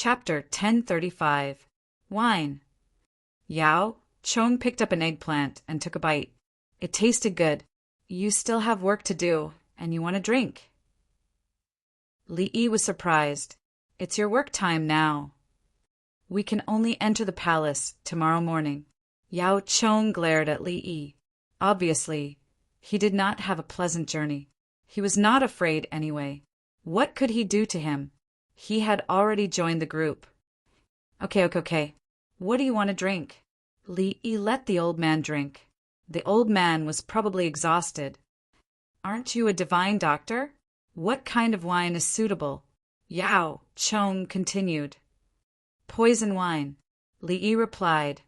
Chapter 1035. Wine. Yao Chong picked up an eggplant and took a bite. It tasted good. You still have work to do, and you want a drink. Li Yi was surprised. It's your work time now. We can only enter the palace tomorrow morning. Yao Chong glared at Li Yi. Obviously, he did not have a pleasant journey. He was not afraid anyway. What could he do to him? He had already joined the group. Okay. What do you want to drink? Li Yi let the old man drink. The old man was probably exhausted. Aren't you a divine doctor? What kind of wine is suitable? Yao Chong continued. Poison wine. Li Yi replied.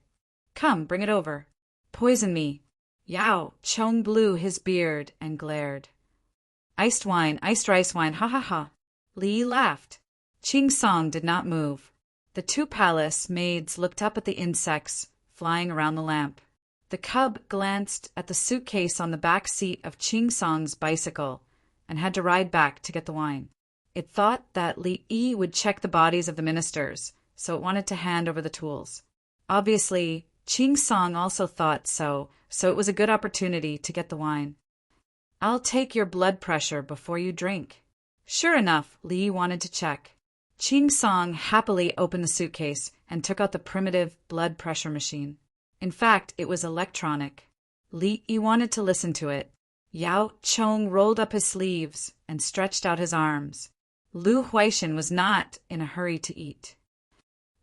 Come, bring it over. Poison me. Yao Chong blew his beard and glared. Iced rice wine, ha ha ha. Li Yi laughed. Ching Song did not move. The two palace maids looked up at the insects flying around the lamp. The cub glanced at the suitcase on the back seat of Ching Song's bicycle and had to ride back to get the wine. It thought that Li Yi would check the bodies of the ministers, so it wanted to hand over the tools. Obviously, Ching Song also thought so it was a good opportunity to get the wine. I'll take your blood pressure before you drink. Sure enough, Li Yi wanted to check. Ching Song happily opened the suitcase and took out the primitive blood pressure machine. In fact, it was electronic. Li Yi wanted to listen to it. Yao Chong rolled up his sleeves and stretched out his arms. Lu Huaishan was not in a hurry to eat.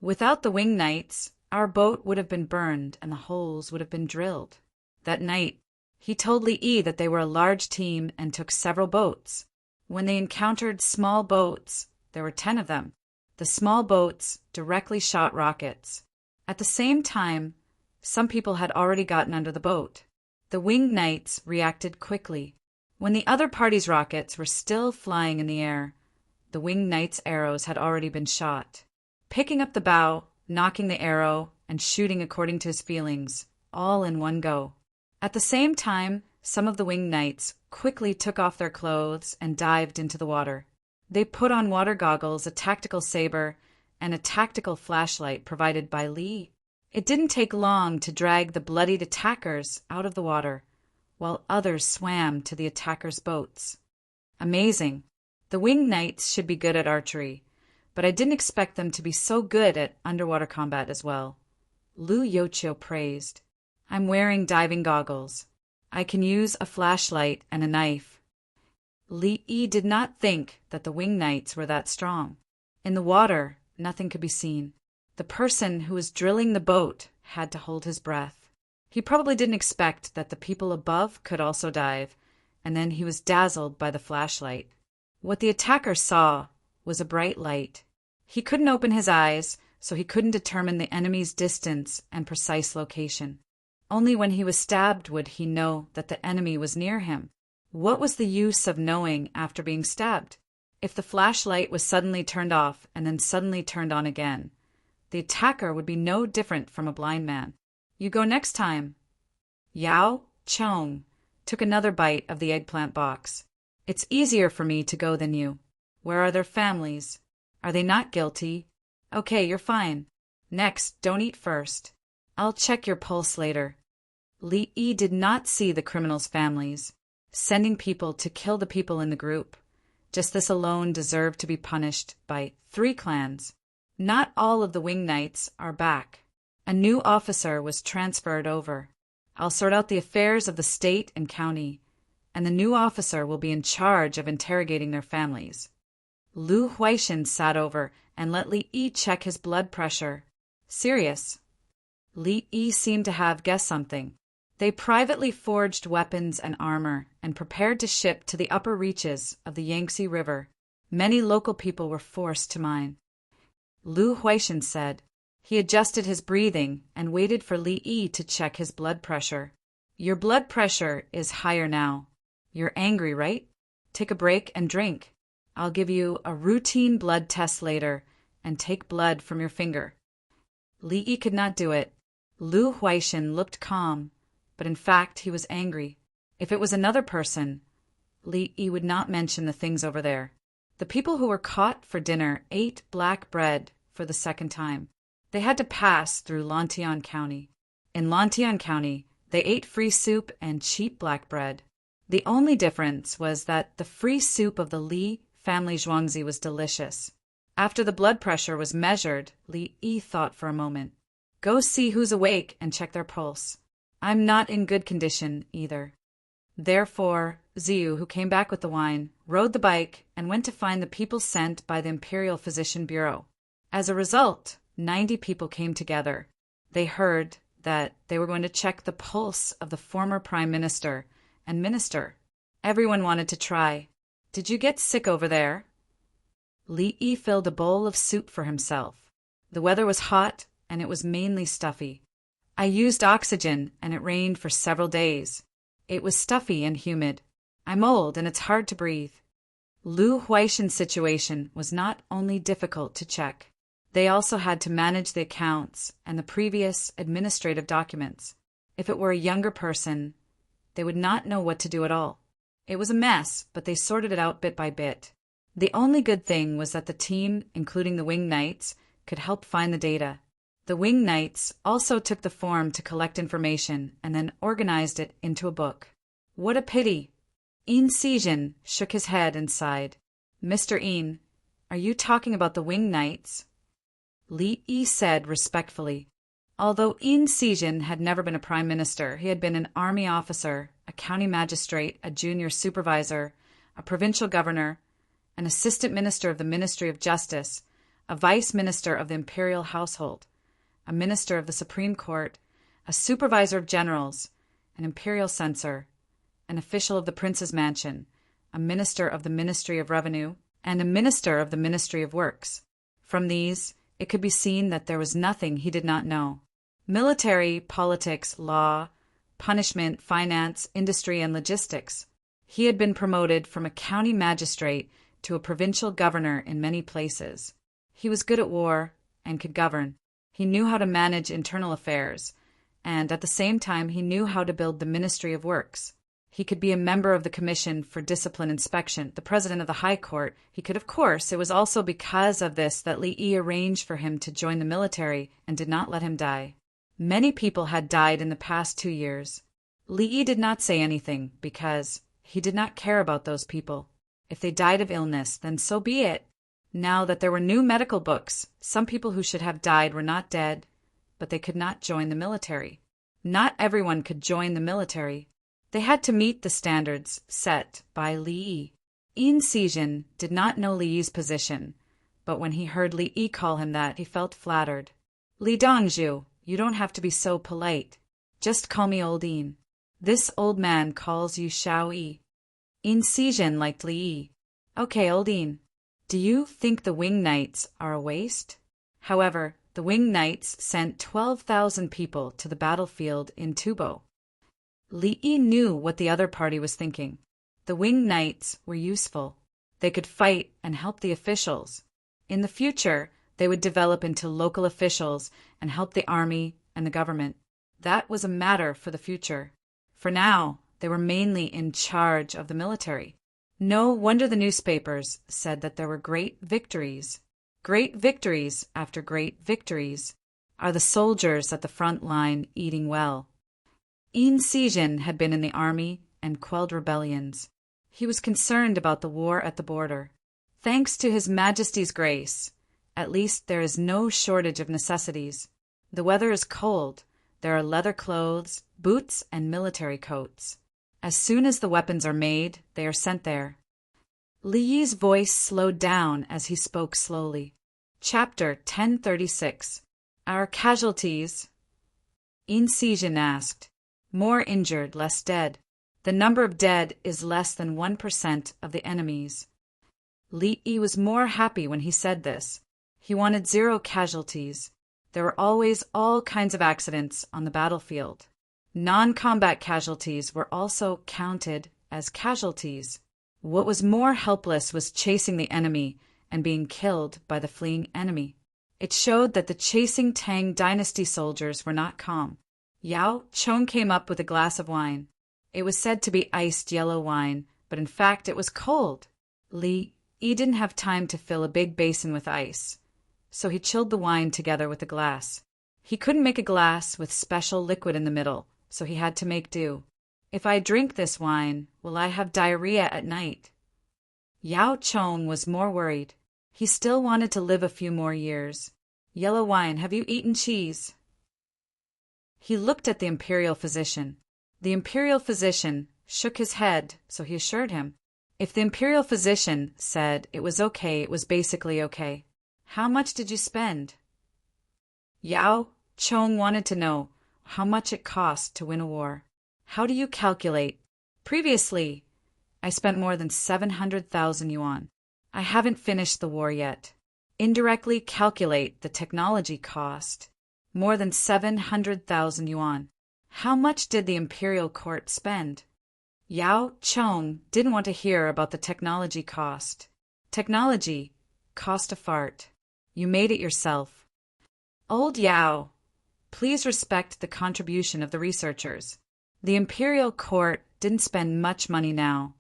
Without the winged knights, our boat would have been burned and the holes would have been drilled. That night, he told Li Yi that they were a large team and took several boats. When they encountered small boats, there were 10 of them. The small boats directly shot rockets. At the same time, some people had already gotten under the boat. The winged knights reacted quickly. When the other party's rockets were still flying in the air, the winged knights' arrows had already been shot. Picking up the bow, knocking the arrow, and shooting according to his feelings, all in one go. At the same time, some of the winged knights quickly took off their clothes and dived into the water. They put on water goggles, a tactical saber, and a tactical flashlight provided by Li. It didn't take long to drag the bloodied attackers out of the water, while others swam to the attackers' boats. Amazing. The winged knights should be good at archery, but I didn't expect them to be so good at underwater combat as well. Lu Yochio praised. I'm wearing diving goggles. I can use a flashlight and a knife. Li Yi did not think that the winged knights were that strong. In the water, nothing could be seen. The person who was drilling the boat had to hold his breath. He probably didn't expect that the people above could also dive, and then he was dazzled by the flashlight. What the attacker saw was a bright light. He couldn't open his eyes, so he couldn't determine the enemy's distance and precise location. Only when he was stabbed would he know that the enemy was near him. What was the use of knowing after being stabbed? If the flashlight was suddenly turned off and then suddenly turned on again, the attacker would be no different from a blind man. You go next time. Yao Chong took another bite of the eggplant box. It's easier for me to go than you. Where are their families? Are they not guilty? Okay, you're fine. Next, don't eat first. I'll check your pulse later. Li Yi did not see the criminals' families. Sending people to kill the people in the group. Just this alone deserved to be punished by 3 clans. Not all of the winged knights are back. A new officer was transferred over. I'll sort out the affairs of the state and county, and the new officer will be in charge of interrogating their families. Lu Huaishan sat over and let Li Yi check his blood pressure. Serious. Li Yi seemed to have guessed something. They privately forged weapons and armor and prepared to ship to the upper reaches of the Yangtze River. Many local people were forced to mine. Lu Huaishan said. He adjusted his breathing and waited for Li Yi to check his blood pressure. Your blood pressure is higher now. You're angry, right? Take a break and drink. I'll give you a routine blood test later and take blood from your finger. Li Yi could not do it. Lu Huaishan looked calm, but in fact he was angry. If it was another person, Li Yi would not mention the things over there. The people who were caught for dinner ate black bread for the second time. They had to pass through Lantian County. In Lantian County, they ate free soup and cheap black bread. The only difference was that the free soup of the Li family zhuangzi was delicious. After the blood pressure was measured, Li Yi thought for a moment. Go see who's awake and check their pulse. I'm not in good condition either. Therefore, Ziyu, who came back with the wine, rode the bike and went to find the people sent by the Imperial Physician Bureau. As a result, 90 people came together. They heard that they were going to check the pulse of the former prime minister and minister. Everyone wanted to try. Did you get sick over there? Li Yi filled a bowl of soup for himself. The weather was hot and it was mainly stuffy. I used oxygen and it rained for several days. It was stuffy and humid. I'm old and it's hard to breathe. Lu Huaishan's situation was not only difficult to check. They also had to manage the accounts and the previous administrative documents. If it were a younger person, they would not know what to do at all. It was a mess, but they sorted it out bit by bit. The only good thing was that the team, including the Wing Knights, could help find the data. The Wing Knights also took the form to collect information and then organized it into a book. What a pity! Yin Sijin shook his head and sighed. Mr. Yin, are you talking about the Wing Knights? Li Yi said respectfully. Although Yin Sijin had never been a prime minister, he had been an army officer, a county magistrate, a junior supervisor, a provincial governor, an assistant minister of the Ministry of Justice, a vice minister of the imperial household, a minister of the Supreme Court, a supervisor of generals, an imperial censor, an official of the Prince's Mansion, a minister of the Ministry of Revenue, and a minister of the Ministry of Works. From these, it could be seen that there was nothing he did not know. Military, politics, law, punishment, finance, industry, and logistics. He had been promoted from a county magistrate to a provincial governor in many places. He was good at war and could govern. He knew how to manage internal affairs, and at the same time he knew how to build the Ministry of Works. He could be a member of the Commission for Discipline Inspection, the president of the High Court. He could, of course. It was also because of this that Li Yi arranged for him to join the military and did not let him die. Many people had died in the past 2 years. Li Yi did not say anything because he did not care about those people. If they died of illness, then so be it. Now that there were new medical books, some people who should have died were not dead, but they could not join the military. Not everyone could join the military. They had to meet the standards set by Li Yi. Yin Sijin did not know Li Yi's position, but when he heard Li Yi call him that, he felt flattered. Li Dongzhu, you don't have to be so polite. Just call me Old Yin. This old man calls you Xiao Yi. Yin Sijin liked Li Yi. Okay, Old Yin. Do you think the Wing Knights are a waste? However, the Wing Knights sent 12,000 people to the battlefield in Tubo. Li Yi knew what the other party was thinking. The Wing Knights were useful. They could fight and help the officials. In the future, they would develop into local officials and help the army and the government. That was a matter for the future. For now, they were mainly in charge of the military. No wonder the newspapers said that there were great victories. Great victories after great victories. Are the soldiers at the front line eating well? Yin Sijin had been in the army and quelled rebellions. He was concerned about the war at the border. Thanks to His Majesty's grace, at least there is no shortage of necessities. The weather is cold. There are leather clothes, boots, and military coats. As soon as the weapons are made, they are sent there. Li Yi's voice slowed down as he spoke slowly. Chapter 1036. Our casualties? Yin Sijin asked. More injured, less dead. The number of dead is less than 1% of the enemies. Li Yi was more happy when he said this. He wanted 0 casualties. There were always all kinds of accidents on the battlefield. Non-combat casualties were also counted as casualties. What was more helpless was chasing the enemy and being killed by the fleeing enemy. It showed that the chasing Tang dynasty soldiers were not calm. Yao Chong came up with a glass of wine. It was said to be iced yellow wine, but in fact it was cold. Li Yi didn't have time to fill a big basin with ice. so he chilled the wine together with a glass. He couldn't make a glass with special liquid in the middle, so he had to make do. If I drink this wine, will I have diarrhea at night? Yao Chong was more worried. He still wanted to live a few more years. Yellow wine, have you eaten cheese? He looked at the imperial physician. The imperial physician shook his head, so he assured him. If the imperial physician said it was okay, it was basically okay. How much did you spend? Yao Chong wanted to know how much it cost to win a war. How do you calculate? Previously, I spent more than 700,000 yuan. I haven't finished the war yet. Indirectly calculate the technology cost. More than 700,000 yuan. How much did the imperial court spend? Yao Chong didn't want to hear about the technology cost. Technology cost a fart. You made it yourself. Old Yao, please respect the contribution of the researchers. The imperial court didn't spend much money now,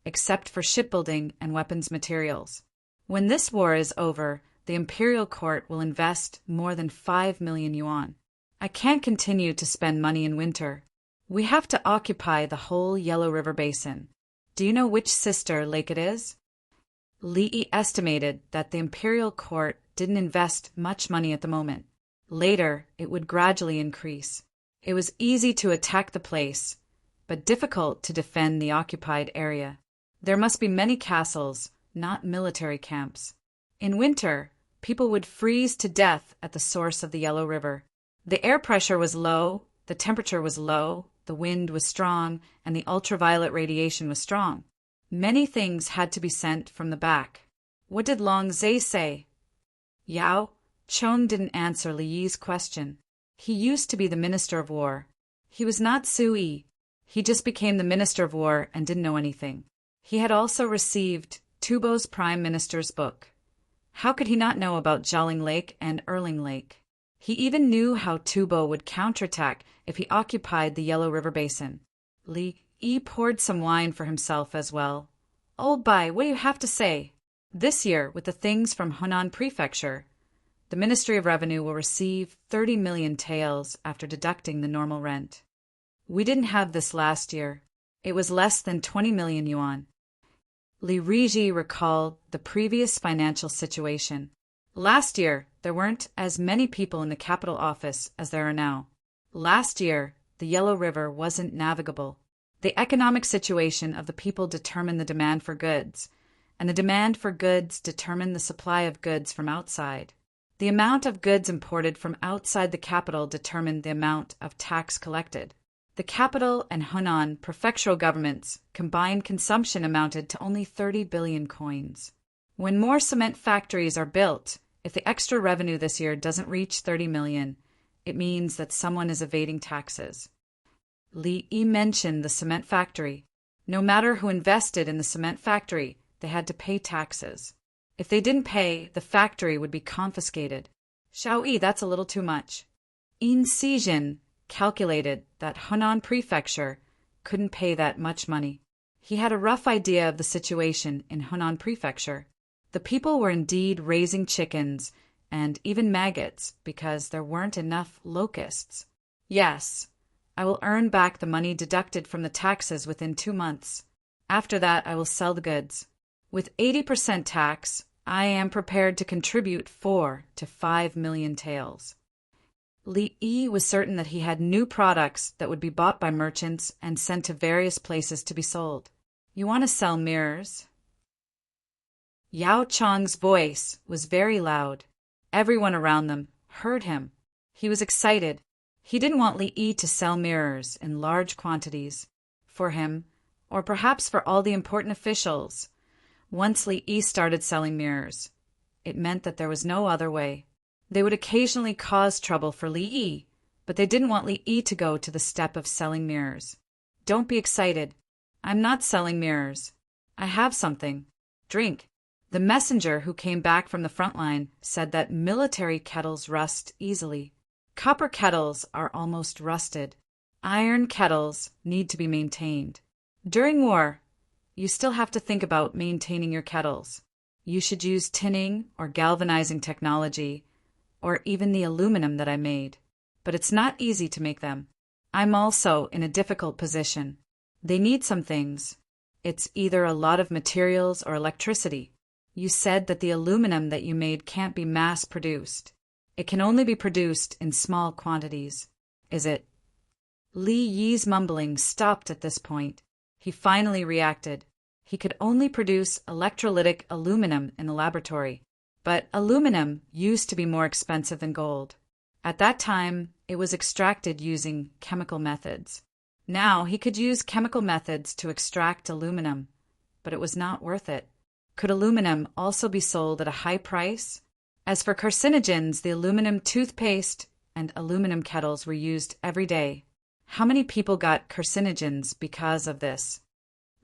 except for shipbuilding and weapons materials. When this war is over, the imperial court will invest more than 5 million yuan. I can't continue to spend money in winter. We have to occupy the whole Yellow River Basin. Do you know which sister lake it is? Li estimated that the imperial court didn't invest much money at the moment. Later, it would gradually increase. It was easy to attack the place, but difficult to defend the occupied area. There must be many castles, not military camps. In winter, people would freeze to death at the source of the Yellow River. The air pressure was low, the temperature was low, the wind was strong, and the ultraviolet radiation was strong. Many things had to be sent from the back. What did Long Zhe say? Yao Chong didn't answer Li Yi's question. He used to be the Minister of War. He was not Sui. He just became the Minister of War and didn't know anything. He had also received Tubo's Prime Minister's book. How could he not know about Jialing Lake and Erling Lake? He even knew how Tubo would counterattack if he occupied the Yellow River Basin. Li Yi poured some wine for himself as well. Old Bai, what do you have to say? This year, with the things from Henan Prefecture, the Ministry of Revenue will receive 30 million taels after deducting the normal rent. We didn't have this last year. It was less than 20 million yuan. Li Riji recalled the previous financial situation. Last year, there weren't as many people in the capital office as there are now. Last year, the Yellow River wasn't navigable. The economic situation of the people determined the demand for goods, and the demand for goods determined the supply of goods from outside. The amount of goods imported from outside the capital determined the amount of tax collected. The capital and Henan prefectural governments' combined consumption amounted to only 30 billion coins. When more cement factories are built, if the extra revenue this year doesn't reach 30 million, it means that someone is evading taxes. Li Yi mentioned the cement factory. No matter who invested in the cement factory, they had to pay taxes. If they didn't pay, the factory would be confiscated. Xiao Yi, that's a little too much. In Xijin calculated that Henan Prefecture couldn't pay that much money. He had a rough idea of the situation in Henan Prefecture. The people were indeed raising chickens and even maggots because there weren't enough locusts. Yes, I will earn back the money deducted from the taxes within 2 months. After that, I will sell the goods. With 80% tax, I am prepared to contribute 4 to 5 million taels. Li Yi was certain that he had new products that would be bought by merchants and sent to various places to be sold. You want to sell mirrors? Yao Chong's voice was very loud. Everyone around them heard him. He was excited. He didn't want Li Yi to sell mirrors in large quantities. For him, or perhaps for all the important officials. Once Li Yi started selling mirrors, it meant that there was no other way. They would occasionally cause trouble for Li Yi, but they didn't want Li Yi to go to the step of selling mirrors. Don't be excited. I'm not selling mirrors. I have something. Drink. The messenger who came back from the front line said that military kettles rust easily. Copper kettles are almost rusted. Iron kettles need to be maintained. During war, you still have to think about maintaining your kettles. You should use tinning or galvanizing technology, or even the aluminum that I made. But it's not easy to make them. I'm also in a difficult position. They need some things. It's either a lot of materials or electricity. You said that the aluminum that you made can't be mass-produced. It can only be produced in small quantities. Is it? Li Yi's mumbling stopped at this point. He finally reacted. He could only produce electrolytic aluminum in the laboratory. But aluminum used to be more expensive than gold. At that time, it was extracted using chemical methods. Now he could use chemical methods to extract aluminum, but it was not worth it. Could aluminum also be sold at a high price? As for carcinogens, the aluminum toothpaste and aluminum kettles were used every day. How many people got carcinogens because of this?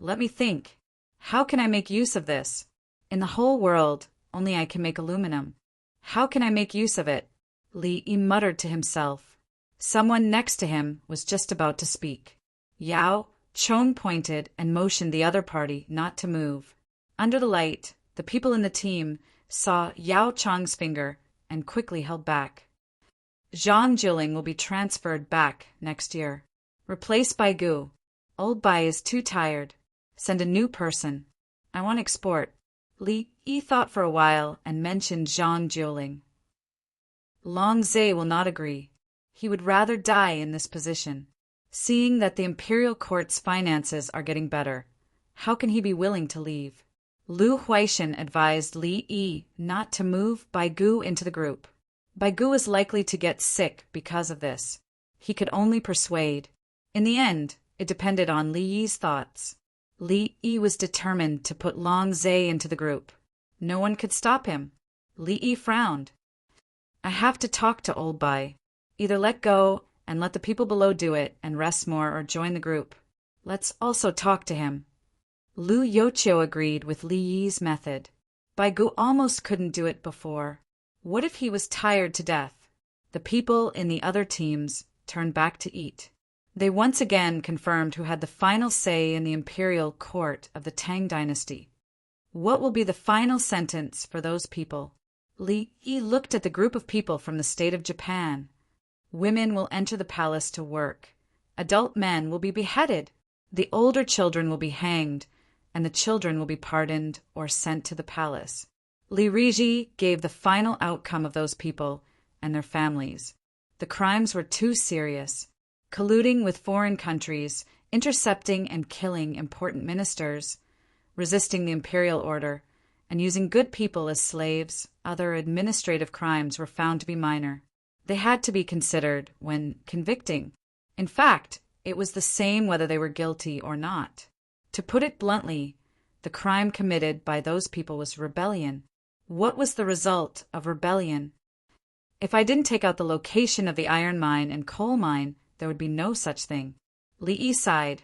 Let me think. How can I make use of this? In the whole world, only I can make aluminum. How can I make use of it? Li Yi muttered to himself. Someone next to him was just about to speak. Yao Chong pointed and motioned the other party not to move. Under the light, the people in the team saw Yao Chong's finger and quickly held back. Zhang Jiling will be transferred back next year. Replaced by Gu. Old Bai is too tired. Send a new person. I want export. Li Yi thought for a while and mentioned Zhang Jiling. Long Zhe will not agree. He would rather die in this position. Seeing that the imperial court's finances are getting better, how can he be willing to leave? Lu Huaishan advised Li Yi not to move Bai Gu into the group. Bai Gu is likely to get sick because of this. He could only persuade. In the end, it depended on Li Yi's thoughts. Li Yi was determined to put Long Zhe into the group. No one could stop him. Li Yi frowned. I have to talk to Old Bai. Either let go and let the people below do it and rest more, or join the group. Let's also talk to him. Lu Yochio agreed with Li Yi's method. Bai Gu almost couldn't do it before. What if he was tired to death? The people in the other teams turned back to eat. They once again confirmed who had the final say in the imperial court of the Tang dynasty. What will be the final sentence for those people? Li Yi looked at the group of people from the state of Japan. Women will enter the palace to work. Adult men will be beheaded. The older children will be hanged, and the children will be pardoned or sent to the palace. Li Riji gave the final outcome of those people and their families. The crimes were too serious. Colluding with foreign countries, intercepting and killing important ministers, resisting the imperial order, and using good people as slaves, other administrative crimes were found to be minor. They had to be considered when convicting. In fact, it was the same whether they were guilty or not. To put it bluntly, the crime committed by those people was rebellion. What was the result of rebellion? If I didn't take out the location of the iron mine and coal mine, there would be no such thing. Li Yi sighed.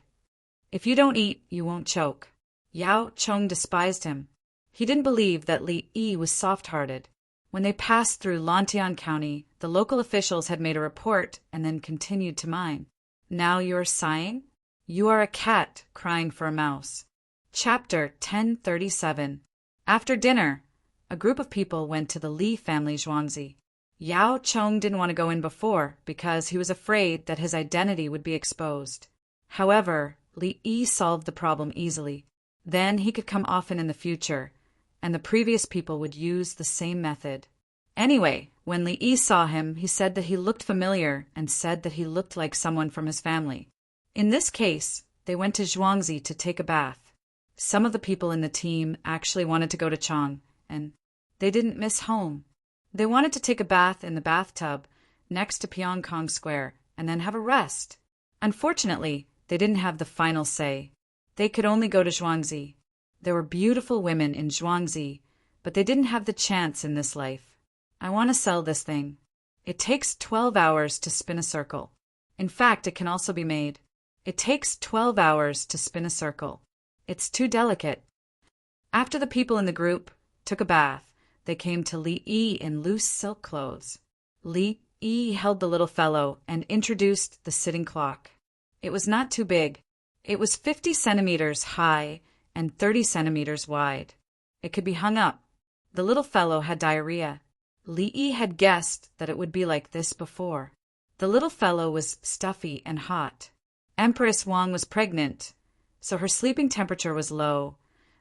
If you don't eat, you won't choke. Yao Chong despised him. He didn't believe that Li Yi was soft-hearted. When they passed through Lantian County, the local officials had made a report and then continued to mine. Now you're sighing? You are a cat crying for a mouse. Chapter 1037. After dinner, a group of people went to the Li family zhuangzi. Yao Chong didn't want to go in before because he was afraid that his identity would be exposed. However, Li Yi solved the problem easily. Then he could come often in the future, and the previous people would use the same method. Anyway, when Li Yi saw him, he said that he looked familiar and said that he looked like someone from his family. In this case, they went to Zhuangzi to take a bath. Some of the people in the team actually wanted to go to Chang, and they didn't miss home. They wanted to take a bath in the bathtub next to Pyongkong Square and then have a rest. Unfortunately, they didn't have the final say. They could only go to Zhuangzi. There were beautiful women in Zhuangzi, but they didn't have the chance in this life. I want to sell this thing. It takes 12 hours to spin a circle. In fact, it can also be made. It takes 12 hours to spin a circle. It's too delicate. After the people in the group took a bath, they came to Li Yi in loose silk clothes. Li Yi held the little fellow and introduced the sitting clock. It was not too big. It was 50 centimeters high and 30 centimeters wide. It could be hung up The little fellow had diarrhea. Li Yi had guessed that it would be like this before. The little fellow was stuffy and hot. Empress Wang was pregnant, so her sleeping temperature was low,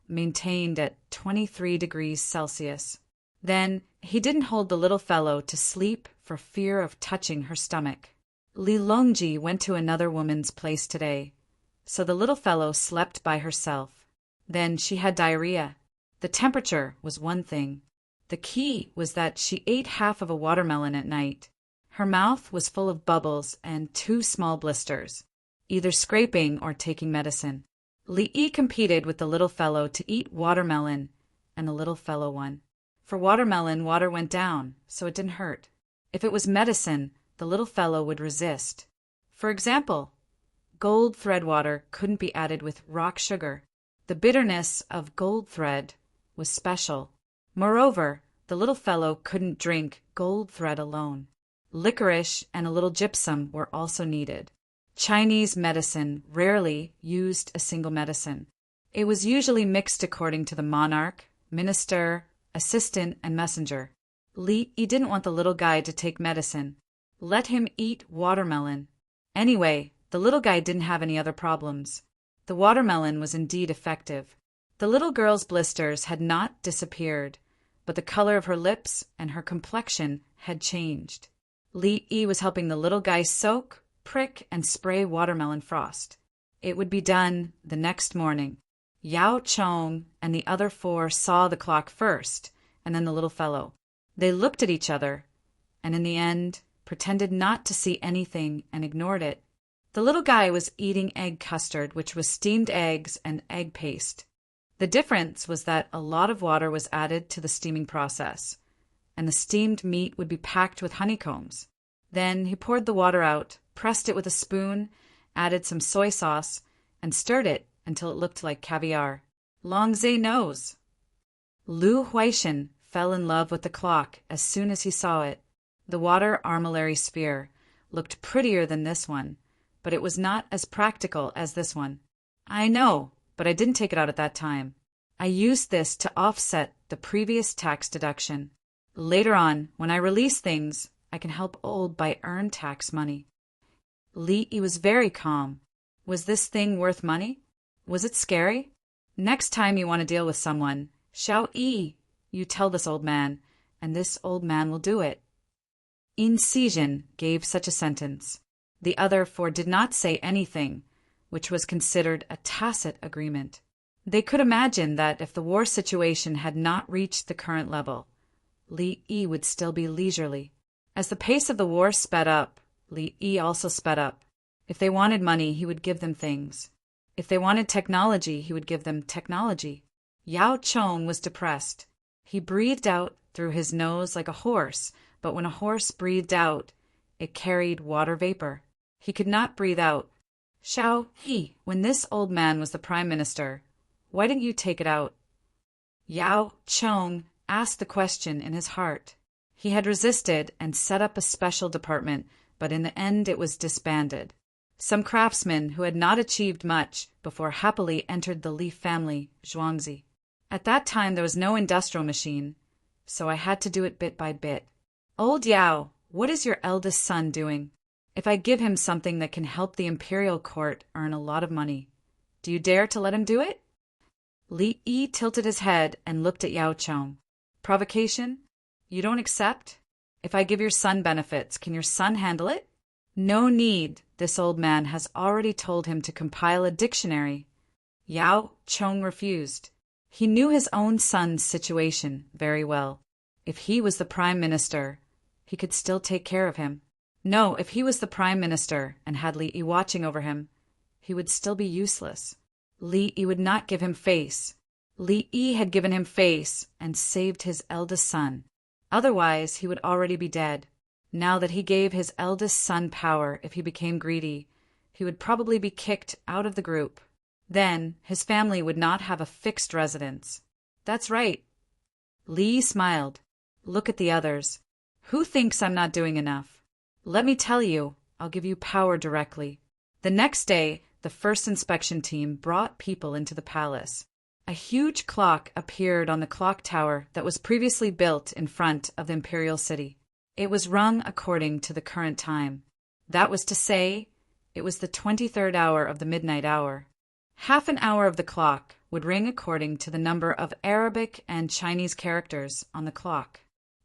maintained at 23 degrees Celsius. Then he didn't hold the little fellow to sleep for fear of touching her stomach. Li Longji went to another woman's place today, so the little fellow slept by herself. Then she had diarrhea. The temperature was one thing. The key was that she ate half of a watermelon at night. Her mouth was full of bubbles and 2 small blisters, either scraping or taking medicine. Li Yi competed with the little fellow to eat watermelon, and the little fellow won. For watermelon, water went down, so it didn't hurt. If it was medicine, the little fellow would resist. For example, gold thread water couldn't be added with rock sugar. The bitterness of gold thread was special. Moreover, the little fellow couldn't drink gold thread alone. Licorice and a little gypsum were also needed. Chinese medicine rarely used a single medicine. It was usually mixed according to the monarch, minister, assistant, and messenger. Li Yi didn't want the little guy to take medicine. Let him eat watermelon. Anyway, the little guy didn't have any other problems. The watermelon was indeed effective. The little girl's blisters had not disappeared, but the color of her lips and her complexion had changed. Li Yi was helping the little guy soak, prick, and spray watermelon frost. It would be done the next morning. Yao Chong and the other 4 saw the clock first, and then the little fellow. They looked at each other, and in the end, pretended not to see anything and ignored it. The little guy was eating egg custard, which was steamed eggs and egg paste. The difference was that a lot of water was added to the steaming process, and the steamed meat would be packed with honeycombs. Then he poured the water out, pressed it with a spoon, added some soy sauce, and stirred it until it looked like caviar. Longzhe knows. Lu Huaishan fell in love with the clock as soon as he saw it. The water armillary sphere looked prettier than this one, but it was not as practical as this one. I know, but I didn't take it out at that time. I used this to offset the previous tax deduction. Later on, when I release things, I can help old by earned tax money. Li Yi was very calm. Was this thing worth money? Was it scary? Next time you want to deal with someone, Xiao Yi, you tell this old man, and this old man will do it. In Sijin gave such a sentence. The other 4 did not say anything, which was considered a tacit agreement. They could imagine that if the war situation had not reached the current level, Li Yi would still be leisurely. As the pace of the war sped up, Li Yi also sped up. If they wanted money, he would give them things. If they wanted technology, he would give them technology. Yao Chong was depressed. He breathed out through his nose like a horse, but when a horse breathed out, it carried water vapor. He could not breathe out. Xiao Yi, when this old man was the prime minister, why didn't you take it out? Yao Chong asked the question in his heart. He had resisted and set up a special department, but in the end it was disbanded. Some craftsmen who had not achieved much before happily entered the Li family, Zhuangzi. At that time there was no industrial machine, so I had to do it bit by bit. Old Yao, what is your eldest son doing? If I give him something that can help the imperial court earn a lot of money, do you dare to let him do it? Li Yi tilted his head and looked at Yao Chong. Provocation? You don't accept? If I give your son benefits, can your son handle it? No need. This old man has already told him to compile a dictionary. Yao Chong refused. He knew his own son's situation very well. If he was the prime minister, he could still take care of him. No, if he was the prime minister and had Li Yi watching over him, he would still be useless. Li Yi would not give him face. Li Yi had given him face and saved his eldest son. Otherwise, he would already be dead. Now that he gave his eldest son power, if he became greedy, he would probably be kicked out of the group. Then, his family would not have a fixed residence. That's right. Li smiled. Look at the others. Who thinks I'm not doing enough? Let me tell you, I'll give you power directly. The next day, the first inspection team brought people into the palace. A huge clock appeared on the clock tower that was previously built in front of the imperial city. It was rung according to the current time. That was to say, it was the 23rd hour of the midnight hour. Half an hour of the clock would ring according to the number of Arabic and Chinese characters on the clock.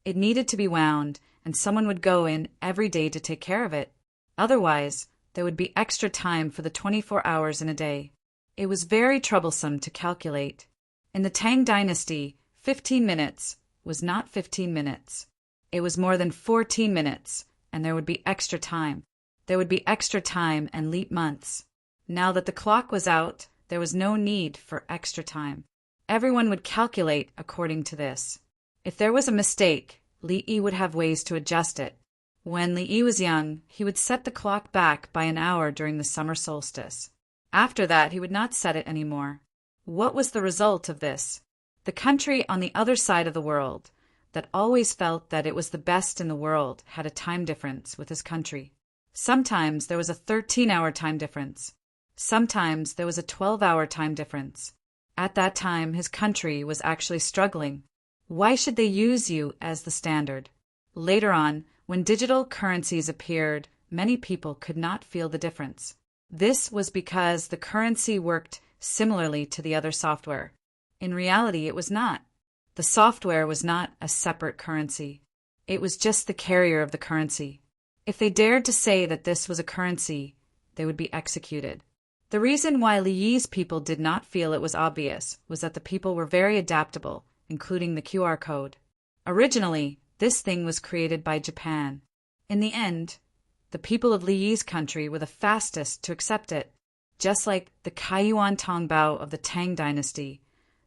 It needed to be wound, and someone would go in every day to take care of it. Otherwise, there would be extra time for the 24 hours in a day. It was very troublesome to calculate. In the Tang dynasty, 15 minutes was not 15 minutes. It was more than 14 minutes, and there would be extra time. There would be extra time and leap months. Now that the clock was out, there was no need for extra time. Everyone would calculate according to this. If there was a mistake, Li Yi would have ways to adjust it. When Li Yi was young, he would set the clock back by an hour during the summer solstice. After that, he would not set it anymore. What was the result of this? The country on the other side of the world, that always felt that it was the best in the world, had a time difference with his country. Sometimes there was a 13-hour time difference. Sometimes there was a 12-hour time difference. At that time, his country was actually struggling. Why should they use you as the standard? Later on, when digital currencies appeared, many people could not feel the difference. This was because the currency worked similarly to the other software. In reality, it was not. The software was not a separate currency. It was just the carrier of the currency. If they dared to say that this was a currency, they would be executed. The reason why Li Yi's people did not feel it was obvious was that the people were very adaptable, including the QR code. Originally, this thing was created by Japan. In the end, the people of Li Yi's country were the fastest to accept it. Just like the Kaiyuan Tongbao of the Tang dynasty,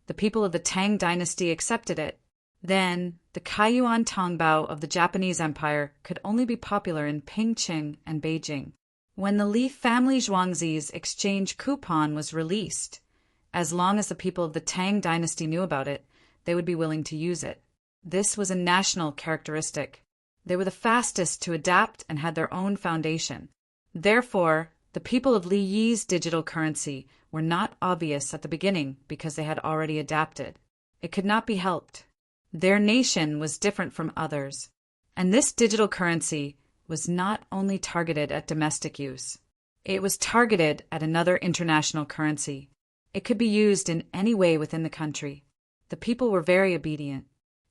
the people of the Tang dynasty accepted it. Then, the Kaiyuan Tongbao of the Japanese Empire could only be popular in Pingqing and Beijing. When the Li family Zhuangzi's exchange coupon was released, as long as the people of the Tang dynasty knew about it, they would be willing to use it. This was a national characteristic. They were the fastest to adapt and had their own foundation. Therefore, the people of Li Yi's digital currency were not obvious at the beginning because they had already adapted. It could not be helped. Their nation was different from others. And this digital currency was not only targeted at domestic use. It was targeted at another international currency. It could be used in any way within the country. The people were very obedient.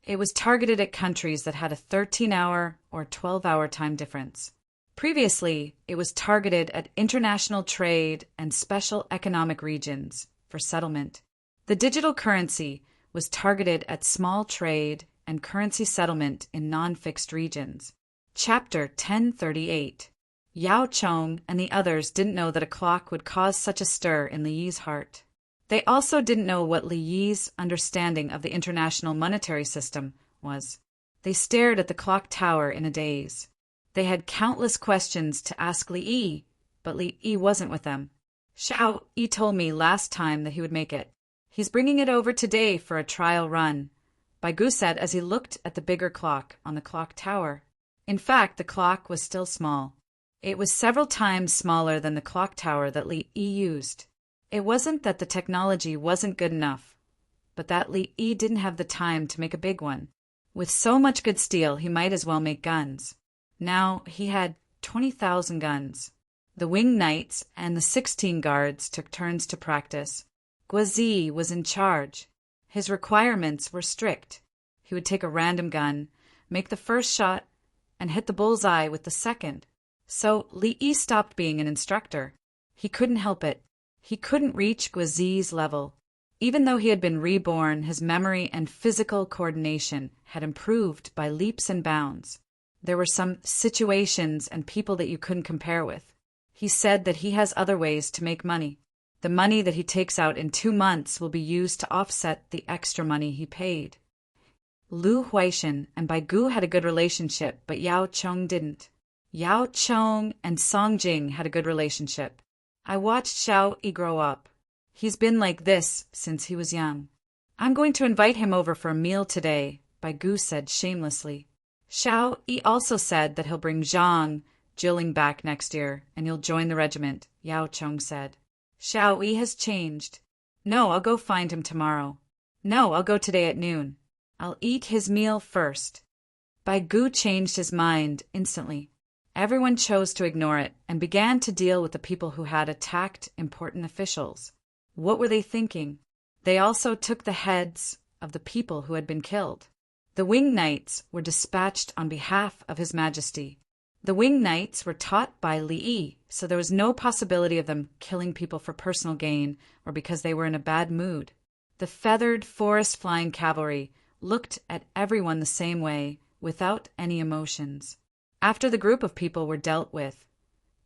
It was targeted at countries that had a 13-hour or 12-hour time difference. Previously, it was targeted at international trade and special economic regions for settlement. The digital currency was targeted at small trade and currency settlement in non-fixed regions. Chapter 1038. Yao Chong and the others didn't know that a clock would cause such a stir in Li Yi's heart. They also didn't know what Li Yi's understanding of the international monetary system was. They stared at the clock tower in a daze. They had countless questions to ask Li Yi, but Li Yi wasn't with them. Xiao Yi told me last time that he would make it. He's bringing it over today for a trial run, Bai Gu said as he looked at the bigger clock on the clock tower. In fact, the clock was still small. It was several times smaller than the clock tower that Li Yi used. It wasn't that the technology wasn't good enough, but that Li Yi didn't have the time to make a big one. With so much good steel, he might as well make guns. Now he had 20,000 guns. The winged knights and the 16 guards took turns to practice. Guazi was in charge. His requirements were strict. He would take a random gun, make the first shot, and hit the bullseye with the second. So Li Yi stopped being an instructor. He couldn't help it. He couldn't reach Guazi's level. Even though he had been reborn, his memory and physical coordination had improved by leaps and bounds. There were some situations and people that you couldn't compare with. He said that he has other ways to make money. The money that he takes out in 2 months will be used to offset the extra money he paid. Lu Huaishan and Bai Gu had a good relationship, but Yao Chong didn't. Yao Chong and Song Jing had a good relationship. I watched Xiao Yi grow up. He's been like this since he was young. I'm going to invite him over for a meal today, Bai Gu said shamelessly. Xiao Yi also said that he'll bring Zhang Jilling back next year and he'll join the regiment, Yao Chong said. Xiao Yi has changed. No, I'll go find him tomorrow. No, I'll go today at noon. I'll eat his meal first. Bai Gu changed his mind instantly. Everyone chose to ignore it and began to deal with the people who had attacked important officials. What were they thinking? They also took the heads of the people who had been killed. The winged knights were dispatched on behalf of His Majesty. The winged knights were taught by Li Yi, so there was no possibility of them killing people for personal gain or because they were in a bad mood. The feathered forest-flying cavalry looked at everyone the same way, without any emotions. After the group of people were dealt with,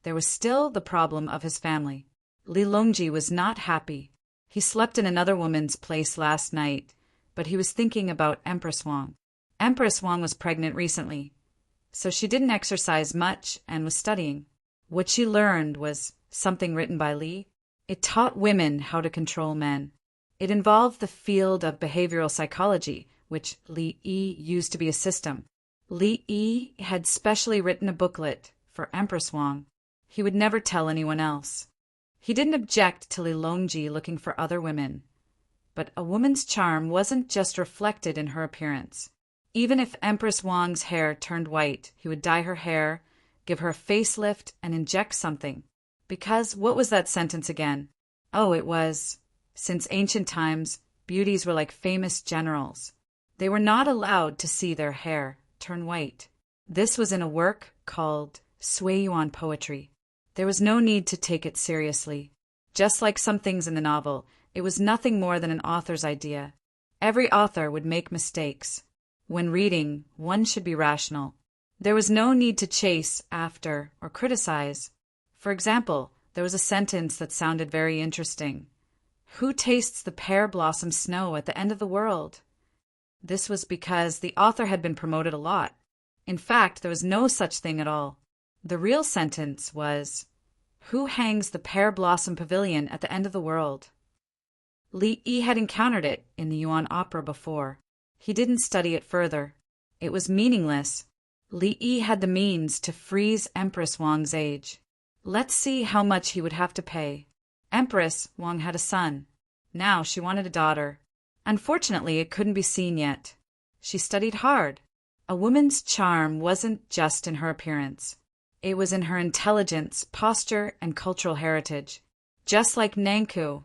there was still the problem of his family. Li Longji was not happy. He slept in another woman's place last night, but he was thinking about Empress Wang. Empress Wang was pregnant recently, so she didn't exercise much and was studying. What she learned was something written by Li. It taught women how to control men. It involved the field of behavioral psychology, which Li Yi used to be a system. Li Yi had specially written a booklet for Empress Wang. He would never tell anyone else. He didn't object to Li Longji looking for other women, but a woman's charm wasn't just reflected in her appearance. Even if Empress Wang's hair turned white, he would dye her hair, give her a facelift, and inject something. Because what was that sentence again? Oh, it was, since ancient times, beauties were like famous generals. They were not allowed to see their hair turn white. This was in a work called Sui Yuan Poetry. There was no need to take it seriously. Just like some things in the novel, it was nothing more than an author's idea. Every author would make mistakes. When reading, one should be rational. There was no need to chase after or criticize. For example, there was a sentence that sounded very interesting. Who tastes the pear blossom snow at the end of the world? This was because the author had been promoted a lot. In fact, there was no such thing at all. The real sentence was, who hangs the pear blossom pavilion at the end of the world? Li Yi had encountered it in the Yuan opera before. He didn't study it further. It was meaningless. Li Yi had the means to freeze Empress Wang's age. Let's see how much he would have to pay. Empress Wang had a son. Now she wanted a daughter. Unfortunately, it couldn't be seen yet. She studied hard. A woman's charm wasn't just in her appearance. It was in her intelligence, posture, and cultural heritage. Just like Nanku.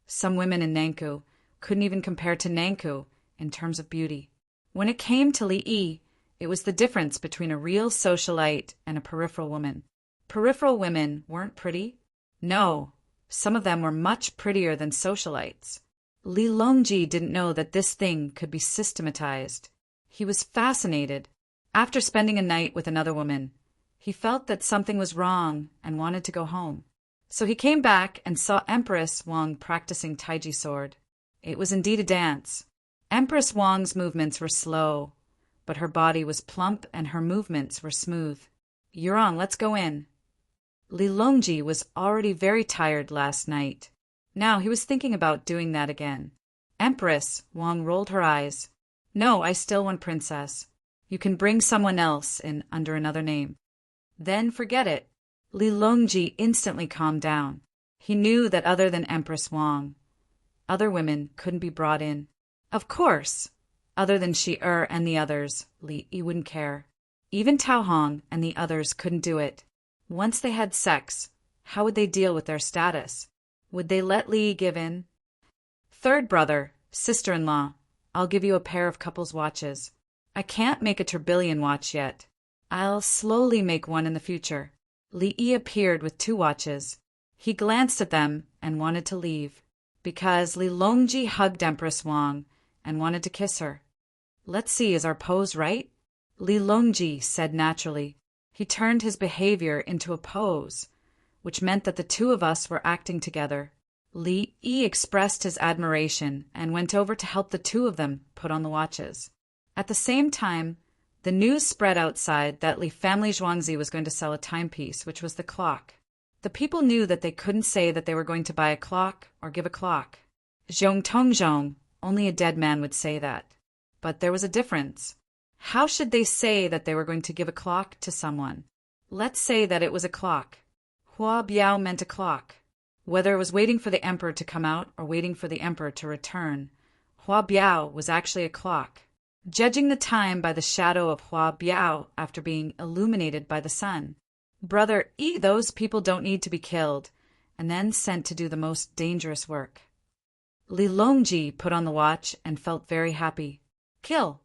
Some women in Nanku couldn't even compare to Nanku in terms of beauty. When it came to Li Yi, it was the difference between a real socialite and a peripheral woman. Peripheral women weren't pretty. No, some of them were much prettier than socialites. Li Longji didn't know that this thing could be systematized. He was fascinated. After spending a night with another woman, he felt that something was wrong and wanted to go home. So he came back and saw Empress Wang practicing Taiji sword. It was indeed a dance. Empress Wang's movements were slow, but her body was plump and her movements were smooth. You're on, let's go in. Li Longji was already very tired last night. Now he was thinking about doing that again. Empress Wang rolled her eyes. No, I still want princess. You can bring someone else in under another name. Then forget it. Li Longji instantly calmed down. He knew that other than Empress Wang, other women couldn't be brought in. Of course, other than Shi-Er and the others, Li Yi wouldn't care. Even Tao Hong and the others couldn't do it. Once they had sex, how would they deal with their status? Would they let Li Yi give in? Third brother, sister-in-law, I'll give you a pair of couples watches. I can't make a tourbillon watch yet. I'll slowly make one in the future. Li Yi appeared with 2 watches. He glanced at them and wanted to leave, because Li Longji hugged Empress Wang and wanted to kiss her. Let's see, is our pose right? Li Longji said naturally. He turned his behavior into a pose, which meant that the 2 of us were acting together. Li Yi expressed his admiration and went over to help the 2 of them put on the watches. At the same time, the news spread outside that Li family Zhuangzi was going to sell a timepiece, which was the clock. The people knew that they couldn't say that they were going to buy a clock or give a clock. Zhong Tong Zhong, only a dead man would say that. But there was a difference. How should they say that they were going to give a clock to someone? Let's say that it was a clock. Hua Biao meant a clock. Whether it was waiting for the emperor to come out or waiting for the emperor to return, Hua Biao was actually a clock, judging the time by the shadow of Hua Biao after being illuminated by the sun. Brother E, those people don't need to be killed, and then sent to do the most dangerous work. Li Longji put on the watch and felt very happy. Kill.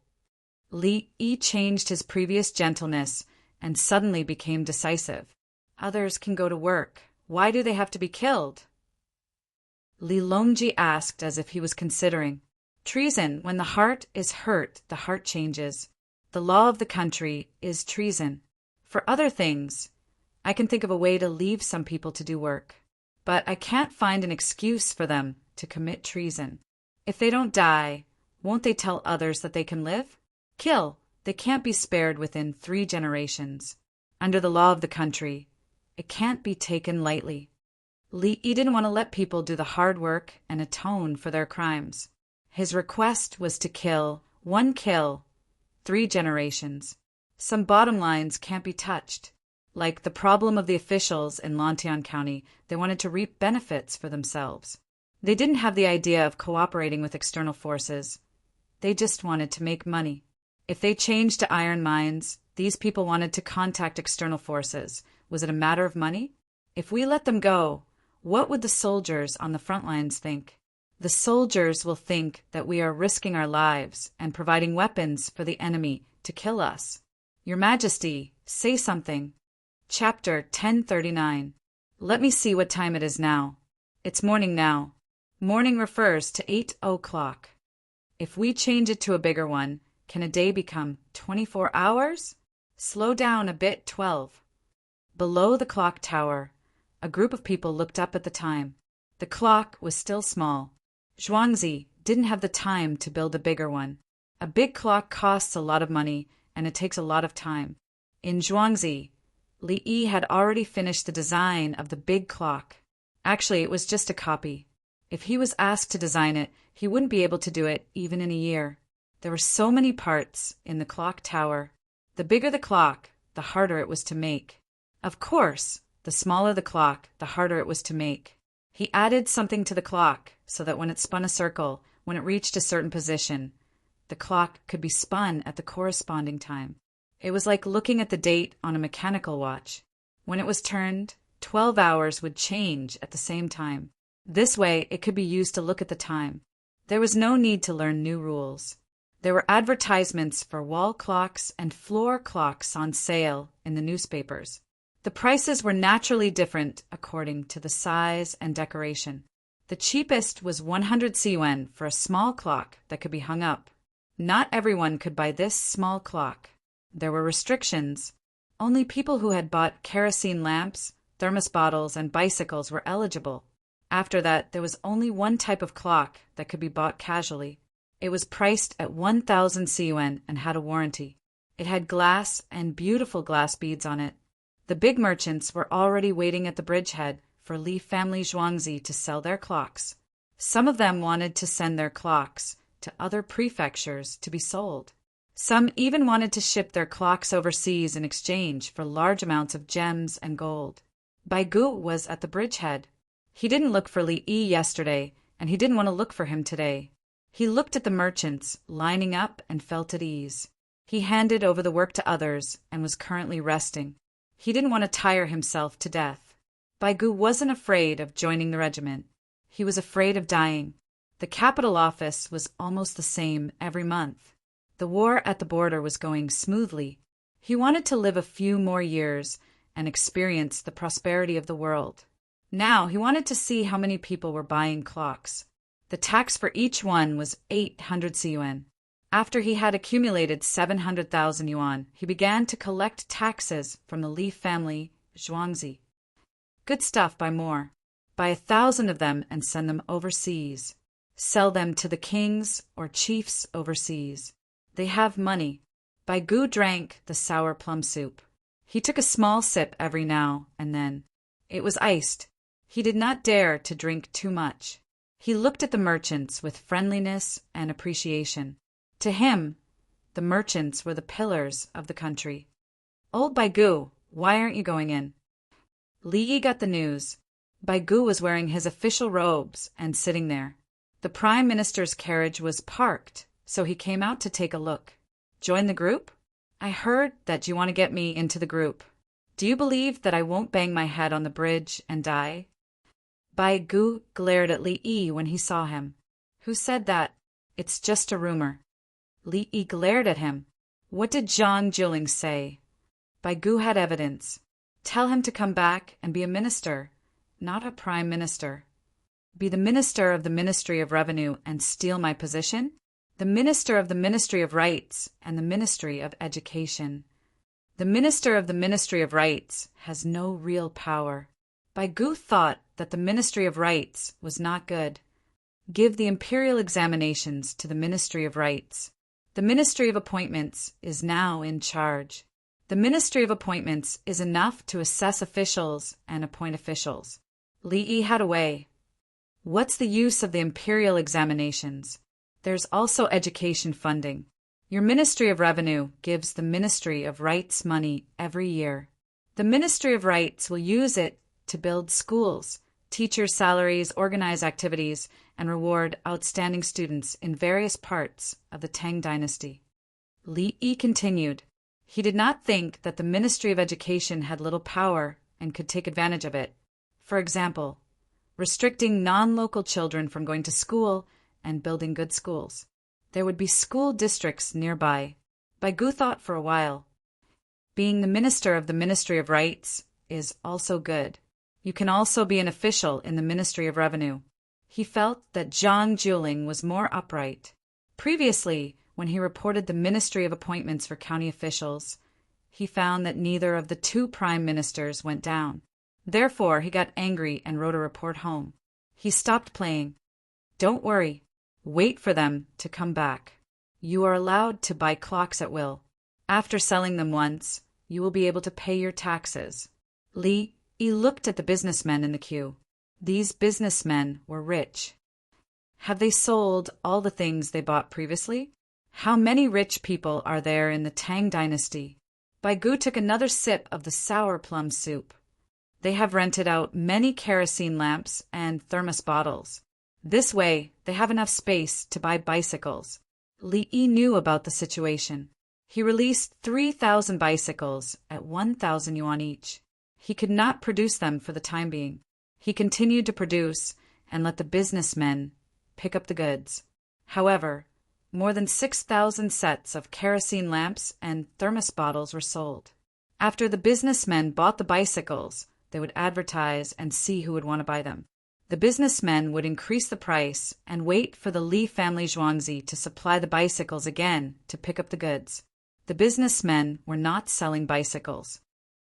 Li Yi changed his previous gentleness and suddenly became decisive. Others can go to work. Why do they have to be killed? Li Longji asked as if he was considering. Treason. When the heart is hurt, the heart changes. The law of the country is treason. For other things, I can think of a way to leave some people to do work, but I can't find an excuse for them to commit treason. If they don't die, won't they tell others that they can live? Kill. They can't be spared within 3 generations. Under the law of the country, it can't be taken lightly. Li Yi didn't want to let people do the hard work and atone for their crimes. His request was to kill, 1 kill, 3 generations. Some bottom lines can't be touched. Like the problem of the officials in Lantian County, they wanted to reap benefits for themselves. They didn't have the idea of cooperating with external forces. They just wanted to make money. If they changed to iron mines, these people wanted to contact external forces. Was it a matter of money? If we let them go, what would the soldiers on the front lines think? The soldiers will think that we are risking our lives and providing weapons for the enemy to kill us. Your Majesty, say something. Chapter 1039. Let me see what time it is now. It's morning now. Morning refers to 8 o'clock. If we change it to a bigger one, can a day become 24 hours? Slow down a bit, 12. Below the clock tower, a group of people looked up at the time. The clock was still small. Zhuangzi didn't have the time to build a bigger one. A big clock costs a lot of money, and it takes a lot of time. In Zhuangzi, Li Yi had already finished the design of the big clock. Actually, it was just a copy. If he was asked to design it, he wouldn't be able to do it even in a year. There were so many parts in the clock tower. The bigger the clock, the harder it was to make. Of course, the smaller the clock, the harder it was to make. He added something to the clock so that when it spun a circle, when it reached a certain position, the clock could be spun at the corresponding time. It was like looking at the date on a mechanical watch. When it was turned, 12 hours would change at the same time. This way, it could be used to look at the time. There was no need to learn new rules. There were advertisements for wall clocks and floor clocks on sale in the newspapers. The prices were naturally different according to the size and decoration. The cheapest was 100 CUN for a small clock that could be hung up. Not everyone could buy this small clock. There were restrictions. Only people who had bought kerosene lamps, thermos bottles, and bicycles were eligible. After that, there was only one type of clock that could be bought casually. It was priced at 1,000 CUN and had a warranty. It had glass and beautiful glass beads on it. The big merchants were already waiting at the bridgehead for Li family Zhuangzi to sell their clocks. Some of them wanted to send their clocks to other prefectures to be sold. Some even wanted to ship their clocks overseas in exchange for large amounts of gems and gold. Baigu was at the bridgehead. He didn't look for Li Yi yesterday, and he didn't want to look for him today. He looked at the merchants, lining up, and felt at ease. He handed over the work to others and was currently resting. He didn't want to tire himself to death. Baigu wasn't afraid of joining the regiment. He was afraid of dying. The capital office was almost the same every month. The war at the border was going smoothly. He wanted to live a few more years and experience the prosperity of the world. Now he wanted to see how many people were buying clocks. The tax for each one was 800 CUN. After he had accumulated 700,000 yuan, he began to collect taxes from the Li family Zhuangzi. Good stuff, buy more. Buy 1,000 of them and send them overseas. Sell them to the kings or chiefs overseas. They have money. Baigu drank the sour plum soup. He took a small sip every now and then. It was iced. He did not dare to drink too much. He looked at the merchants with friendliness and appreciation. To him, the merchants were the pillars of the country. Old Baigu, why aren't you going in? Li Yi got the news. Baigu was wearing his official robes and sitting there. The Prime Minister's carriage was parked, so he came out to take a look. Join the group? I heard that you want to get me into the group. Do you believe that I won't bang my head on the bridge and die? Baigu glared at Li Yi when he saw him. Who said that? It's just a rumor. Li Yi glared at him. What did Zhang Jiling say? Baigu had evidence. Tell him to come back and be a minister, not a prime minister. Be the minister of the Ministry of Revenue and steal my position? The minister of the Ministry of Rights and the Ministry of Education. The minister of the Ministry of Rights has no real power. Baigu thought that the Ministry of Rights was not good. Give the imperial examinations to the Ministry of Rights. The Ministry of Appointments is now in charge. The Ministry of Appointments is enough to assess officials and appoint officials. Li Yi had a way. What's the use of the imperial examinations? There's also education funding. Your Ministry of Revenue gives the Ministry of Rights money every year. The Ministry of Rights will use it to build schools, teachers' salaries, organize activities, and reward outstanding students in various parts of the Tang dynasty. Li Yi continued. He did not think that the Ministry of Education had little power and could take advantage of it. For example, restricting non-local children from going to school and building good schools. There would be school districts nearby. Baigu thought for a while. Being the minister of the Ministry of Rights is also good. You can also be an official in the Ministry of Revenue. He felt that Zhang Jiling was more upright. Previously, when he reported the Ministry of Appointments for county officials, he found that neither of the two prime ministers went down. Therefore, he got angry and wrote a report home. He stopped playing. Don't worry. Wait for them to come back. You are allowed to buy clocks at will. After selling them once, you will be able to pay your taxes. Li Yi looked at the businessmen in the queue. These businessmen were rich. Have they sold all the things they bought previously? How many rich people are there in the Tang dynasty? Baigu took another sip of the sour plum soup. They have rented out many kerosene lamps and thermos bottles. This way, they have enough space to buy bicycles. Li Yi knew about the situation. He released 3,000 bicycles at 1,000 yuan each. He could not produce them for the time being. He continued to produce and let the businessmen pick up the goods. However, more than 6,000 sets of kerosene lamps and thermos bottles were sold. After the businessmen bought the bicycles, they would advertise and see who would want to buy them. The businessmen would increase the price and wait for the Li family Zhuangzi to supply the bicycles again to pick up the goods. The businessmen were not selling bicycles.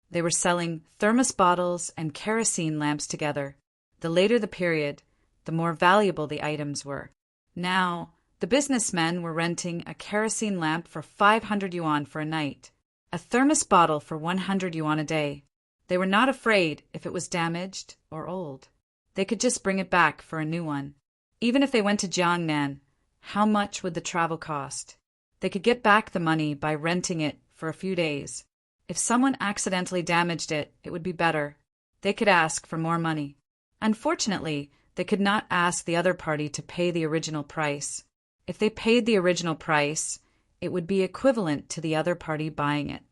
They were selling thermos bottles and kerosene lamps together. The later the period, the more valuable the items were. Now, the businessmen were renting a kerosene lamp for 500 yuan for a night, a thermos bottle for 100 yuan a day. They were not afraid if it was damaged or old. They could just bring it back for a new one. Even if they went to Jiangnan, how much would the travel cost? They could get back the money by renting it for a few days. If someone accidentally damaged it, it would be better. They could ask for more money. Unfortunately, they could not ask the other party to pay the original price. If they paid the original price, it would be equivalent to the other party buying it.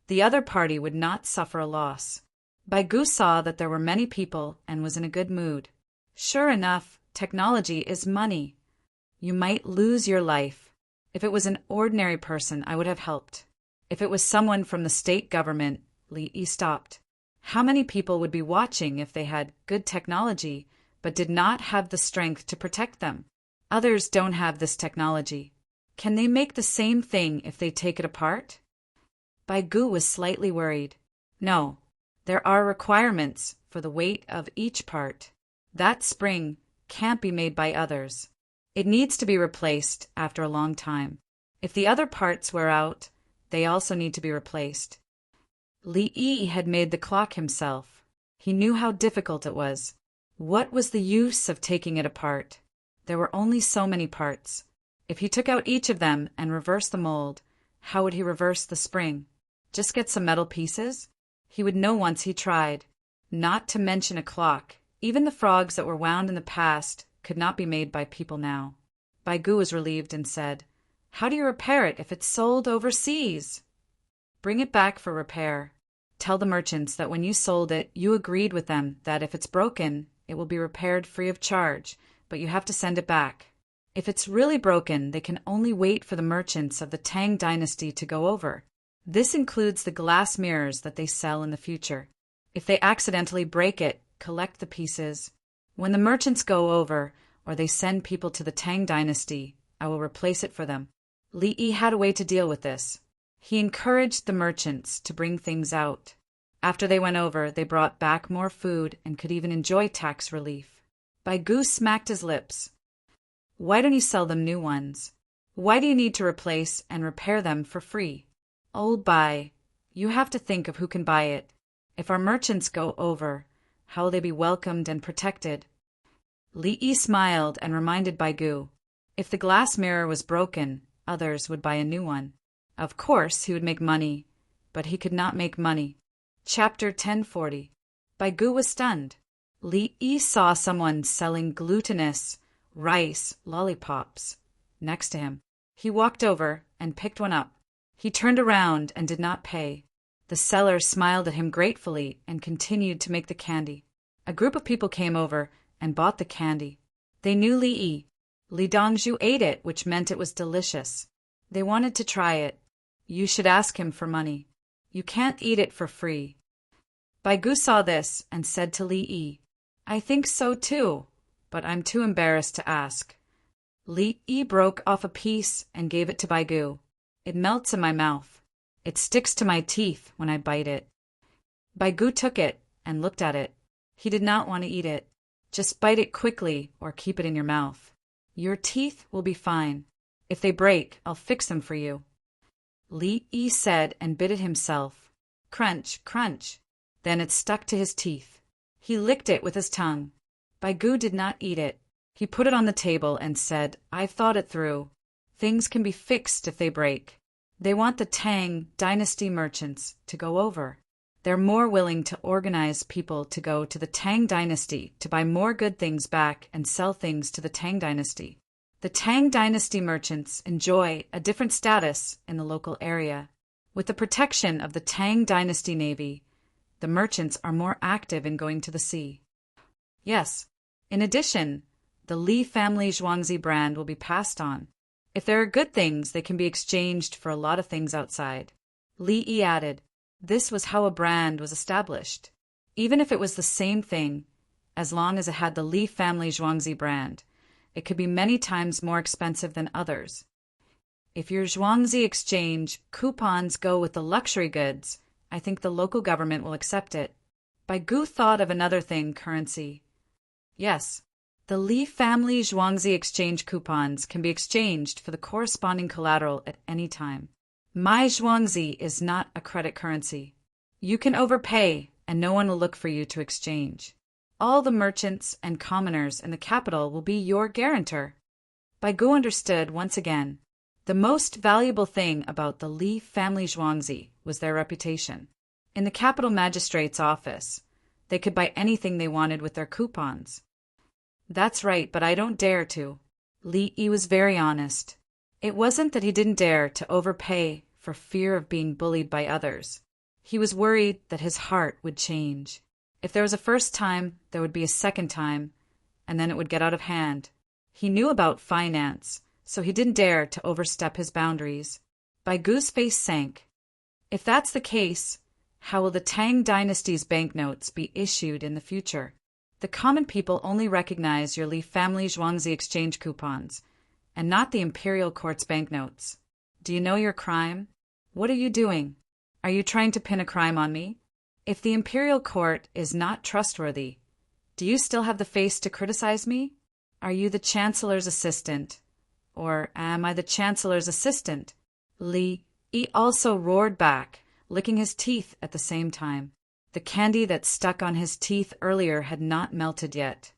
The other party would not suffer a loss. Baigu saw that there were many people and was in a good mood. Sure enough, technology is money. You might lose your life. If it was an ordinary person, I would have helped. If it was someone from the state government, Li Yi stopped. How many people would be watching if they had good technology but did not have the strength to protect them? Others don't have this technology. Can they make the same thing if they take it apart? Baigu was slightly worried. No, there are requirements for the weight of each part. That spring can't be made by others. It needs to be replaced after a long time. If the other parts wear out, they also need to be replaced. Li Yi had made the clock himself. He knew how difficult it was. What was the use of taking it apart? There were only so many parts. If he took out each of them and reversed the mold, how would he reverse the spring? Just get some metal pieces? He would know once he tried. Not to mention a clock. Even the frogs that were wound in the past could not be made by people now. Baigu was relieved and said, "How do you repair it if it's sold overseas?" "Bring it back for repair. Tell the merchants that when you sold it, you agreed with them that if it's broken, it will be repaired free of charge, but you have to send it back. If it's really broken, they can only wait for the merchants of the Tang dynasty to go over. This includes the glass mirrors that they sell in the future. If they accidentally break it, collect the pieces. When the merchants go over, or they send people to the Tang dynasty, I will replace it for them." Li Yi had a way to deal with this. He encouraged the merchants to bring things out. After they went over, they brought back more food and could even enjoy tax relief. Baigu smacked his lips. "Why don't you sell them new ones? Why do you need to replace and repair them for free? Oh, Bai, you have to think of who can buy it. If our merchants go over, how will they be welcomed and protected?" Li Yi smiled and reminded Baigu, if the glass mirror was broken, others would buy a new one. Of course, he would make money, but he could not make money. Chapter 1040. Baigu was stunned. Li Yi saw someone selling glutinous rice lollipops next to him. He walked over and picked one up. He turned around and did not pay. The seller smiled at him gratefully and continued to make the candy. A group of people came over and bought the candy. They knew Li Yi. Li Dongzhu ate it, which meant it was delicious. They wanted to try it. You should ask him for money. You can't eat it for free. Baigu saw this and said to Li Yi, "I think so too, but I'm too embarrassed to ask." Li Yi broke off a piece and gave it to Baigu. "It melts in my mouth. It sticks to my teeth when I bite it." Baigu took it and looked at it. He did not want to eat it. "Just bite it quickly or keep it in your mouth. Your teeth will be fine. If they break, I'll fix them for you." Li Yi said and bit it himself. Crunch, crunch. Then it stuck to his teeth. He licked it with his tongue. Baigu did not eat it. He put it on the table and said, "I've thought it through. Things can be fixed if they break. They want the Tang dynasty merchants to go over. They're more willing to organize people to go to the Tang dynasty to buy more good things back and sell things to the Tang dynasty. The Tang dynasty merchants enjoy a different status in the local area. With the protection of the Tang dynasty navy, the merchants are more active in going to the sea. Yes, in addition, the Li family Zhuangzi brand will be passed on. If there are good things, they can be exchanged for a lot of things outside." Li Yi added, "This was how a brand was established. Even if it was the same thing, as long as it had the Li family Zhuangzi brand, it could be many times more expensive than others. If your Zhuangzi exchange coupons go with the luxury goods, I think the local government will accept it." Baigu thought of another thing, currency. Yes, the Li family Zhuangzi exchange coupons can be exchanged for the corresponding collateral at any time. My Zhuangzi is not a credit currency. You can overpay, and no one will look for you to exchange. All the merchants and commoners in the capital will be your guarantor. Baigu understood once again. The most valuable thing about the Li family Zhuangzi was their reputation. In the capital magistrate's office, they could buy anything they wanted with their coupons. "That's right, but I don't dare to." Li Yi was very honest. It wasn't that he didn't dare to overpay for fear of being bullied by others. He was worried that his heart would change. If there was a first time, there would be a second time, and then it would get out of hand. He knew about finance, so he didn't dare to overstep his boundaries. Baigu's face sank. If that's the case, how will the Tang dynasty's banknotes be issued in the future? The common people only recognize your Li family Zhuangzi exchange coupons, and not the imperial court's banknotes. Do you know your crime? What are you doing? Are you trying to pin a crime on me? If the imperial court is not trustworthy, do you still have the face to criticize me? Are you the chancellor's assistant? Or am I the chancellor's assistant? Li Yi also roared back, licking his teeth at the same time. The candy that stuck on his teeth earlier had not melted yet.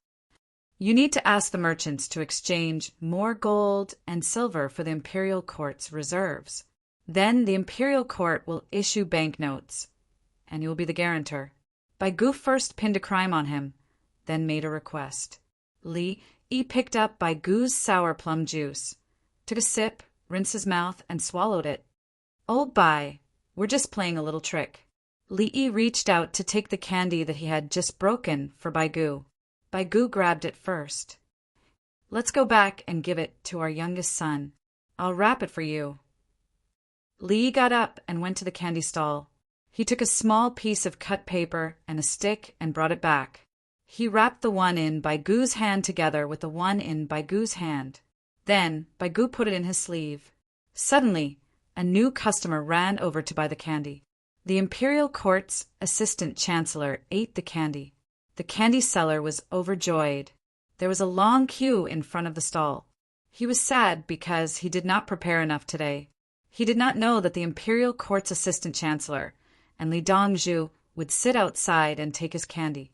You need to ask the merchants to exchange more gold and silver for the imperial court's reserves. Then the imperial court will issue banknotes, and you will be the guarantor. Baigu first pinned a crime on him, then made a request. Li Yi picked up Bai Gu's sour plum juice, took a sip, rinsed his mouth, and swallowed it. "Old Bai, we're just playing a little trick." Li Yi reached out to take the candy that he had just broken for Bai Gu. Bai Gu grabbed it first. "Let's go back and give it to our youngest son. I'll wrap it for you." Li Yi got up and went to the candy stall. He took a small piece of cut paper and a stick and brought it back. He wrapped the one in Bai Gu's hand together with the one in Bai Gu's hand. Then Bai Gu put it in his sleeve. Suddenly, a new customer ran over to buy the candy. The Imperial Court's assistant chancellor ate the candy. The candy seller was overjoyed. There was a long queue in front of the stall. He was sad because he did not prepare enough today. He did not know that the Imperial Court's assistant chancellor and Li Dongzhu would sit outside and take his candy.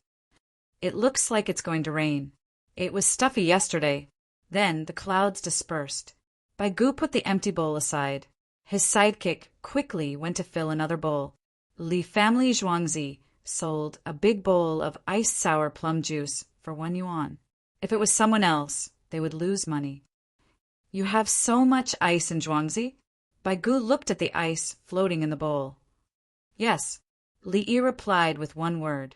It looks like it's going to rain. It was stuffy yesterday. Then the clouds dispersed. Bai Gu put the empty bowl aside. His sidekick quickly went to fill another bowl. Li family Zhuangzi sold a big bowl of iced sour plum juice for 1 yuan. If it was someone else, they would lose money. "You have so much ice in Zhuangzi?" Bai Gu looked at the ice floating in the bowl. "Yes," Li Yi replied with one word.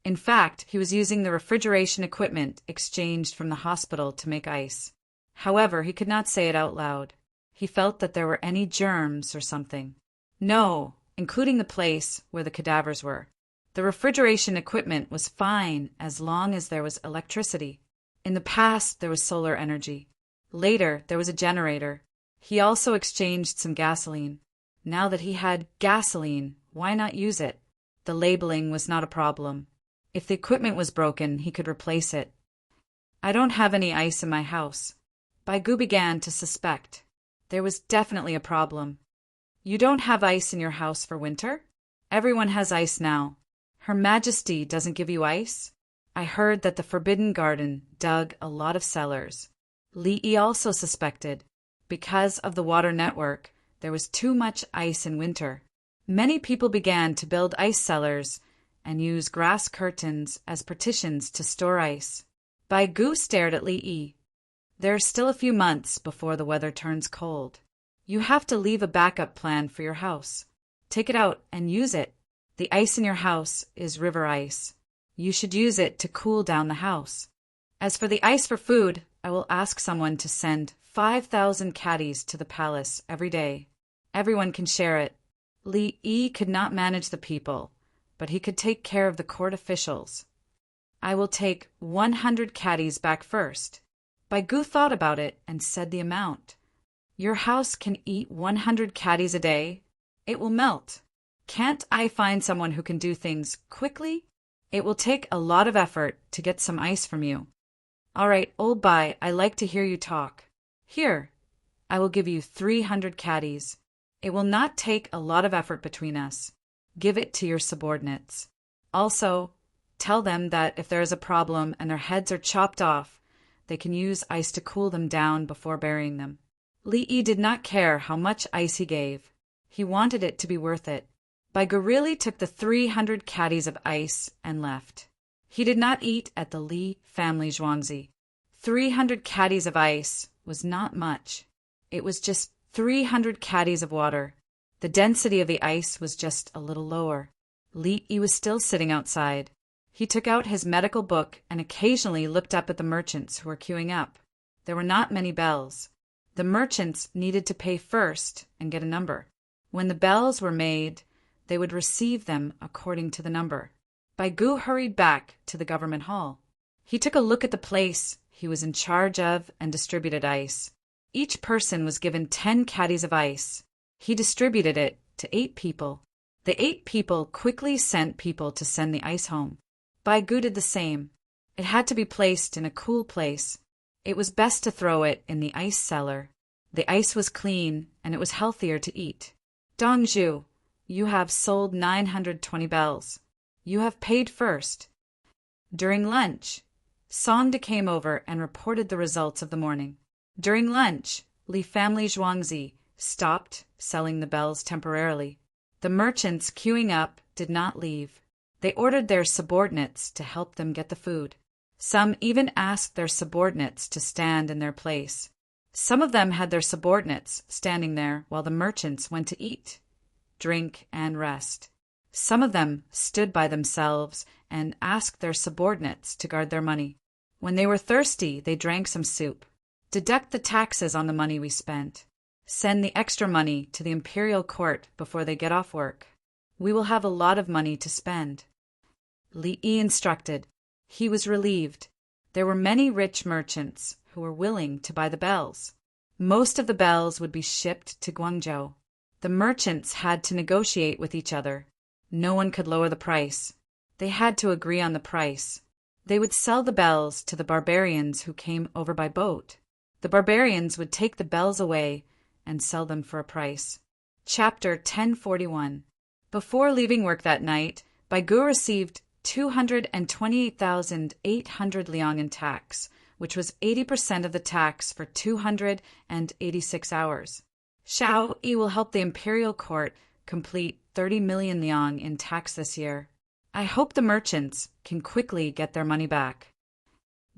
In fact, he was using the refrigeration equipment exchanged from the hospital to make ice. However, he could not say it out loud. He felt that there were any germs or something. No, including the place where the cadavers were. The refrigeration equipment was fine as long as there was electricity. In the past, there was solar energy. Later, there was a generator. He also exchanged some gasoline. Now that he had gasoline, why not use it? The labeling was not a problem. If the equipment was broken, he could replace it. "I don't have any ice in my house." Bai Gu began to suspect. There was definitely a problem. "You don't have ice in your house for winter? Everyone has ice now. Her Majesty doesn't give you ice? I heard that the Forbidden Garden dug a lot of cellars." Li Yi also suspected. Because of the water network, there was too much ice in winter. Many people began to build ice cellars and use grass curtains as partitions to store ice. Bai Gu stared at Li Yi. "There are still a few months before the weather turns cold. You have to leave a backup plan for your house. Take it out and use it. The ice in your house is river ice. You should use it to cool down the house. As for the ice for food, I will ask someone to send 5,000 caddies to the palace every day. Everyone can share it." Li Yi could not manage the people, but he could take care of the court officials. "I will take 100 caddies back first." Bai Gu thought about it and said the amount. "Your house can eat 100 caddies a day? It will melt. Can't I find someone who can do things quickly? It will take a lot of effort to get some ice from you." "All right, old Bai, I like to hear you talk. Here, I will give you 300 caddies. It will not take a lot of effort between us. Give it to your subordinates. Also, tell them that if there is a problem and their heads are chopped off, they can use ice to cool them down before burying them." Li Yi did not care how much ice he gave. He wanted it to be worth it. Bai Gu really took the 300 caddies of ice and left. He did not eat at the Li family Zhuangzi. 300 caddies of ice was not much. It was just 300 caddies of water. The density of the ice was just a little lower. Li Yi was still sitting outside. He took out his medical book and occasionally looked up at the merchants who were queuing up. There were not many bells. The merchants needed to pay first and get a number. When the bells were made, they would receive them according to the number. Bai Gu hurried back to the government hall. He took a look at the place he was in charge of and distributed ice. Each person was given 10 caddies of ice. He distributed it to 8 people. The 8 people quickly sent people to send the ice home. Bai Gu did the same. It had to be placed in a cool place. It was best to throw it in the ice cellar. The ice was clean, and it was healthier to eat. "Dongzhu, you have sold 920 bells. You have paid first." During lunch, Songde came over and reported the results of the morning. During lunch, Li family Zhuangzi stopped selling the bells temporarily. The merchants queuing up did not leave. They ordered their subordinates to help them get the food. Some even asked their subordinates to stand in their place. Some of them had their subordinates standing there while the merchants went to eat, drink, and rest. Some of them stood by themselves and asked their subordinates to guard their money. When they were thirsty, they drank some soup. Deduct the taxes on the money we spent. Send the extra money to the imperial court before they get off work. We will have a lot of money to spend. Li Yi instructed. He was relieved. There were many rich merchants who were willing to buy the bells. Most of the bells would be shipped to Guangzhou. The merchants had to negotiate with each other. No one could lower the price. They had to agree on the price. They would sell the bells to the barbarians who came over by boat. The barbarians would take the bells away and sell them for a price. Chapter 1041. Before leaving work that night, Baigu received 228,800 liang in tax, which was 80% of the tax for 286 hours. Xiao Yi will help the imperial court complete 30 million liang in tax this year. I hope the merchants can quickly get their money back.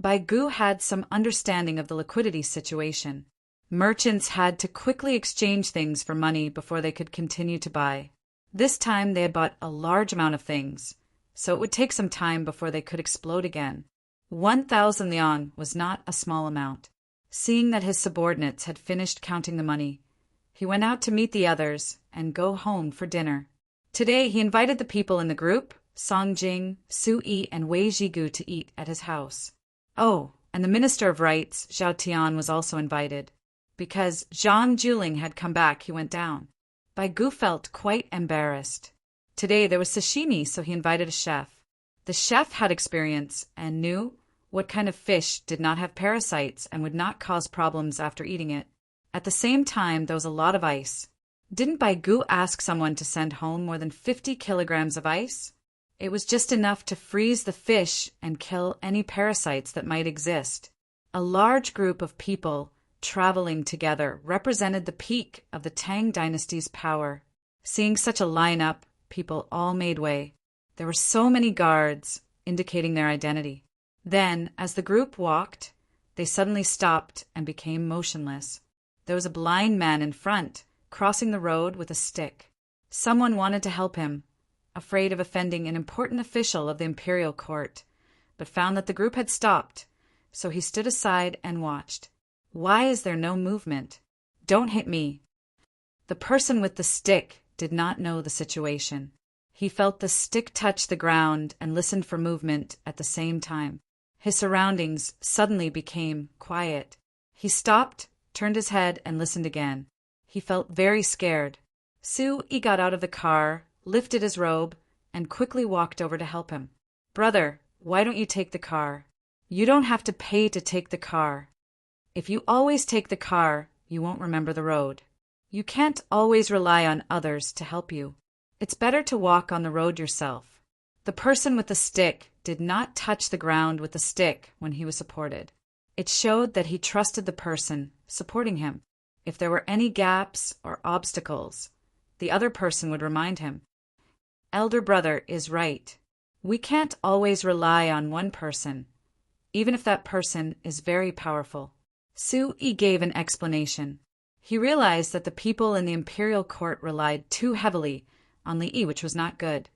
Baigu had some understanding of the liquidity situation. Merchants had to quickly exchange things for money before they could continue to buy. This time they had bought a large amount of things, so it would take some time before they could explode again. 1,000 liang was not a small amount. Seeing that his subordinates had finished counting the money, he went out to meet the others and go home for dinner. Today he invited the people in the group, Song Jing, Su Yi, and Wei Zhigu, to eat at his house. Oh, and the Minister of Rights, Zhao Tian, was also invited. Because Zhang Juling had come back, he went down. Baigu felt quite embarrassed. Today there was sashimi, so he invited a chef. The chef had experience and knew what kind of fish did not have parasites and would not cause problems after eating it. At the same time, there was a lot of ice. Didn't Baigu ask someone to send home more than 50 kilograms of ice? It was just enough to freeze the fish and kill any parasites that might exist. A large group of people traveling together represented the peak of the Tang dynasty's power. Seeing such a lineup, people all made way. There were so many guards, indicating their identity. Then, as the group walked, they suddenly stopped and became motionless. There was a blind man in front, crossing the road with a stick. Someone wanted to help him, afraid of offending an important official of the imperial court, but found that the group had stopped, so he stood aside and watched. Why is there no movement? Don't hit me. The person with the stick did not know the situation. He felt the stick touch the ground and listened for movement at the same time. His surroundings suddenly became quiet. He stopped, turned his head, and listened again. He felt very scared. Su Yi got out of the car, lifted his robe, and quickly walked over to help him. Brother, why don't you take the car? You don't have to pay to take the car. If you always take the car, you won't remember the road. You can't always rely on others to help you. It's better to walk on the road yourself. The person with the stick did not touch the ground with the stick when he was supported. It showed that he trusted the person supporting him. If there were any gaps or obstacles, the other person would remind him. Elder brother is right. We can't always rely on one person, even if that person is very powerful. Su Yi gave an explanation. He realized that the people in the imperial court relied too heavily on Li Yi, which was not good.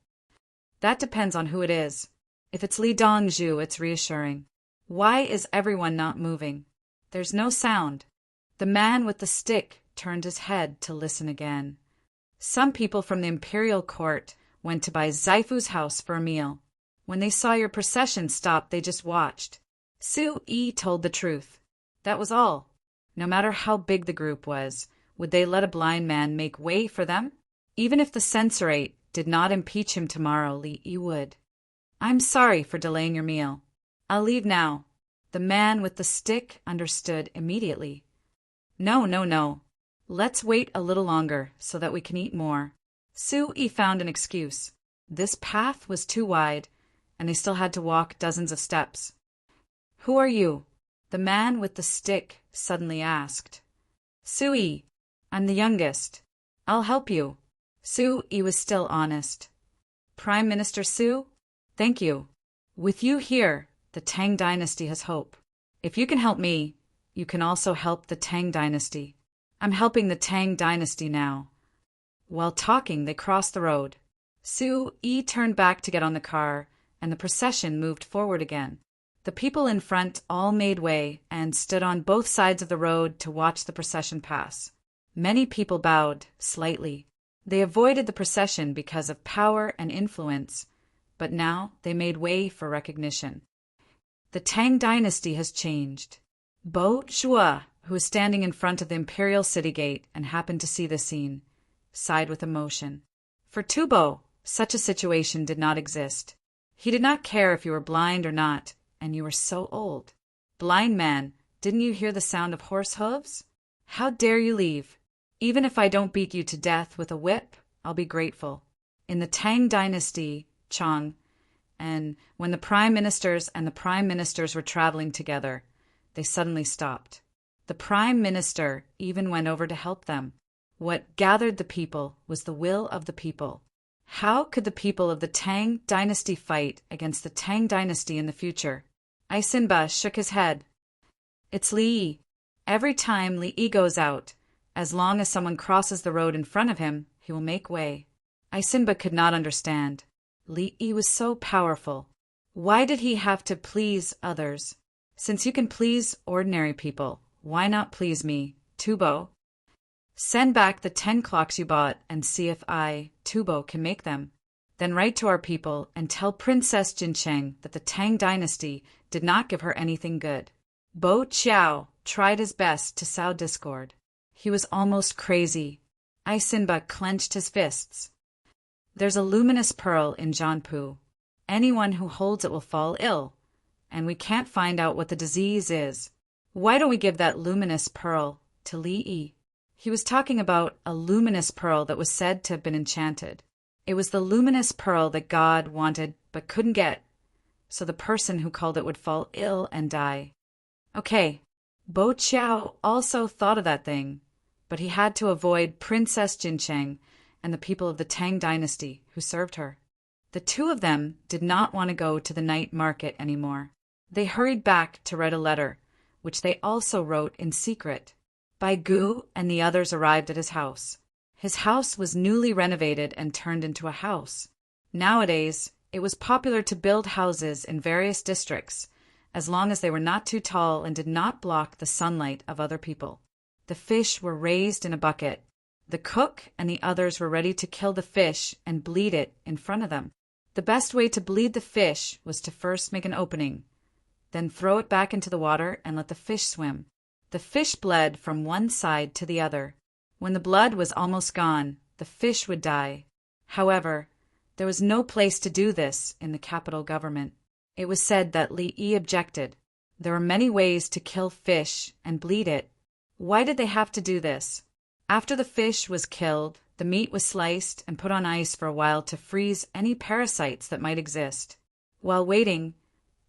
That depends on who it is. If it's Li Dongzhu, it's reassuring. Why is everyone not moving? There's no sound. The man with the stick turned his head to listen again. Some people from the imperial court went to Bai Zaifu's house for a meal. When they saw your procession stop, they just watched. Su Yi told the truth. That was all. No matter how big the group was, would they let a blind man make way for them? Even if the censorate did not impeach him tomorrow, Li Yi would. I'm sorry for delaying your meal. I'll leave now. The man with the stick understood immediately. No. Let's wait a little longer so that we can eat more. Su Yi found an excuse. This path was too wide, and they still had to walk dozens of steps. Who are you? The man with the stick suddenly asked. Su Yi, I'm the youngest. I'll help you. Su Yi was still honest. Prime Minister Su? Thank you. With you here, The Tang dynasty has hope. If you can help me, you can also help the Tang dynasty. I'm helping the Tang dynasty now." While talking, they crossed the road. Sui turned back to get on the car, and the procession moved forward again. The people in front all made way and stood on both sides of the road to watch the procession pass. Many people bowed, slightly. They avoided the procession because of power and influence, but now they made way for recognition. The Tang dynasty has changed. Bo Shua, who was standing in front of the imperial city gate and happened to see the scene, sighed with emotion. For Tubo, such a situation did not exist. He did not care if you were blind or not, and you were so old. "Blind man, didn't you hear the sound of horse hooves? How dare you leave? Even if I don't beat you to death with a whip, I'll be grateful." In the Tang dynasty, Chang, and when the prime ministers and the prime ministers were traveling together, they suddenly stopped. The prime minister even went over to help them. What gathered the people was the will of the people. How could the people of the Tang dynasty fight against the Tang dynasty in the future? Isinba shook his head. "It's Li. Every time Li goes out, as long as someone crosses the road in front of him, he will make way." Isinba could not understand. Li was so powerful. Why did he have to please others? Since you can please ordinary people, why not please me, Tubo? "Send back the 10 clocks you bought and see if I, Tubo, can make them. Then write to our people and tell Princess Jincheng that the Tang dynasty did not give her anything good." Bo Chiao tried his best to sow discord. He was almost crazy. Isinba clenched his fists. "There's a luminous pearl in Jianpu. Anyone who holds it will fall ill, and we can't find out what the disease is. Why don't we give that luminous pearl to Li?" He was talking about a luminous pearl that was said to have been enchanted. It was the luminous pearl that God wanted but couldn't get, so the person who called it would fall ill and die. Okay, Bo Chiao also thought of that thing, but he had to avoid Princess Jincheng and the people of the Tang dynasty who served her. The two of them did not want to go to the night market anymore. They hurried back to write a letter, which they also wrote in secret. Bai Gu and the others arrived at his house. His house was newly renovated and turned into a house. Nowadays, it was popular to build houses in various districts, as long as they were not too tall and did not block the sunlight of other people. The fish were raised in a bucket. The cook and the others were ready to kill the fish and bleed it in front of them. The best way to bleed the fish was to first make an opening, then throw it back into the water and let the fish swim. The fish bled from one side to the other. When the blood was almost gone, the fish would die. However, there was no place to do this in the capital government. It was said that Li objected. There were many ways to kill fish and bleed it. Why did they have to do this? After the fish was killed, the meat was sliced and put on ice for a while to freeze any parasites that might exist. While waiting,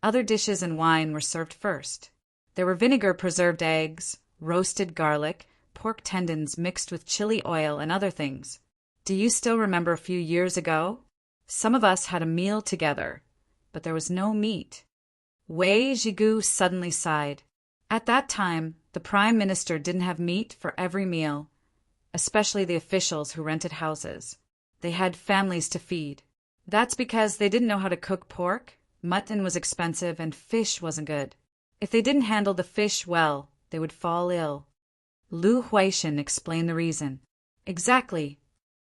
other dishes and wine were served first. There were vinegar-preserved eggs, roasted garlic, pork tendons mixed with chili oil, and other things. Do you still remember a few years ago? Some of us had a meal together, but there was no meat. Wei Zhigu suddenly sighed. At that time, the prime minister didn't have meat for every meal, especially the officials who rented houses. They had families to feed. That's because they didn't know how to cook pork, mutton was expensive, and fish wasn't good. If they didn't handle the fish well, they would fall ill. Lu Huaishan explained the reason. Exactly.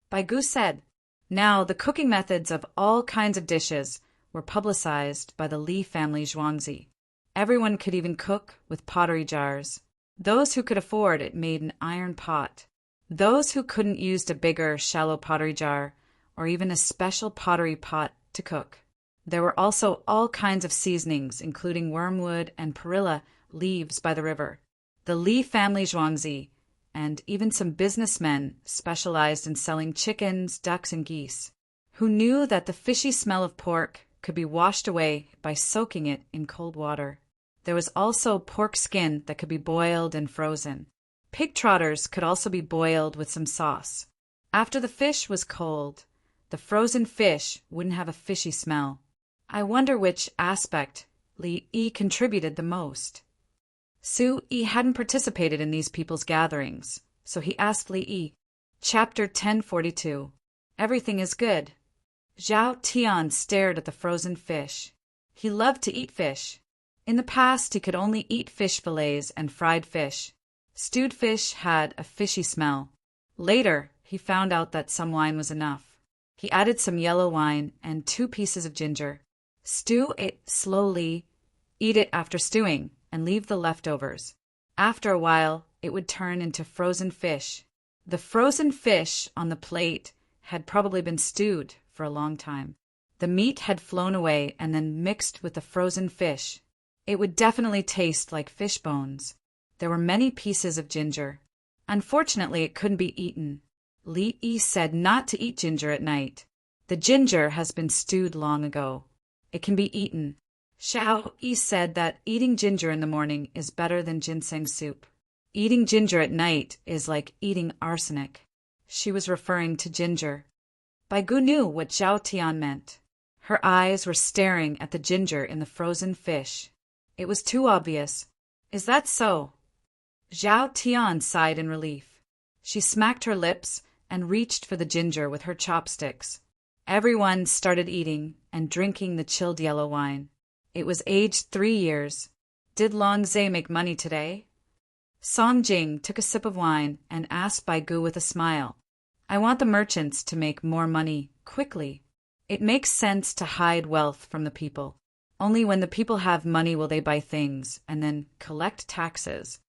Bai Gu said. Now, the cooking methods of all kinds of dishes were publicized by the Li family Zhuangzi. Everyone could even cook with pottery jars. Those who could afford it made an iron pot. Those who couldn't used a bigger, shallow pottery jar, or even a special pottery pot to cook. There were also all kinds of seasonings, including wormwood and perilla leaves by the river. The Li family Zhuangzi, and even some businessmen, specialized in selling chickens, ducks, and geese, who knew that the fishy smell of pork could be washed away by soaking it in cold water. There was also pork skin that could be boiled and frozen. Pig trotters could also be boiled with some sauce. After the fish was cold, the frozen fish wouldn't have a fishy smell. I wonder which aspect Li Yi contributed the most. Su Yi hadn't participated in these people's gatherings, so he asked Li Yi. Chapter 1042. Everything is good. Zhao Tian stared at the frozen fish. He loved to eat fish. In the past, he could only eat fish fillets and fried fish. Stewed fish had a fishy smell. Later, he found out that some wine was enough. He added some yellow wine and 2 pieces of ginger. Stew it slowly, eat it after stewing, and leave the leftovers. After a while, it would turn into frozen fish. The frozen fish on the plate had probably been stewed for a long time. The meat had flown away and then mixed with the frozen fish. It would definitely taste like fish bones. There were many pieces of ginger. Unfortunately, it couldn't be eaten. Li Yi said not to eat ginger at night. The ginger has been stewed long ago. It can be eaten. Xiao Yi said that eating ginger in the morning is better than ginseng soup. Eating ginger at night is like eating arsenic. She was referring to ginger. Bai Gu knew what Zhao Tian meant. Her eyes were staring at the ginger in the frozen fish. It was too obvious. Is that so? Zhao Tian sighed in relief. She smacked her lips and reached for the ginger with her chopsticks. Everyone started eating and drinking the chilled yellow wine. It was aged 3 years. Did Long Zhe make money today? Song Jing took a sip of wine and asked Bai Gu with a smile. I want the merchants to make more money quickly. It makes sense to hide wealth from the people. Only when the people have money will they buy things and then collect taxes.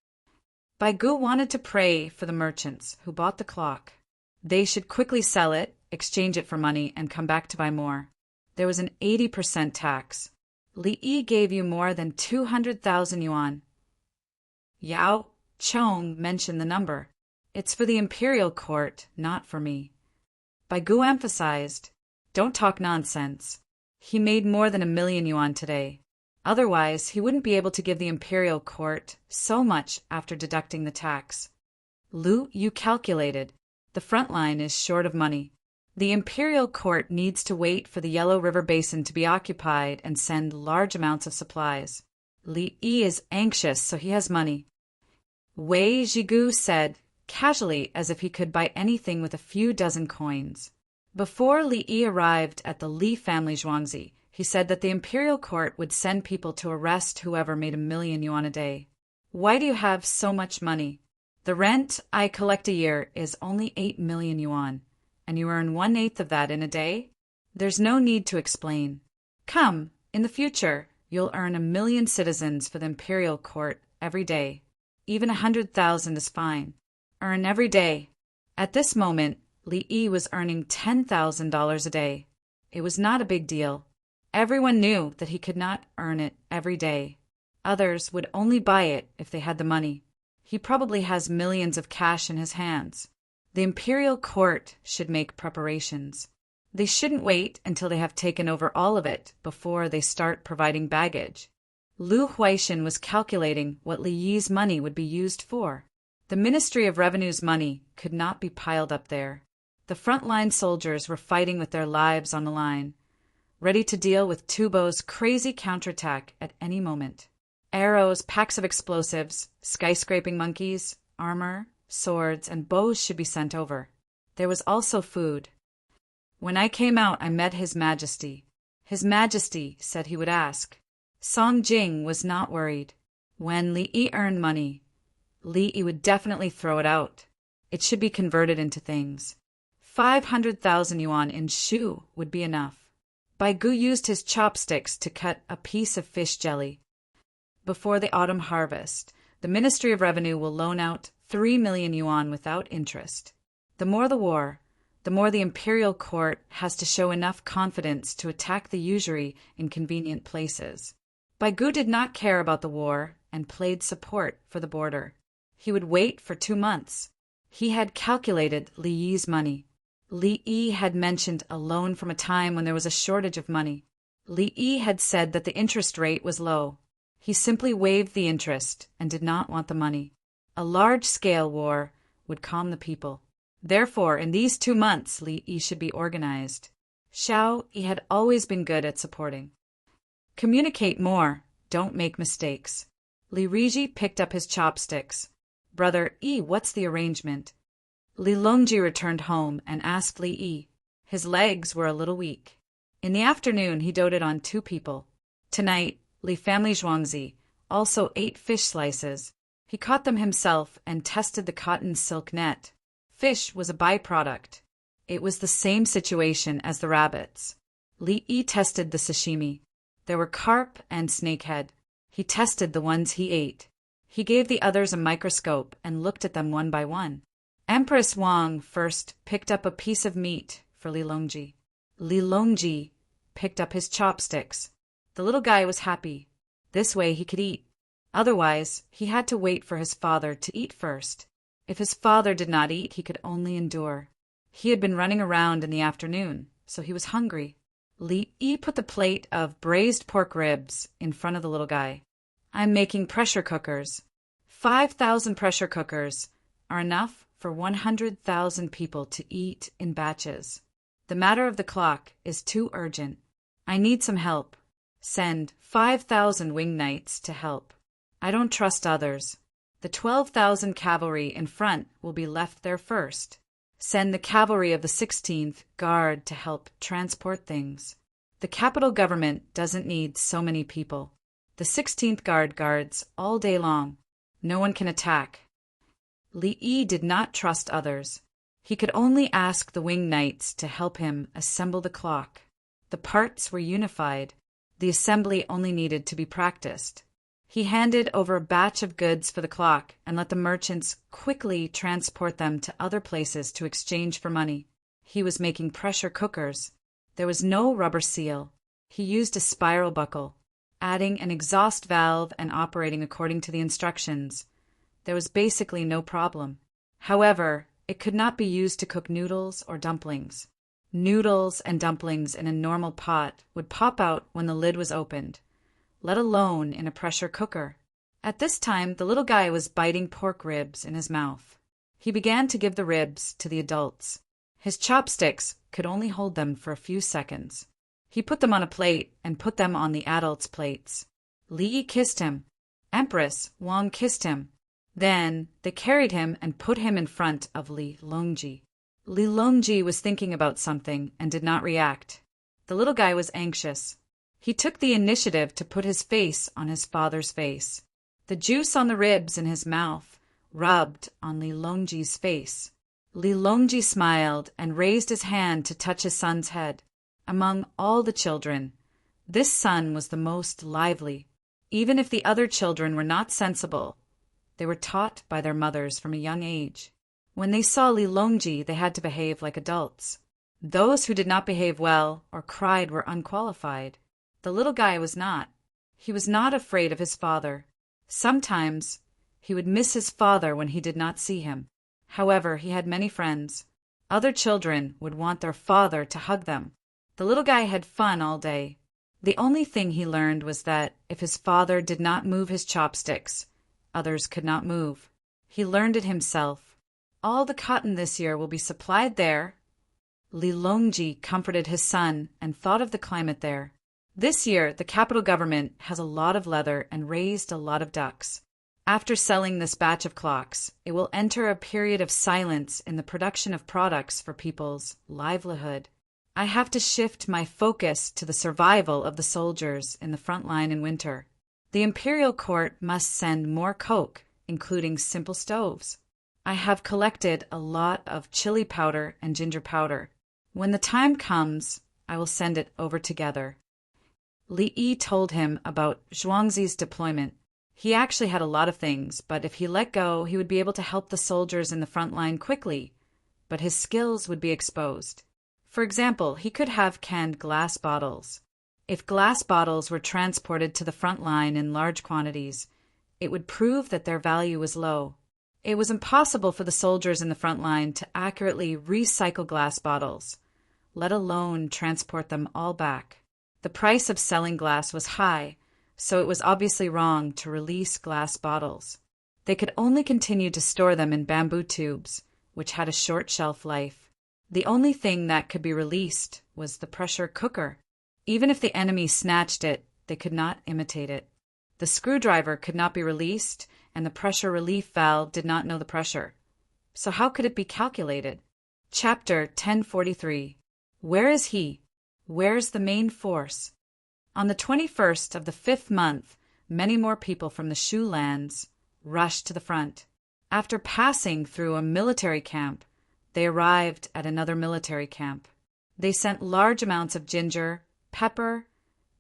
Bai Gu wanted to pray for the merchants who bought the clock. They should quickly sell it, exchange it for money, and come back to buy more. There was an 80% tax. Li Yi gave you more than 200,000 yuan. Yao Chong mentioned the number. It's for the imperial court, not for me. Bai Gu emphasized, don't talk nonsense. He made more than 1 million yuan today. Otherwise, he wouldn't be able to give the imperial court so much after deducting the tax. Lu, you calculated. The front line is short of money. The imperial court needs to wait for the Yellow River Basin to be occupied and send large amounts of supplies. Li Yi is anxious, so he has money. Wei Zhigu said, casually as if he could buy anything with a few dozen coins. Before Li Yi arrived at the Li family Zhuangzi, he said that the imperial court would send people to arrest whoever made 1 million yuan a day. Why do you have so much money? The rent I collect a year is only 8 million yuan, and you earn 1/8 of that in a day? There's no need to explain. Come, in the future, you'll earn 1 million citizens for the imperial court every day. Even 100,000 is fine. Earn every day. At this moment, Li Yi was earning $10,000 a day. It was not a big deal. Everyone knew that he could not earn it every day. Others would only buy it if they had the money. He probably has millions of cash in his hands. The imperial court should make preparations. They shouldn't wait until they have taken over all of it before they start providing baggage. Lu Huaixin was calculating what Li Yi's money would be used for. The Ministry of Revenue's money could not be piled up there. The frontline soldiers were fighting with their lives on the line, ready to deal with Tubo's crazy counterattack at any moment. Arrows, packs of explosives, skyscraping monkeys, armor, swords, and bows should be sent over. There was also food. When I came out, I met His Majesty. His Majesty said he would ask. Song Jing was not worried. When Li Yi earned money, Li Yi would definitely throw it out. It should be converted into things. 500,000 yuan in shu would be enough. Bai Gu used his chopsticks to cut a piece of fish jelly. Before the autumn harvest, the Ministry of Revenue will loan out 3 million yuan without interest. The more the war, the more the imperial court has to show enough confidence to attack the usury in convenient places. Bai Gu did not care about the war and played support for the border. He would wait for 2 months. He had calculated Li Yi's money. Li Yi had mentioned a loan from a time when there was a shortage of money. Li Yi had said that the interest rate was low. He simply waived the interest and did not want the money. A large-scale war would calm the people. Therefore, in these 2 months, Li Yi should be organized. Xiao Yi had always been good at supporting. Communicate more, Don't make mistakes. Li Riji picked up his chopsticks. Brother E, what's the arrangement? Li Longji returned home and asked Li Yi. His legs were a little weak. In the afternoon, he doted on 2 people. Tonight, Li family Zhuangzi also ate fish slices. He caught them himself and tested the cotton silk net. Fish was a byproduct. It was the same situation as the rabbits. Li Yi tested the sashimi. There were carp and snakehead. He tested the ones he ate. He gave the others a microscope and looked at them one by one. Empress Wang first picked up a piece of meat for Li Longji. Li Longji picked up his chopsticks. The little guy was happy. This way he could eat. Otherwise, he had to wait for his father to eat first. If his father did not eat, he could only endure. He had been running around in the afternoon, so he was hungry. Li Yi put the plate of braised pork ribs in front of the little guy. I'm making pressure cookers. 5,000 pressure cookers are enough for 100,000 people to eat in batches. The matter of the clock is too urgent. I need some help. Send 5,000 wing knights to help. I don't trust others. The 12,000 cavalry in front will be left there first. Send the cavalry of the 16th Guard to help transport things. The capital government doesn't need so many people. The 16th Guard guards all day long. No one can attack. Li Yi did not trust others. He could only ask the wing knights to help him assemble the clock. The parts were unified. The assembly only needed to be practiced. He handed over a batch of goods for the clock and let the merchants quickly transport them to other places to exchange for money. He was making pressure cookers. There was no rubber seal. He used a spiral buckle, adding an exhaust valve and operating according to the instructions. There was basically no problem. However, it could not be used to cook noodles or dumplings. Noodles and dumplings in a normal pot would pop out when the lid was opened, let alone in a pressure cooker. At this time, the little guy was biting pork ribs in his mouth. He began to give the ribs to the adults. His chopsticks could only hold them for a few seconds. He put them on a plate and put them on the adults' plates. Li Yi kissed him. Empress Wang kissed him. Then they carried him and put him in front of Li Longji. Li Longji was thinking about something and did not react. The little guy was anxious. He took the initiative to put his face on his father's face. The juice on the ribs in his mouth rubbed on Li Longji's face. Li Longji smiled and raised his hand to touch his son's head. Among all the children, this son was the most lively. Even if the other children were not sensible, they were taught by their mothers from a young age. When they saw Li Longji, they had to behave like adults. Those who did not behave well or cried were unqualified. The little guy was not. He was not afraid of his father. Sometimes he would miss his father when he did not see him. However, he had many friends. Other children would want their father to hug them. The little guy had fun all day. The only thing he learned was that if his father did not move his chopsticks, others could not move. He learned it himself. All the cotton this year will be supplied there. Li Longji comforted his son and thought of the climate there. This year, the capital government has a lot of leather and raised a lot of ducks. After selling this batch of clocks, it will enter a period of silence in the production of products for people's livelihood. I have to shift my focus to the survival of the soldiers in the front line in winter. The imperial court must send more coke, including simple stoves. I have collected a lot of chili powder and ginger powder. When the time comes, I will send it over together. Li Yi told him about Zhuangzi's deployment. He actually had a lot of things, but if he let go, he would be able to help the soldiers in the front line quickly, but his skills would be exposed. For example, he could have canned glass bottles. If glass bottles were transported to the front line in large quantities, it would prove that their value was low. It was impossible for the soldiers in the front line to accurately recycle glass bottles, let alone transport them all back. The price of selling glass was high, so it was obviously wrong to release glass bottles. They could only continue to store them in bamboo tubes, which had a short shelf life. The only thing that could be released was the pressure cooker. Even if the enemy snatched it, they could not imitate it. The screwdriver could not be released, and the pressure relief valve did not know the pressure. So how could it be calculated? Chapter 1043. Where is he? Where's the main force? On the 21st of the 5th month, many more people from the Shu lands rushed to the front. After passing through a military camp, they arrived at another military camp. They sent large amounts of ginger, pepper,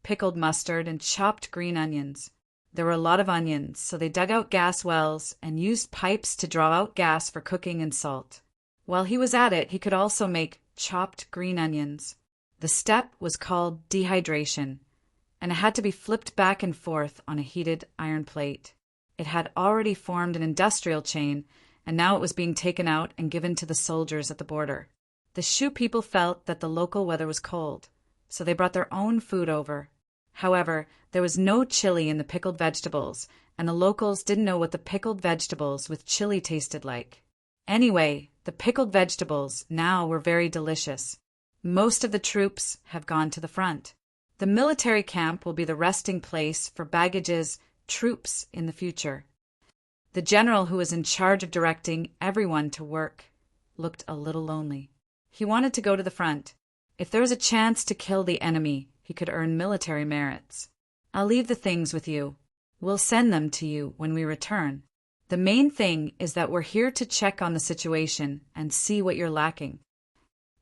pickled mustard, and chopped green onions. There were a lot of onions, so they dug out gas wells and used pipes to draw out gas for cooking and salt. While he was at it, he could also make chopped green onions. The step was called dehydration, and it had to be flipped back and forth on a heated iron plate. It had already formed an industrial chain, and now it was being taken out and given to the soldiers at the border. The Shu people felt that the local weather was cold, so they brought their own food over. However, there was no chili in the pickled vegetables, and the locals didn't know what the pickled vegetables with chili tasted like. Anyway, the pickled vegetables now were very delicious. Most of the troops have gone to the front. The military camp will be the resting place for baggage's troops in the future. The general who was in charge of directing everyone to work looked a little lonely. He wanted to go to the front. If there was a chance to kill the enemy, he could earn military merits. I'll leave the things with you. We'll send them to you when we return. The main thing is that we're here to check on the situation and see what you're lacking.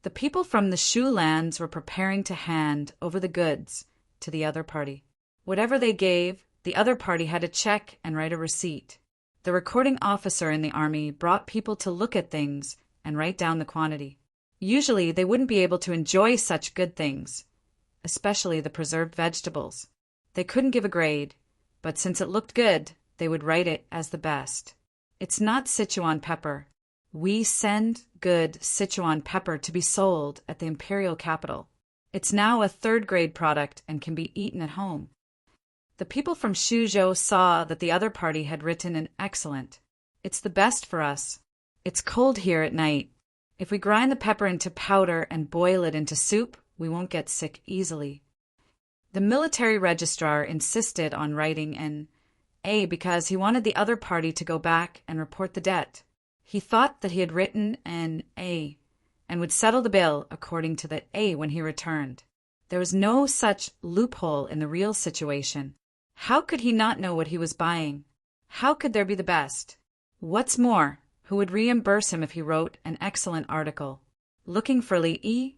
The people from the Shu lands were preparing to hand over the goods to the other party. Whatever they gave, the other party had to check and write a receipt. The recording officer in the army brought people to look at things and write down the quantity. Usually they wouldn't be able to enjoy such good things, especially the preserved vegetables. They couldn't give a grade, but since it looked good, they would write it as the best. It's not Sichuan pepper. We send good Sichuan pepper to be sold at the imperial capital. It's now a third-grade product and can be eaten at home. The people from Shuzhou saw that the other party had written an excellent. It's the best for us. It's cold here at night. If we grind the pepper into powder and boil it into soup, we won't get sick easily. The military registrar insisted on writing an A because he wanted the other party to go back and report the debt. He thought that he had written an A and would settle the bill according to the A when he returned. There was no such loophole in the real situation. How could he not know what he was buying? How could there be the best? What's more, who would reimburse him if he wrote an excellent article? Looking for Li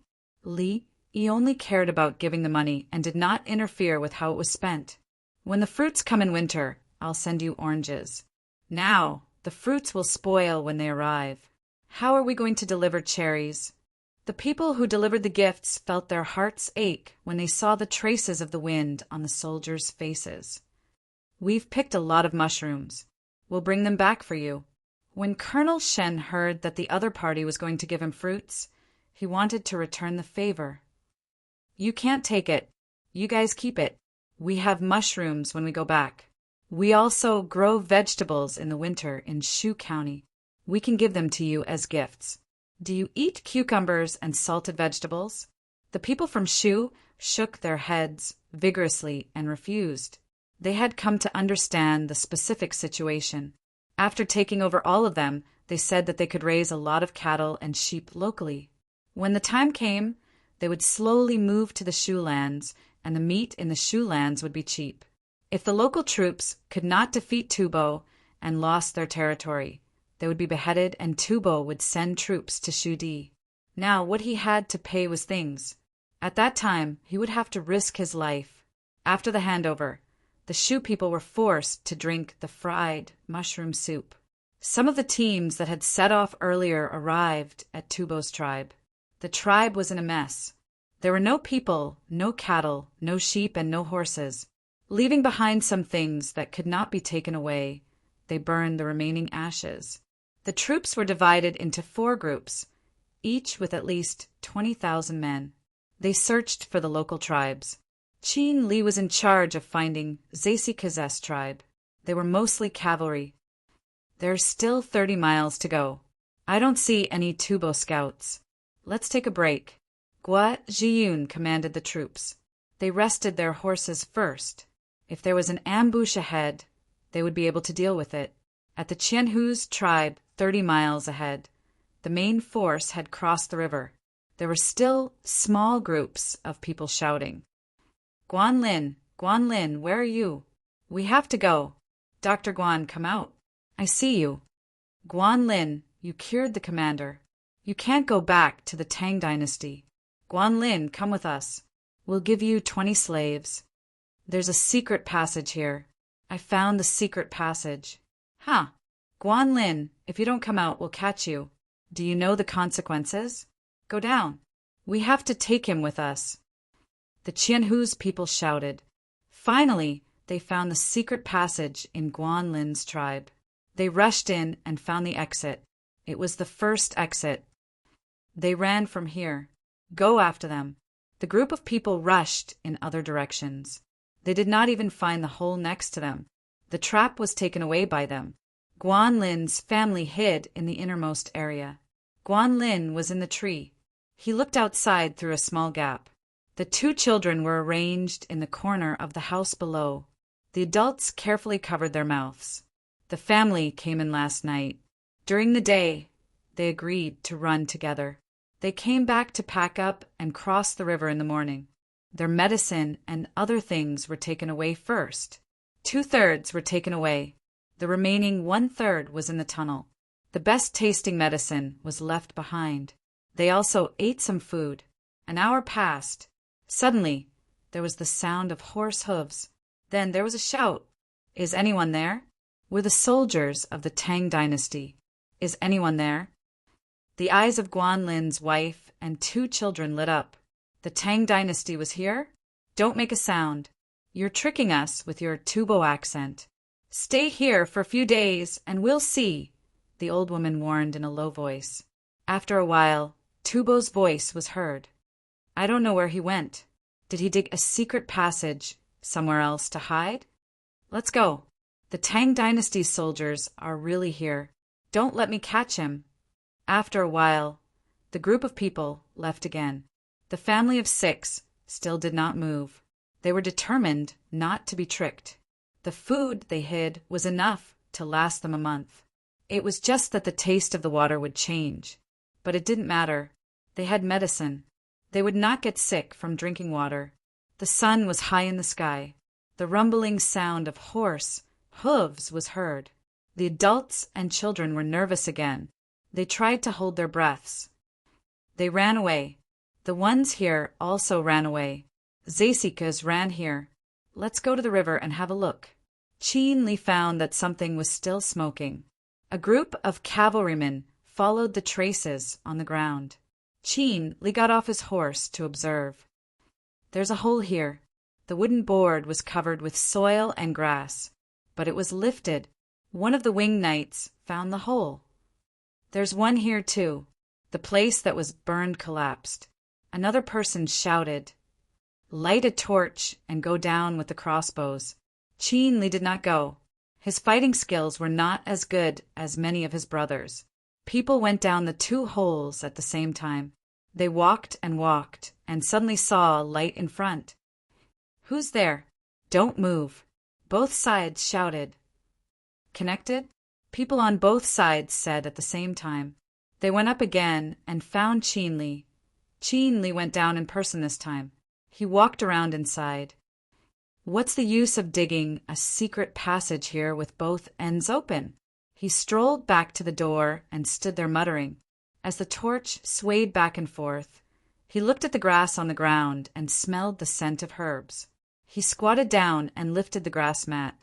only cared about giving the money and did not interfere with how it was spent. When the fruits come in winter, I'll send you oranges. Now, the fruits will spoil when they arrive. How are we going to deliver cherries? The people who delivered the gifts felt their hearts ache when they saw the traces of the wind on the soldiers' faces. We've picked a lot of mushrooms. We'll bring them back for you. When Colonel Shen heard that the other party was going to give him fruits, he wanted to return the favor. You can't take it. You guys keep it. We have mushrooms when we go back. We also grow vegetables in the winter in Shu County. We can give them to you as gifts. Do you eat cucumbers and salted vegetables? The people from Shu shook their heads vigorously and refused. They had come to understand the specific situation. After taking over all of them, they said that they could raise a lot of cattle and sheep locally. When the time came, they would slowly move to the Shu lands, and the meat in the Shu lands would be cheap. If the local troops could not defeat Tubo and lost their territory, they would be beheaded and Tubo would send troops to Shudi. Now what he had to pay was things. At that time, he would have to risk his life. After the handover, the Shu people were forced to drink the fried mushroom soup. Some of the teams that had set off earlier arrived at Tubo's tribe. The tribe was in a mess. There were no people, no cattle, no sheep, and no horses. Leaving behind some things that could not be taken away, they burned the remaining ashes. The troops were divided into 4 groups, each with at least 20,000 men. They searched for the local tribes. Qin Li was in charge of finding Zesikaze's tribe. They were mostly cavalry. There's still 30 miles to go. I don't see any Tubo scouts. Let's take a break. Gua Zhiyun commanded the troops. They rested their horses first. If there was an ambush ahead, they would be able to deal with it. At the Qianhu's tribe 30 miles ahead, the main force had crossed the river. There were still small groups of people shouting, Guanlin, Guanlin, where are you? We have to go. Dr. Guan, come out. I see you. Guanlin, you cured the commander. You can't go back to the Tang dynasty. Guanlin, come with us. We'll give you 20 slaves. There's a secret passage here. I found the secret passage. Huh. Guanlin, if you don't come out, we'll catch you. Do you know the consequences? Go down. We have to take him with us. The Qianhu's people shouted. Finally, they found the secret passage in Guanlin's tribe. They rushed in and found the exit. It was the first exit. They ran from here. Go after them. The group of people rushed in other directions. They did not even find the hole next to them. The trap was taken away by them. Guanlin's family hid in the innermost area. Guanlin was in the tree. He looked outside through a small gap. The 2 children were arranged in the corner of the house below. The adults carefully covered their mouths. The family came in last night. During the day, they agreed to run together. They came back to pack up and cross the river in the morning. Their medicine and other things were taken away first. 2/3 were taken away. The remaining 1/3 was in the tunnel. The best tasting medicine was left behind. They also ate some food. An hour passed. Suddenly, there was the sound of horse hooves. Then there was a shout. Is anyone there? We're the soldiers of the Tang dynasty. Is anyone there? The eyes of Guanlin's wife and 2 children lit up. The Tang dynasty was here? Don't make a sound. You're tricking us with your Tubo accent. Stay here for a few days and we'll see, the old woman warned in a low voice. After a while, Tubo's voice was heard. I don't know where he went. Did he dig a secret passage somewhere else to hide? Let's go. The Tang dynasty's soldiers are really here. Don't let me catch him. After a while, the group of people left again. The family of 6 still did not move. They were determined not to be tricked. The food they hid was enough to last them a month. It was just that the taste of the water would change. But it didn't matter. They had medicine. They would not get sick from drinking water. The sun was high in the sky. The rumbling sound of horse hooves was heard. The adults and children were nervous again. They tried to hold their breaths. They ran away. The ones here also ran away. Zasikas ran here. Let's go to the river and have a look. Qin Li found that something was still smoking. A group of cavalrymen followed the traces on the ground. Qin Li got off his horse to observe. There's a hole here. The wooden board was covered with soil and grass, but it was lifted. One of the winged knights found the hole. There's one here too. The place that was burned collapsed. Another person shouted, Light a torch and go down with the crossbows. Qin Li did not go. His fighting skills were not as good as many of his brothers. People went down the 2 holes at the same time. They walked and suddenly saw a light in front. Who's there? Don't move. Both sides shouted. Connected? People on both sides said at the same time. They went up again and found Qin Li. Qin Li went down in person this time. He walked around inside. What's the use of digging a secret passage here with both ends open? He strolled back to the door and stood there muttering. As the torch swayed back and forth, he looked at the grass on the ground and smelled the scent of herbs. He squatted down and lifted the grass mat.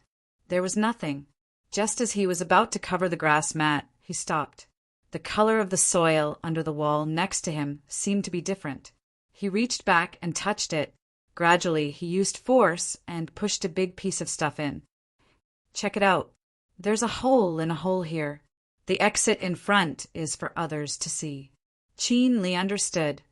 There was nothing. Just as he was about to cover the grass mat, he stopped. The color of the soil under the wall next to him seemed to be different. He reached back and touched it. Gradually, he used force and pushed a big piece of stuff in. Check it out. There's a hole in a hole here. The exit in front is for others to see. Qin Li understood.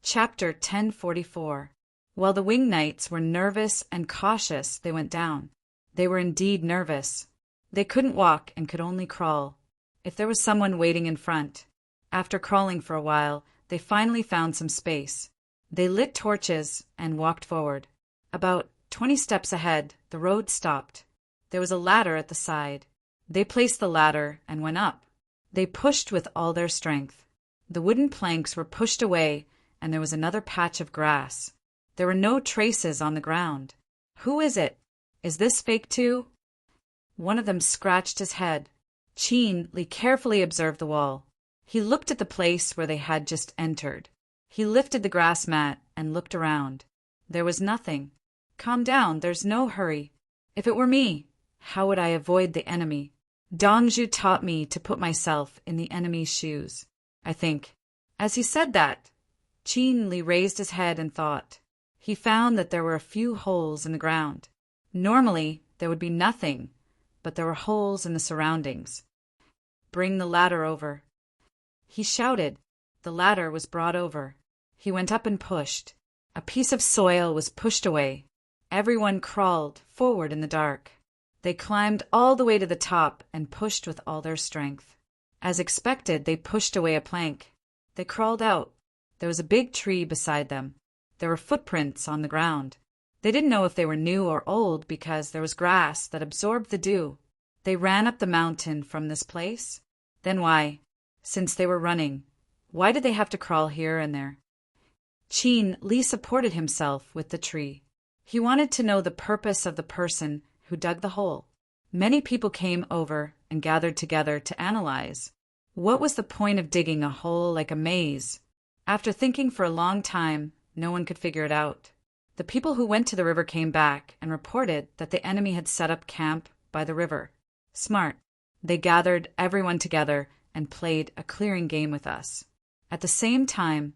Chapter 1044. While the winged knights were nervous and cautious, they went down. They were indeed nervous. They couldn't walk and could only crawl. If there was someone waiting in front. After crawling for a while, they finally found some space. They lit torches and walked forward. About 20 steps ahead, the road stopped. There was a ladder at the side. They placed the ladder and went up. They pushed with all their strength. The wooden planks were pushed away, and there was another patch of grass. There were no traces on the ground. Who is it? Is this fake too? One of them scratched his head. Li carefully observed the wall. He looked at the place where they had just entered. He lifted the grass mat and looked around. There was nothing. Calm down, there's no hurry. If it were me, how would I avoid the enemy? Dongzhu taught me to put myself in the enemy's shoes, I think. As he said that, Li raised his head and thought. He found that there were a few holes in the ground. Normally, there would be nothing, but there were holes in the surroundings. Bring the ladder over. He shouted. The ladder was brought over. He went up and pushed. A piece of soil was pushed away. Everyone crawled forward in the dark. They climbed all the way to the top and pushed with all their strength. As expected, they pushed away a plank. They crawled out. There was a big tree beside them. There were footprints on the ground. They didn't know if they were new or old because there was grass that absorbed the dew. They ran up the mountain from this place. Then why? Since they were running, why did they have to crawl here and there? Li supported himself with the tree. He wanted to know the purpose of the person who dug the hole. Many people came over and gathered together to analyze. What was the point of digging a hole like a maze? After thinking for a long time, no one could figure it out. The people who went to the river came back and reported that the enemy had set up camp by the river. Smart. They gathered everyone together and played a clearing game with us. At the same time,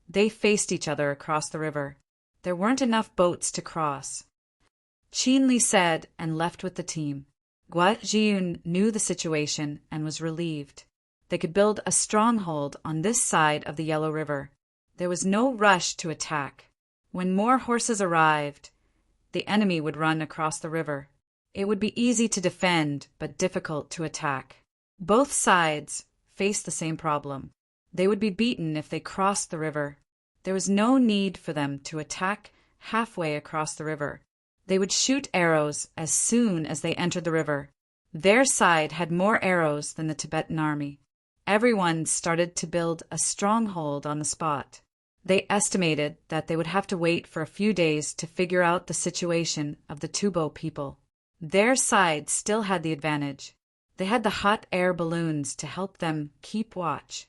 they faced each other across the river. There weren't enough boats to cross. Li said and left with the team. Guo Jiyun knew the situation and was relieved. They could build a stronghold on this side of the Yellow River. There was no rush to attack. When more horses arrived, the enemy would run across the river. It would be easy to defend, but difficult to attack. Both sides faced the same problem. They would be beaten if they crossed the river. There was no need for them to attack halfway across the river. They would shoot arrows as soon as they entered the river. Their side had more arrows than the Tibetan army. Everyone started to build a stronghold on the spot. They estimated that they would have to wait for a few days to figure out the situation of the Tubo people. Their side still had the advantage. They had the hot air balloons to help them keep watch.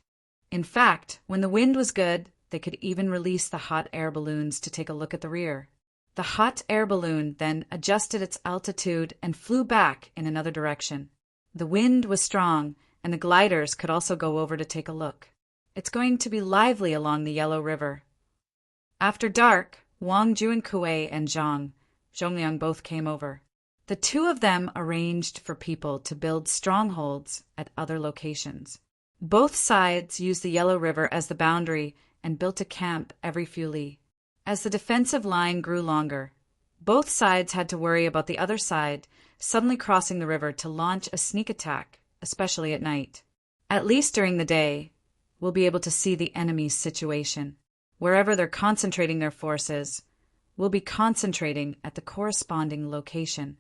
In fact, when the wind was good, they could even release the hot air balloons to take a look at the rear. The hot air balloon then adjusted its altitude and flew back in another direction. The wind was strong, and the gliders could also go over to take a look. It's going to be lively along the Yellow River. After dark, Wang Ju and Kuei and Zhongliang both came over. The two of them arranged for people to build strongholds at other locations. Both sides used the Yellow River as the boundary and built a camp every few li. As the defensive line grew longer, both sides had to worry about the other side suddenly crossing the river to launch a sneak attack, especially at night. At least during the day, we'll be able to see the enemy's situation. Wherever they're concentrating their forces, we'll be concentrating at the corresponding location.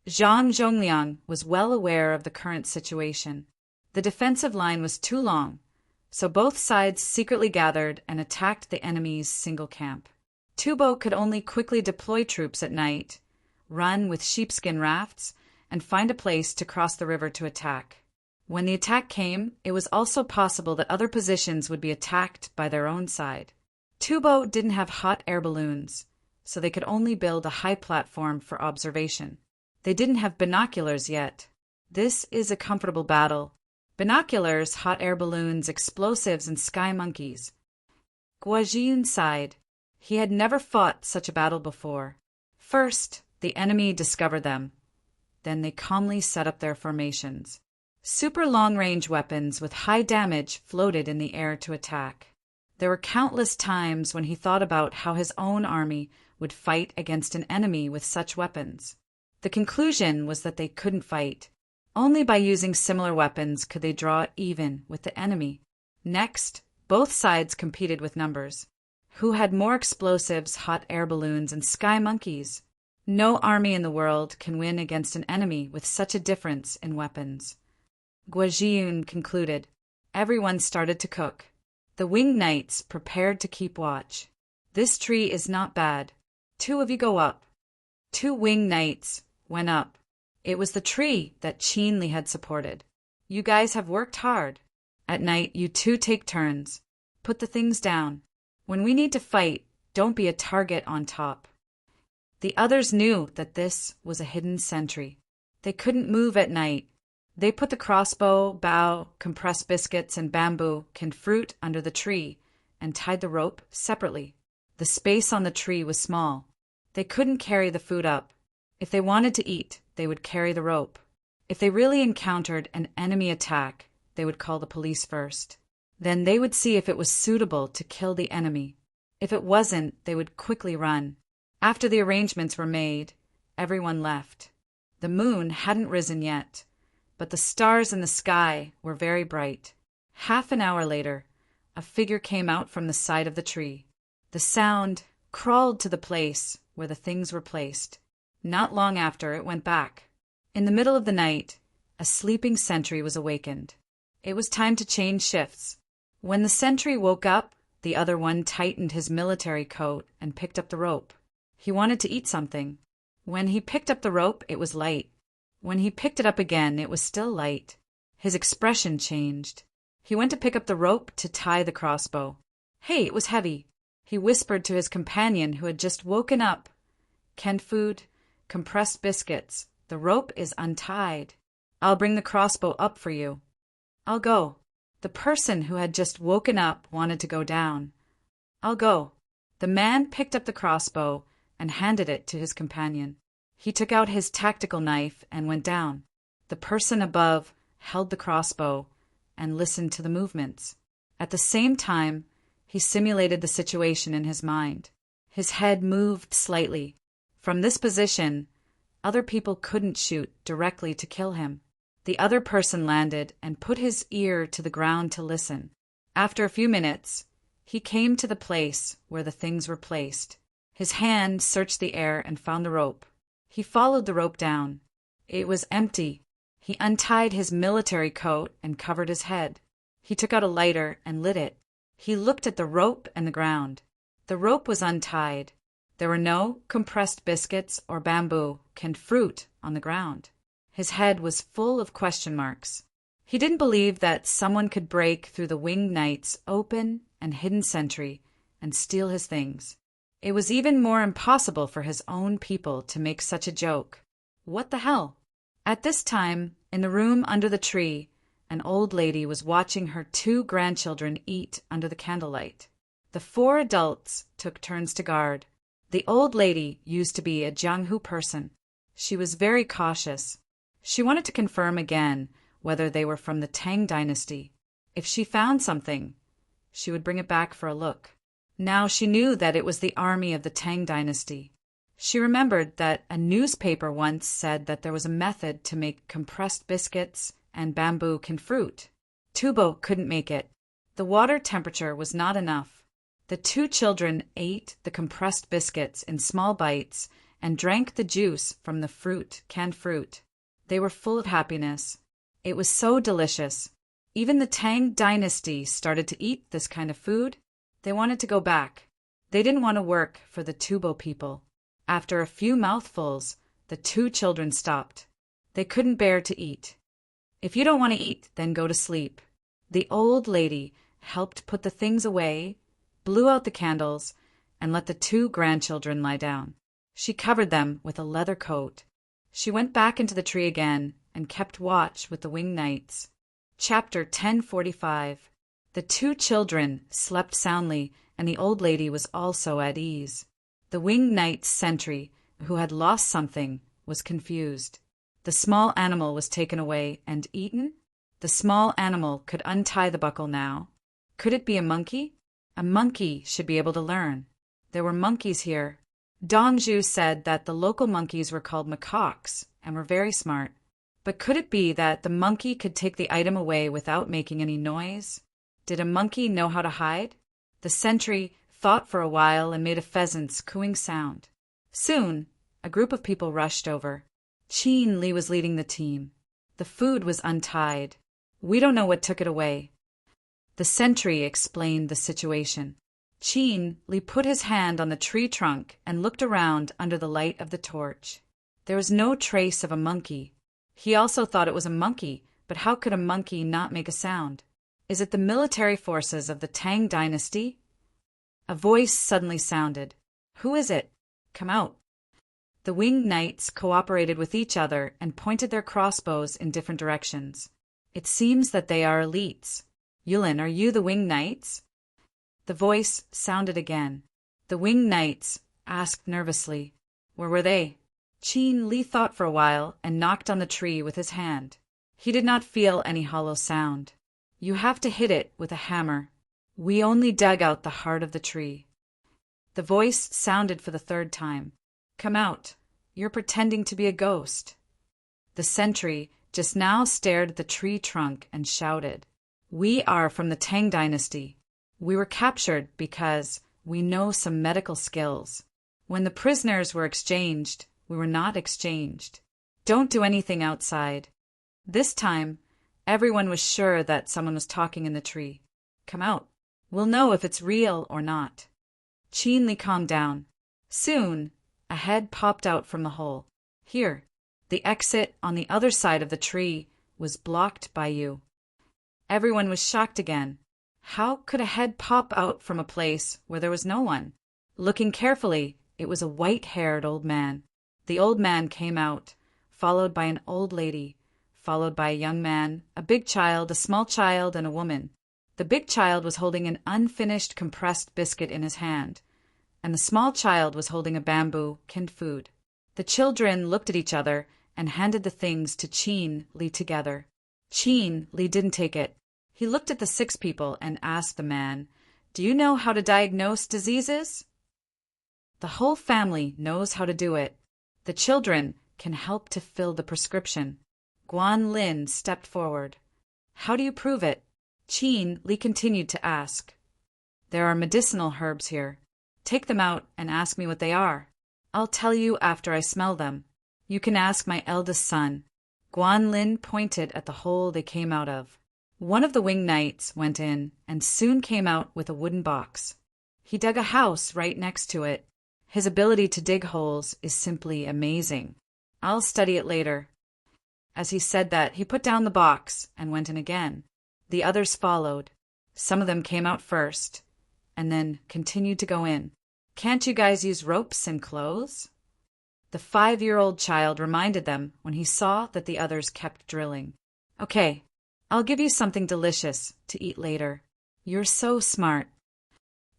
Zhongliang was well aware of the current situation. The defensive line was too long, so both sides secretly gathered and attacked the enemy's single camp. Tubo could only quickly deploy troops at night, run with sheepskin rafts, and find a place to cross the river to attack. When the attack came, it was also possible that other positions would be attacked by their own side. Tubo didn't have hot air balloons, so they could only build a high platform for observation. They didn't have binoculars yet. This is a comfortable battle. Binoculars, hot air balloons, explosives, and sky monkeys. Guo Jiyun sighed. He had never fought such a battle before. First, the enemy discovered them. Then they calmly set up their formations. Super long-range weapons with high damage floated in the air to attack. There were countless times when he thought about how his own army would fight against an enemy with such weapons. The conclusion was that they couldn't fight. Only by using similar weapons could they draw even with the enemy. Next, both sides competed with numbers. Who had more explosives, hot air balloons, and sky monkeys? No army in the world can win against an enemy with such a difference in weapons. Guajiyun concluded. Everyone started to cook. The winged knights prepared to keep watch. This tree is not bad. 2 of you go up. 2 winged knights went up. It was the tree that Qinli had supported. You guys have worked hard. At night, you 2 take turns. Put the things down. When we need to fight, don't be a target on top. The others knew that this was a hidden sentry. They couldn't move at night. They put the crossbow, bow, compressed biscuits, and bamboo canned fruit under the tree and tied the rope separately. The space on the tree was small. They couldn't carry the food up. If they wanted to eat, they would carry the rope. If they really encountered an enemy attack, they would call the police first. Then they would see if it was suitable to kill the enemy. If it wasn't, they would quickly run. After the arrangements were made, everyone left. The moon hadn't risen yet, but the stars in the sky were very bright. Half an hour later, a figure came out from the side of the tree. The sound crawled to the place where the things were placed. Not long after, it went back. In the middle of the night, a sleeping sentry was awakened. It was time to change shifts. When the sentry woke up, the other one tightened his military coat and picked up the rope. He wanted to eat something. When he picked up the rope, it was light. When he picked it up again, it was still light. His expression changed. He went to pick up the rope to tie the crossbow. Hey, it was heavy. He whispered to his companion who had just woken up. Canned food, compressed biscuits. The rope is untied. I'll bring the crossbow up for you. I'll go. The person who had just woken up wanted to go down. I'll go. The man picked up the crossbow and handed it to his companion. He took out his tactical knife and went down. The person above held the crossbow and listened to the movements. At the same time, he simulated the situation in his mind. His head moved slightly. From this position, other people couldn't shoot directly to kill him. The other person landed and put his ear to the ground to listen. After a few minutes, he came to the place where the things were placed. His hand searched the air and found the rope. He followed the rope down. It was empty. He untied his military coat and covered his head. He took out a lighter and lit it. He looked at the rope and the ground. The rope was untied. There were no compressed biscuits or bamboo, canned fruit on the ground. His head was full of question marks. He didn't believe that someone could break through the winged knight's open and hidden sentry and steal his things. It was even more impossible for his own people to make such a joke. What the hell? At this time, in the room under the tree, an old lady was watching her 2 grandchildren eat under the candlelight. The 4 adults took turns to guard. The old lady used to be a Jianghu person. She was very cautious. She wanted to confirm again whether they were from the Tang dynasty. If she found something, she would bring it back for a look. Now she knew that it was the army of the Tang dynasty. She remembered that a newspaper once said that there was a method to make compressed biscuits and bamboo canned fruit. Tubo couldn't make it. The water temperature was not enough. The 2 children ate the compressed biscuits in small bites and drank the juice from the canned fruit. They were full of happiness. It was so delicious. Even the Tang dynasty started to eat this kind of food. They wanted to go back. They didn't want to work for the Tubo people. After a few mouthfuls, the 2 children stopped. They couldn't bear to eat. If you don't want to eat, then go to sleep. The old lady helped put the things away, blew out the candles, and let the 2 grandchildren lie down. She covered them with a leather coat. She went back into the tree again and kept watch with the winged knights. Chapter 1045. The 2 children slept soundly, and the old lady was also at ease. The winged knight's sentry, who had lost something, was confused. The small animal was taken away and eaten? The small animal could untie the buckle now. Could it be a monkey? A monkey should be able to learn. There were monkeys here. Dongzhu said that the local monkeys were called macaques and were very smart. But could it be that the monkey could take the item away without making any noise? Did a monkey know how to hide? The sentry thought for a while and made a pheasant's cooing sound. Soon, A group of people rushed over. Qin Li was leading the team. The food was untied. We don't know what took it away. The sentry explained the situation. Qin Li put his hand on the tree trunk and looked around under the light of the torch. There was no trace of a monkey. He also thought it was a monkey, but how could a monkey not make a sound? Is it the military forces of the Tang dynasty? A voice suddenly sounded. Who is it? Come out. The winged knights cooperated with each other and pointed their crossbows in different directions. It seems that they are elites. Yulin, are you the winged knights? The voice sounded again. The winged knights asked nervously. Where were they? Qin Li thought for a while and knocked on the tree with his hand. He did not feel any hollow sound. You have to hit it with a hammer. We only dug out the heart of the tree. The voice sounded for the third time. Come out. You're pretending to be a ghost. The sentry just now stared at the tree trunk and shouted. We are from the Tang dynasty. We were captured because we know some medical skills. When the prisoners were exchanged, we were not exchanged. Don't do anything outside. This time, everyone was sure that someone was talking in the tree. Come out. We'll know if it's real or not. Qin Li calmed down. Soon, a head popped out from the hole. Here, the exit on the other side of the tree was blocked by you. Everyone was shocked again. How could a head pop out from a place where there was no one? Looking carefully, it was a white-haired old man. The old man came out, followed by an old lady, followed by a young man, a big child, a small child, and a woman. The big child was holding an unfinished compressed biscuit in his hand, and the small child was holding a bamboo canned food. The children looked at each other and handed the things to Qin Li together. Qin Li didn't take it. He looked at the 6 people and asked the man, Do you know how to diagnose diseases? The whole family knows how to do it. The children can help to fill the prescription. Guan Lin stepped forward. How do you prove it? Qin Li continued to ask. There are medicinal herbs here. Take them out and ask me what they are. I'll tell you after I smell them. You can ask my eldest son. Guan Lin pointed at the hole they came out of. One of the winged knights went in and soon came out with a wooden box. He dug a house right next to it. His ability to dig holes is simply amazing. I'll study it later. As he said that, he put down the box and went in again. The others followed. Some of them came out first, and then continued to go in. Can't you guys use ropes and clothes? The 5-year-old child reminded them when he saw that the others kept drilling. Okay, I'll give you something delicious to eat later. You're so smart.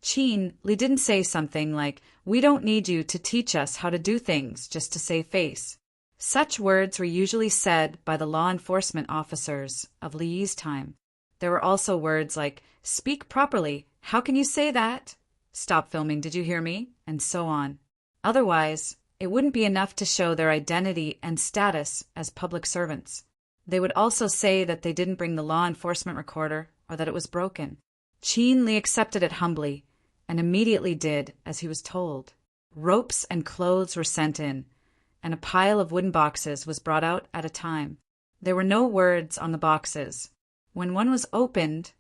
Qin Li didn't say something like, we don't need you to teach us how to do things just to save face. Such words were usually said by the law enforcement officers of Li Yi's time. There were also words like, speak properly, how can you say that? Stop filming, did you hear me? And so on. Otherwise, it wouldn't be enough to show their identity and status as public servants. They would also say that they didn't bring the law enforcement recorder or that it was broken. Qin Li accepted it humbly and immediately did as he was told. Ropes and clothes were sent in, and a pile of wooden boxes was brought out at a time. There were no words on the boxes. When one was opened,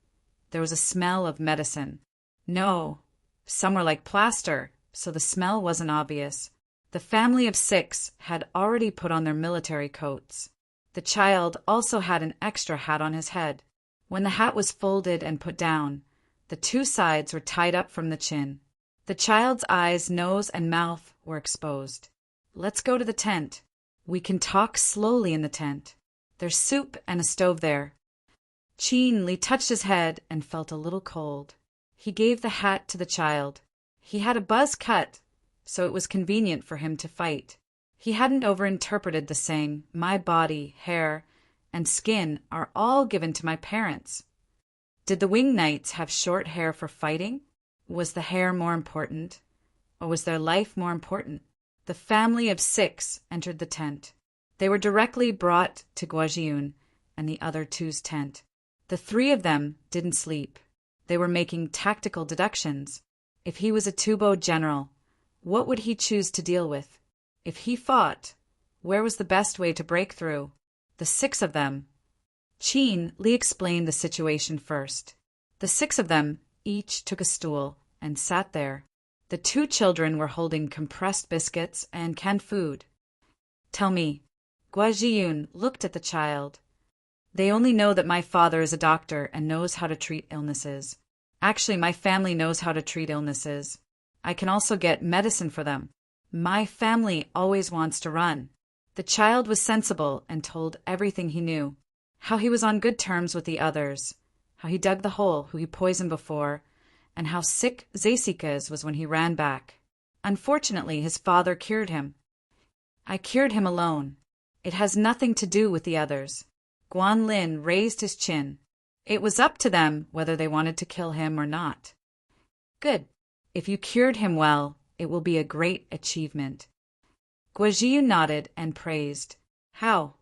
there was a smell of medicine. No, some were like plaster, so the smell wasn't obvious. The family of 6 had already put on their military coats. The child also had an extra hat on his head. When the hat was folded and put down, the 2 sides were tied up from the chin. The child's eyes, nose, and mouth were exposed. Let's go to the tent. We can talk slowly in the tent. There's soup and a stove there. Qin Li touched his head and felt a little cold. He gave the hat to the child. He had a buzz cut, so it was convenient for him to fight. He hadn't overinterpreted the saying, my body, hair, and skin are all given to my parents. Did the winged knights have short hair for fighting? Was the hair more important, or was their life more important? The family of 6 entered the tent. They were directly brought to Guojiun and the other 2's tent. The 3 of them didn't sleep. They were making tactical deductions. If he was a Tubo general, what would he choose to deal with? If he fought, where was the best way to break through? The 6 of them. Li explained the situation first. The 6 of them each took a stool and sat there. The 2 children were holding compressed biscuits and canned food. Tell me. Guo looked at the child. They only know that my father is a doctor and knows how to treat illnesses. Actually, my family knows how to treat illnesses. I can also get medicine for them. My family always wants to run. The child was sensible and told everything he knew. How he was on good terms with the others. How he dug the hole who he poisoned before. And how sick Zesikas was when he ran back. Unfortunately, his father cured him. I cured him alone. It has nothing to do with the others. Guanlin raised his chin. It was up to them whether they wanted to kill him or not. Good. If you cured him well, it will be a great achievement. Guo nodded and praised. How?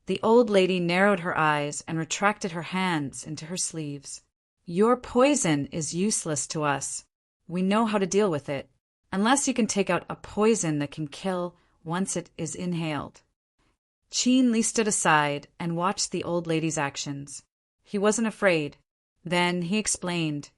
The old lady narrowed her eyes and retracted her hands into her sleeves. Your poison is useless to us. We know how to deal with it, unless you can take out a poison that can kill once it is inhaled. Li stood aside and watched the old lady's actions. He wasn't afraid. Then he explained,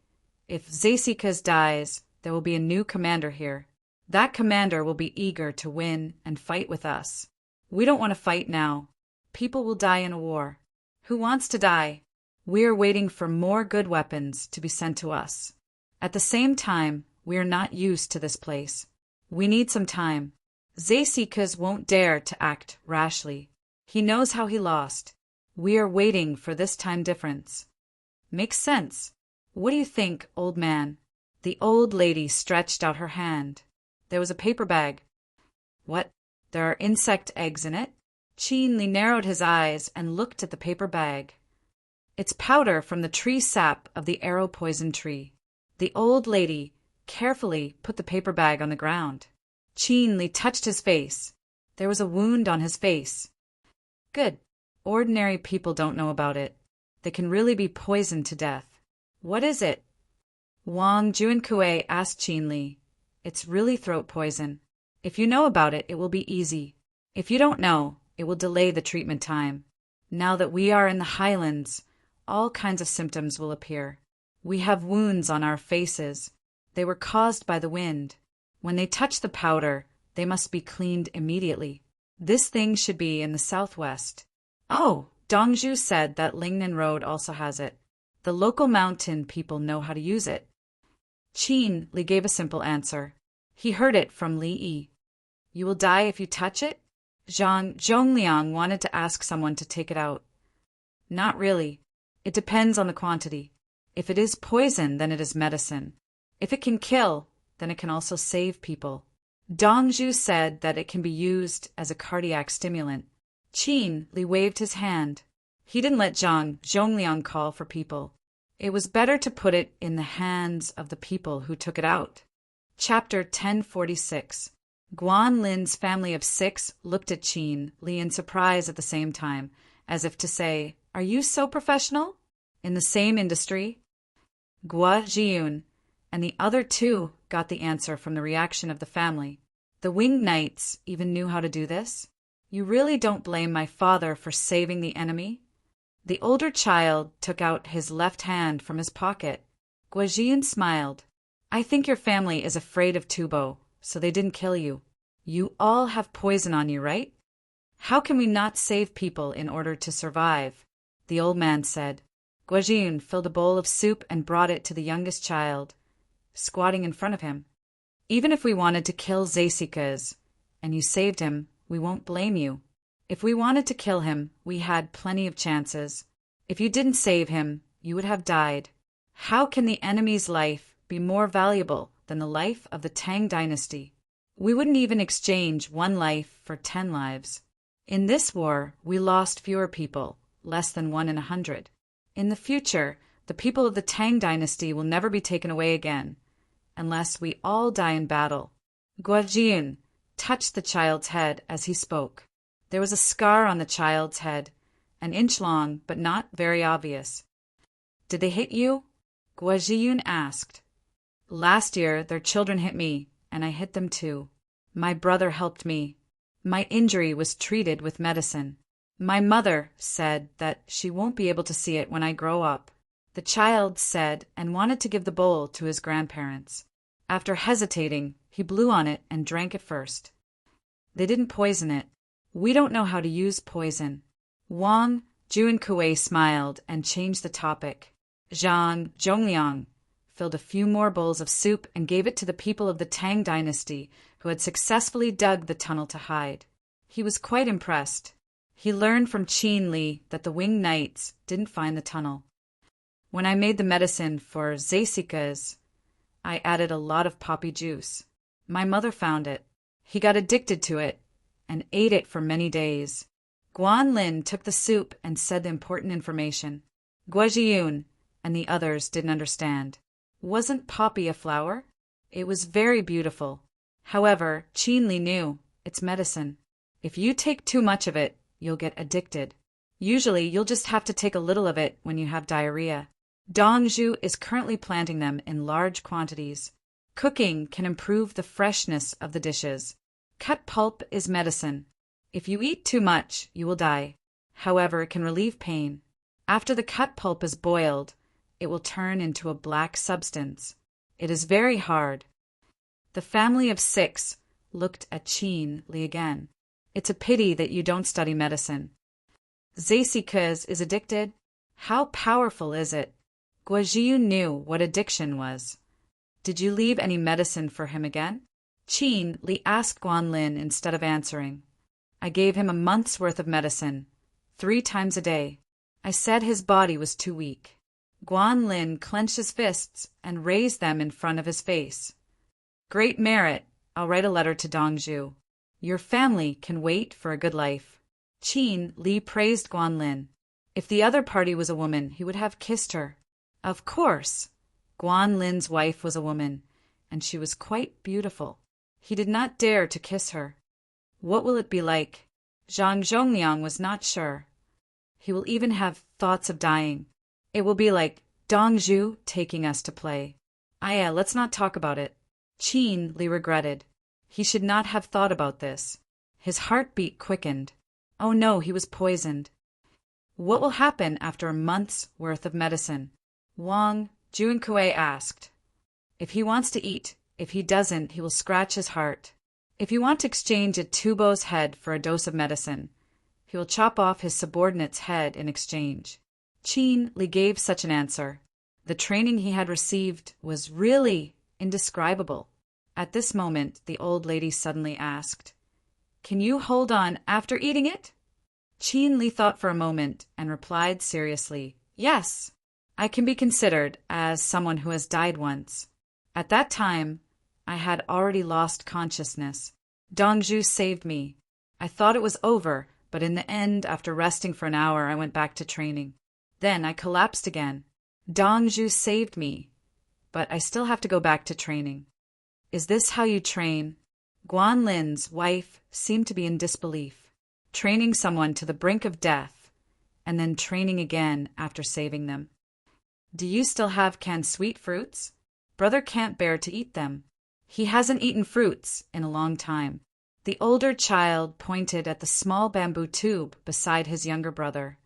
if Zesikas dies, there will be a new commander here. That commander will be eager to win and fight with us. We don't want to fight now. People will die in a war. Who wants to die? We are waiting for more good weapons to be sent to us. At the same time, we are not used to this place. We need some time. Zesikas won't dare to act rashly. He knows how he lost. We are waiting for this time difference. Makes sense. What do you think, old man? The old lady stretched out her hand. There was a paper bag. What? There are insect eggs in it? Li narrowed his eyes and looked at the paper bag. It's powder from the tree sap of the arrow poison tree. The old lady carefully put the paper bag on the ground. Li touched his face. There was a wound on his face. Good. Ordinary people don't know about it. They can really be poisoned to death. What is it? Wang Juankue asked Li. It's really throat poison. If you know about it, it will be easy. If you don't know, it will delay the treatment time. Now that we are in the highlands, all kinds of symptoms will appear. We have wounds on our faces. They were caused by the wind. When they touch the powder, they must be cleaned immediately. This thing should be in the southwest. Oh, Dongzhu said that Lingnan Road also has it. The local mountain people know how to use it. Li gave a simple answer. He heard it from Li Yi. You will die if you touch it? Zhongliang wanted to ask someone to take it out. Not really. It depends on the quantity. If it is poison, then it is medicine. If it can kill, then it can also save people. Dongzhu said that it can be used as a cardiac stimulant. Li waved his hand. He didn't let Zhongliang call for people. It was better to put it in the hands of the people who took it out. Chapter 1046. Guanlin's family of 6 looked at Li in surprise at the same time, as if to say, Are you so professional? In the same industry? Guo and the other 2 got the answer from the reaction of the family. The winged knights even knew how to do this? You really don't blame my father for saving the enemy? The older child took out his left hand from his pocket. Guo smiled. I think your family is afraid of Tubo, so they didn't kill you. You all have poison on you, right? How can we not save people in order to survive? The old man said. Guo filled a bowl of soup and brought it to the youngest child, squatting in front of him. Even if we wanted to kill Zesikas, and you saved him, we won't blame you. If we wanted to kill him, we had plenty of chances. If you didn't save him, you would have died. How can the enemy's life be more valuable than the life of the Tang dynasty? We wouldn't even exchange 1 life for 10 lives. In this war, we lost fewer people, less than 1 in 100. In the future, the people of the Tang dynasty will never be taken away again, unless we all die in battle. Guo touched the child's head as he spoke. There was a scar on the child's head, an inch long, but not very obvious. Did they hit you? Guo asked. Last year, their children hit me, and I hit them too. My brother helped me. My injury was treated with medicine. My mother said that she won't be able to see it when I grow up. The child said and wanted to give the bowl to his grandparents. After hesitating, he blew on it and drank it first. They didn't poison it. We don't know how to use poison. Wang Junkui smiled and changed the topic. Zhang Zhongliang filled a few more bowls of soup and gave it to the people of the Tang dynasty who had successfully dug the tunnel to hide. He was quite impressed. He learned from Qin Li that the winged knights didn't find the tunnel. When I made the medicine for Zeisika's, I added a lot of poppy juice. My mother found it. He got addicted to it and ate it for many days. Guan Lin took the soup and said the important information. Guozhiyun and the others didn't understand. Wasn't poppy a flower? It was very beautiful. However, Qin Li knew it's medicine. If you take too much of it, you'll get addicted. Usually, you'll just have to take a little of it when you have diarrhea. Dongzhu is currently planting them in large quantities. Cooking can improve the freshness of the dishes. Cut pulp is medicine. If you eat too much, you will die. However, it can relieve pain. After the cut pulp is boiled, it will turn into a black substance. It is very hard. The family of 6 looked at Qin Li again. It's a pity that you don't study medicine. Zeisika's is addicted. How powerful is it? Guozhiyu knew what addiction was. Did you leave any medicine for him again? Qin Li asked Guan Lin instead of answering. I gave him a month's worth of medicine, 3 times a day. I said his body was too weak. Guan Lin clenched his fists and raised them in front of his face. Great merit. I'll write a letter to Dongzhu. Your family can wait for a good life. Qin Li praised Guan Lin. If the other party was a woman, he would have kissed her. Of course. Guan Lin's wife was a woman, and she was quite beautiful. He did not dare to kiss her. What will it be like? Zhang Zhongliang was not sure. He will even have thoughts of dying. It will be like Dongzhu taking us to play. Aya, let's not talk about it. Qin Li regretted. He should not have thought about this. His heartbeat quickened. Oh no, he was poisoned. What will happen after a month's worth of medicine? Wang Junkui asked. If he wants to eat, if he doesn't, he will scratch his heart. If you want to exchange a tubo's head for a dose of medicine, he will chop off his subordinate's head in exchange. Qin Li gave such an answer. The training he had received was really indescribable. At this moment, the old lady suddenly asked, Can you hold on after eating it? Qin Li thought for a moment and replied seriously, Yes, I can be considered as someone who has died once. At that time, I had already lost consciousness. Dongzhu saved me. I thought it was over, but in the end, after resting for an hour, I went back to training. Then I collapsed again. Dongzhu saved me, but I still have to go back to training. Is this how you train? Guan Lin's wife seemed to be in disbelief. Training someone to the brink of death, and then training again after saving them. Do you still have canned sweet fruits? Brother can't bear to eat them. He hasn't eaten fruits in a long time. The older child pointed at the small bamboo tube beside his younger brother.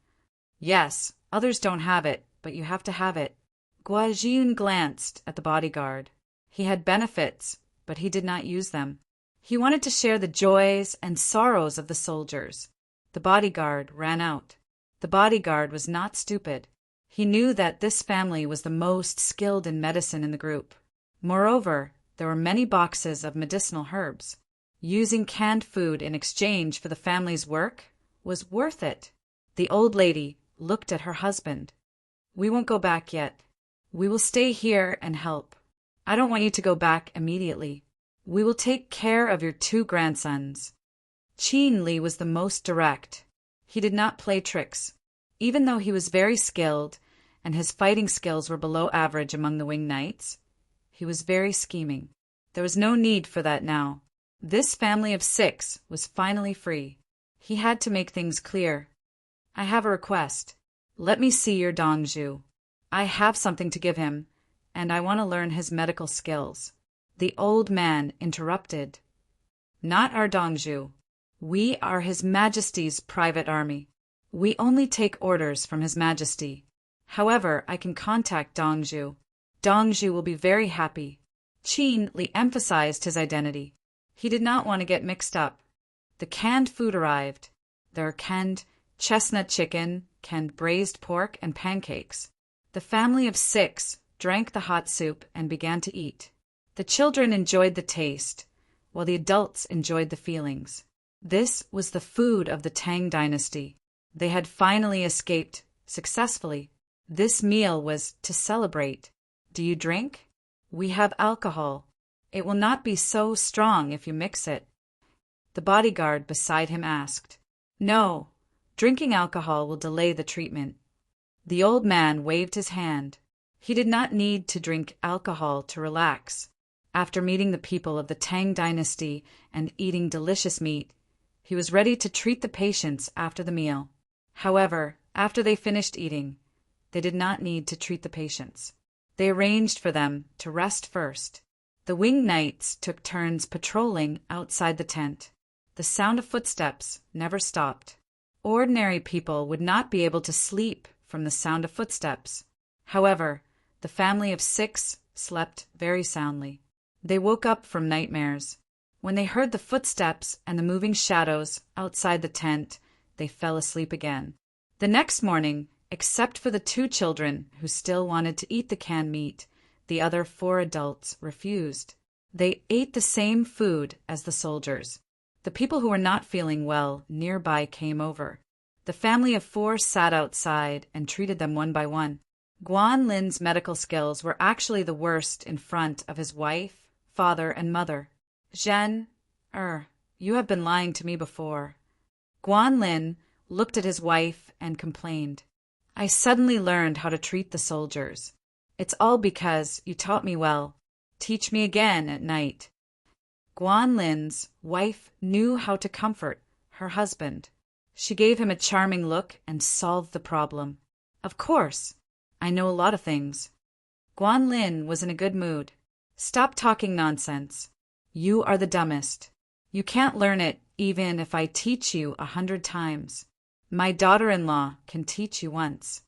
Yes, others don't have it, but you have to have it. Guozhiyun glanced at the bodyguard. He had benefits, but he did not use them. He wanted to share the joys and sorrows of the soldiers. The bodyguard ran out. The bodyguard was not stupid. He knew that this family was the most skilled in medicine in the group. Moreover, there were many boxes of medicinal herbs. Using canned food in exchange for the family's work was worth it. The old lady looked at her husband. We won't go back yet. We will stay here and help. I don't want you to go back immediately. We will take care of your 2 grandsons. Qin Li was the most direct. He did not play tricks. Even though he was very skilled and his fighting skills were below average among the winged knights, he was very scheming. There was no need for that now. This family of 6 was finally free. He had to make things clear. I have a request. Let me see your Dongzhu. I have something to give him, and I want to learn his medical skills. The old man interrupted. Not our Dongju. We are His Majesty's private army. We only take orders from His Majesty. However, I can contact Dongju. Dongju will be very happy. Qin Li emphasized his identity. He did not want to get mixed up. The canned food arrived. There are canned chestnut chicken, canned braised pork, and pancakes. The family of 6 drank the hot soup and began to eat. The children enjoyed the taste, while the adults enjoyed the feelings. This was the food of the Tang dynasty. They had finally escaped successfully. This meal was to celebrate. Do you drink? We have alcohol. It will not be so strong if you mix it. The bodyguard beside him asked. No, drinking alcohol will delay the treatment. The old man waved his hand. He did not need to drink alcohol to relax. After meeting the people of the Tang dynasty and eating delicious meat, he was ready to treat the patients after the meal. However, after they finished eating, they did not need to treat the patients. They arranged for them to rest first. The winged knights took turns patrolling outside the tent. The sound of footsteps never stopped. Ordinary people would not be able to sleep from the sound of footsteps. However, the family of 6 slept very soundly. They woke up from nightmares. When they heard the footsteps and the moving shadows outside the tent, they fell asleep again. The next morning, except for the 2 children who still wanted to eat the canned meat, the other 4 adults refused. They ate the same food as the soldiers. The people who were not feeling well nearby came over. The family of 4 sat outside and treated them one by one. Guan Lin's medical skills were actually the worst in front of his wife, father, and mother. Zhen, you have been lying to me before. Guan Lin looked at his wife and complained. I suddenly learned how to treat the soldiers. It's all because you taught me well. Teach me again at night. Guan Lin's wife knew how to comfort her husband. She gave him a charming look and solved the problem. Of course, I know a lot of things. Guan Lin was in a good mood. Stop talking nonsense. You are the dumbest. You can't learn it even if I teach you 100 times. My daughter-in-law can teach you once.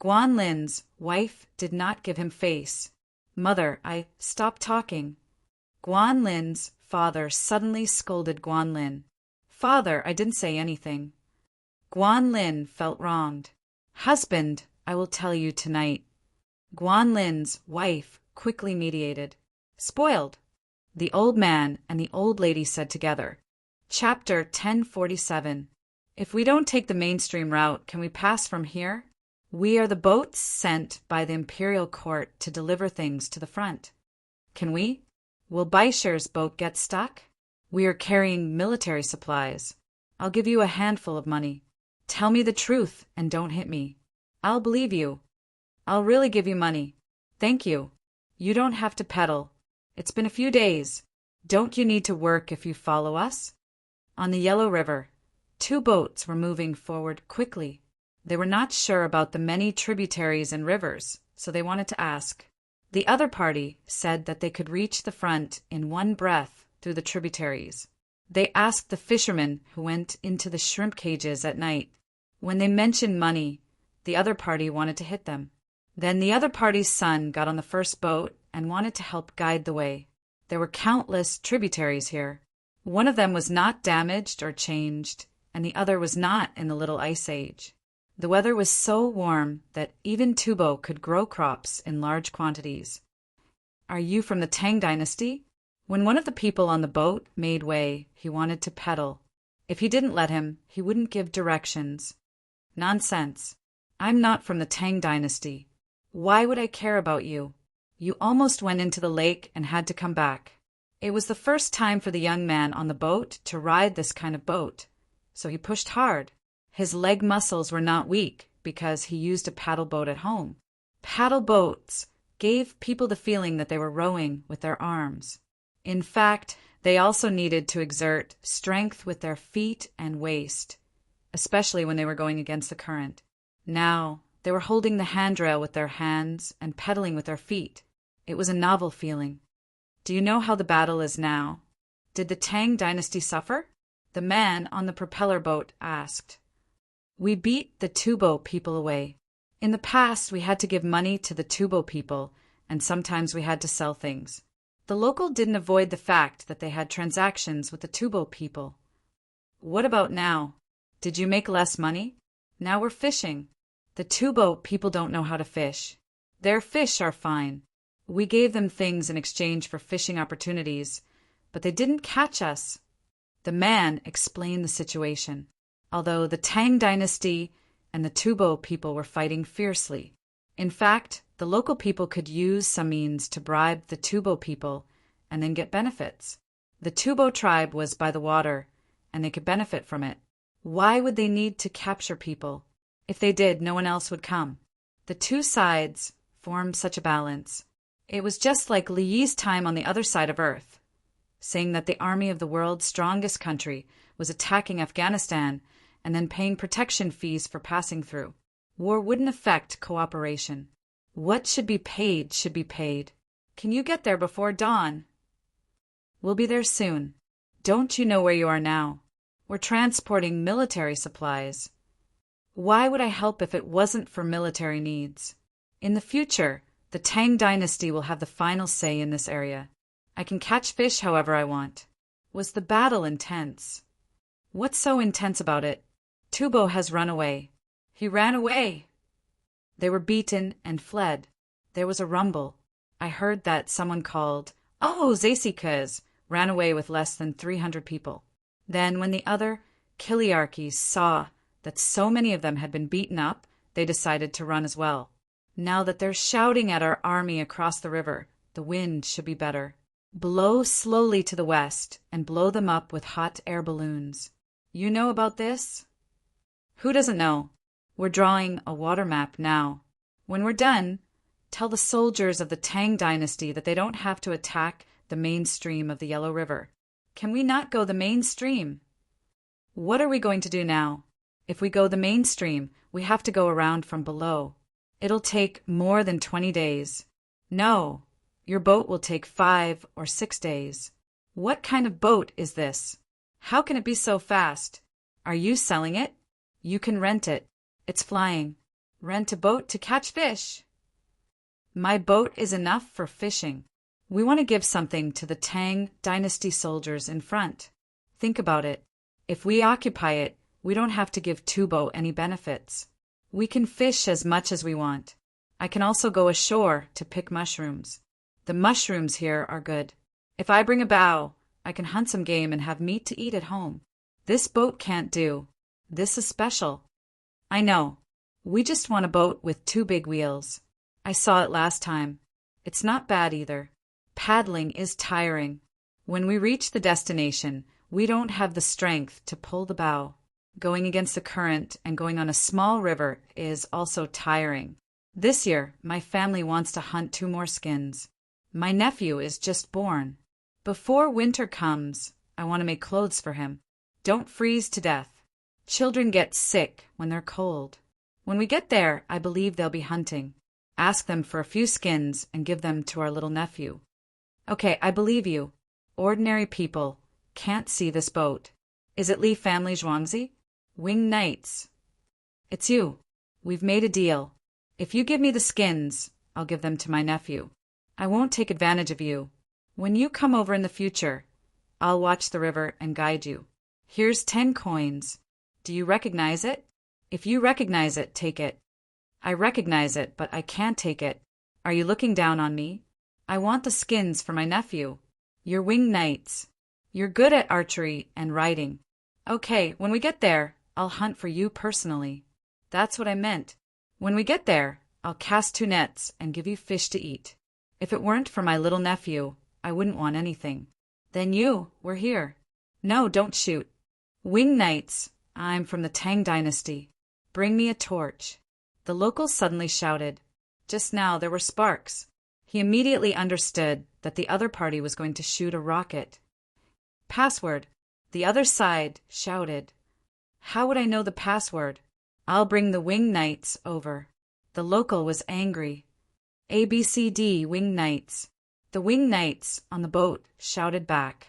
Guan Lin's wife did not give him face. Mother, stop talking. Guan Lin's father suddenly scolded Guan Lin. Father, I didn't say anything. Guan Lin felt wronged. Husband, I will tell you tonight. Guan Lin's wife quickly mediated. Spoiled. The old man and the old lady said together. Chapter 1047. If we don't take the mainstream route, can we pass from here? We are the boats sent by the imperial court to deliver things to the front. Can we? Will Baisher's boat get stuck? We are carrying military supplies. I'll give you a handful of money. Tell me the truth and don't hit me. I'll believe you. I'll really give you money. Thank you. You don't have to pedal. It's been a few days. Don't you need to work if you follow us? On the Yellow River, 2 boats were moving forward quickly. They were not sure about the many tributaries and rivers, so they wanted to ask. The other party said that they could reach the front in one breath through the tributaries. They asked the fishermen who went into the shrimp cages at night. When they mentioned money, the other party wanted to hit them. Then the other party's son got on the first boat and wanted to help guide the way. There were countless tributaries here. One of them was not damaged or changed, and the other was not in the Little Ice Age. The weather was so warm that even tubo could grow crops in large quantities. Are you from the Tang dynasty? When one of the people on the boat made way, he wanted to pedal. If he didn't let him, he wouldn't give directions. Nonsense. I'm not from the Tang dynasty. Why would I care about you? You almost went into the lake and had to come back. It was the first time for the young man on the boat to ride this kind of boat, so he pushed hard. His leg muscles were not weak because he used a paddle boat at home. Paddle boats gave people the feeling that they were rowing with their arms. In fact, they also needed to exert strength with their feet and waist, especially when they were going against the current. Now, they were holding the handrail with their hands and pedaling with their feet. It was a novel feeling. Do you know how the battle is now? Did the Tang dynasty suffer? The man on the propeller boat asked. We beat the Tubo people away. In the past, we had to give money to the Tubo people, and sometimes we had to sell things. The local didn't avoid the fact that they had transactions with the Tubo people. What about now? Did you make less money? Now we're fishing. The Tubo people don't know how to fish. Their fish are fine. We gave them things in exchange for fishing opportunities, but they didn't catch us. The man explained the situation. Although the Tang dynasty and the Tubo people were fighting fiercely. In fact, the local people could use some means to bribe the Tubo people and then get benefits. The Tubo tribe was by the water, and they could benefit from it. Why would they need to capture people? If they did, no one else would come. The two sides formed such a balance. It was just like Li Yi's time on the other side of Earth, saying that the army of the world's strongest country was attacking Afghanistan and then paying protection fees for passing through. War wouldn't affect cooperation. What should be paid should be paid. Can you get there before dawn? We'll be there soon. Don't you know where you are now? We're transporting military supplies. Why would I help if it wasn't for military needs? In the future, the Tang dynasty will have the final say in this area. I can catch fish however I want. Was the battle intense? What's so intense about it? Tubo has run away. He ran away. They were beaten and fled. There was a rumble. I heard that someone called, "Oh, Zasikas," ran away with less than 300 people. Then when the other Kiliarchies saw that so many of them had been beaten up, they decided to run as well. Now that they're shouting at our army across the river, the wind should be better. Blow slowly to the west and blow them up with hot air balloons. You know about this? Who doesn't know? We're drawing a water map now. When we're done, tell the soldiers of the Tang dynasty that they don't have to attack the main stream of the Yellow River. Can we not go the main stream? What are we going to do now? If we go the main stream, we have to go around from below. It'll take more than 20 days. No, your boat will take 5 or 6 days. What kind of boat is this? How can it be so fast? Are you selling it? You can rent it. It's flying. Rent a boat to catch fish. My boat is enough for fishing. We want to give something to the Tang dynasty soldiers in front. Think about it. If we occupy it, we don't have to give Tubo any benefits. We can fish as much as we want. I can also go ashore to pick mushrooms. The mushrooms here are good. If I bring a bow, I can hunt some game and have meat to eat at home. This boat can't do. This is special. I know. We just want a boat with 2 big wheels. I saw it last time. It's not bad either. Paddling is tiring. When we reach the destination, we don't have the strength to pull the bow. Going against the current and going on a small river is also tiring. This year, my family wants to hunt 2 more skins. My nephew is just born. Before winter comes, I want to make clothes for him. Don't freeze to death. Children get sick when they're cold. When we get there, I believe they'll be hunting. Ask them for a few skins and give them to our little nephew. Okay, I believe you. Ordinary people can't see this boat. Is it Li family Zhuangzi? Winged Knights. It's you. We've made a deal. If you give me the skins, I'll give them to my nephew. I won't take advantage of you. When you come over in the future, I'll watch the river and guide you. Here's 10 coins. Do you recognize it? If you recognize it, take it. I recognize it, but I can't take it. Are you looking down on me? I want the skins for my nephew. You're Winged Knights. You're good at archery and riding. Okay, when we get there, I'll hunt for you personally. That's what I meant. When we get there, I'll cast 2 nets and give you fish to eat. If it weren't for my little nephew, I wouldn't want anything. Then you were here. No, don't shoot. Winged Knights, I'm from the Tang dynasty. Bring me a torch. The locals suddenly shouted. Just now there were sparks. He immediately understood that the other party was going to shoot a rocket. Password. The other side shouted. How would I know the password? I'll bring the Winged Knights over. The local was angry. ABCD Winged Knights. The Winged Knights on the boat shouted back.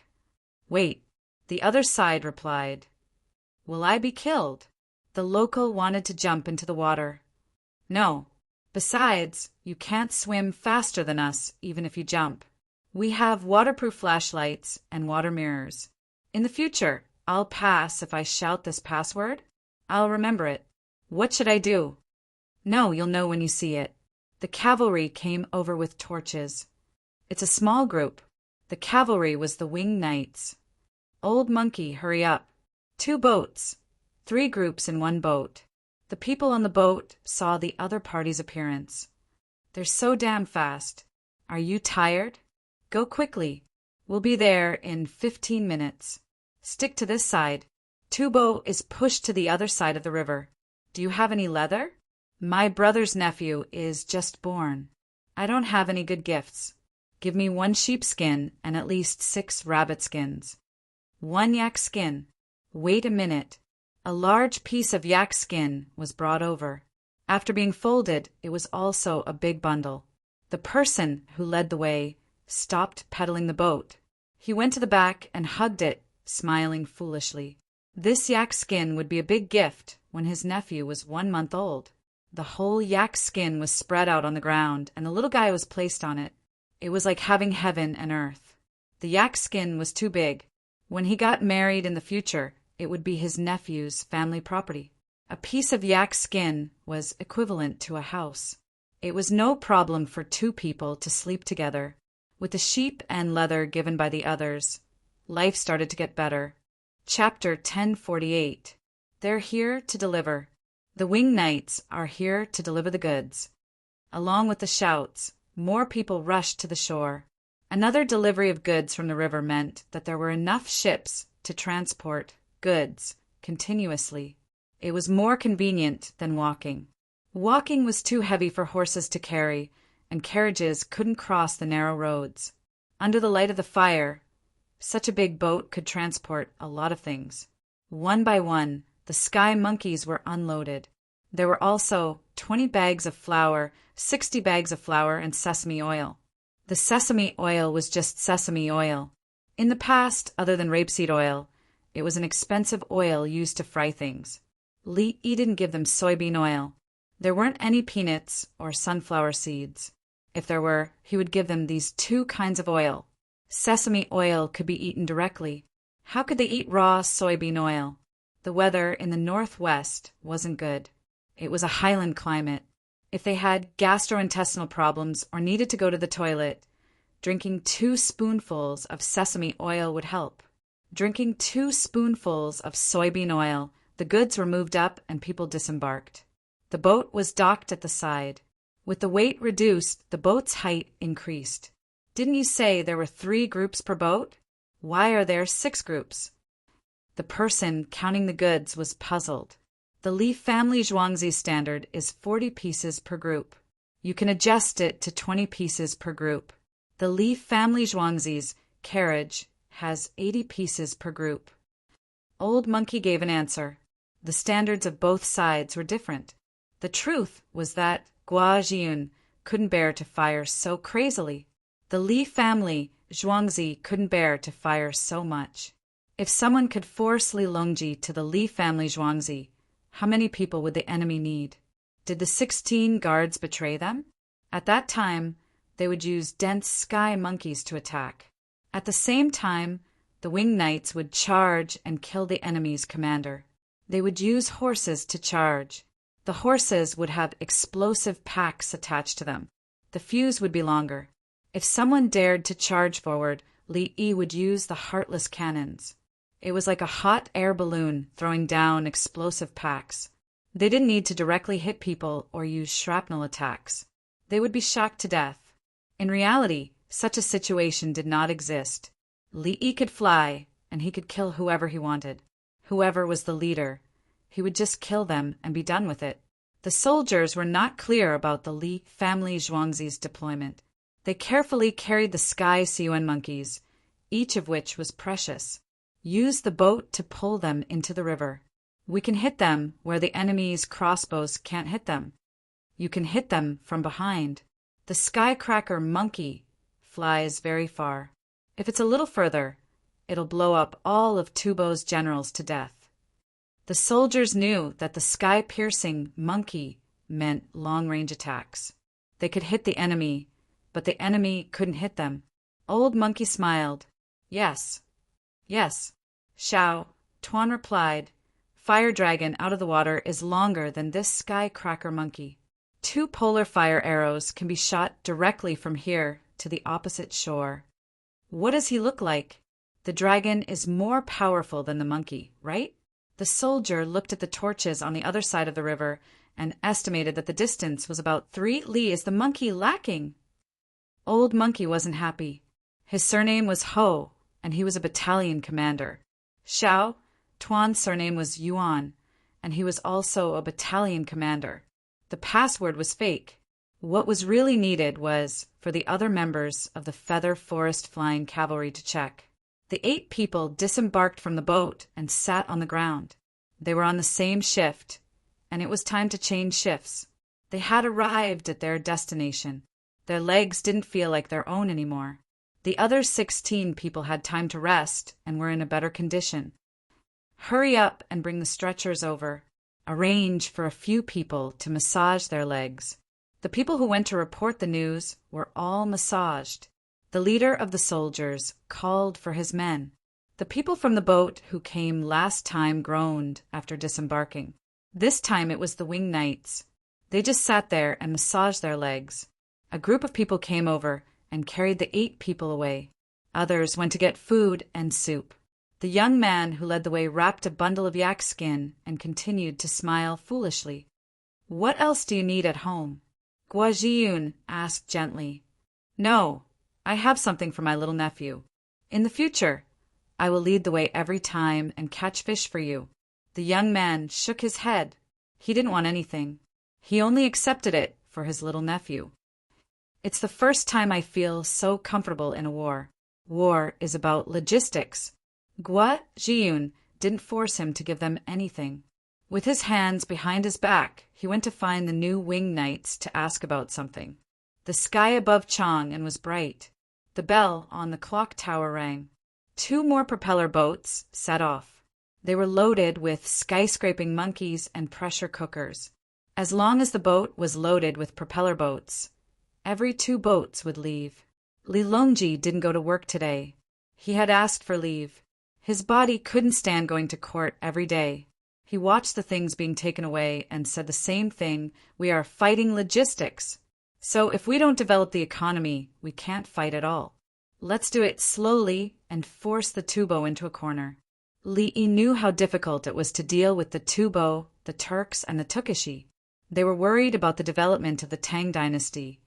Wait, the other side replied. Will I be killed? The local wanted to jump into the water. No. Besides, you can't swim faster than us, even if you jump. We have waterproof flashlights and water mirrors. In the future, I'll pass if I shout this password. I'll remember it. What should I do? No, you'll know when you see it. The cavalry came over with torches. It's a small group. The cavalry was the winged knights. Old monkey, hurry up. 2 boats. 3 groups in 1 boat. The people on the boat saw the other party's appearance. They're so damn fast. Are you tired? Go quickly. We'll be there in 15 minutes. Stick to this side. 2 boat is pushed to the other side of the river. Do you have any leather? My brother's nephew is just born. I don't have any good gifts. Give me 1 sheepskin and at least 6 rabbit skins. 1 yak skin. Wait a minute. A large piece of yak skin was brought over. After being folded, it was also a big bundle. The person who led the way stopped pedaling the boat. He went to the back and hugged it, smiling foolishly. This yak skin would be a big gift when his nephew was 1 month old. The whole yak skin was spread out on the ground, and the little guy was placed on it. It was like having heaven and earth. The yak skin was too big. When he got married in the future, it would be his nephew's family property. A piece of yak skin was equivalent to a house. It was no problem for 2 people to sleep together. With the sheep and leather given by the others, life started to get better. Chapter 1048. They're here to deliver. The winged knights are here to deliver the goods. Along with the shouts, more people rushed to the shore. Another delivery of goods from the river meant that there were enough ships to transport goods continuously. It was more convenient than walking. Walking was too heavy for horses to carry, and carriages couldn't cross the narrow roads. Under the light of the fire, such a big boat could transport a lot of things. One by one, the sky monkeys were unloaded. There were also 20 bags of flour, 60 bags of flour, and sesame oil. The sesame oil was just sesame oil. In the past, other than rapeseed oil, it was an expensive oil used to fry things. Li didn't give them soybean oil. There weren't any peanuts or sunflower seeds. If there were, he would give them these 2 kinds of oil. Sesame oil could be eaten directly. How could they eat raw soybean oil? The weather in the northwest wasn't good. It was a highland climate. If they had gastrointestinal problems or needed to go to the toilet, drinking 2 spoonfuls of sesame oil would help. Drinking 2 spoonfuls of soybean oil, the goods were moved up and people disembarked. The boat was docked at the side. With the weight reduced, the boat's height increased. Didn't you say there were 3 groups per boat? Why are there 6 groups? The person counting the goods was puzzled. The Li family Zhuangzi standard is 40 pieces per group. You can adjust it to 20 pieces per group. The Li family Zhuangzi's carriage has 80 pieces per group. Old Monkey gave an answer. The standards of both sides were different. The truth was that Gua Jiun couldn't bear to fire so crazily. The Li family Zhuangzi couldn't bear to fire so much. If someone could force Li Longji to the Li family Zhuangzi, how many people would the enemy need? Did the 16 guards betray them? At that time, they would use dense sky monkeys to attack. At the same time, the winged knights would charge and kill the enemy's commander. They would use horses to charge. The horses would have explosive packs attached to them. The fuse would be longer. If someone dared to charge forward, Li Yi would use the heartless cannons. It was like a hot air balloon throwing down explosive packs. They didn't need to directly hit people or use shrapnel attacks. They would be shocked to death. In reality, such a situation did not exist. Li Yi could fly, and he could kill whoever he wanted. Whoever was the leader. He would just kill them and be done with it. The soldiers were not clear about the Li family Zhuangzi's deployment. They carefully carried the sky Siuan monkeys, each of which was precious. Use the boat to pull them into the river. We can hit them where the enemy's crossbows can't hit them. You can hit them from behind. The skycracker monkey flies very far. If it's a little further, it'll blow up all of Tubo's generals to death. The soldiers knew that the sky-piercing monkey meant long-range attacks. They could hit the enemy, but the enemy couldn't hit them. Old Monkey smiled. Yes. Yes. Xiao, Tuan replied. Fire dragon out of the water is longer than this sky-cracker monkey. 2 polar fire arrows can be shot directly from here to the opposite shore. What does he look like? The dragon is more powerful than the monkey, right? The soldier looked at the torches on the other side of the river and estimated that the distance was about 3 li. Is the monkey lacking? Old Monkey wasn't happy. His surname was Ho, and he was a battalion commander. Xiao, Tuan's surname was Yuan, and he was also a battalion commander. The password was fake. What was really needed was for the other members of the Feather Forest Flying Cavalry to check. The 8 people disembarked from the boat and sat on the ground. They were on the same shift, and it was time to change shifts. They had arrived at their destination. Their legs didn't feel like their own anymore. The other 16 people had time to rest and were in a better condition. Hurry up and bring the stretchers over. Arrange for a few people to massage their legs. The people who went to report the news were all massaged. The leader of the soldiers called for his men. The people from the boat who came last time groaned after disembarking. This time it was the wing knights. They just sat there and massaged their legs. A group of people came over and carried the 8 people away. Others went to get food and soup. The young man who led the way wrapped a bundle of yak skin and continued to smile foolishly. What else do you need at home? Guajiyun asked gently. No, I have something for my little nephew. In the future, I will lead the way every time and catch fish for you. The young man shook his head. He didn't want anything. He only accepted it for his little nephew. It's the first time I feel so comfortable in a war. War is about logistics. Guajiyun didn't force him to give them anything. With his hands behind his back, he went to find the new wing knights to ask about something. The sky above Chang and was bright. The bell on the clock tower rang. 2 more propeller boats set off. They were loaded with skyscraping monkeys and pressure cookers. As long as the boat was loaded with propeller boats, every 2 boats would leave. Li Longji didn't go to work today. He had asked for leave. His body couldn't stand going to court every day. He watched the things being taken away and said the same thing. We are fighting logistics. So if we don't develop the economy, we can't fight at all. Let's do it slowly and force the Tubo into a corner. Li Yi knew how difficult it was to deal with the Tubo, the Turks, and the Tukishi. They were worried about the development of the Tang dynasty,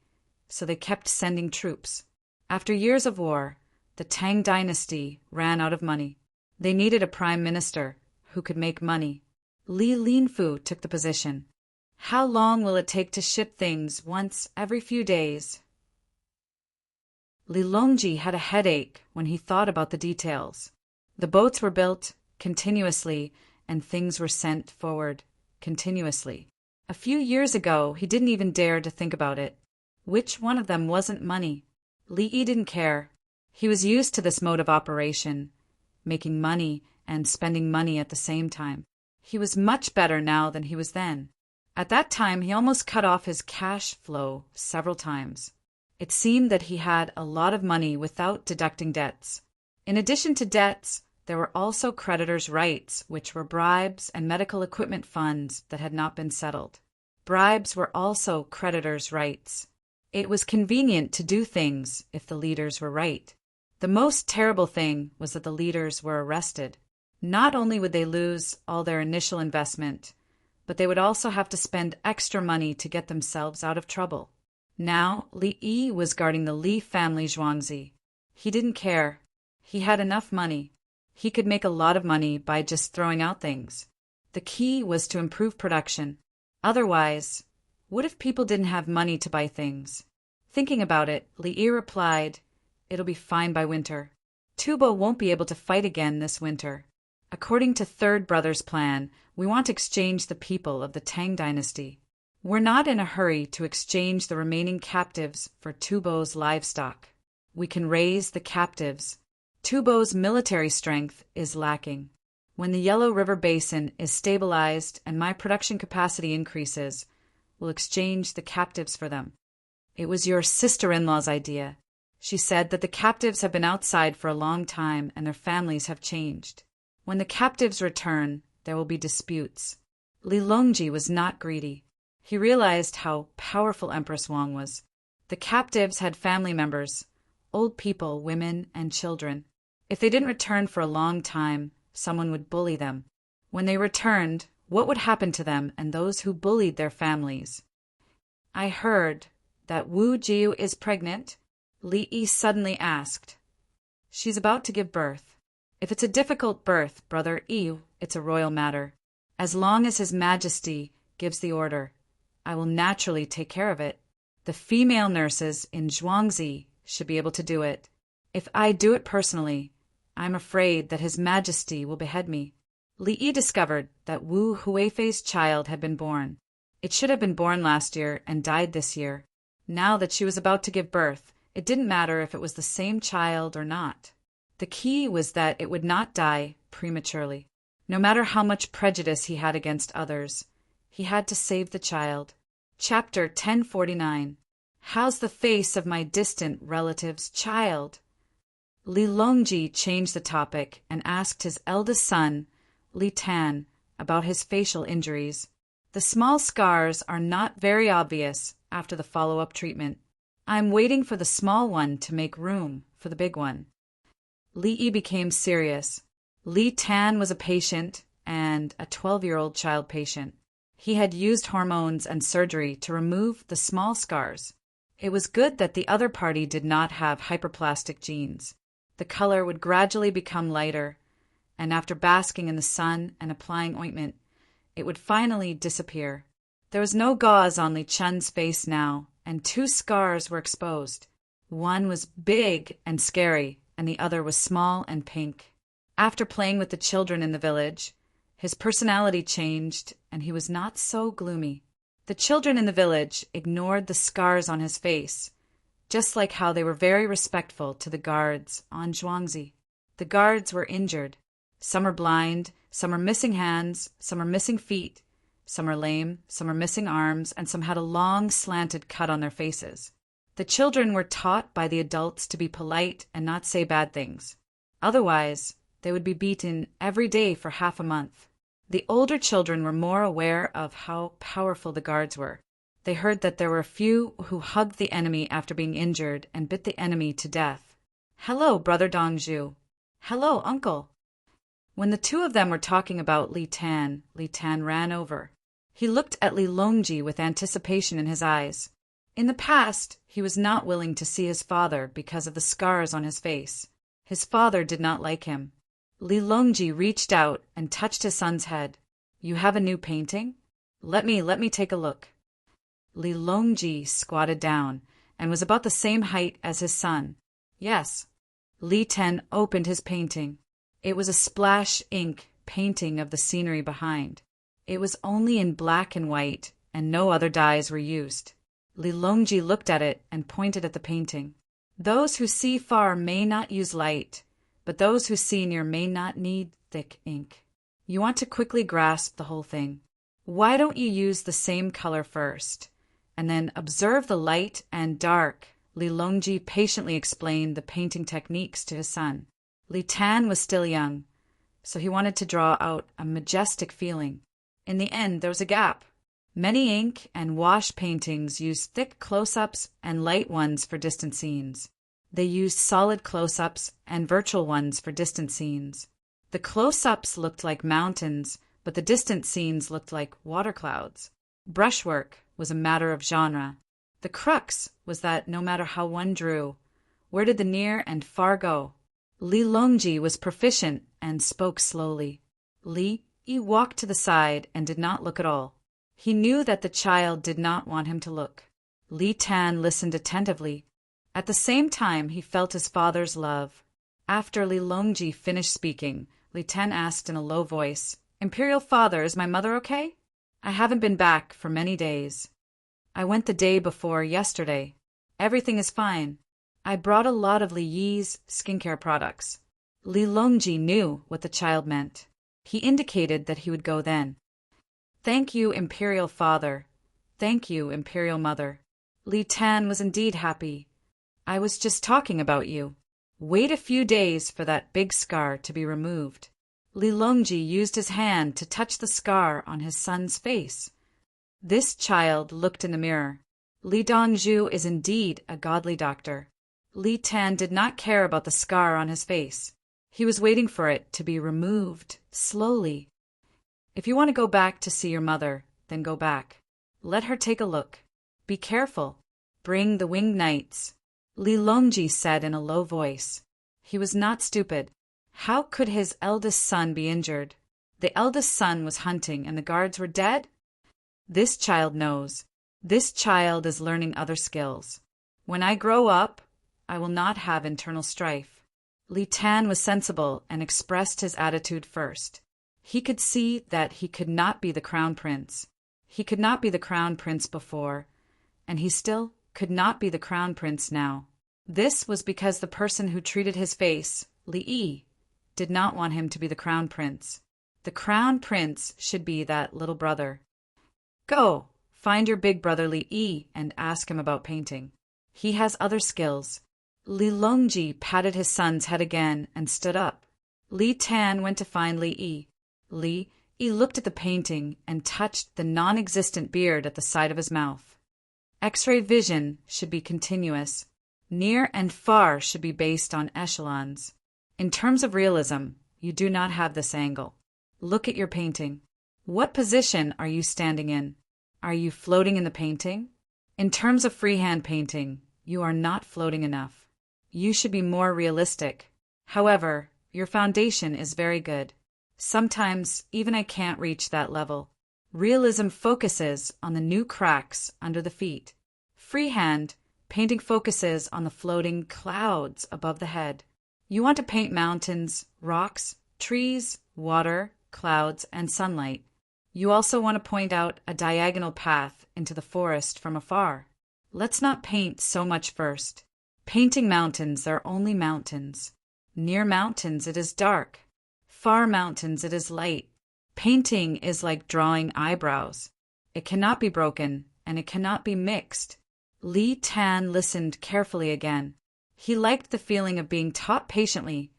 so they kept sending troops. After years of war, the Tang dynasty ran out of money. They needed a prime minister who could make money. Li Linfu took the position. How long will it take to ship things once every few days? Li Longji had a headache when he thought about the details. The boats were built continuously and things were sent forward continuously. A few years ago, he didn't even dare to think about it. Which one of them wasn't money? Li Yi didn't care. He was used to this mode of operation, making money and spending money at the same time. He was much better now than he was then. At that time, he almost cut off his cash flow several times. It seemed that he had a lot of money without deducting debts. In addition to debts, there were also creditors' rights, which were bribes and medical equipment funds that had not been settled. Bribes were also creditors' rights. It was convenient to do things if the leaders were right. The most terrible thing was that the leaders were arrested. Not only would they lose all their initial investment, but they would also have to spend extra money to get themselves out of trouble. Now, Li Yi was guarding the Li family Zhuangzi. He didn't care. He had enough money. He could make a lot of money by just throwing out things. The key was to improve production. Otherwise, what if people didn't have money to buy things? Thinking about it, Li Yi replied, "It'll be fine by winter. Tubo won't be able to fight again this winter. According to Third Brother's plan, we want to exchange the people of the Tang dynasty. We're not in a hurry to exchange the remaining captives for Tubo's livestock. We can raise the captives. Tubo's military strength is lacking. When the Yellow River Basin is stabilized and my production capacity increases, we'll exchange the captives for them. It was your sister-in-law's idea. She said that the captives have been outside for a long time and their families have changed. When the captives return, there will be disputes. Li Longji was not greedy. He realized how powerful Empress Wang was. The captives had family members, old people, women, and children. If they didn't return for a long time, someone would bully them. When they returned, what would happen to them and those who bullied their families? I heard that Wu Jiu is pregnant, Li Yi suddenly asked. She's about to give birth. If it's a difficult birth, Brother Yi, it's a royal matter. As long as His Majesty gives the order, I will naturally take care of it. The female nurses in Zhuangzi should be able to do it. If I do it personally, I'm afraid that His Majesty will behead me. Li Yi discovered that Wu Huifei's child had been born. It should have been born last year and died this year. Now that she was about to give birth, it didn't matter if it was the same child or not. The key was that it would not die prematurely. No matter how much prejudice he had against others, he had to save the child. Chapter 1049. How's the face of my distant relative's child? Li Longji changed the topic and asked his eldest son, Li Tan, about his facial injuries. The small scars are not very obvious after the follow-up treatment. I'm waiting for the small one to make room for the big one. Li Yi became serious. Li Tan was a patient and a 12-year-old child patient. He had used hormones and surgery to remove the small scars. It was good that the other party did not have hyperplastic genes. The color would gradually become lighter, and after basking in the sun and applying ointment, it would finally disappear. There was no gauze on Li Chun's face now, and 2 scars were exposed. One was big and scary, and the other was small and pink. After playing with the children in the village, his personality changed, and he was not so gloomy. The children in the village ignored the scars on his face, just like how they were very respectful to the guards on Zhuangzi. The guards were injured. Some are blind, some are missing hands, some are missing feet, some are lame, some are missing arms, and some had a long slanted cut on their faces. The children were taught by the adults to be polite and not say bad things. Otherwise, they would be beaten every day for half a month. The older children were more aware of how powerful the guards were. They heard that there were a few who hugged the enemy after being injured and bit the enemy to death. "Hello, Brother Dongzhu." "Hello, Uncle." When the 2 of them were talking about Li Tan ran over. He looked at Li Longji with anticipation in his eyes. In the past, he was not willing to see his father because of the scars on his face. His father did not like him. Li Longji reached out and touched his son's head. "You have a new painting? Let me take a look." Li Longji squatted down and was about the same height as his son. Yes. Li Tan opened his painting. It was a splash ink painting of the scenery behind. It was only in black and white, and no other dyes were used. Li Longji looked at it and pointed at the painting. "Those who see far may not use light, but those who see near may not need thick ink. You want to quickly grasp the whole thing. Why don't you use the same color first, and then observe the light and dark?" Li Longji patiently explained the painting techniques to his son. Li Tan was still young, so he wanted to draw out a majestic feeling. In the end, there was a gap. Many ink and wash paintings used thick close-ups and light ones for distant scenes. They used solid close-ups and virtual ones for distant scenes. The close-ups looked like mountains, but the distant scenes looked like water clouds. Brushwork was a matter of genre. The crux was that no matter how one drew, where did the near and far go? Li Longji was proficient and spoke slowly. Li Yi walked to the side and did not look at all. He knew that the child did not want him to look. Li Tan listened attentively. At the same time, he felt his father's love. After Li Longji finished speaking, Li Tan asked in a low voice, "Imperial Father, is my mother okay? I haven't been back for many days. I went the day before yesterday. Everything is fine. I brought a lot of Li Yi's skincare products. Li Longji knew what the child meant. He indicated that he would go then. Thank you, Imperial Father. Thank you, Imperial Mother. Li Tan was indeed happy. I was just talking about you. Wait a few days for that big scar to be removed. Li Longji used his hand to touch the scar on his son's face. This child looked in the mirror. Li Dongzhu is indeed a godly doctor. Li Tan did not care about the scar on his face. He was waiting for it to be removed, slowly. If you want to go back to see your mother, then go back. Let her take a look. Be careful. Bring the winged knights. Li Longji said in a low voice. He was not stupid. How could his eldest son be injured? The eldest son was hunting and the guards were dead? This child knows. This child is learning other skills. When I grow up, I will not have internal strife. Li Tan was sensible and expressed his attitude first. He could see that he could not be the crown prince. He could not be the crown prince before, and he still could not be the crown prince now. This was because the person who treated his face, Li Yi, did not want him to be the crown prince. The crown prince should be that little brother. Go, find your big brother Li Yi and ask him about painting. He has other skills. Li Longji patted his son's head again and stood up. Li Tan went to find Li Yi. Li Yi looked at the painting and touched the non-existent beard at the side of his mouth. X-ray vision should be continuous. Near and far should be based on echelons. In terms of realism, you do not have this angle. Look at your painting. What position are you standing in? Are you floating in the painting? In terms of freehand painting, you are not floating enough. You should be more realistic. However, your foundation is very good. Sometimes even I can't reach that level. Realism focuses on the new cracks under the feet. Freehand painting focuses on the floating clouds above the head. You want to paint mountains, rocks, trees, water, clouds, and sunlight. You also want to point out a diagonal path into the forest from afar. Let's not paint so much first. Painting mountains are only mountains. Near mountains it is dark. Far mountains it is light. Painting is like drawing eyebrows. It cannot be broken, and it cannot be mixed. Li Tan listened carefully again. He liked the feeling of being taught patiently,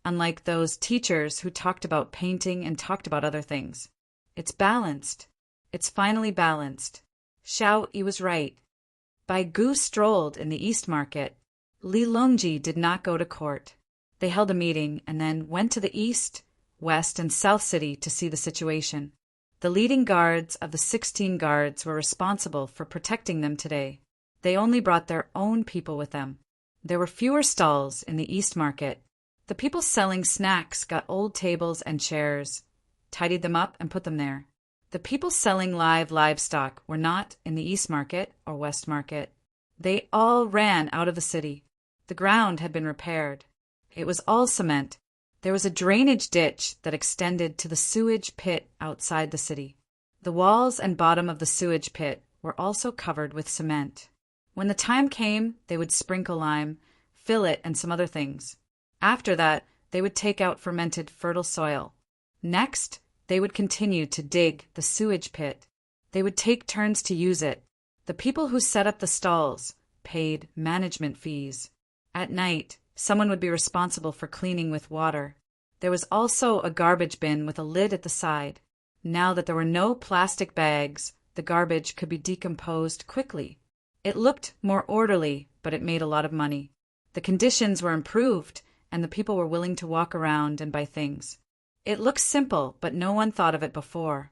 unlike those teachers who talked about painting and talked about other things. It's balanced. It's finally balanced. Xiao Yi was right. Bai Gu strolled in the East Market. Li Longji did not go to court. They held a meeting and then went to the East, West, and South City to see the situation. The leading guards of the 16 guards were responsible for protecting them today. They only brought their own people with them. There were fewer stalls in the East Market. The people selling snacks got old tables and chairs, tidied them up, and put them there. The people selling live livestock were not in the East Market or West Market. They all ran out of the city. The ground had been repaired. It was all cement. There was a drainage ditch that extended to the sewage pit outside the city. The walls and bottom of the sewage pit were also covered with cement. When the time came, they would sprinkle lime, fill it, and some other things. After that, they would take out fermented fertile soil. Next, they would continue to dig the sewage pit. They would take turns to use it. The people who set up the stalls paid management fees. At night, someone would be responsible for cleaning with water. There was also a garbage bin with a lid at the side. Now that there were no plastic bags, the garbage could be decomposed quickly. It looked more orderly, but it made a lot of money. The conditions were improved, and the people were willing to walk around and buy things. It looked simple, but no one thought of it before.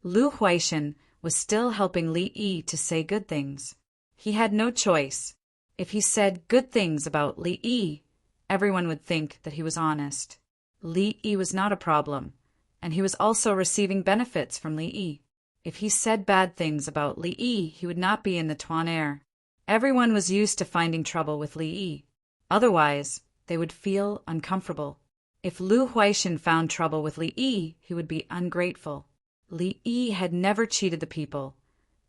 Lu Huaishan was still helping Li Yi to say good things. He had no choice. If he said good things about Li Yi, everyone would think that he was honest. Li Yi was not a problem, and he was also receiving benefits from Li Yi. If he said bad things about Li Yi, he would not be in the Tuan air. Everyone was used to finding trouble with Li Yi. Otherwise, they would feel uncomfortable. If Lu Huaishan found trouble with Li Yi, he would be ungrateful. Li Yi had never cheated the people,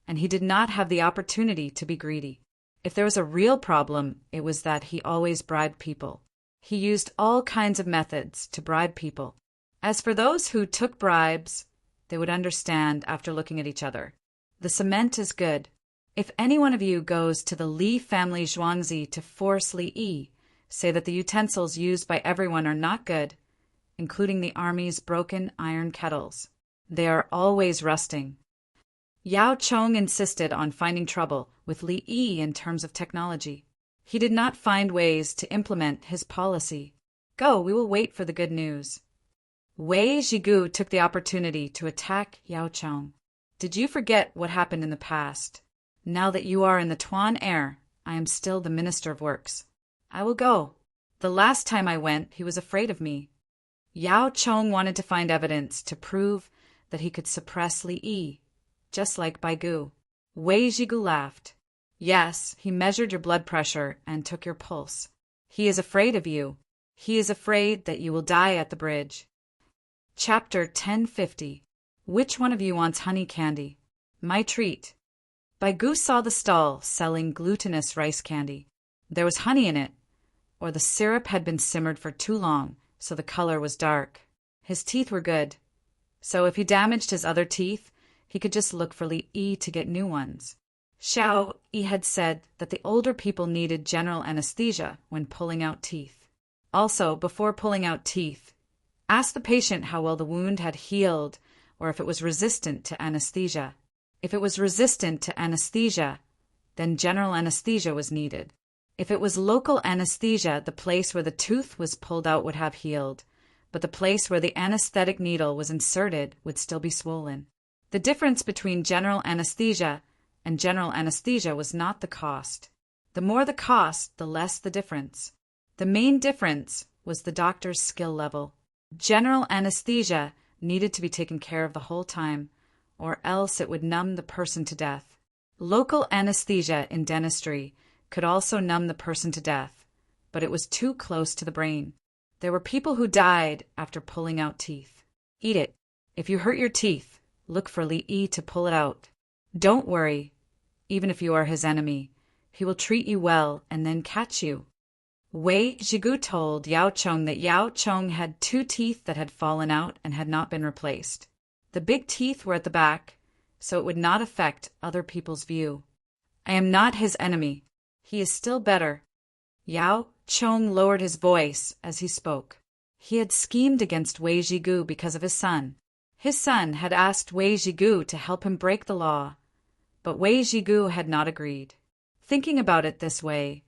and he did not have the opportunity to be greedy. If there was a real problem, it was that he always bribed people. He used all kinds of methods to bribe people. As for those who took bribes, they would understand after looking at each other. The cement is good. If any one of you goes to the Li family Zhuangzi to force Li Yi, say that the utensils used by everyone are not good, including the army's broken iron kettles. They are always rusting. Yao Chong insisted on finding trouble with Li Yi in terms of technology. He did not find ways to implement his policy. Go, we will wait for the good news. Wei Zhigu took the opportunity to attack Yao Chong. Did you forget what happened in the past? Now that you are in the Tuan heir, I am still the Minister of Works. I will go. The last time I went, he was afraid of me. Yao Chong wanted to find evidence to prove that he could suppress Li Yi, just like Baigu. Wei Zhigu laughed. Yes, he measured your blood pressure and took your pulse. He is afraid of you. He is afraid that you will die at the bridge. Chapter 1050. Which one of you wants honey candy? My treat. Baigu saw the stall selling glutinous rice candy. There was honey in it, or the syrup had been simmered for too long, so the color was dark. His teeth were good, so if he damaged his other teeth, he could just look for Li Yi to get new ones. Xiao Yi had said that the older people needed general anesthesia when pulling out teeth. Also, before pulling out teeth, ask the patient how well the wound had healed or if it was resistant to anesthesia. If it was resistant to anesthesia, then general anesthesia was needed. If it was local anesthesia, the place where the tooth was pulled out would have healed, but the place where the anesthetic needle was inserted would still be swollen. The difference between general anesthesia and general anesthesia was not the cost. The more the cost, the less the difference. The main difference was the doctor's skill level. General anesthesia needed to be taken care of the whole time, or else it would numb the person to death. Local anesthesia in dentistry could also numb the person to death, but it was too close to the brain. There were people who died after pulling out teeth. Eat it. If you hurt your teeth, look for Li Yi to pull it out. Don't worry. Even if you are his enemy, he will treat you well and then catch you. Wei Zhigu told Yao Chong that Yao Chong had 2 teeth that had fallen out and had not been replaced. The big teeth were at the back, so it would not affect other people's view. I am not his enemy. He is still better. Yao Chong lowered his voice as he spoke. He had schemed against Wei Zhigu because of his son. His son had asked Wei Zhigu to help him break the law, but Wei Zhigu had not agreed. Thinking about it this way,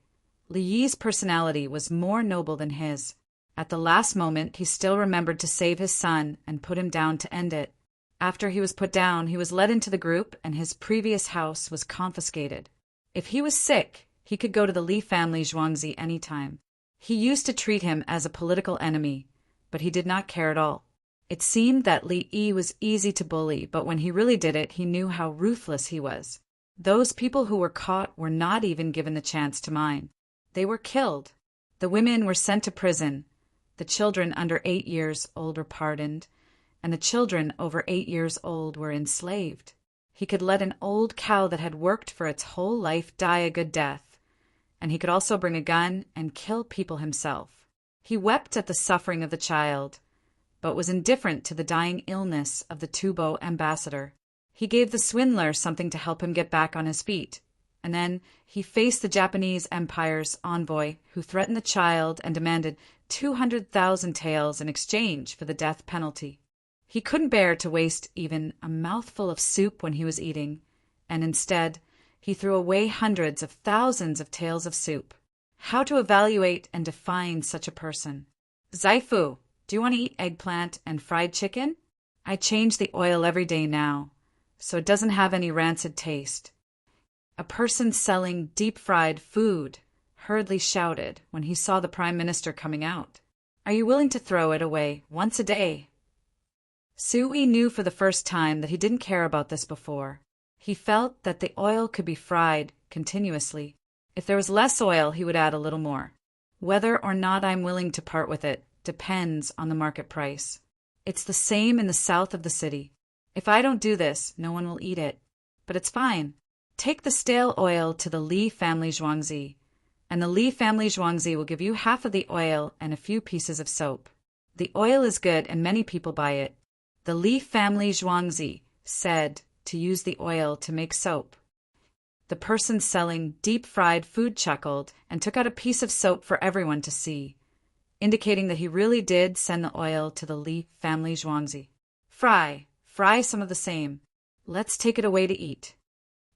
Li Yi's personality was more noble than his. At the last moment, he still remembered to save his son and put him down to end it. After he was put down, he was led into the group and his previous house was confiscated. If he was sick, he could go to the Li family Zhuangzi anytime. He used to treat him as a political enemy, but he did not care at all. It seemed that Li Yi was easy to bully, but when he really did it, he knew how ruthless he was. Those people who were caught were not even given the chance to mine. They were killed. The women were sent to prison. The children under 8 years old were pardoned, and the children over 8 years old were enslaved. He could let an old cow that had worked for its whole life die a good death, and he could also bring a gun and kill people himself. He wept at the suffering of the child, but was indifferent to the dying illness of the Tubo ambassador. He gave the swindler something to help him get back on his feet, and then he faced the Japanese Empire's envoy, who threatened the child and demanded 200,000 taels in exchange for the death penalty. He couldn't bear to waste even a mouthful of soup when he was eating, and instead he threw away hundreds of thousands of taels of soup. How to evaluate and define such a person? Zaifu, do you want to eat eggplant and fried chicken? I change the oil every day now, so it doesn't have any rancid taste. A person selling deep-fried food hurriedly shouted when he saw the Prime Minister coming out. Are you willing to throw it away once a day? Sui knew for the first time that he didn't care about this before. He felt that the oil could be fried continuously. If there was less oil, he would add a little more. Whether or not I'm willing to part with it depends on the market price. It's the same in the south of the city. If I don't do this, no one will eat it. But it's fine. Take the stale oil to the Li family Zhuangzi. and the Li family zhuangzi will give you half of the oil and a few pieces of soap. The oil is good and many people buy it. The Li family zhuangzi said to use the oil to make soap. The person selling deep-fried food chuckled and took out a piece of soap for everyone to see, indicating that he really did send the oil to the Li family zhuangzi. Fry some of the same. Let's take it away to eat.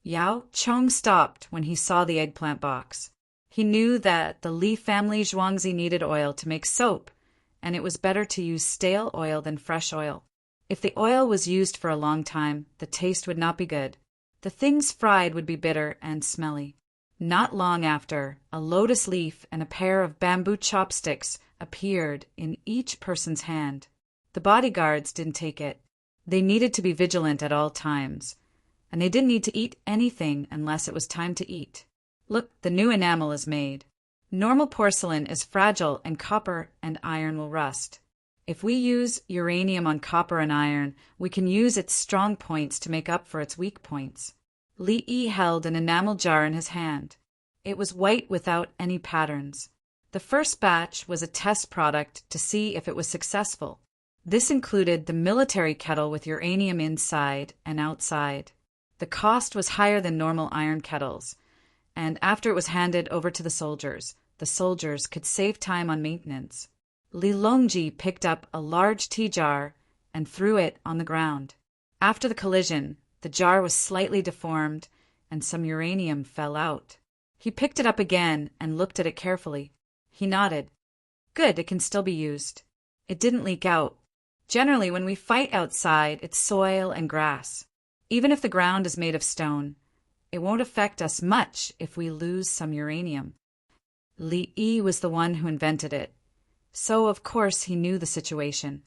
Yao Chong stopped when he saw the eggplant box. He knew that the Li family zhuangzi needed oil to make soap, and it was better to use stale oil than fresh oil. If the oil was used for a long time, the taste would not be good. The things fried would be bitter and smelly. Not long after, a lotus leaf and a pair of bamboo chopsticks appeared in each person's hand. The bodyguards didn't take it. They needed to be vigilant at all times, and they didn't need to eat anything unless it was time to eat. Look, the new enamel is made. Normal porcelain is fragile and copper and iron will rust. If we use uranium on copper and iron, we can use its strong points to make up for its weak points. Li Yi held an enamel jar in his hand. It was white without any patterns. The first batch was a test product to see if it was successful. This included the military kettle with uranium inside and outside. The cost was higher than normal iron kettles, and after it was handed over to the soldiers could save time on maintenance. Li Longji picked up a large tea jar and threw it on the ground. After the collision, the jar was slightly deformed and some uranium fell out. He picked it up again and looked at it carefully. He nodded. Good, it can still be used. It didn't leak out. Generally, when we fight outside, it's soil and grass. Even if the ground is made of stone, it won't affect us much if we lose some uranium. Li Yi was the one who invented it, so of course he knew the situation.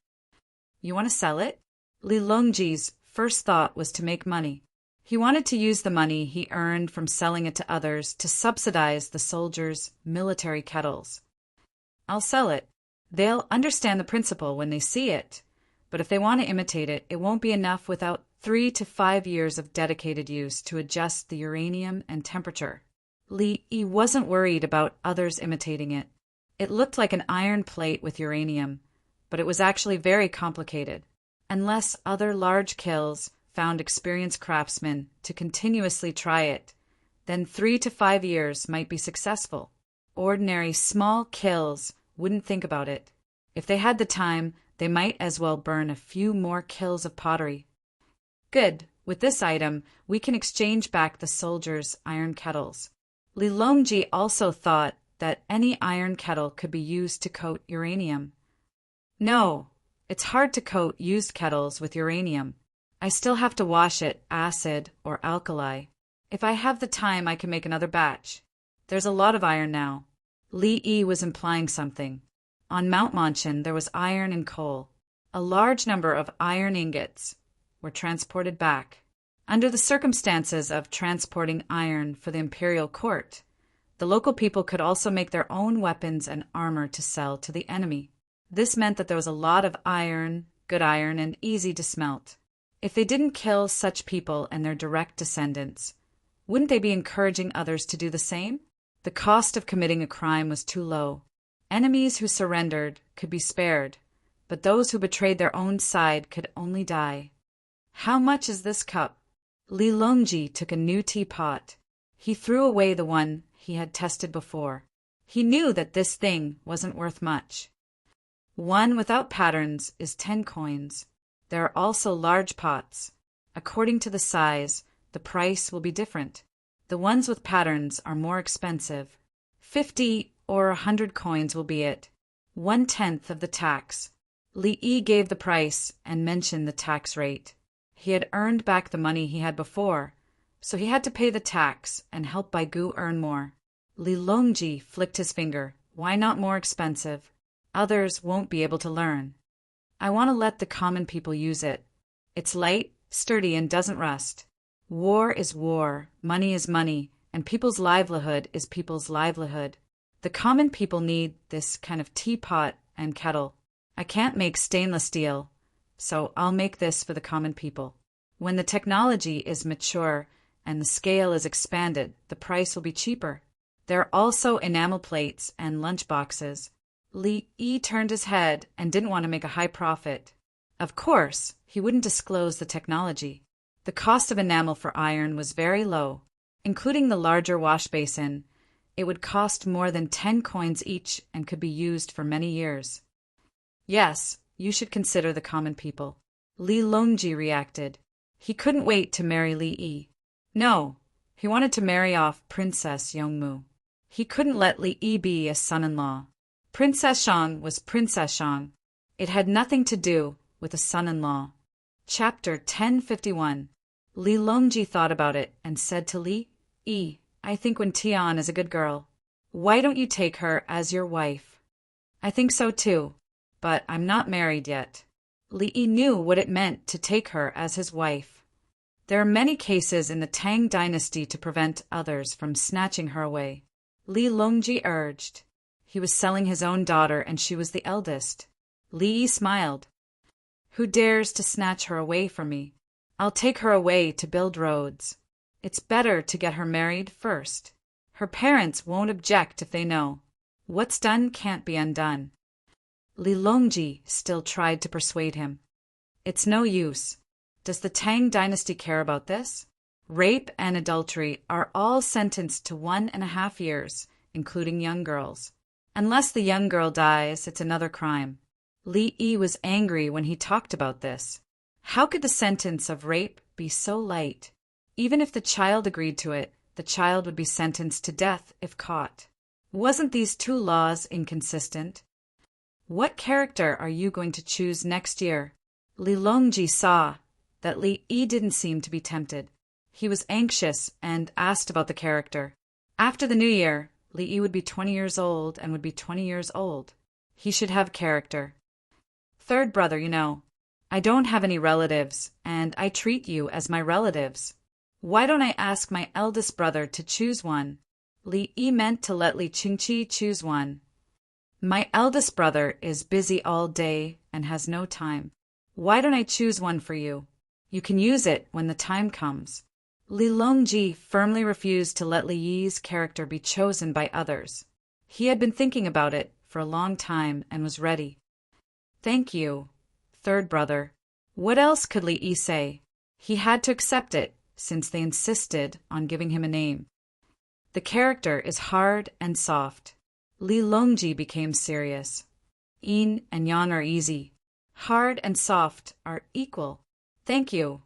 You want to sell it? Li Longji's first thought was to make money. He wanted to use the money he earned from selling it to others to subsidize the soldiers' military kettles. I'll sell it. They'll understand the principle when they see it, but if they want to imitate it, it won't be enough without 3 to 5 years of dedicated use to adjust the uranium and temperature. Li Yi wasn't worried about others imitating it. It looked like an iron plate with uranium, but it was actually very complicated. Unless other large kilns found experienced craftsmen to continuously try it, then 3 to 5 years might be successful. Ordinary small kilns wouldn't think about it. If they had the time, they might as well burn a few more kilns of pottery. Good. With this item, we can exchange back the soldiers' iron kettles. Li Longji also thought that any iron kettle could be used to coat uranium. No, it's hard to coat used kettles with uranium. I still have to wash it acid or alkali. If I have the time, I can make another batch. There's a lot of iron now. Li Yi was implying something. On Mount Monchen, there was iron and coal. A large number of iron ingots were transported back. Under the circumstances of transporting iron for the imperial court, the local people could also make their own weapons and armor to sell to the enemy. This meant that there was a lot of iron, good iron, and easy to smelt. If they didn't kill such people and their direct descendants, wouldn't they be encouraging others to do the same? The cost of committing a crime was too low. Enemies who surrendered could be spared, but those who betrayed their own side could only die. How much is this cup? Li Longji took a new teapot. He threw away the one he had tested before. He knew that this thing wasn't worth much. One without patterns is 10 coins. There are also large pots. According to the size, the price will be different. The ones with patterns are more expensive. 50 or 100 coins will be it. 1/10 of the tax. Li Yi gave the price and mentioned the tax rate. He had earned back the money he had before, so he had to pay the tax and help Baigu earn more. Li Longji flicked his finger. Why not more expensive? Others won't be able to learn. I want to let the common people use it. It's light, sturdy, and doesn't rust. War is war, money is money, and people's livelihood is people's livelihood. The common people need this kind of teapot and kettle. I can't make stainless steel, so I'll make this for the common people. When the technology is mature and the scale is expanded, the price will be cheaper. There are also enamel plates and lunch boxes. Li Yi turned his head and didn't want to make a high profit. Of course, he wouldn't disclose the technology. The cost of enamel for iron was very low. Including the larger wash basin, it would cost more than 10 coins each and could be used for many years. Yes, you should consider the common people. Li Longji reacted. He couldn't wait to marry Li Yi. No, he wanted to marry off Princess Yongmu. He couldn't let Li Yi be a son-in-law. Princess Shang was Princess Shang. It had nothing to do with a son-in-law. Chapter 1051. Li Longji thought about it and said to Li Yi, I think Wen Tian is a good girl. Why don't you take her as your wife? I think so too, but I'm not married yet. Li Yi knew what it meant to take her as his wife. There are many cases in the Tang dynasty to prevent others from snatching her away. Li Longji urged. He was selling his own daughter and she was the eldest. Li Yi smiled. Who dares to snatch her away from me? I'll take her away to build roads. It's better to get her married first. Her parents won't object if they know. What's done can't be undone. Li Longji still tried to persuade him. It's no use. Does the Tang dynasty care about this? Rape and adultery are all sentenced to 1.5 years, including young girls. Unless the young girl dies, it's another crime. Li Yi was angry when he talked about this. How could the sentence of rape be so light? Even if the child agreed to it, the child would be sentenced to death if caught. Wasn't these two laws inconsistent? What character are you going to choose next year? Li Longji saw that Li Yi didn't seem to be tempted. He was anxious and asked about the character. After the new year, Li Yi would be 20 years old and would be 20 years old. He should have character. Third brother, you know. I don't have any relatives, and I treat you as my relatives. Why don't I ask my eldest brother to choose one? Li Yi meant to let Li Qingqi choose one. My eldest brother is busy all day and has no time. Why don't I choose one for you? You can use it when the time comes. Li Longji firmly refused to let Li Yi's character be chosen by others. He had been thinking about it for a long time and was ready. Thank you, third brother. What else could Li Yi say? He had to accept it, since they insisted on giving him a name. The character is hard and soft. Li Longji became serious. Yin and yang are easy. Hard and soft are equal. Thank you,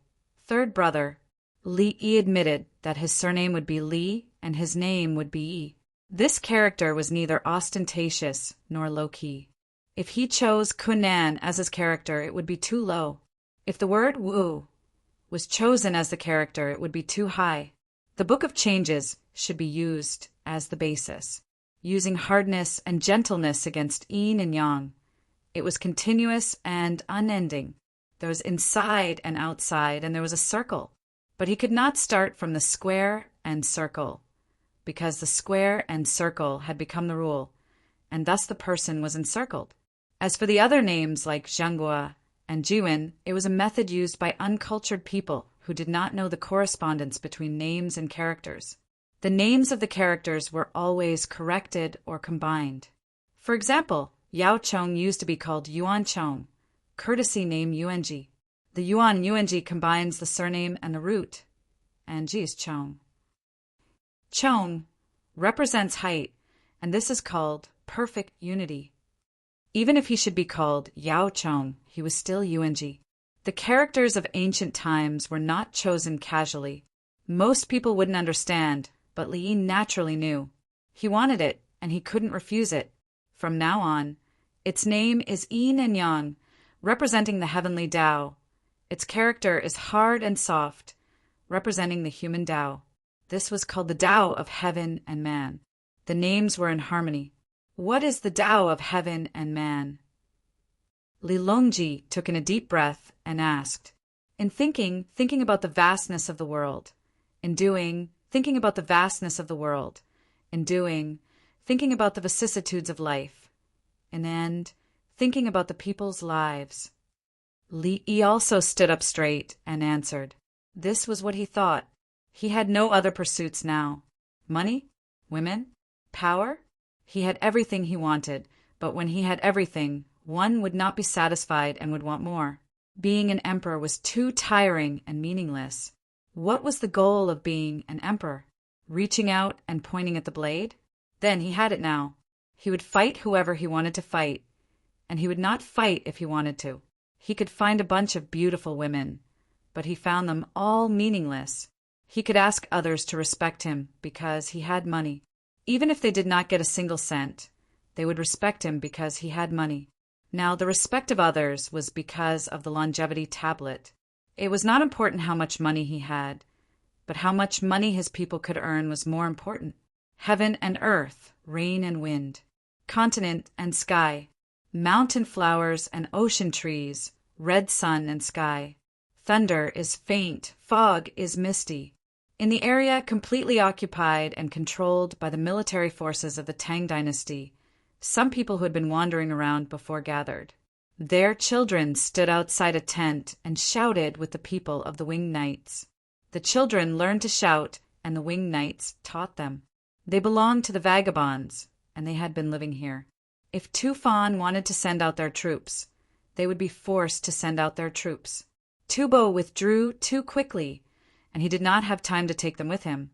third brother. Li Yi admitted that his surname would be Li and his name would be Yi. This character was neither ostentatious nor low-key. If he chose Kunan as his character, it would be too low. If the word Wu was chosen as the character, it would be too high. The Book of Changes should be used as the basis, using hardness and gentleness against yin and yang. It was continuous and unending. There was inside and outside, and there was a circle. But he could not start from the square and circle, because the square and circle had become the rule, and thus the person was encircled. As for the other names like Zhanghua and Jiwen, it was a method used by uncultured people who did not know the correspondence between names and characters. The names of the characters were always corrected or combined. For example, Yao Chong used to be called Yuan Chong, courtesy name Yuanji. The Yuan Yuanji combines the surname and the root, and Ji is Chong. Chong represents height, and this is called perfect unity. Even if he should be called Yao Chong, he was still Yuanji. The characters of ancient times were not chosen casually. Most people wouldn't understand, but Li Yi naturally knew. He wanted it, and he couldn't refuse it. From now on, its name is Yin and Yang, representing the heavenly Tao. Its character is hard and soft, representing the human Tao. This was called the Tao of heaven and man. The names were in harmony. What is the Tao of heaven and man? Li Longji took in a deep breath and asked. In thinking about the vastness of the world. In doing, thinking about the vastness of the world. In doing, thinking about the vicissitudes of life. In end, thinking about the people's lives. Li Yi also stood up straight and answered. This was what he thought. He had no other pursuits now. Money? Women? Power? He had everything he wanted, but when he had everything, one would not be satisfied and would want more. Being an emperor was too tiring and meaningless. What was the goal of being an emperor? Reaching out and pointing at the blade? Then he had it now. He would fight whoever he wanted to fight, and he would not fight if he wanted to. He could find a bunch of beautiful women, but he found them all meaningless. He could ask others to respect him because he had money. Even if they did not get a single cent, they would respect him because he had money. Now, the respect of others was because of the longevity tablet. It was not important how much money he had, but how much money his people could earn was more important. Heaven and earth, rain and wind, continent and sky, mountain flowers and ocean trees, red sun and sky. Thunder is faint, fog is misty. In the area completely occupied and controlled by the military forces of the Tang dynasty, some people who had been wandering around before gathered. Their children stood outside a tent and shouted with the people of the winged knights. The children learned to shout, and the winged knights taught them. They belonged to the vagabonds, and they had been living here. If Tufan wanted to send out their troops, they would be forced to send out their troops. Tubo withdrew too quickly, and he did not have time to take them with him,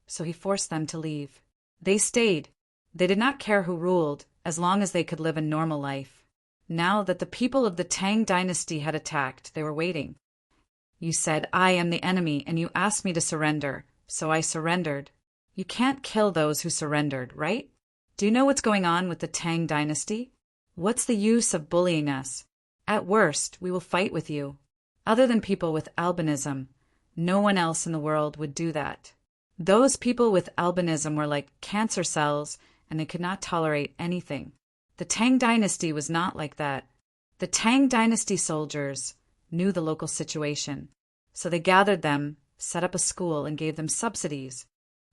so he forced them to leave. They stayed. They did not care who ruled, as long as they could live a normal life. Now that the people of the Tang dynasty had attacked, they were waiting. You said, "I am the enemy," and you asked me to surrender, so I surrendered. You can't kill those who surrendered, right? Do you know what's going on with the Tang dynasty? What's the use of bullying us? At worst, we will fight with you. Other than people with albinism, no one else in the world would do that. Those people with albinism were like cancer cells, and they could not tolerate anything. The Tang dynasty was not like that. The Tang dynasty soldiers knew the local situation, so they gathered them, set up a school, and gave them subsidies.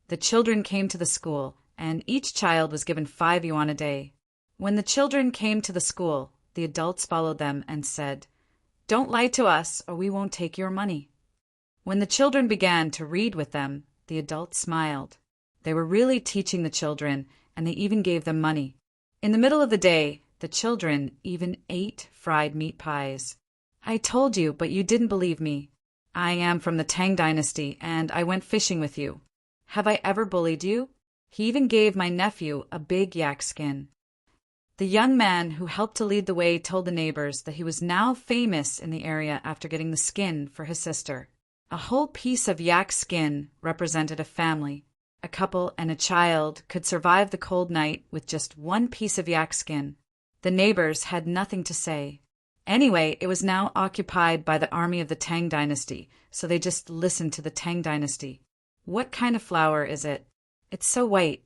The children came to the school, and each child was given 5 yuan a day. When the children came to the school, the adults followed them and said, "Don't lie to us, or we won't take your money." When the children began to read with them, the adults smiled. They were really teaching the children, and they even gave them money. In the middle of the day, the children even ate fried meat pies. I told you, but you didn't believe me. I am from the Tang dynasty, and I went fishing with you. Have I ever bullied you? He even gave my nephew a big yak skin. The young man who helped to lead the way told the neighbors that he was now famous in the area after getting the skin for his sister. A whole piece of yak skin represented a family. A couple and a child could survive the cold night with just one piece of yak skin. The neighbors had nothing to say. Anyway, it was now occupied by the army of the Tang dynasty, so they just listened to the Tang dynasty. What kind of flower is it? It's so white.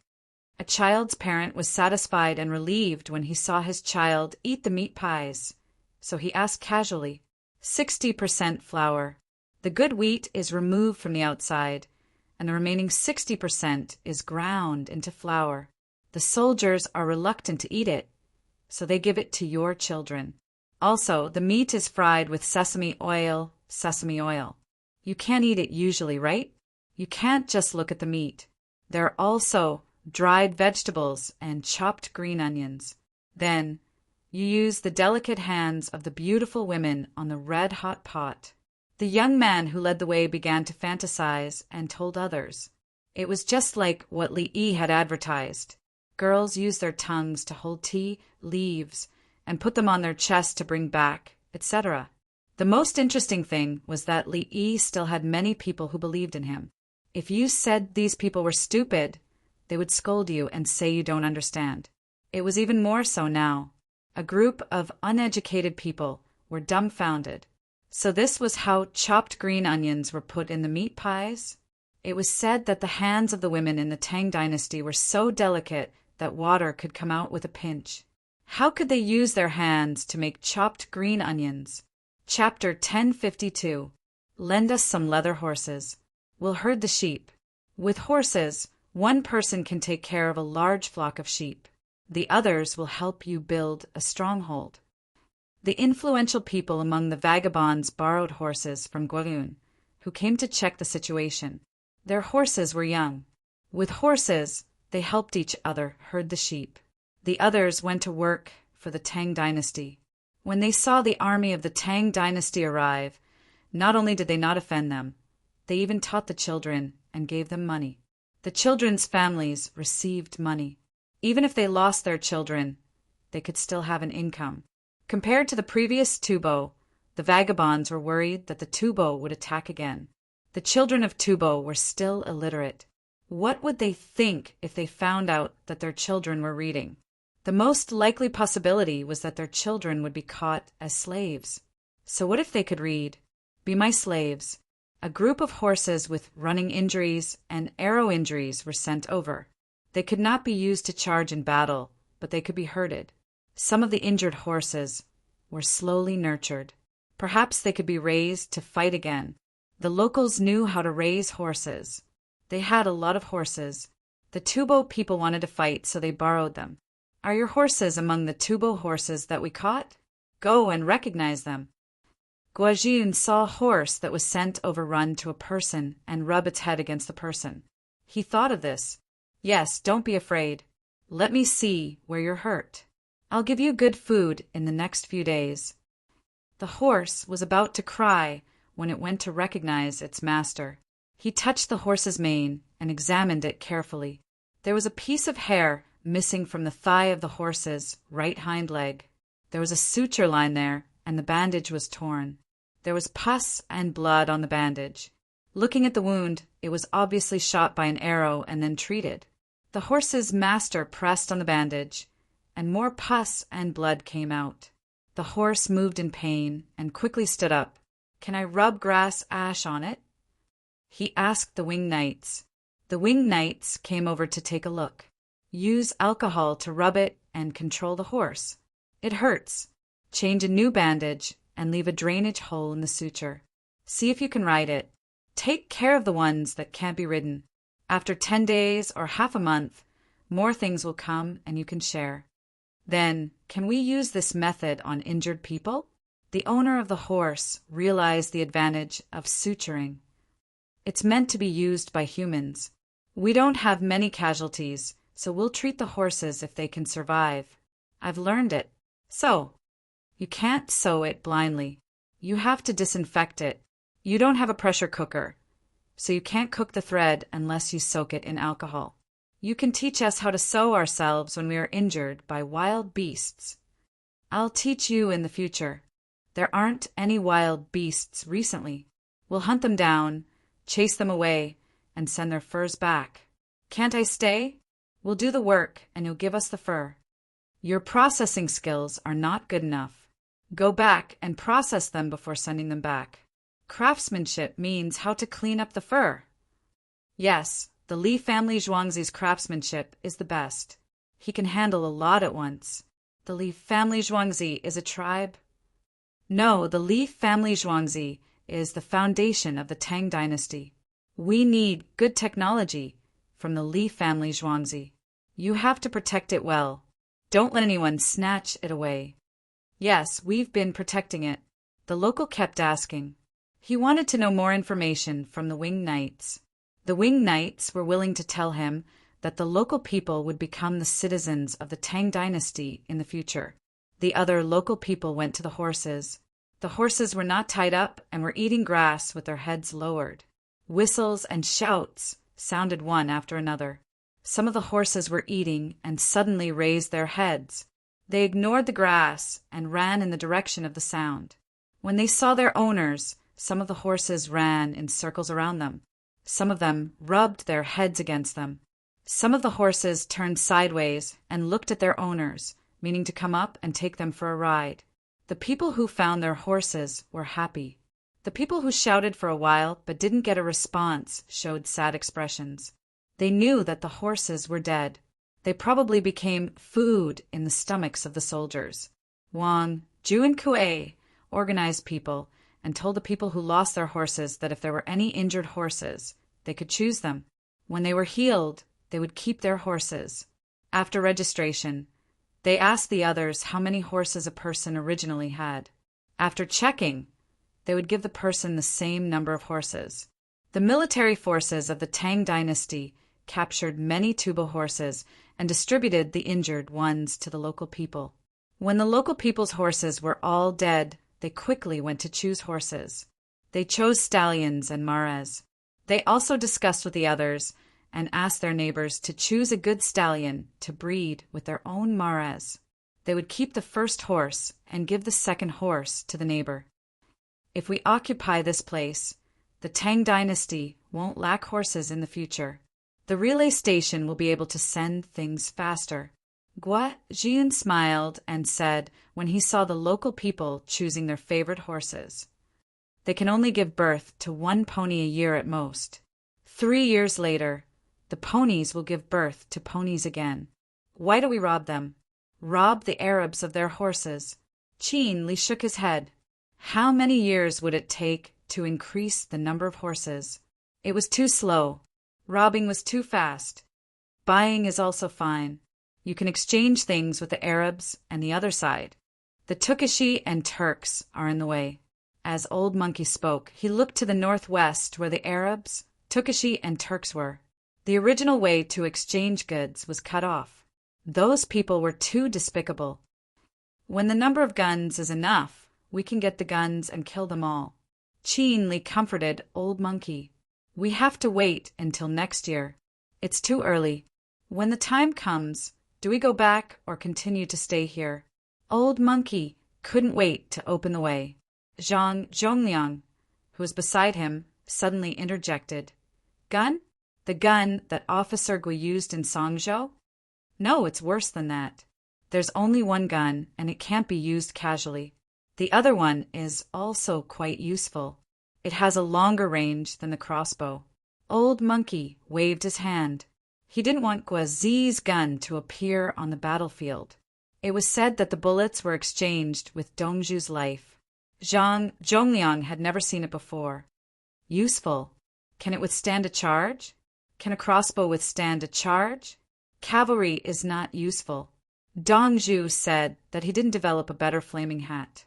A child's parent was satisfied and relieved when he saw his child eat the meat pies, so he asked casually, 60% flour. The good wheat is removed from the outside, and the remaining 60% is ground into flour. The soldiers are reluctant to eat it, so they give it to your children. Also, the meat is fried with sesame oil, sesame oil. You can't eat it usually, right? You can't just look at the meat. There are also dried vegetables and chopped green onions. Then, you use the delicate hands of the beautiful women on the red-hot pot. The young man who led the way began to fantasize and told others. It was just like what Li Yi had advertised. Girls use their tongues to hold tea leaves and put them on their chest to bring back, etc. The most interesting thing was that Li Yi still had many people who believed in him. If you said these people were stupid, they would scold you and say you don't understand. It was even more so now. A group of uneducated people were dumbfounded. So this was how chopped green onions were put in the meat pies? It was said that the hands of the women in the Tang dynasty were so delicate that water could come out with a pinch. How could they use their hands to make chopped green onions? Chapter 1052. Lend us some leather horses. We'll herd the sheep. With horses, one person can take care of a large flock of sheep. The others will help you build a stronghold. The influential people among the vagabonds borrowed horses from Guarun, who came to check the situation. Their horses were young. With horses, They helped each other herd the sheep. The others went to work for the Tang dynasty. When they saw the army of the Tang dynasty arrive, not only did they not offend them, they even taught the children and gave them money. The children's families received money. Even if they lost their children, they could still have an income. Compared to the previous Tubo, the vagabonds were worried that the Tubo would attack again. The children of Tubo were still illiterate. What would they think if they found out that their children were reading? The most likely possibility was that their children would be caught as slaves. So what if they could read? Be my slaves. A group of horses with running injuries and arrow injuries were sent over. They could not be used to charge in battle, but they could be herded. Some of the injured horses were slowly nurtured. Perhaps they could be raised to fight again. The locals knew how to raise horses. They had a lot of horses. The Tubo people wanted to fight, so they borrowed them. Are your horses among the Tubo horses that we caught? Go and recognize them. Guajin saw a horse that was sent overrun to a person and rub its head against the person. He thought of this. Yes, don't be afraid. Let me see where you're hurt. I'll give you good food in the next few days. The horse was about to cry when it went to recognize its master. He touched the horse's mane and examined it carefully. There was a piece of hair missing from the thigh of the horse's right hind leg. There was a suture line there, and the bandage was torn. There was pus and blood on the bandage. Looking at the wound, it was obviously shot by an arrow and then treated. The horse's master pressed on the bandage, and more pus and blood came out. The horse moved in pain and quickly stood up. Can I rub grass ash on it? He asked the winged knights. The winged knights came over to take a look. Use alcohol to rub it and control the horse. It hurts. Change a new bandage and leave a drainage hole in the suture. See if you can ride it. Take care of the ones that can't be ridden. After 10 days or half a month, more things will come and you can share. Then, can we use this method on injured people? The owner of the horse realized the advantage of suturing. It's meant to be used by humans. We don't have many casualties, so we'll treat the horses if they can survive. I've learned it. So, you can't sew it blindly. You have to disinfect it. You don't have a pressure cooker, so you can't cook the thread unless you soak it in alcohol. You can teach us how to sew ourselves when we are injured by wild beasts. I'll teach you in the future. There aren't any wild beasts recently. We'll hunt them down, chase them away, and send their furs back. Can't I stay? We'll do the work, and you'll give us the fur. Your processing skills are not good enough. Go back and process them before sending them back. Craftsmanship means how to clean up the fur. Yes, the Li family Zhuangzi's craftsmanship is the best. He can handle a lot at once. The Li family Zhuangzi is a tribe? No, the Li family Zhuangzi is the foundation of the Tang dynasty. We need good technology from the Li family Zhuangzi. You have to protect it well. Don't let anyone snatch it away. Yes, we've been protecting it. The local kept asking. He wanted to know more information from the winged knights. The winged knights were willing to tell him that the local people would become the citizens of the Tang dynasty in the future. The other local people went to the horses. The horses were not tied up and were eating grass with their heads lowered. Whistles and shouts sounded one after another. Some of the horses were eating and suddenly raised their heads. They ignored the grass and ran in the direction of the sound. When they saw their owners, some of the horses ran in circles around them. Some of them rubbed their heads against them. Some of the horses turned sideways and looked at their owners, meaning to come up and take them for a ride. The people who found their horses were happy. The people who shouted for a while but didn't get a response showed sad expressions. They knew that the horses were dead. They probably became food in the stomachs of the soldiers. Wang, Ju, and Kuei organized people and told the people who lost their horses that if there were any injured horses, they could choose them. When they were healed, they would keep their horses. After registration, they asked the others how many horses a person originally had. After checking, they would give the person the same number of horses. The military forces of the Tang dynasty captured many Tuba horses, and distributed the injured ones to the local people. When the local people's horses were all dead, they quickly went to choose horses. They chose stallions and mares. They also discussed with the others and asked their neighbors to choose a good stallion to breed with their own mares. They would keep the first horse and give the second horse to the neighbor. If we occupy this place, the Tang dynasty won't lack horses in the future. The relay station will be able to send things faster. Gua Jian smiled and said when he saw the local people choosing their favorite horses. They can only give birth to one pony a year at most. 3 years later, the ponies will give birth to ponies again. Why do we rob them? Rob the Arabs of their horses. Qin Li shook his head. How many years would it take to increase the number of horses? It was too slow. Robbing was too fast. Buying is also fine. You can exchange things with the Arabs and the other side. The Tukashi and Turks are in the way. As Old Monkey spoke, he looked to the northwest where the Arabs, Tukashi, and Turks were. The original way to exchange goods was cut off. Those people were too despicable. When the number of guns is enough, we can get the guns and kill them all. Qin Li comforted Old Monkey. We have to wait until next year. It's too early. When the time comes, do we go back or continue to stay here? Old Monkey couldn't wait to open the way. Zhang Zhongliang, who was beside him, suddenly interjected. Gun? The gun that Officer Gui used in Songzhou? No, it's worse than that. There's only one gun, and it can't be used casually. The other one is also quite useful. It has a longer range than the crossbow. Old Monkey waved his hand. He didn't want Guazi's gun to appear on the battlefield. It was said that the bullets were exchanged with Dongzhu's life. Zhang Zhongliang had never seen it before. Useful. Can it withstand a charge? Can a crossbow withstand a charge? Cavalry is not useful. Dongzhu said that he didn't develop a better flaming hat.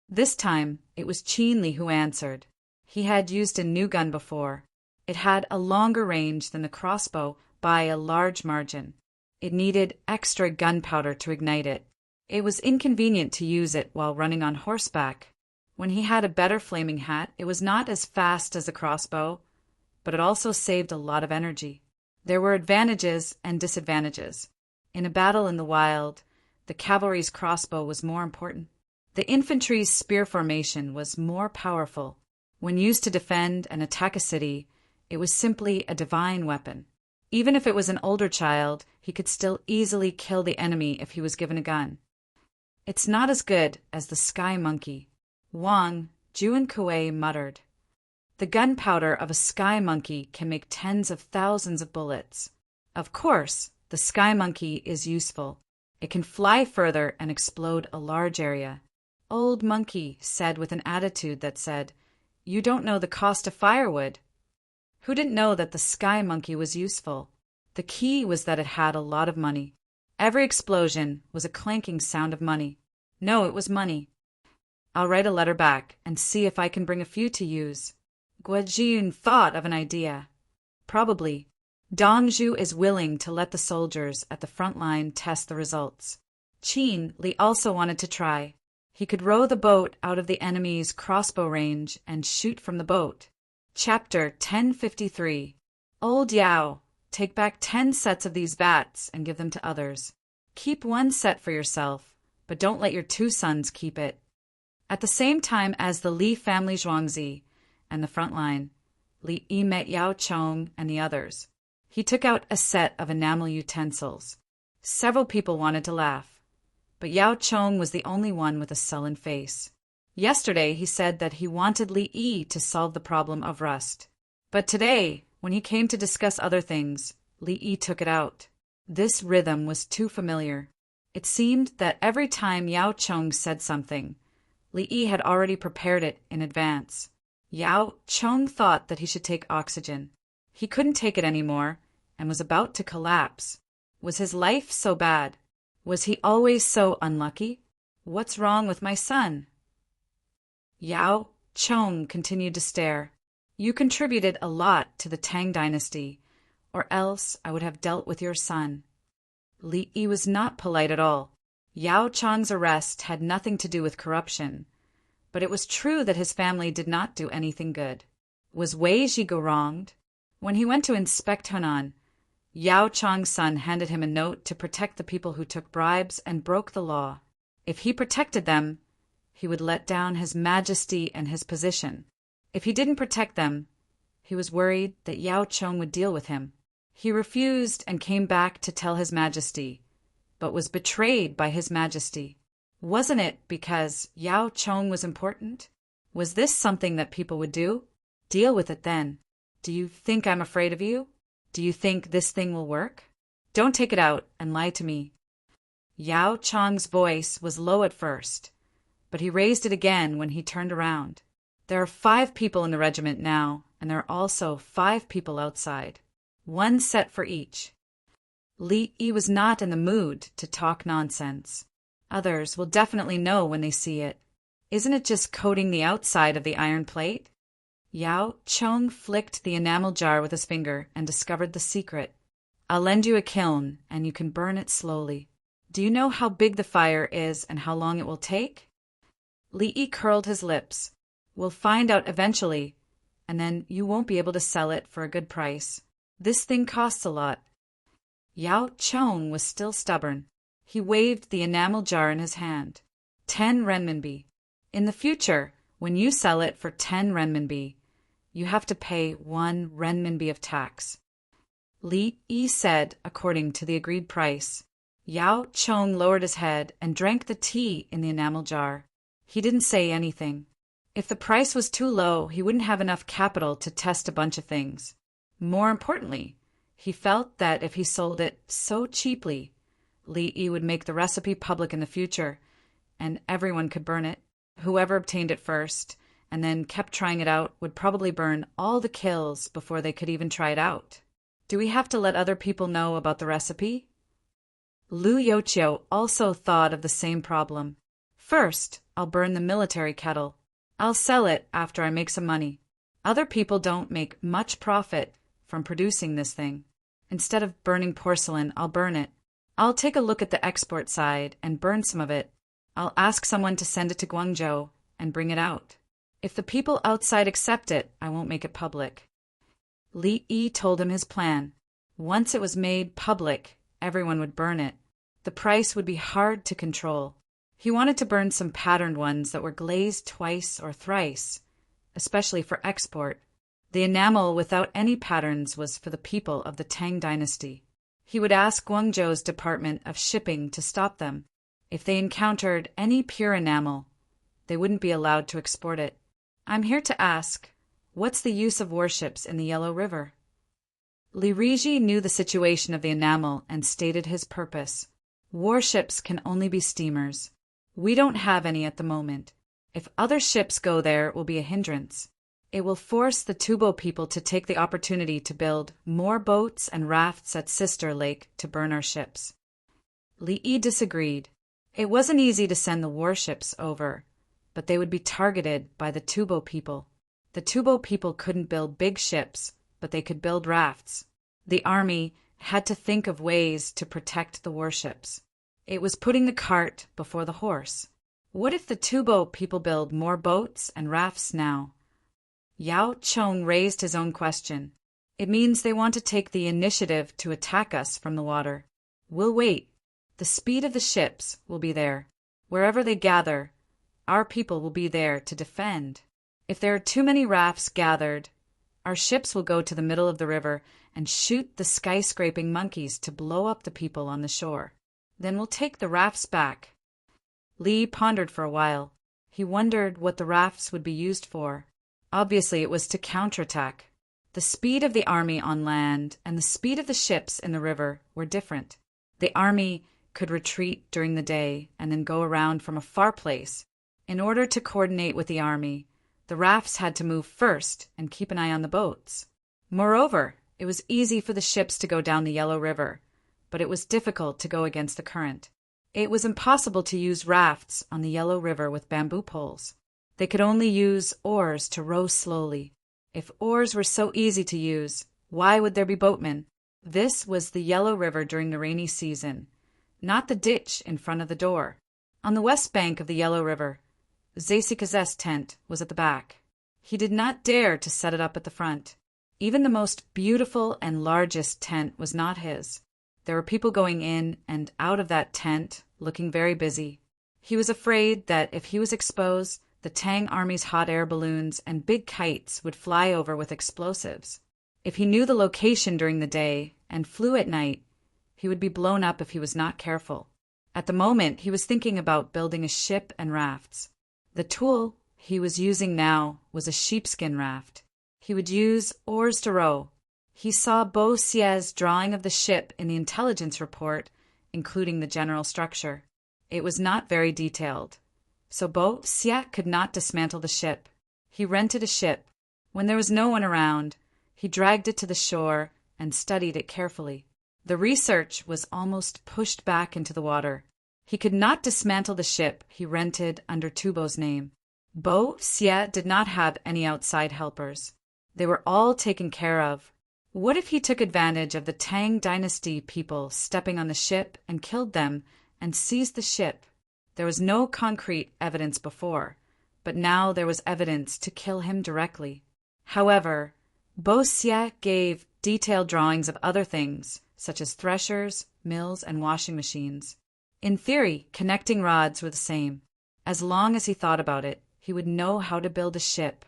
This time, it was Qin Li who answered. He had used a new gun before. It had a longer range than the crossbow by a large margin. It needed extra gunpowder to ignite it. It was inconvenient to use it while running on horseback. When he had a better flaming hat, it was not as fast as the crossbow, but it also saved a lot of energy. There were advantages and disadvantages. In a battle in the wild, the cavalry's crossbow was more important. The infantry's spear formation was more powerful. When used to defend and attack a city, it was simply a divine weapon. Even if it was an older child, he could still easily kill the enemy if he was given a gun. It's not as good as the sky monkey. Wang Juankui muttered. The gunpowder of a sky monkey can make tens of thousands of bullets. Of course, the sky monkey is useful. It can fly further and explode a large area. Old Monkey said with an attitude that said, "You don't know the cost of firewood." Who didn't know that the sky monkey was useful? The key was that it had a lot of money. Every explosion was a clanking sound of money. No, it was money. I'll write a letter back and see if I can bring a few to use. Guojun thought of an idea. Probably. Dongzhu is willing to let the soldiers at the front line test the results. Qin Li also wanted to try. He could row the boat out of the enemy's crossbow range and shoot from the boat. Chapter 1053. Old Yao, take back 10 sets of these bats and give them to others. Keep 1 set for yourself, but don't let your 2 sons keep it. At the same time as the Li family Zhuangzi and the front line, Li Yi met Yao Chong and the others. He took out a set of enamel utensils. Several people wanted to laugh, but Yao Chong was the only one with a sullen face. Yesterday he said that he wanted Li Yi to solve the problem of rust. But today, when he came to discuss other things, Li Yi took it out. This rhythm was too familiar. It seemed that every time Yao Chong said something, Li Yi had already prepared it in advance. Yao Chong thought that he should take oxygen. He couldn't take it anymore and was about to collapse. Was his life so bad? Was he always so unlucky? What's wrong with my son? Yao Chong continued to stare. You contributed a lot to the Tang dynasty, or else I would have dealt with your son." Li Yi was not polite at all. Yao Chang's arrest had nothing to do with corruption, but it was true that his family did not do anything good. Was Wei Zhigo wronged? When he went to inspect Henan, Yao Chang's son handed him a note to protect the people who took bribes and broke the law. If he protected them, he would let down his majesty and his position. If he didn't protect them, he was worried that Yao Chong would deal with him. He refused and came back to tell his majesty, but was betrayed by his majesty. Wasn't it because Yao Chong was important? Was this something that people would do? Deal with it then. Do you think I'm afraid of you? Do you think this thing will work? Don't take it out and lie to me. Yao Chong's voice was low at first, but he raised it again when he turned around. There are 5 people in the regiment now, and there are also 5 people outside. 1 set for each. Li Yi was not in the mood to talk nonsense. Others will definitely know when they see it. Isn't it just coating the outside of the iron plate? Yao Chong flicked the enamel jar with his finger and discovered the secret. I'll lend you a kiln, and you can burn it slowly. Do you know how big the fire is and how long it will take? Li Yi curled his lips. We'll find out eventually, and then you won't be able to sell it for a good price. This thing costs a lot. Yao Chong was still stubborn. He waved the enamel jar in his hand. 10 renminbi. In the future, when you sell it for 10 renminbi, you have to pay 1 renminbi of tax. Li Yi said according to the agreed price. Yao Chong lowered his head and drank the tea in the enamel jar. He didn't say anything. If the price was too low, he wouldn't have enough capital to test a bunch of things. More importantly, he felt that if he sold it so cheaply, Li Yi would make the recipe public in the future, and everyone could burn it. Whoever obtained it first, and then kept trying it out, would probably burn all the kills before they could even try it out. Do we have to let other people know about the recipe? Lu Yochio also thought of the same problem. First, I'll burn the military kettle. I'll sell it after I make some money. Other people don't make much profit from producing this thing. Instead of burning porcelain, I'll burn it. I'll take a look at the export side and burn some of it. I'll ask someone to send it to Guangzhou and bring it out. If the people outside accept it, I won't make it public. Li Yi told him his plan. Once it was made public, everyone would burn it. The price would be hard to control. He wanted to burn some patterned ones that were glazed twice or thrice, especially for export. The enamel without any patterns was for the people of the Tang dynasty. He would ask Guangzhou's Department of Shipping to stop them. If they encountered any pure enamel, they wouldn't be allowed to export it. I'm here to ask, what's the use of warships in the Yellow River? Li Riji knew the situation of the enamel and stated his purpose. Warships can only be steamers. We don't have any at the moment. If other ships go there, it will be a hindrance. It will force the Tubo people to take the opportunity to build more boats and rafts at Sister Lake to burn our ships. Li Yi disagreed. It wasn't easy to send the warships over, but they would be targeted by the Tubo people. The Tubo people couldn't build big ships, but they could build rafts. The army had to think of ways to protect the warships. It was putting the cart before the horse. What if the Tubo people build more boats and rafts now? Yao Chong raised his own question. It means they want to take the initiative to attack us from the water. We'll wait. The speed of the ships will be there. Wherever they gather, our people will be there to defend. If there are too many rafts gathered, our ships will go to the middle of the river and shoot the skyscraping monkeys to blow up the people on the shore. Then we'll take the rafts back. Li pondered for a while. He wondered what the rafts would be used for. Obviously, it was to counterattack. The speed of the army on land and the speed of the ships in the river were different. The army could retreat during the day and then go around from a far place. In order to coordinate with the army, the rafts had to move first and keep an eye on the boats. Moreover, it was easy for the ships to go down the Yellow River, but it was difficult to go against the current. It was impossible to use rafts on the Yellow River with bamboo poles. They could only use oars to row slowly. If oars were so easy to use, why would there be boatmen? This was the Yellow River during the rainy season, not the ditch in front of the door. On the west bank of the Yellow River, Zesika's tent was at the back. He did not dare to set it up at the front. Even the most beautiful and largest tent was not his. There were people going in and out of that tent, looking very busy. He was afraid that if he was exposed, the Tang army's hot air balloons and big kites would fly over with explosives. If he knew the location during the day and flew at night, he would be blown up if he was not careful. At the moment, he was thinking about building a ship and rafts. The tool he was using now was a sheepskin raft. He would use oars to row. He saw Bo Xie's drawing of the ship in the intelligence report, including the general structure. It was not very detailed, so Bo Xie could not dismantle the ship. He rented a ship. When there was no one around, he dragged it to the shore and studied it carefully. The research was almost pushed back into the water. He could not dismantle the ship he rented under Tubo's name. Bo Xie did not have any outside helpers. They were all taken care of. What if he took advantage of the Tang dynasty people stepping on the ship and killed them and seized the ship? There was no concrete evidence before, but now there was evidence to kill him directly. However, Bo Xie gave detailed drawings of other things, such as threshers, mills, and washing machines. In theory, connecting rods were the same. As long as he thought about it, he would know how to build a ship.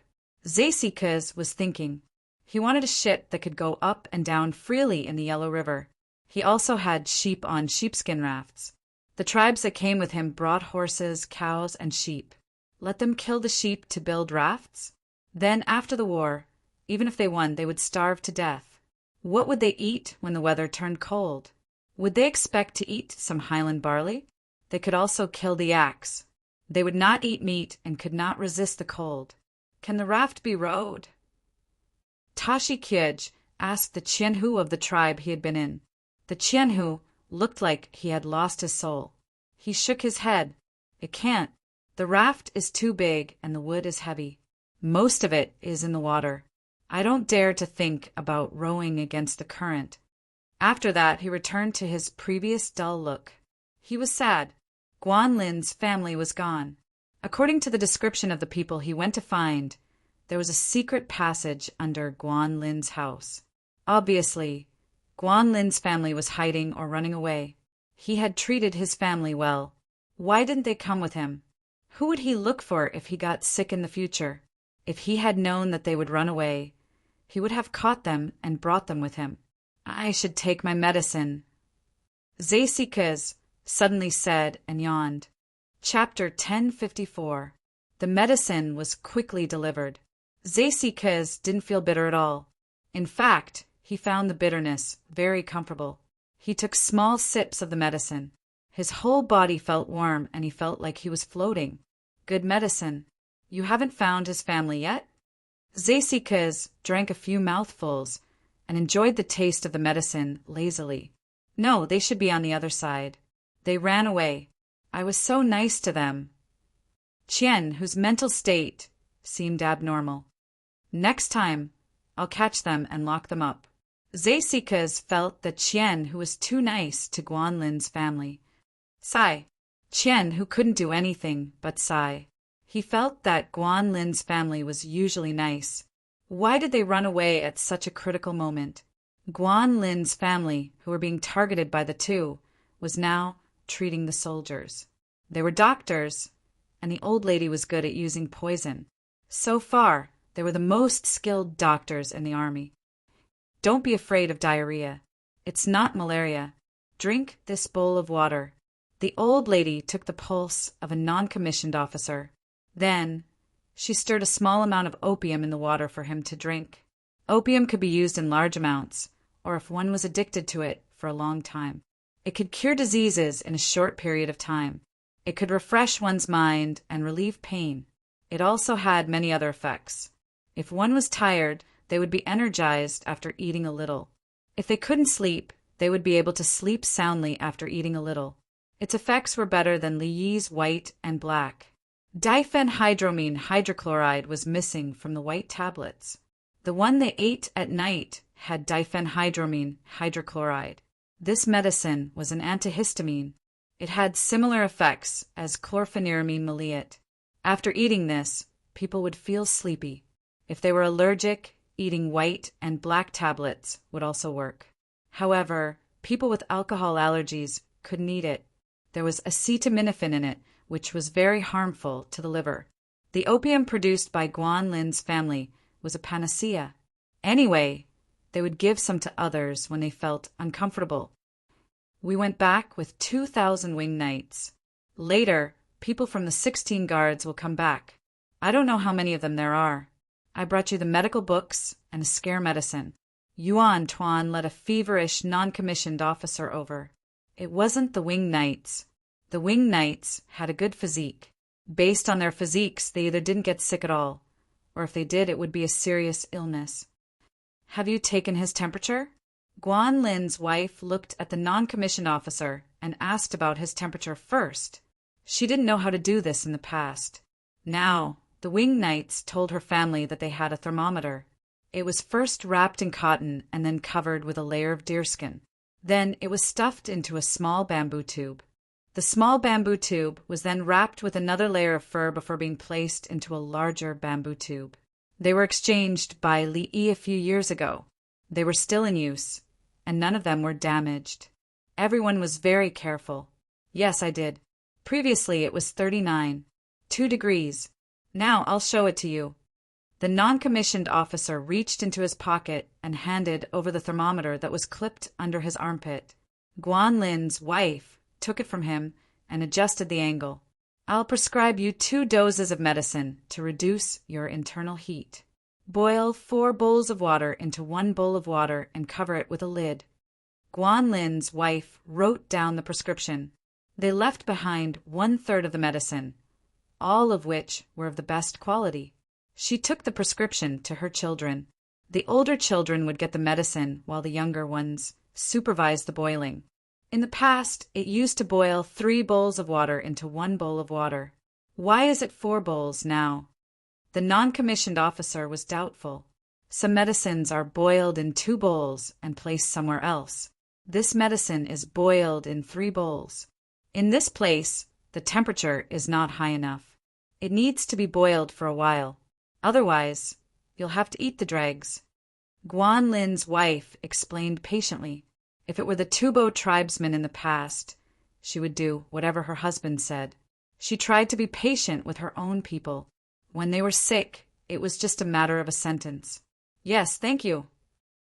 Zesika was thinking. He wanted a ship that could go up and down freely in the Yellow River. He also had sheep on sheepskin rafts. The tribes that came with him brought horses, cows, and sheep. Let them kill the sheep to build rafts? Then, after the war, even if they won, they would starve to death. What would they eat when the weather turned cold? Would they expect to eat some highland barley? They could also kill the axe. They would not eat meat and could not resist the cold. Can the raft be rowed? Tashi Kyej asked the Qianhu of the tribe he had been in. The Qianhu looked like he had lost his soul. He shook his head. It can't. The raft is too big and the wood is heavy. Most of it is in the water. I don't dare to think about rowing against the current. After that, he returned to his previous dull look. He was sad. Guan Lin's family was gone. According to the description of the people he went to find, there was a secret passage under Guan Lin's house. Obviously, Guan Lin's family was hiding or running away. He had treated his family well. Why didn't they come with him? Who would he look for if he got sick in the future? If he had known that they would run away, he would have caught them and brought them with him. I should take my medicine. Zesika suddenly said and yawned. Chapter 1054. The medicine was quickly delivered. Zesika didn't feel bitter at all. In fact, he found the bitterness very comfortable. He took small sips of the medicine. His whole body felt warm and he felt like he was floating. Good medicine. You haven't found his family yet? Zesika drank a few mouthfuls and enjoyed the taste of the medicine lazily. No, they should be on the other side. They ran away. I was so nice to them. Qian, whose mental state seemed abnormal. Next time, I'll catch them and lock them up. Zesika felt that Qian, who was too nice to Guan Lin's family. Sigh. Qian, who couldn't do anything but sigh. He felt that Guan Lin's family was usually nice. Why did they run away at such a critical moment? Guan Lin's family, who were being targeted by the two, was now treating the soldiers. They were doctors, and the old lady was good at using poison. So far, they were the most skilled doctors in the army. Don't be afraid of diarrhea. It's not malaria. Drink this bowl of water. The old lady took the pulse of a non-commissioned officer. Then, she stirred a small amount of opium in the water for him to drink. Opium could be used in large amounts, or if one was addicted to it for a long time. It could cure diseases in a short period of time. It could refresh one's mind and relieve pain. It also had many other effects. If one was tired, they would be energized after eating a little. If they couldn't sleep, they would be able to sleep soundly after eating a little. Its effects were better than Li Yi's white and black. Diphenhydramine hydrochloride was missing from the white tablets. The one they ate at night had diphenhydramine hydrochloride. This medicine was an antihistamine. It had similar effects as chlorpheniramine maleate. After eating this, people would feel sleepy. If they were allergic, eating white and black tablets would also work. However, people with alcohol allergies couldn't eat it. There was acetaminophen in it, which was very harmful to the liver. The opium produced by Guan Lin's family was a panacea. Anyway, they would give some to others when they felt uncomfortable. We went back with 2,000 winged knights. Later, people from the 16 guards will come back. I don't know how many of them there are. I brought you the medical books and a scare medicine. Yuan Tuan led a feverish, non-commissioned officer over. It wasn't the winged knights. The winged knights had a good physique. Based on their physiques, they either didn't get sick at all, or if they did, it would be a serious illness. Have you taken his temperature? Guan Lin's wife looked at the non-commissioned officer and asked about his temperature first. She didn't know how to do this in the past. Now, the winged knights told her family that they had a thermometer. It was first wrapped in cotton and then covered with a layer of deerskin. Then it was stuffed into a small bamboo tube. The small bamboo tube was then wrapped with another layer of fur before being placed into a larger bamboo tube. They were exchanged by Li Yi a few years ago. They were still in use, and none of them were damaged. Everyone was very careful. Yes, I did. Previously it was 39, 2 degrees. Now I'll show it to you. The non-commissioned officer reached into his pocket and handed over the thermometer that was clipped under his armpit. Guan Lin's wife took it from him and adjusted the angle. I'll prescribe you 2 doses of medicine to reduce your internal heat. Boil 4 bowls of water into 1 bowl of water and cover it with a lid. Guan Lin's wife wrote down the prescription. They left behind 1/3 of the medicine, all of which were of the best quality. She took the prescription to her children. The older children would get the medicine while the younger ones supervised the boiling. In the past, it used to boil 3 bowls of water into 1 bowl of water. Why is it 4 bowls now? The non-commissioned officer was doubtful. Some medicines are boiled in 2 bowls and placed somewhere else. This medicine is boiled in 3 bowls. In this place, the temperature is not high enough. It needs to be boiled for a while. Otherwise, you'll have to eat the dregs. Guan Lin's wife explained patiently. If it were the Tubo tribesmen in the past, she would do whatever her husband said. She tried to be patient with her own people. When they were sick, it was just a matter of a sentence. Yes, thank you.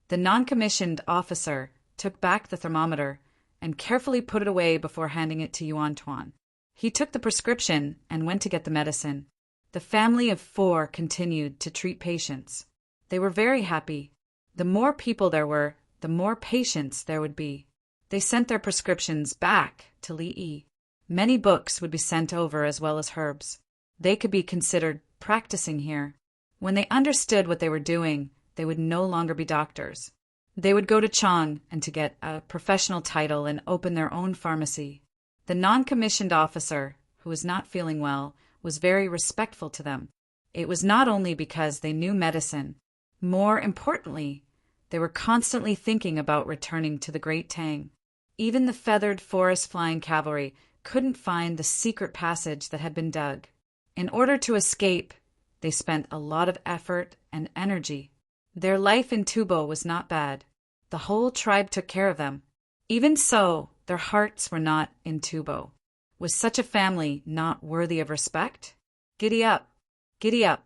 The non-commissioned officer took back the thermometer and carefully put it away before handing it to Yuan Tuan. He took the prescription and went to get the medicine. The family of 4 continued to treat patients. They were very happy. The more people there were, the more patients there would be. They sent their prescriptions back to Li Yi. Many books would be sent over as well as herbs. They could be considered practicing here. When they understood what they were doing, they would no longer be doctors. They would go to Chang and to get a professional title and open their own pharmacy. The non-commissioned officer, who was not feeling well, was very respectful to them. It was not only because they knew medicine. More importantly, they were constantly thinking about returning to the Great Tang. Even the feathered forest-flying cavalry couldn't find the secret passage that had been dug. In order to escape, they spent a lot of effort and energy. Their life in Tubo was not bad. The whole tribe took care of them. Even so, their hearts were not in Tubo. Was such a family not worthy of respect? Giddy up! Giddy up!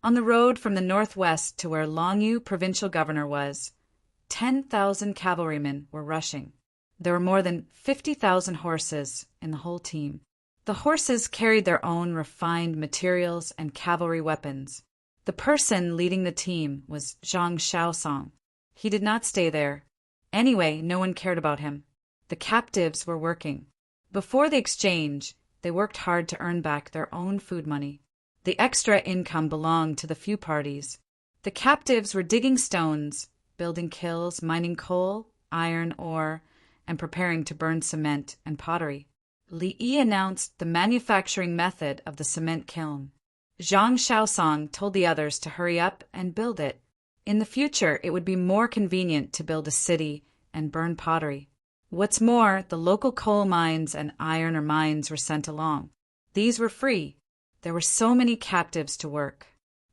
On the road from the northwest to where Longyu provincial governor was, 10,000 cavalrymen were rushing. There were more than 50,000 horses in the whole team. The horses carried their own refined materials and cavalry weapons. The person leading the team was Zhang Shaosong. He did not stay there. Anyway, no one cared about him. The captives were working. Before the exchange, they worked hard to earn back their own food money. The extra income belonged to the few parties. The captives were digging stones, building kilns, mining coal, iron, ore, and preparing to burn cement and pottery. Li Yi announced the manufacturing method of the cement kiln. Zhang Shaosong told the others to hurry up and build it. In the future, it would be more convenient to build a city and burn pottery. What's more, the local coal mines and iron ore mines were sent along. These were free. There were so many captives to work.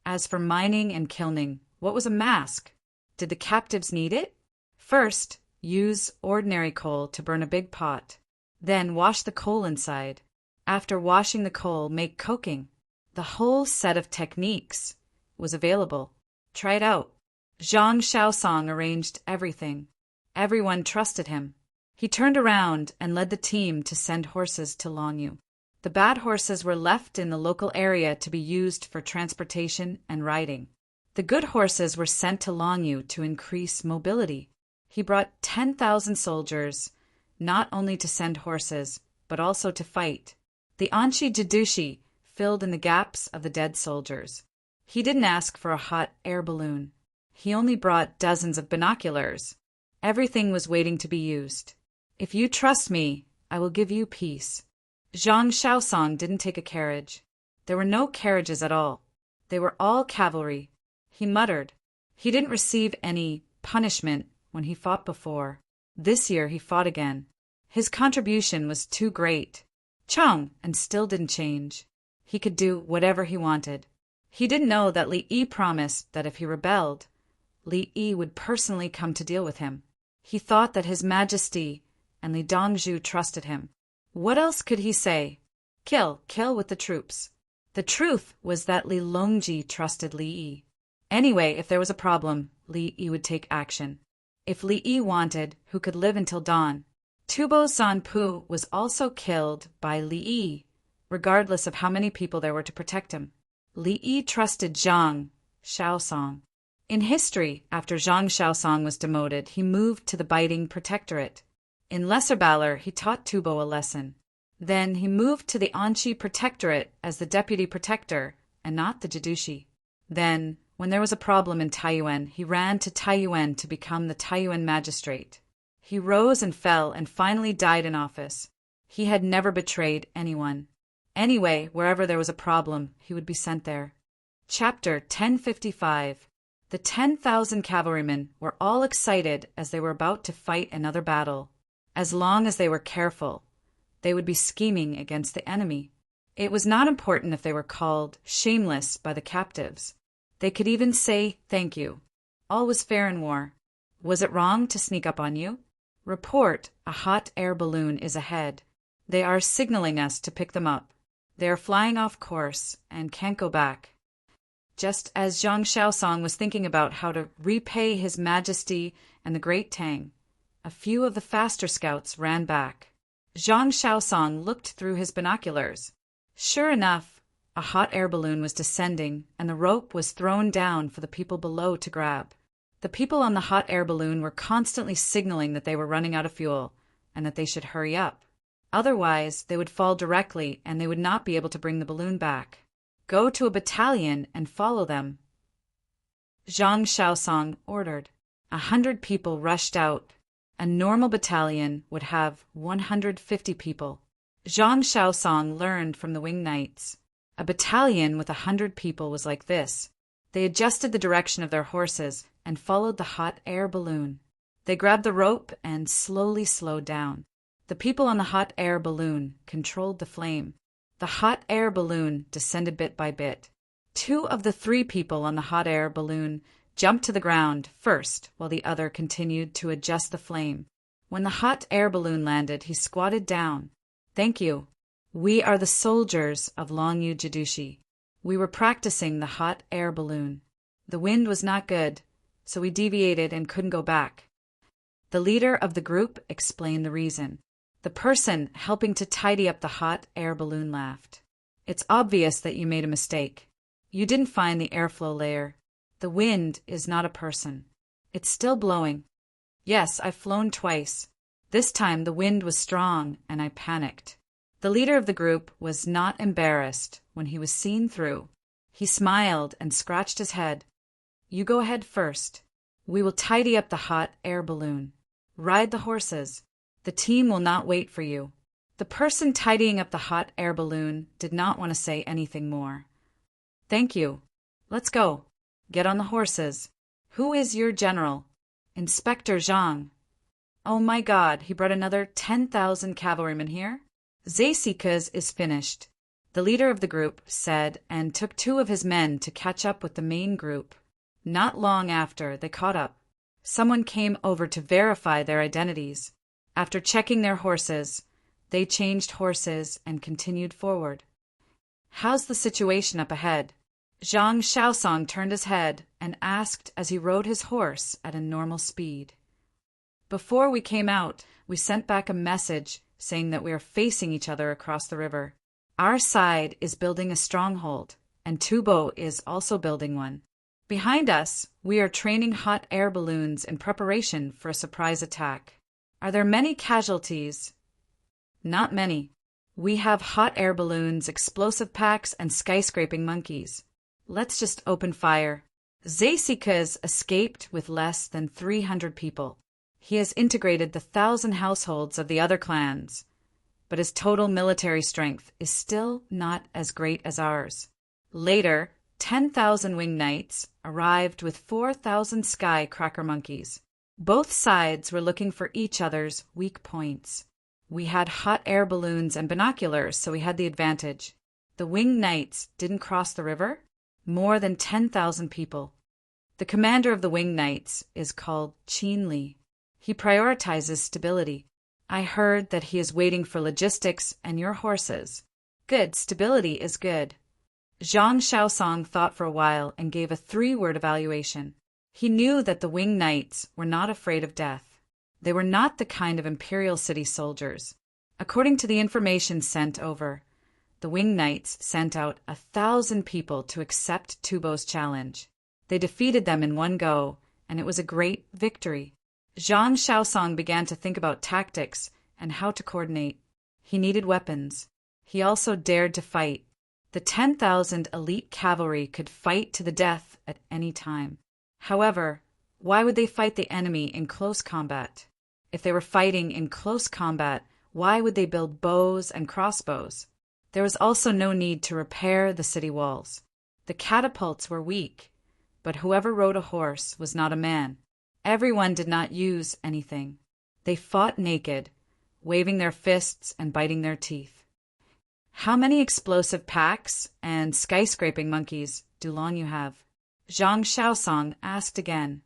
As for mining and kilning, what was a mask? Did the captives need it? First, use ordinary coal to burn a big pot. Then wash the coal inside. After washing the coal, make coking. The whole set of techniques was available. Try it out. Zhang Shaosong arranged everything. Everyone trusted him. He turned around and led the team to send horses to Longyu. The bad horses were left in the local area to be used for transportation and riding. The good horses were sent to Longyu to increase mobility. He brought 10,000 soldiers, not only to send horses, but also to fight. The Anshi Jidushi filled in the gaps of the dead soldiers. He didn't ask for a hot air balloon. He only brought dozens of binoculars. Everything was waiting to be used. If you trust me, I will give you peace. Zhang Shaosong didn't take a carriage. There were no carriages at all. They were all cavalry. He muttered. He didn't receive any punishment when he fought before. This year he fought again. His contribution was too great. Chang, and still didn't change. He could do whatever he wanted. He didn't know that Li Yi promised that if he rebelled, Li Yi would personally come to deal with him. He thought that His Majesty and Li Dongzhu trusted him. What else could he say? Kill with the troops. The truth was that Li Longji trusted Li Yi. Anyway, if there was a problem, Li Yi would take action. If Li Yi wanted, who could live until dawn. Tubo Zanpu was also killed by Li Yi, regardless of how many people there were to protect him. Li Yi trusted Zhang Shaosong. In history, after Zhang Shaosong was demoted, he moved to the Biting Protectorate. In lesser valor, he taught Tubo a lesson. Then he moved to the Anshi Protectorate as the deputy protector, and not the Jidushi. Then, when there was a problem in Taiyuan, he ran to Taiyuan to become the Taiyuan magistrate. He rose and fell and finally died in office. He had never betrayed anyone. Anyway, wherever there was a problem, he would be sent there. Chapter 1055. The 10,000 cavalrymen were all excited as they were about to fight another battle. As long as they were careful, they would be scheming against the enemy. It was not important if they were called shameless by the captives. They could even say thank you. All was fair in war. Was it wrong to sneak up on you? Report, a hot air balloon is ahead. They are signaling us to pick them up. They are flying off course and can't go back. Just as Zhang Shaosong was thinking about how to repay His Majesty and the great Tang, a few of the faster scouts ran back. Zhang Shaosong looked through his binoculars. Sure enough, a hot air balloon was descending, and the rope was thrown down for the people below to grab. The people on the hot air balloon were constantly signaling that they were running out of fuel, and that they should hurry up. Otherwise, they would fall directly, and they would not be able to bring the balloon back. Go to a battalion and follow them, Zhang Shaosong ordered. 100 people rushed out. A normal battalion would have 150 people. Zhang Shaosong learned from the wing knights. A battalion with 100 people was like this. They adjusted the direction of their horses and followed the hot air balloon. They grabbed the rope and slowly slowed down. The people on the hot air balloon controlled the flame. The hot air balloon descended bit by bit. 2 of the 3 people on the hot air balloon jumped to the ground first, while the other continued to adjust the flame. When the hot air balloon landed, he squatted down. Thank you. We are the soldiers of Longyu Jidushi. We were practicing the hot air balloon. The wind was not good, so we deviated and couldn't go back. The leader of the group explained the reason. The person helping to tidy up the hot air balloon laughed. It's obvious that you made a mistake. You didn't find the airflow layer. The wind is not a person. It's still blowing. Yes, I've flown twice. This time the wind was strong and I panicked. The leader of the group was not embarrassed when he was seen through. He smiled and scratched his head. You go ahead first. We will tidy up the hot air balloon. Ride the horses. The team will not wait for you. The person tidying up the hot air balloon did not want to say anything more. Thank you. Let's go. Get on the horses. Who is your general? Inspector Zhang. Oh my God, he brought another 10,000 cavalrymen here? Zasikas is finished, the leader of the group said, and took 2 of his men to catch up with the main group. Not long after, they caught up. Someone came over to verify their identities. After checking their horses, they changed horses and continued forward. How's the situation up ahead? Zhang Shaosong turned his head and asked as he rode his horse at a normal speed. Before we came out, we sent back a message saying that we are facing each other across the river. Our side is building a stronghold, and Tubo is also building one. Behind us, we are training hot air balloons in preparation for a surprise attack. Are there many casualties? Not many. We have hot air balloons, explosive packs, and skyscraping monkeys. Let's just open fire. Zasikas escaped with less than 300 people. He has integrated the 1,000 households of the other clans, but his total military strength is still not as great as ours. Later, 10,000 winged knights arrived with 4,000 sky cracker monkeys. Both sides were looking for each other's weak points. We had hot air balloons and binoculars, so we had the advantage. The winged knights didn't cross the river. More than 10,000 people. The commander of the winged knights is called Qin Li. He prioritizes stability. I heard that he is waiting for logistics and your horses. Good, stability is good. Zhang Shaosong thought for a while and gave a 3-word evaluation. He knew that the winged knights were not afraid of death. They were not the kind of imperial city soldiers. According to the information sent over, the winged knights sent out 1,000 people to accept Tubo's challenge. They defeated them in one go, and it was a great victory. Zhang Shaosong began to think about tactics and how to coordinate. He needed weapons. He also dared to fight. The 10,000 elite cavalry could fight to the death at any time. However, why would they fight the enemy in close combat? If they were fighting in close combat, why would they build bows and crossbows? There was also no need to repair the city walls. The catapults were weak, but whoever rode a horse was not a man. Everyone did not use anything. They fought naked, waving their fists and biting their teeth. How many explosive packs and skyscraping monkeys do Long you have? Zhang Shaosong asked again.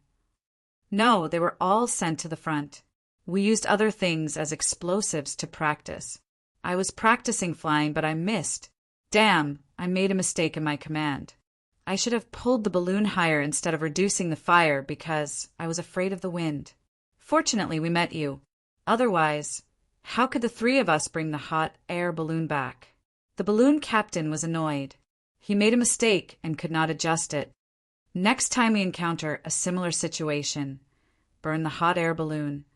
No, they were all sent to the front. We used other things as explosives to practice. I was practicing flying, but I missed. Damn, I made a mistake in my command. I should have pulled the balloon higher instead of reducing the fire because I was afraid of the wind. Fortunately, we met you. Otherwise, how could the 3 of us bring the hot air balloon back? The balloon captain was annoyed. He made a mistake and could not adjust it. Next time we encounter a similar situation, burn the hot air balloon,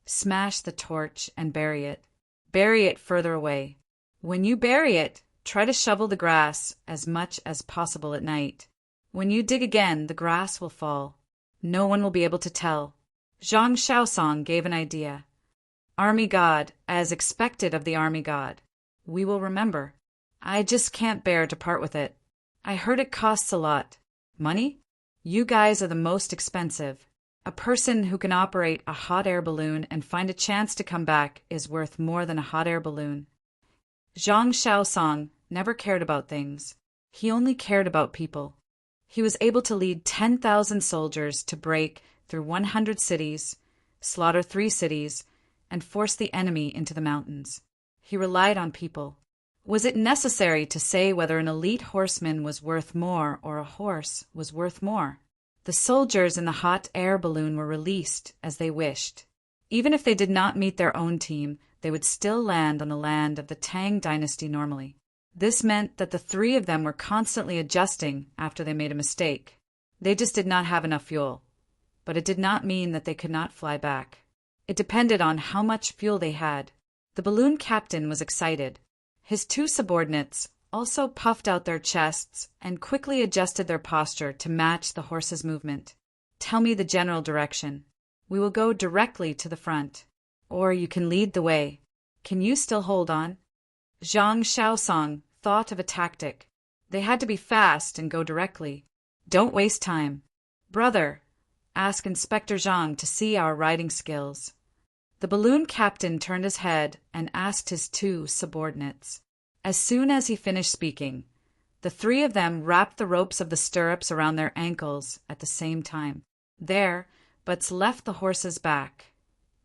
smash the torch and bury it. Bury it further away. When you bury it, try to shovel the grass as much as possible at night. When you dig again, the grass will fall. No one will be able to tell. Zhang Shaosong gave an idea. Army God, as expected of the Army God. We will remember. I just can't bear to part with it. I heard it costs a lot. Money? You guys are the most expensive. A person who can operate a hot air balloon and find a chance to come back is worth more than a hot air balloon. Zhang Shaosong never cared about things. He only cared about people. He was able to lead 10,000 soldiers to break through 100 cities, slaughter 3 cities, and force the enemy into the mountains. He relied on people. Was it necessary to say whether an elite horseman was worth more or a horse was worth more? The soldiers in the hot air balloon were released as they wished. Even if they did not meet their own team, they would still land on the land of the Tang dynasty normally. This meant that the 3 of them were constantly adjusting after they made a mistake. They just did not have enough fuel. But it did not mean that they could not fly back. It depended on how much fuel they had. The balloon captain was excited. His 2 subordinates also puffed out their chests and quickly adjusted their posture to match the horse's movement. Tell me the general direction. We will go directly to the front. Or you can lead the way. Can you still hold on? Zhang Shaosong thought of a tactic. They had to be fast and go directly. Don't waste time. Brother, Ask Inspector Zhang to see our riding skills." The balloon captain turned his head and asked his two subordinates. As soon as he finished speaking, the three of them wrapped the ropes of the stirrups around their ankles at the same time. There, Butts left the horses back.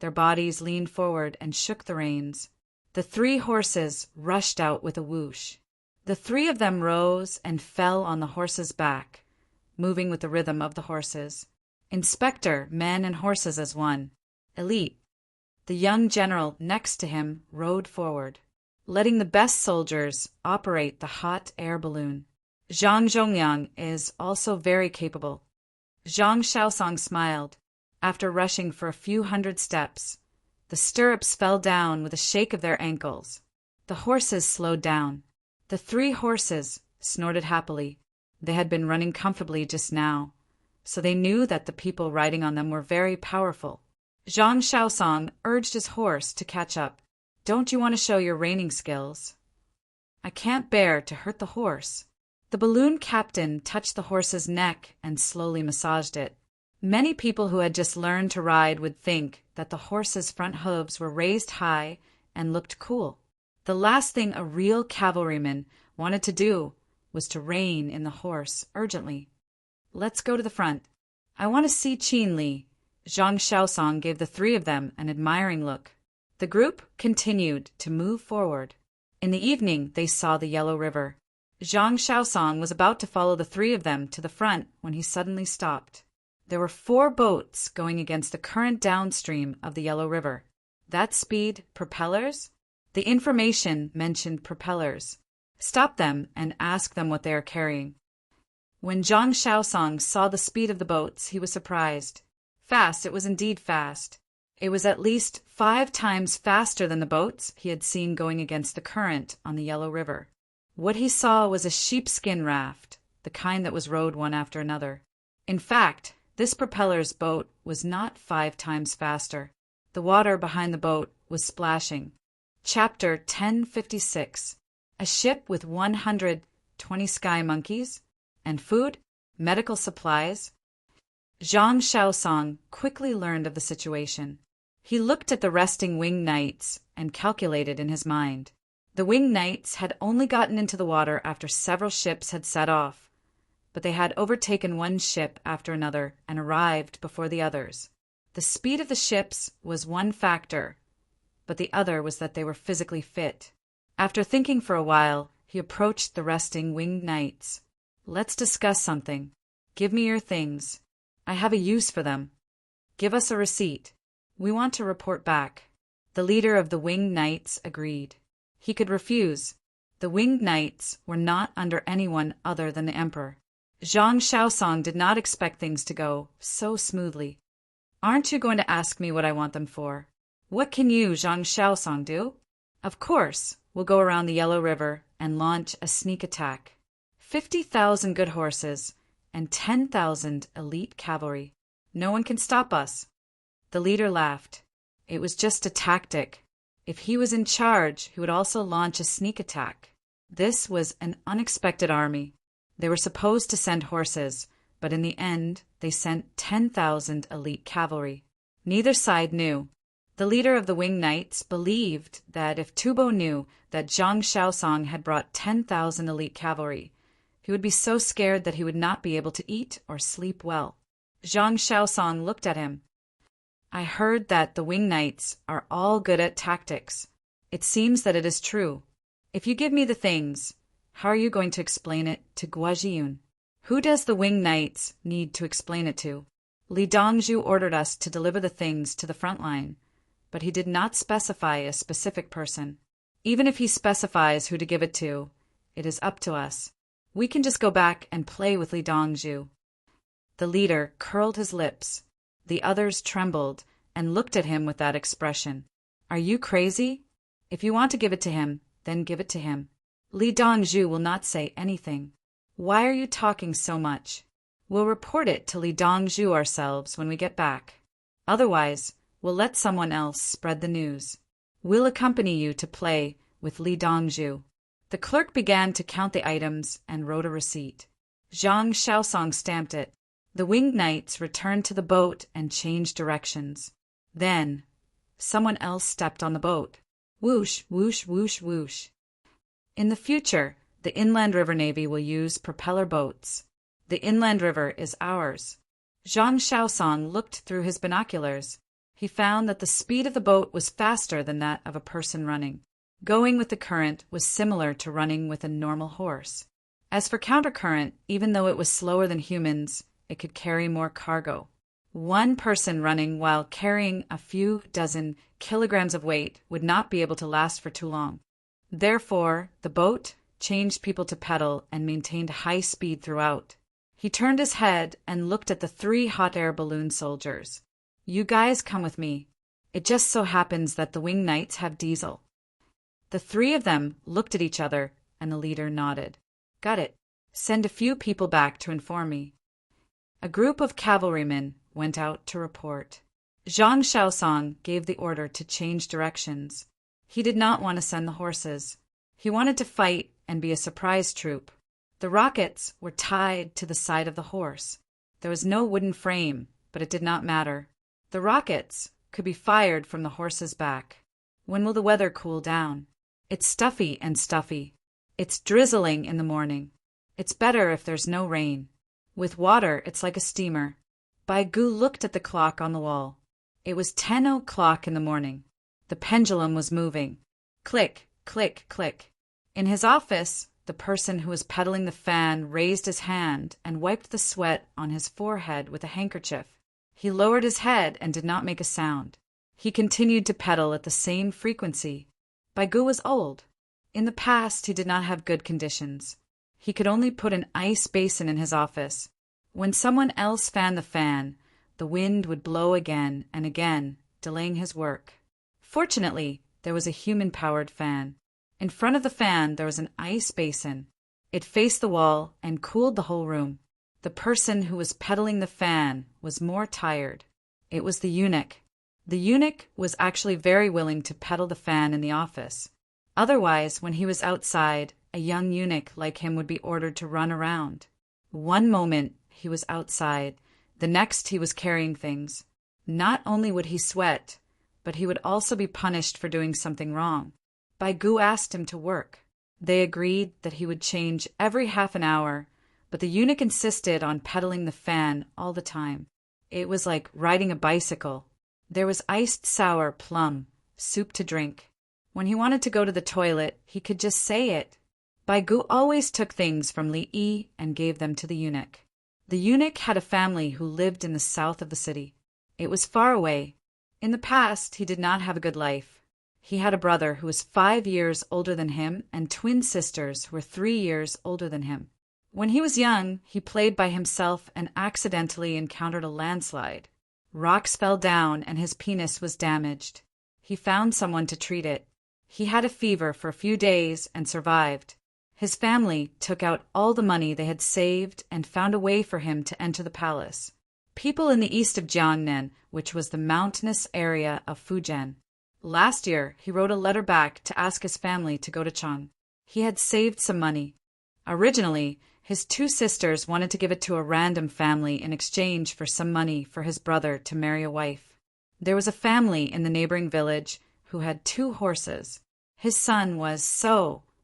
Their bodies leaned forward and shook the reins. The three horses rushed out with a whoosh. The three of them rose and fell on the horses' back, moving with the rhythm of the horses. Inspector, men and horses as one. Elite. The young general next to him rode forward, letting the best soldiers operate the hot air balloon. Zhang Zhongyang is also very capable. Zhang Shaosong smiled. After rushing for a few hundred steps, the stirrups fell down with a shake of their ankles. The horses slowed down. The three horses snorted happily. They had been running comfortably just now, so they knew that the people riding on them were very powerful. Zhang Shaosong urged his horse to catch up. "Don't you want to show your reining skills?" "I can't bear to hurt the horse." The balloon captain touched the horse's neck and slowly massaged it. Many people who had just learned to ride would think that the horse's front hooves were raised high and looked cool. The last thing a real cavalryman wanted to do was to rein in the horse urgently. "Let's go to the front. I want to see Qin Li." Zhang Shaosong gave the three of them an admiring look. The group continued to move forward. In the evening, they saw the Yellow River. Zhang Shaosong was about to follow the three of them to the front when he suddenly stopped. There were 4 boats going against the current downstream of the Yellow River. That speed, propellers? The information mentioned propellers. Stop them and ask them what they are carrying. When Zhang Shaosong saw the speed of the boats, he was surprised. Fast, it was indeed fast. It was at least 5 times faster than the boats he had seen going against the current on the Yellow River. What he saw was a sheepskin raft, the kind that was rowed one after another. In fact, this propeller's boat was not 5 times faster. The water behind the boat was splashing. Chapter 1056. A ship with 120 sky monkeys? And food? Medical supplies? Zhang Shaosong quickly learned of the situation. He looked at the resting winged knights and calculated in his mind. The winged knights had only gotten into the water after several ships had set off, but they had overtaken one ship after another and arrived before the others. The speed of the ships was one factor, but the other was that they were physically fit. After thinking for a while, he approached the resting winged knights. "Let's discuss something. Give me your things. I have a use for them. Give us a receipt. We want to report back." The leader of the winged knights agreed. He could refuse. The winged knights were not under anyone other than the emperor. Zhang Shaosong did not expect things to go so smoothly. "Aren't you going to ask me what I want them for? What can you, Zhang Shaosong, do?" "Of course, we'll go around the Yellow River and launch a sneak attack. 50,000 good horses and 10,000 elite cavalry. No one can stop us." The leader laughed. It was just a tactic. If he was in charge, he would also launch a sneak attack. This was an unexpected army. They were supposed to send horses, but in the end, they sent 10,000 elite cavalry. Neither side knew. The leader of the winged knights believed that if Tubo knew that Zhang Shaosong had brought 10,000 elite cavalry, he would be so scared that he would not be able to eat or sleep well. Zhang Shaosong looked at him. "I heard that the winged knights are all good at tactics. It seems that it is true. If you give me the things, how are you going to explain it to Guojiyun? Who does the winged knights need to explain it to? Li Dongzhu ordered us to deliver the things to the front line, but he did not specify a specific person. Even if he specifies who to give it to, it is up to us. We can just go back and play with Li Dongzhu." The leader curled his lips. The others trembled and looked at him with that expression. "Are you crazy? If you want to give it to him, then give it to him. Li Dongzhu will not say anything. Why are you talking so much? We'll report it to Li Dongzhu ourselves when we get back. Otherwise, we'll let someone else spread the news. We'll accompany you to play with Li Dongzhu." The clerk began to count the items and wrote a receipt. Zhang Shaosong stamped it. The winged knights returned to the boat and changed directions. Then, someone else stepped on the boat. Whoosh, whoosh, whoosh, whoosh. In the future, the Inland River Navy will use propeller boats. The inland river is ours. Zhang Shaosong looked through his binoculars. He found that the speed of the boat was faster than that of a person running. Going with the current was similar to running with a normal horse. As for countercurrent, even though it was slower than humans, it could carry more cargo. One person running while carrying a few dozen kilograms of weight would not be able to last for too long. Therefore, the boat changed people to pedal and maintained high speed throughout. He turned his head and looked at the 3 hot air balloon soldiers. You guys come with me. It just so happens that the winged knights have diesel. The 3 of them looked at each other, and the leader nodded. Got it. Send a few people back to inform me. A group of cavalrymen went out to report. Zhang Shaosong gave the order to change directions. He did not want to send the horses. He wanted to fight and be a surprise troop. The rockets were tied to the side of the horse. There was no wooden frame, but it did not matter. The rockets could be fired from the horse's back. When will the weather cool down? It's stuffy and stuffy. It's drizzling in the morning. It's better if there's no rain. With water, it's like a steamer. Bai Gu looked at the clock on the wall. It was 10 o'clock in the morning. The pendulum was moving. Click, click, click. In his office, the person who was pedaling the fan raised his hand and wiped the sweat on his forehead with a handkerchief. He lowered his head and did not make a sound. He continued to pedal at the same frequency. Bai Gu was old. In the past, he did not have good conditions. He could only put an ice basin in his office. When someone else fanned the fan, the wind would blow again and again, delaying his work. Fortunately, there was a human-powered fan. In front of the fan, there was an ice basin. It faced the wall and cooled the whole room. The person who was pedaling the fan was more tired. It was the eunuch. The eunuch was actually very willing to pedal the fan in the office. Otherwise, when he was outside, a young eunuch like him would be ordered to run around. One moment, he was outside. The next, he was carrying things. Not only would he sweat, but he would also be punished for doing something wrong. Bai Gu asked him to work. They agreed that he would change every half an hour, but the eunuch insisted on pedaling the fan all the time. It was like riding a bicycle. There was iced sour plum, soup to drink. When he wanted to go to the toilet, he could just say it. Bai Gu always took things from Li Yi and gave them to the eunuch. The eunuch had a family who lived in the south of the city. It was far away. In the past, he did not have a good life. He had a brother who was 5 years older than him and twin sisters who were 3 years older than him. When he was young, he played by himself and accidentally encountered a landslide. Rocks fell down and his penis was damaged. He found someone to treat it. He had a fever for a few days and survived. His family took out all the money they had saved and found a way for him to enter the palace. People in the east of Jiangnan, which was the mountainous area of Fujian. Last year, he wrote a letter back to ask his family to go to Chang. He had saved some money. Originally, his 2 sisters wanted to give it to a random family in exchange for some money for his brother to marry a wife. There was a family in the neighboring village who had 2 horses. His son was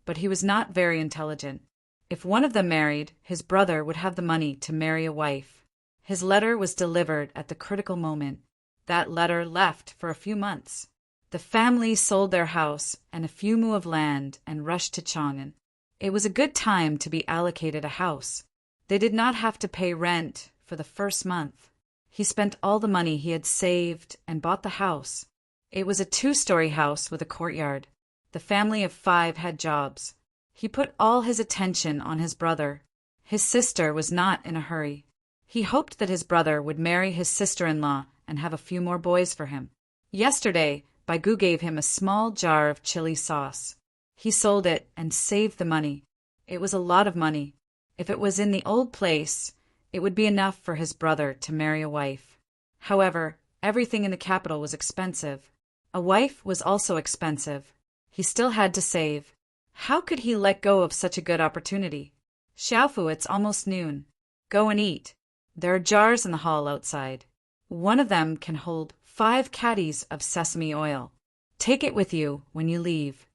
but he was not very intelligent. If one of them married, his brother would have the money to marry a wife. His letter was delivered at the critical moment. That letter left for a few months. The family sold their house and a few mu of land and rushed to Chang'an. It was a good time to be allocated a house. They did not have to pay rent for the first month. He spent all the money he had saved and bought the house. It was a 2-story house with a courtyard. The family of 5 had jobs. He put all his attention on his brother. His sister was not in a hurry. He hoped that his brother would marry his sister-in-law and have a few more boys for him. Yesterday, Bai Gu gave him a small jar of chili sauce. He sold it and saved the money. It was a lot of money. If it was in the old place, it would be enough for his brother to marry a wife. However, everything in the capital was expensive. A wife was also expensive. He still had to save. How could he let go of such a good opportunity? Xiaofu, it's almost noon. Go and eat. There are jars in the hall outside. One of them can hold 5 caddies of sesame oil. Take it with you when you leave."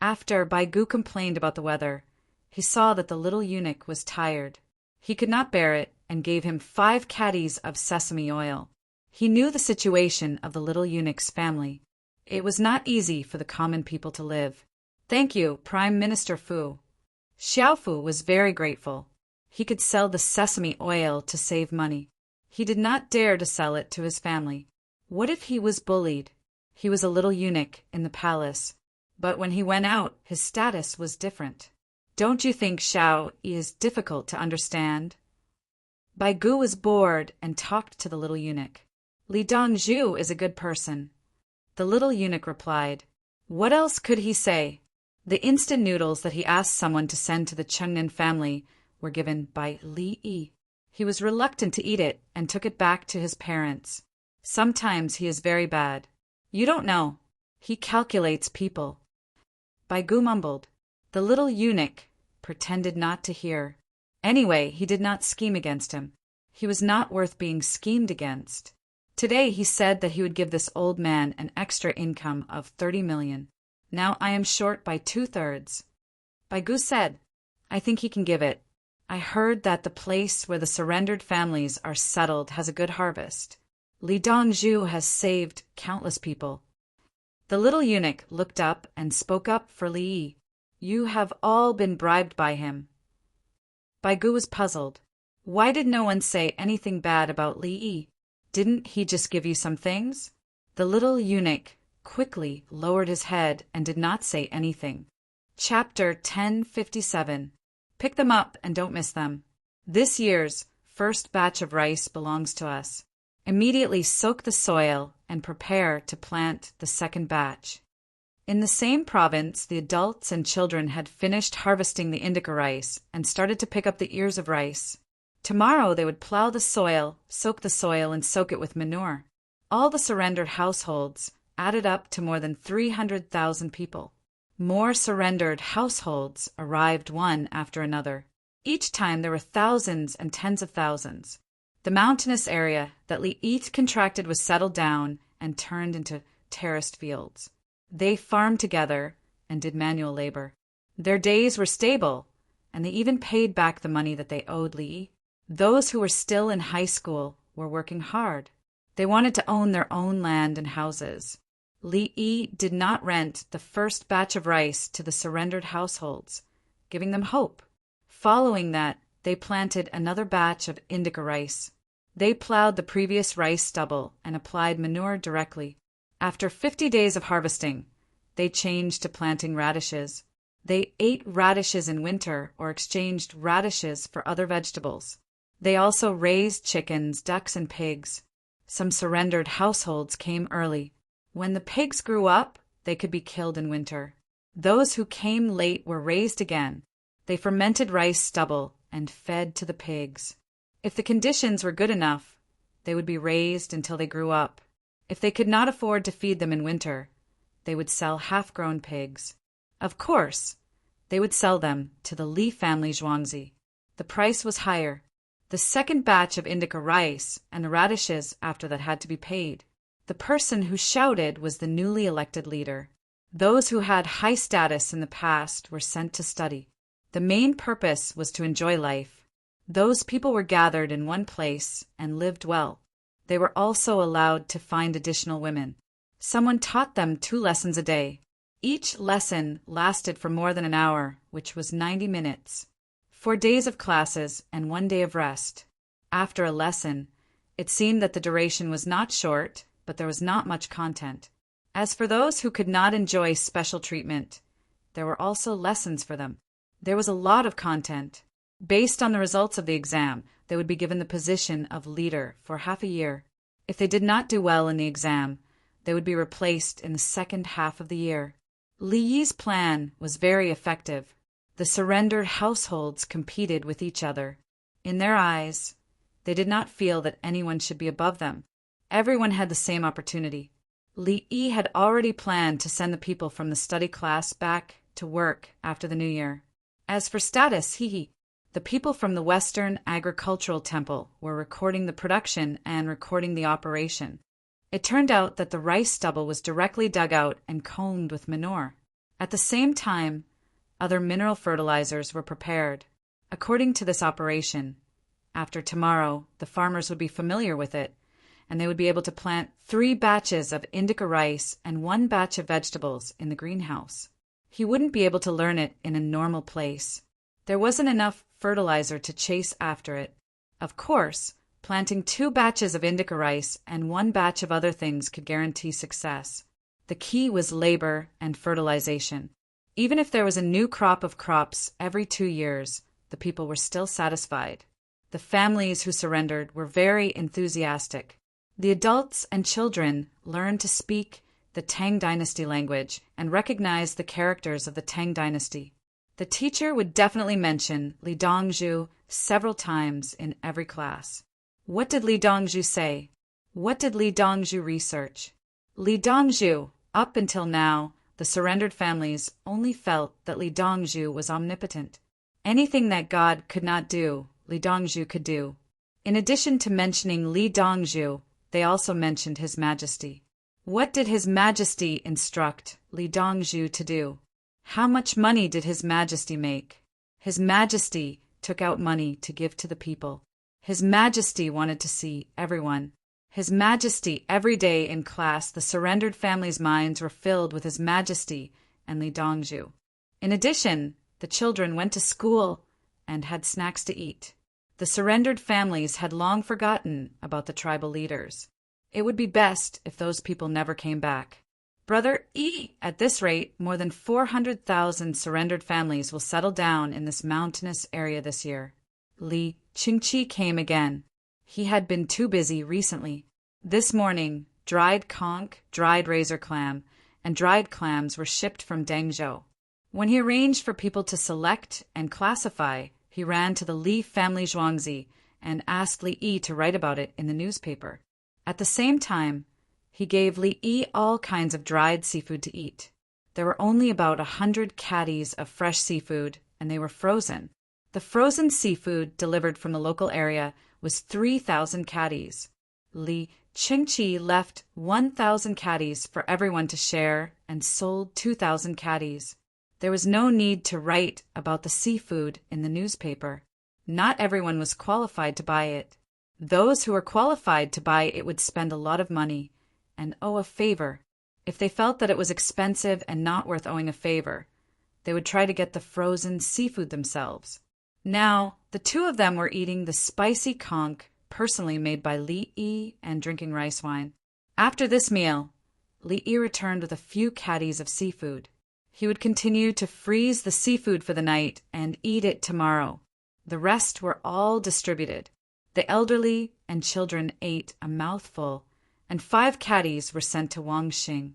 After Baigu complained about the weather, he saw that the little eunuch was tired. He could not bear it and gave him 5 caddies of sesame oil. He knew the situation of the little eunuch's family. It was not easy for the common people to live. "Thank you, Prime Minister Fu." Xiaofu was very grateful. He could sell the sesame oil to save money. He did not dare to sell it to his family. What if he was bullied? He was a little eunuch in the palace. But when he went out, his status was different. Don't you think Xiao is difficult to understand? Baigu was bored and talked to the little eunuch. "Li Dongzhu is a good person." The little eunuch replied. What else could he say? The instant noodles that he asked someone to send to the Chengnan family were given by Li Yi. He was reluctant to eat it and took it back to his parents. Sometimes he is very bad. You don't know. He calculates people. Baigu mumbled. The little eunuch pretended not to hear. Anyway, he did not scheme against him. He was not worth being schemed against. Today he said that he would give this old man an extra income of 30 million. Now I am short by 2/3. Baigu said, I think he can give it. I heard that the place where the surrendered families are settled has a good harvest. Li Dongzhu has saved countless people. The little eunuch looked up and spoke up for Li Yi. You have all been bribed by him. Baigu was puzzled. Why did no one say anything bad about Li Yi? Didn't he just give you some things? The little eunuch quickly lowered his head and did not say anything. Chapter 1057. Pick them up and don't miss them. This year's first batch of rice belongs to us. Immediately soak the soil and prepare to plant the second batch. In the same province, the adults and children had finished harvesting the indica rice and started to pick up the ears of rice. Tomorrow they would plow the soil, soak it with manure. All the surrendered households added up to more than 300,000 people. More surrendered households arrived one after another. Each time there were thousands and tens of thousands. The mountainous area that Li Yi contracted was settled down and turned into terraced fields. They farmed together and did manual labor. Their days were stable, and they even paid back the money that they owed Li Yi. Those who were still in high school were working hard. They wanted to own their own land and houses. Li Yi did not rent the first batch of rice to the surrendered households, giving them hope. Following that, they planted another batch of indica rice. They plowed the previous rice stubble and applied manure directly. After 50 days of harvesting, they changed to planting radishes. They ate radishes in winter or exchanged radishes for other vegetables. They also raised chickens, ducks, and pigs. Some surrendered households came early. When the pigs grew up, they could be killed in winter. Those who came late were raised again. They fermented rice stubble and fed to the pigs. If the conditions were good enough, they would be raised until they grew up. If they could not afford to feed them in winter, they would sell half-grown pigs. Of course, they would sell them to the Li family Zhuangzi. The price was higher. The second batch of indica rice and the radishes after that had to be paid. The person who shouted was the newly elected leader. Those who had high status in the past were sent to study. The main purpose was to enjoy life. Those people were gathered in one place and lived well. They were also allowed to find additional women. Someone taught them 2 lessons a day. Each lesson lasted for more than an hour, which was 90 minutes. 4 days of classes and 1 day of rest. After a lesson, it seemed that the duration was not short, but there was not much content. As for those who could not enjoy special treatment, there were also lessons for them. There was a lot of content. Based on the results of the exam, they would be given the position of leader for half a year. If they did not do well in the exam, they would be replaced in the second half of the year. Li Yi's plan was very effective. The surrendered households competed with each other. In their eyes, they did not feel that anyone should be above them. Everyone had the same opportunity. Li Yi had already planned to send the people from the study class back to work after the new year. As for status, the The people from the Western Agricultural Temple were recording the production and recording the operation. It turned out that the rice stubble was directly dug out and combed with manure. At the same time, other mineral fertilizers were prepared. According to this operation, after tomorrow, the farmers would be familiar with it, and they would be able to plant 3 batches of indica rice and 1 batch of vegetables in the greenhouse. He wouldn't be able to learn it in a normal place. There wasn't enough fertilizer to chase after it. Of course, planting 2 batches of indica rice and 1 batch of other things could guarantee success. The key was labor and fertilization. Even if there was a new crop of crops every 2 years, the people were still satisfied. The families who surrendered were very enthusiastic. The adults and children learned to speak the Tang dynasty language and recognize the characters of the Tang dynasty. The teacher would definitely mention Li Dongzhu several times in every class. What did Li Dongzhu say? What did Li Dongzhu research? Li Dongzhu, up until now, the surrendered families only felt that Li Dongzhu was omnipotent. Anything that God could not do, Li Dongzhu could do. In addition to mentioning Li Dongzhu, they also mentioned His Majesty. What did His Majesty instruct Li Dongzhu to do? How much money did His Majesty make? His Majesty took out money to give to the people. His Majesty wanted to see everyone. His Majesty, every day in class, the surrendered families' minds were filled with His Majesty and Li Dongzhu. In addition, the children went to school and had snacks to eat. The surrendered families had long forgotten about the tribal leaders. It would be best if those people never came back. Brother E, at this rate, more than 400,000 surrendered families will settle down in this mountainous area this year. Li Qingqi came again. He had been too busy recently. This morning, dried conch, dried razor clam, and dried clams were shipped from Dengzhou. When he arranged for people to select and classify, he ran to the Li family Zhuangzi and asked Li Yi to write about it in the newspaper. At the same time, he gave Li Yi all kinds of dried seafood to eat. There were only about 100 caddies of fresh seafood, and they were frozen. The frozen seafood delivered from the local area was 3,000 caddies. Li Qingqi left 1,000 caddies for everyone to share and sold 2,000 caddies. There was no need to write about the seafood in the newspaper. Not everyone was qualified to buy it. Those who were qualified to buy it would spend a lot of money and owe a favor. If they felt that it was expensive and not worth owing a favor, they would try to get the frozen seafood themselves. Now, the 2 of them were eating the spicy conch personally made by Li Yi and drinking rice wine. After this meal, Li Yi returned with a few caddies of seafood. He would continue to freeze the seafood for the night and eat it tomorrow. The rest were all distributed. The elderly and children ate a mouthful, and 5 caddies were sent to Wangxing.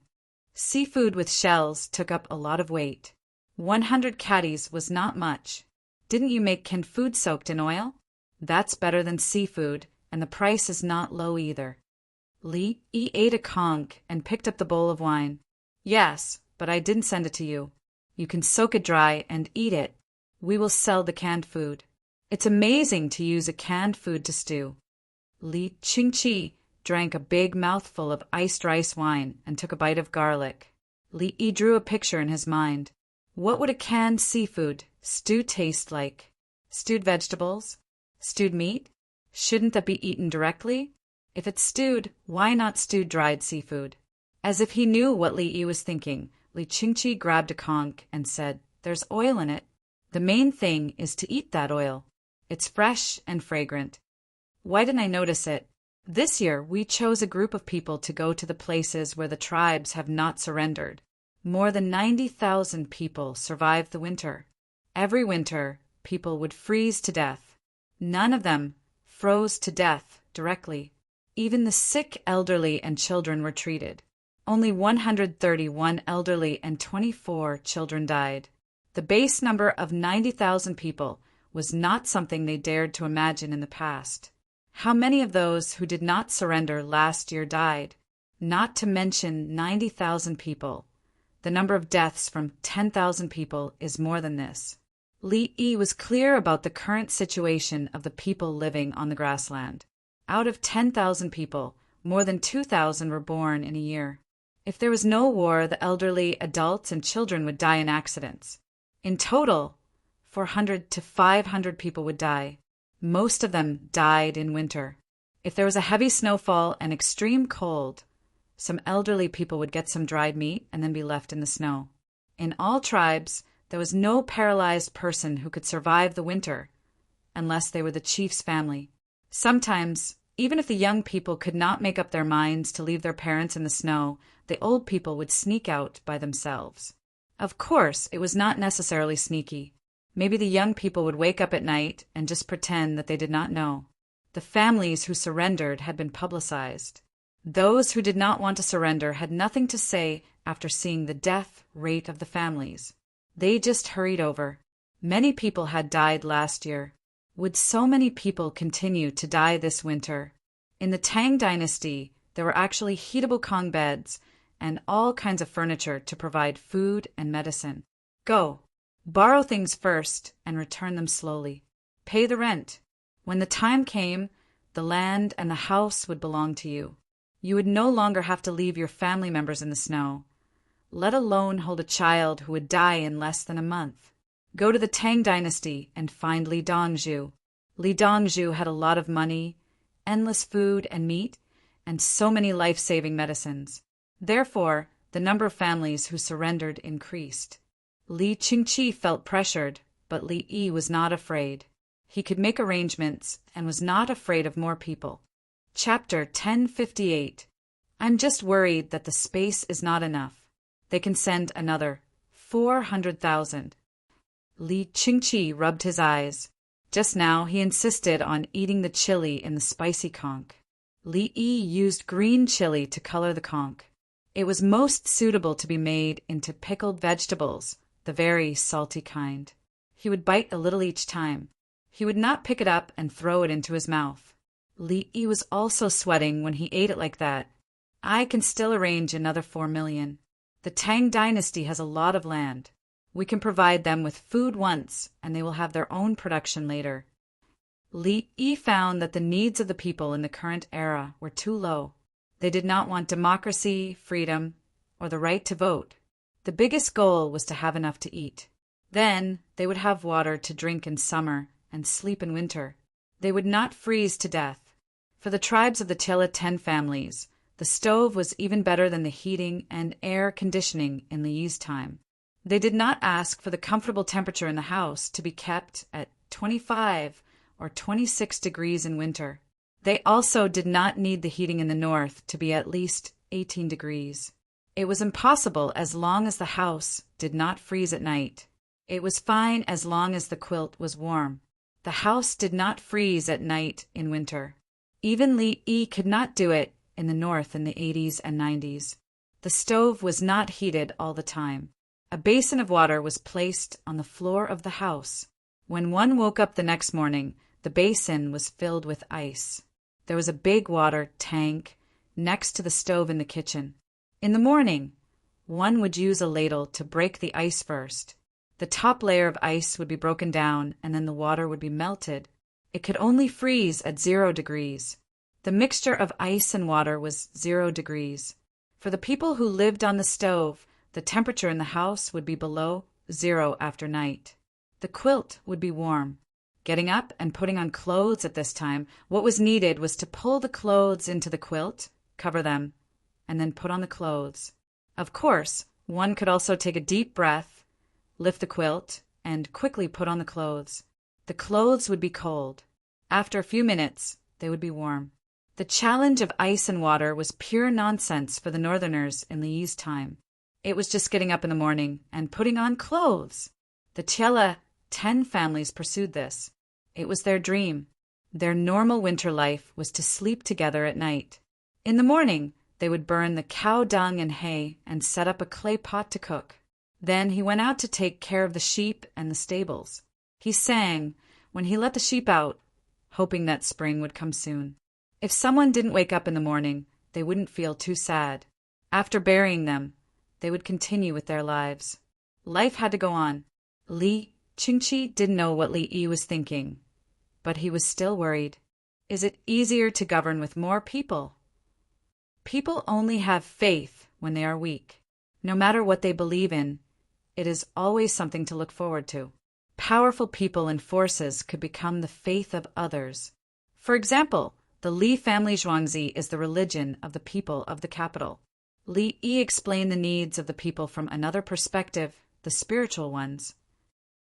Seafood with shells took up a lot of weight. 100 caddies was not much. Didn't you make canned food soaked in oil? That's better than seafood, and the price is not low either. Li Yi ate a conch and picked up the bowl of wine. Yes, but I didn't send it to you. You can soak it dry and eat it. We will sell the canned food. It's amazing to use a canned food to stew. Li Qingqi drank a big mouthful of iced rice wine and took a bite of garlic. Li Yi drew a picture in his mind. What would a canned seafood stew taste like? Stewed vegetables? Stewed meat? Shouldn't that be eaten directly? If it's stewed, why not stewed dried seafood? As if he knew what Li Yi was thinking, Li Qingqi grabbed a conch and said, "There's oil in it. The main thing is to eat that oil. It's fresh and fragrant. Why didn't I notice it? This year, we chose a group of people to go to the places where the tribes have not surrendered. More than 90,000 people survived the winter. Every winter, people would freeze to death. None of them froze to death directly. Even the sick elderly and children were treated. Only 131 elderly and 24 children died. The base number of 90,000 people was not something they dared to imagine in the past. How many of those who did not surrender last year died? Not to mention 90,000 people. The number of deaths from 10,000 people is more than this. Li Yi was clear about the current situation of the people living on the grassland. Out of 10,000 people, more than 2,000 were born in a year. If there was no war, the elderly, adults, and children would die in accidents. In total, 400 to 500 people would die. Most of them died in winter. If there was a heavy snowfall and extreme cold, some elderly people would get some dried meat and then be left in the snow. In all tribes, there was no paralyzed person who could survive the winter, unless they were the chief's family. Sometimes, even if the young people could not make up their minds to leave their parents in the snow, the old people would sneak out by themselves. Of course, it was not necessarily sneaky. Maybe the young people would wake up at night and just pretend that they did not know. The families who surrendered had been publicized. Those who did not want to surrender had nothing to say after seeing the death rate of the families. They just hurried over. Many people had died last year. Would so many people continue to die this winter? In the Tang dynasty, there were actually heatable Kong beds and all kinds of furniture to provide food and medicine. Go. Borrow things first and return them slowly. Pay the rent. When the time came, the land and the house would belong to you. You would no longer have to leave your family members in the snow, let alone hold a child who would die in less than a month. Go to the Tang dynasty and find Li Dongzhu. Li Dongzhu had a lot of money, endless food and meat, and so many life-saving medicines. Therefore, the number of families who surrendered increased. Li Qingqi felt pressured, but Li Yi was not afraid. He could make arrangements and was not afraid of more people. Chapter 1058. I'm just worried that the space is not enough. They can send another 400,000. Li Qingqi rubbed his eyes. Just now he insisted on eating the chili in the spicy conch. Li Yi used green chili to color the conch. It was most suitable to be made into pickled vegetables, the very salty kind. He would bite a little each time. He would not pick it up and throw it into his mouth. Li Yi was also sweating when he ate it like that. I can still arrange another 4 million. The Tang dynasty has a lot of land. We can provide them with food once, and they will have their own production later. Li Yi found that the needs of the people in the current era were too low. They did not want democracy, freedom, or the right to vote. The biggest goal was to have enough to eat. Then they would have water to drink in summer and sleep in winter. They would not freeze to death. For the tribes of the Tilla 10 families, the stove was even better than the heating and air conditioning in Li Yi's time. They did not ask for the comfortable temperature in the house to be kept at 25 or 26 degrees in winter. They also did not need the heating in the north to be at least 18 degrees. It was impossible as long as the house did not freeze at night. It was fine as long as the quilt was warm. The house did not freeze at night in winter. Even Li Yi could not do it in the north in the 80s and 90s. The stove was not heated all the time. A basin of water was placed on the floor of the house. When one woke up the next morning, the basin was filled with ice. There was a big water tank next to the stove in the kitchen. In the morning, one would use a ladle to break the ice first. The top layer of ice would be broken down, and then the water would be melted. It could only freeze at 0 degrees. The mixture of ice and water was 0 degrees. For the people who lived on the stove, the temperature in the house would be below 0 after night. The quilt would be warm. Getting up and putting on clothes at this time, what was needed was to pull the clothes into the quilt, cover them, and then put on the clothes. Of course, one could also take a deep breath, lift the quilt, and quickly put on the clothes. The clothes would be cold. After a few minutes, they would be warm. The challenge of ice and water was pure nonsense for the northerners in Li Yi's time. It was just getting up in the morning and putting on clothes. The Tilla 10 families pursued this. It was their dream. Their normal winter life was to sleep together at night. In the morning, they would burn the cow dung and hay and set up a clay pot to cook. Then he went out to take care of the sheep and the stables. He sang when he let the sheep out, hoping that spring would come soon. If someone didn't wake up in the morning, they wouldn't feel too sad. After burying them, they would continue with their lives. Life had to go on. Li Qingqi didn't know what Li Yi was thinking, but he was still worried. Is it easier to govern with more people? People only have faith when they are weak. No matter what they believe in, it is always something to look forward to. Powerful people and forces could become the faith of others. For example, the Li family Zhuangzi is the religion of the people of the capital. Li Yi explained the needs of the people from another perspective, the spiritual ones.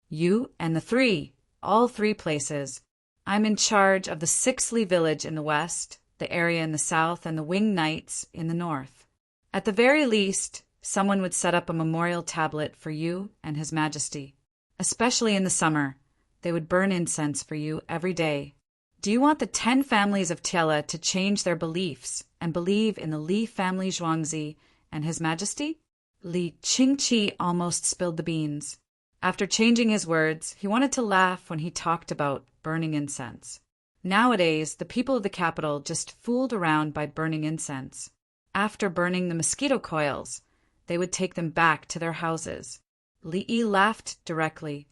You and the three, all three places. I'm in charge of the 6th Li village in the west, the area in the south, and the Winged Knights in the north. At the very least, someone would set up a memorial tablet for you and His Majesty. Especially in the summer, they would burn incense for you every day. Do you want the 10 families of Tiela to change their beliefs and believe in the Li family Zhuangzi and His Majesty? Li Qingqi almost spilled the beans. After changing his words, he wanted to laugh when he talked about burning incense. Nowadays, the people of the capital just fooled around by burning incense. After burning the mosquito coils, they would take them back to their houses. Li Yi laughed directly.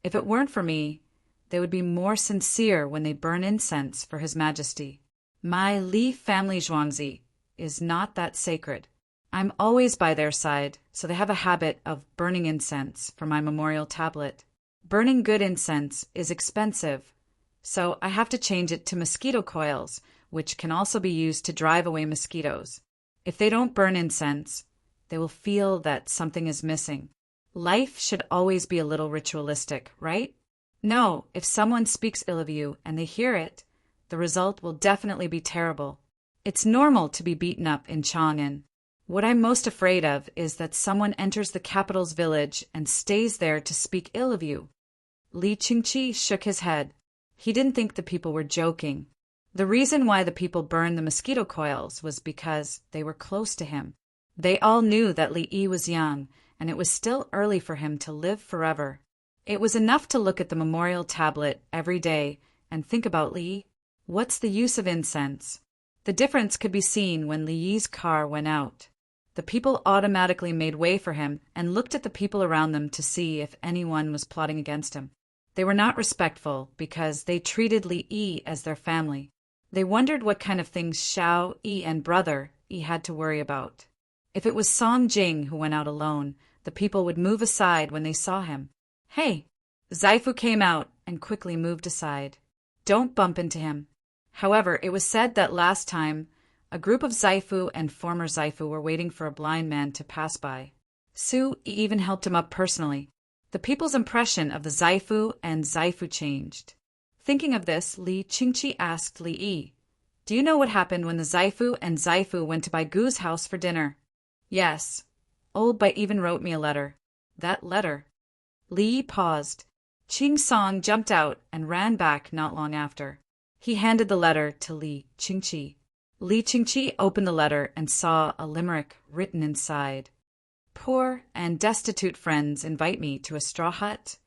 If it weren't for me, they would be more sincere when they burn incense for His Majesty. My Li family Zhuangzi is not that sacred. I'm always by their side, so they have a habit of burning incense for my memorial tablet. Burning good incense is expensive, so I have to change it to mosquito coils, which can also be used to drive away mosquitoes. If they don't burn incense, they will feel that something is missing. Life should always be a little ritualistic, right? No, if someone speaks ill of you and they hear it, the result will definitely be terrible. It's normal to be beaten up in Chang'an. What I'm most afraid of is that someone enters the capital's village and stays there to speak ill of you. Li Qingqi shook his head. He didn't think the people were joking. The reason why the people burned the mosquito coils was because they were close to him. They all knew that Li Yi was young, and it was still early for him to live forever. It was enough to look at the memorial tablet every day and think about Li Yi. What's the use of incense? The difference could be seen when Li Yi's car went out. The people automatically made way for him and looked at the people around them to see if anyone was plotting against him. They were not respectful because they treated Li Yi as their family. They wondered what kind of things Xiao Yi and brother Yi had to worry about. If it was Song Jing who went out alone, the people would move aside when they saw him. Hey! Zaifu came out and quickly moved aside. Don't bump into him. However, it was said that last time, a group of Zaifu and former Zaifu were waiting for a blind man to pass by. Su even helped him up personally. The people's impression of the Zaifu and Zaifu changed. Thinking of this, Li Qingqi asked Li Yi, "Do you know what happened when the Zaifu and Zaifu went to Baigu's house for dinner?" "Yes. Old Bai even wrote me a letter." "That letter?" Li Yi paused. Qing Song jumped out and ran back not long after. He handed the letter to Li Qingqi. Li Qingqi opened the letter and saw a limerick written inside. "Poor and destitute friends invite me to a straw hut,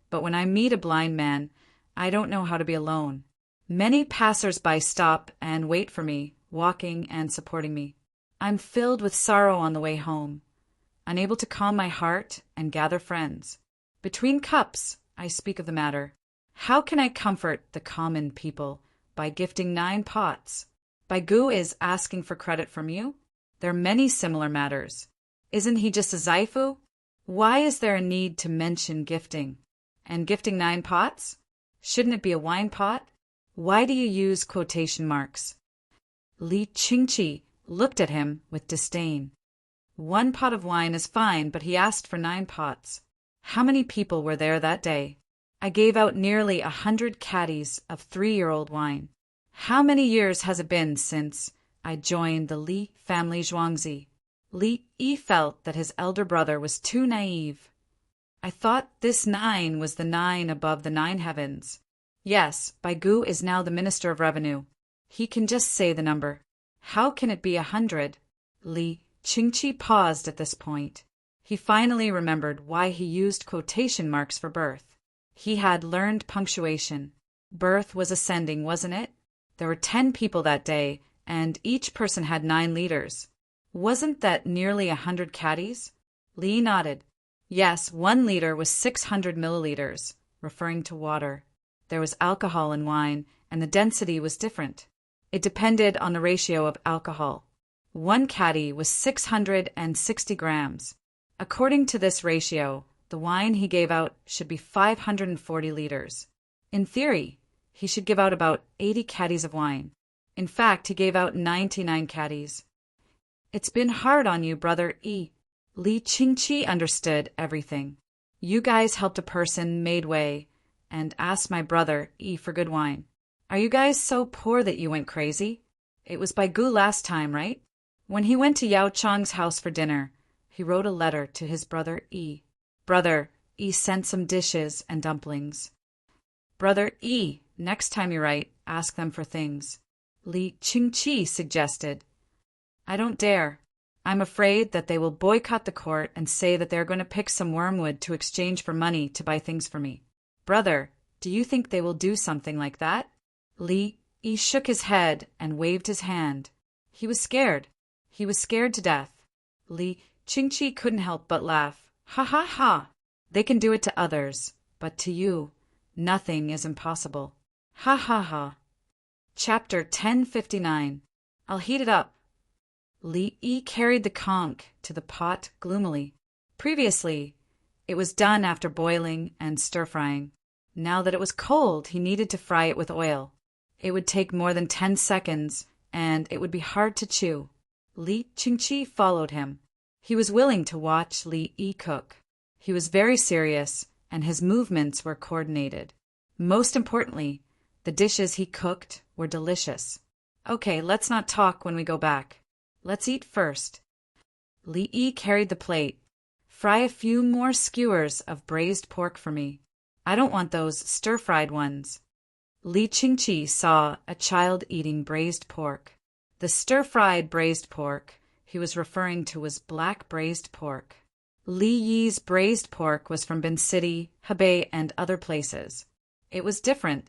but when I meet a blind man, I don't know how to be alone. Many passers-by stop and wait for me, walking and supporting me. I'm filled with sorrow on the way home, unable to calm my heart and gather friends. Between cups, I speak of the matter. How can I comfort the common people by gifting 9 pots? Baigu is asking for credit from you? There are many similar matters. Isn't he just a Zaifu? Why is there a need to mention gifting? And gifting 9 pots? Shouldn't it be a wine pot? Why do you use quotation marks?" Li Qingqi looked at him with disdain. 1 pot of wine is fine, but he asked for 9 pots. How many people were there that day? I gave out nearly 100 caddies of 3-year-old wine. How many years has it been since I joined the Li family Zhuangzi? Li Yi felt that his elder brother was too naive. I thought this 9 was the 9 above the 9 heavens. Yes, Baigu is now the Minister of Revenue. He can just say the number. How can it be 100? Li Qingqi paused at this point. He finally remembered why he used quotation marks for birth. He had learned punctuation. Birth was ascending, wasn't it? There were 10 people that day, and each person had 9 liters. Wasn't that nearly 100 caddies? Li nodded. Yes, 1 liter was 600 milliliters, referring to water. There was alcohol in wine, and the density was different. It depended on the ratio of alcohol. 1 caddy was 660 grams. According to this ratio, the wine he gave out should be 540 liters. In theory, he should give out about 80 caddies of wine. In fact, he gave out 99 caddies. It's been hard on you, Brother E. Li Qingqi understood everything. You guys helped a person made way and asked my brother E for good wine. Are you guys so poor that you went crazy? It was by Gu last time, right? When he went to Yao Chang's house for dinner, he wrote a letter to his brother E. Brother E sent some dishes and dumplings. Brother E, next time you write, ask them for things. Li Qingqi suggested. I don't dare. I'm afraid that they will boycott the court and say that they're going to pick some wormwood to exchange for money to buy things for me. Brother, do you think they will do something like that? Li Yi shook his head and waved his hand. He was scared. He was scared to death. Li Qingqi couldn't help but laugh. Ha ha ha! They can do it to others, but to you, nothing is impossible. Ha ha ha! Chapter 1059. I'll heat it up. Li Yi carried the conch to the pot gloomily. Previously, it was done after boiling and stir-frying. Now that it was cold, he needed to fry it with oil. It would take more than 10 seconds, and it would be hard to chew. Li Qingqi followed him. He was willing to watch Li Yi cook. He was very serious, and his movements were coordinated. Most importantly, the dishes he cooked were delicious. Okay, let's not talk when we go back. Let's eat first. Li Yi carried the plate. Fry a few more skewers of braised pork for me. I don't want those stir-fried ones. Li Qingqi saw a child eating braised pork. The stir-fried braised pork he was referring to was black braised pork. Li Yi's braised pork was from Bin City, Hebei, and other places. It was different.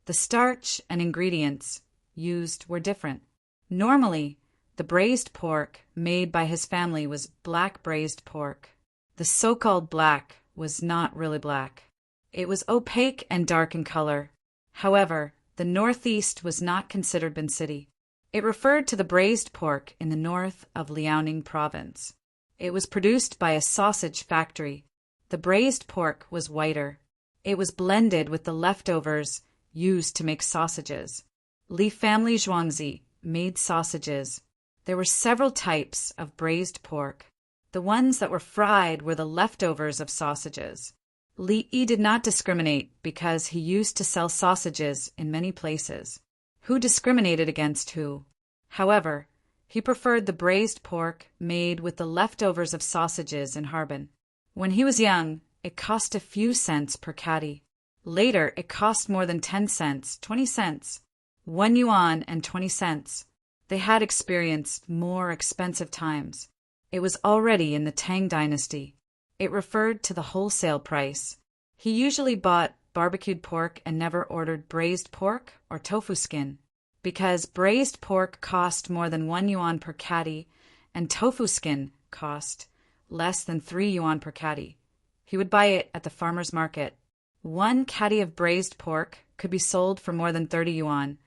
The starch and ingredients used were different. Normally, the braised pork made by his family was black braised pork. The so-called black was not really black. It was opaque and dark in color. However, the Northeast was not considered Bin City. It referred to the braised pork in the north of Liaoning province. It was produced by a sausage factory. The braised pork was whiter. It was blended with the leftovers used to make sausages. Li family Zhuangzi made sausages. There were several types of braised pork. The ones that were fried were the leftovers of sausages. Li Yi did not discriminate because he used to sell sausages in many places. Who discriminated against who? However, he preferred the braised pork made with the leftovers of sausages in Harbin. When he was young, it cost a few cents per caddy. Later, it cost more than 10 cents, 20 cents, 1 yuan and 20 cents. They had experienced more expensive times. It was already in the Tang dynasty. It referred to the wholesale price. He usually bought barbecued pork and never ordered braised pork or tofu skin, because braised pork cost more than 1 yuan per caddy and tofu skin cost less than 3 yuan per caddy. He would buy it at the farmer's market. 1 caddy of braised pork could be sold for more than 30 yuan,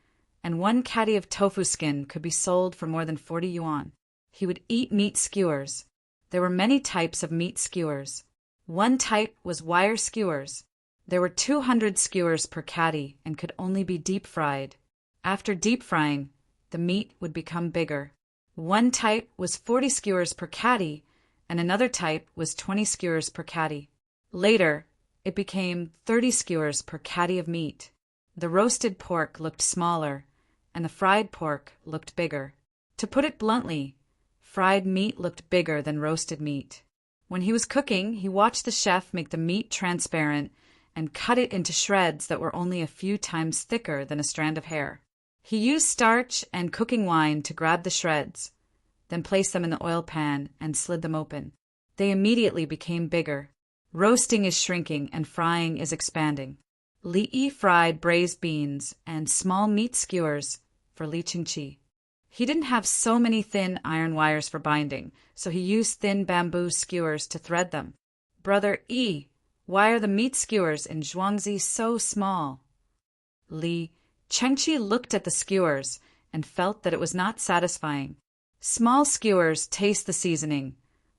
and 1 caddy of tofu skin could be sold for more than 40 yuan. He would eat meat skewers. There were many types of meat skewers. One type was wire skewers. There were 200 skewers per caddy and could only be deep-fried. After deep-frying, the meat would become bigger. One type was 40 skewers per caddy, and another type was 20 skewers per caddy. Later, it became 30 skewers per caddy of meat. The roasted pork looked smaller, and the fried pork looked bigger. To put it bluntly, fried meat looked bigger than roasted meat. When he was cooking, he watched the chef make the meat transparent and cut it into shreds that were only a few times thicker than a strand of hair. He used starch and cooking wine to grab the shreds, then placed them in the oil pan and slid them open. They immediately became bigger. Roasting is shrinking and frying is expanding. Li Yi fried braised beans and small meat skewers for Li Qingqi. He didn't have so many thin iron wires for binding, so he used thin bamboo skewers to thread them. Brother E, why are the meat skewers in Zhuangzi so small? Li Chengqi looked at the skewers and felt that it was not satisfying. Small skewers taste the seasoning,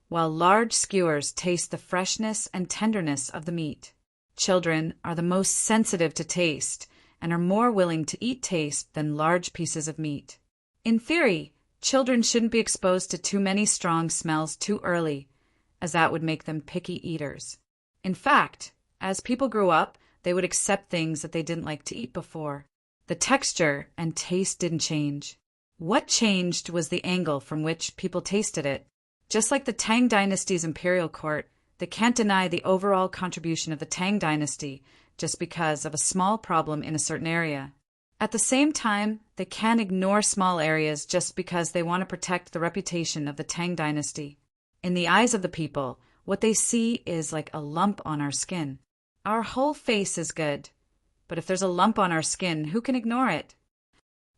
while large skewers taste the freshness and tenderness of the meat. Children are the most sensitive to taste and are more willing to eat taste than large pieces of meat. In theory, children shouldn't be exposed to too many strong smells too early, as that would make them picky eaters. In fact, as people grew up, they would accept things that they didn't like to eat before. The texture and taste didn't change. What changed was the angle from which people tasted it. Just like the Tang dynasty's imperial court, they can't deny the overall contribution of the Tang dynasty just because of a small problem in a certain area. At the same time, they can't ignore small areas just because they want to protect the reputation of the Tang dynasty. In the eyes of the people, what they see is like a lump on our skin. Our whole face is good, but if there's a lump on our skin, who can ignore it?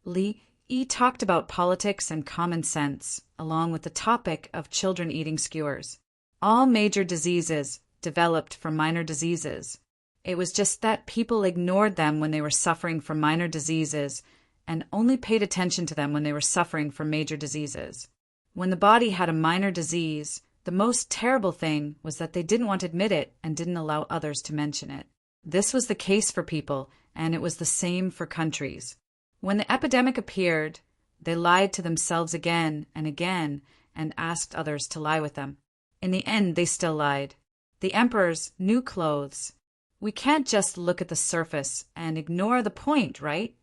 Li Yi talked about politics and common sense, along with the topic of children eating skewers. All major diseases developed from minor diseases. It was just that people ignored them when they were suffering from minor diseases and only paid attention to them when they were suffering from major diseases. When the body had a minor disease, the most terrible thing was that they didn't want to admit it and didn't allow others to mention it. This was the case for people, and it was the same for countries. When the epidemic appeared, they lied to themselves again and asked others to lie with them. In the end, they still lied. The emperor's new clothes. We can't just look at the surface and ignore the point, right?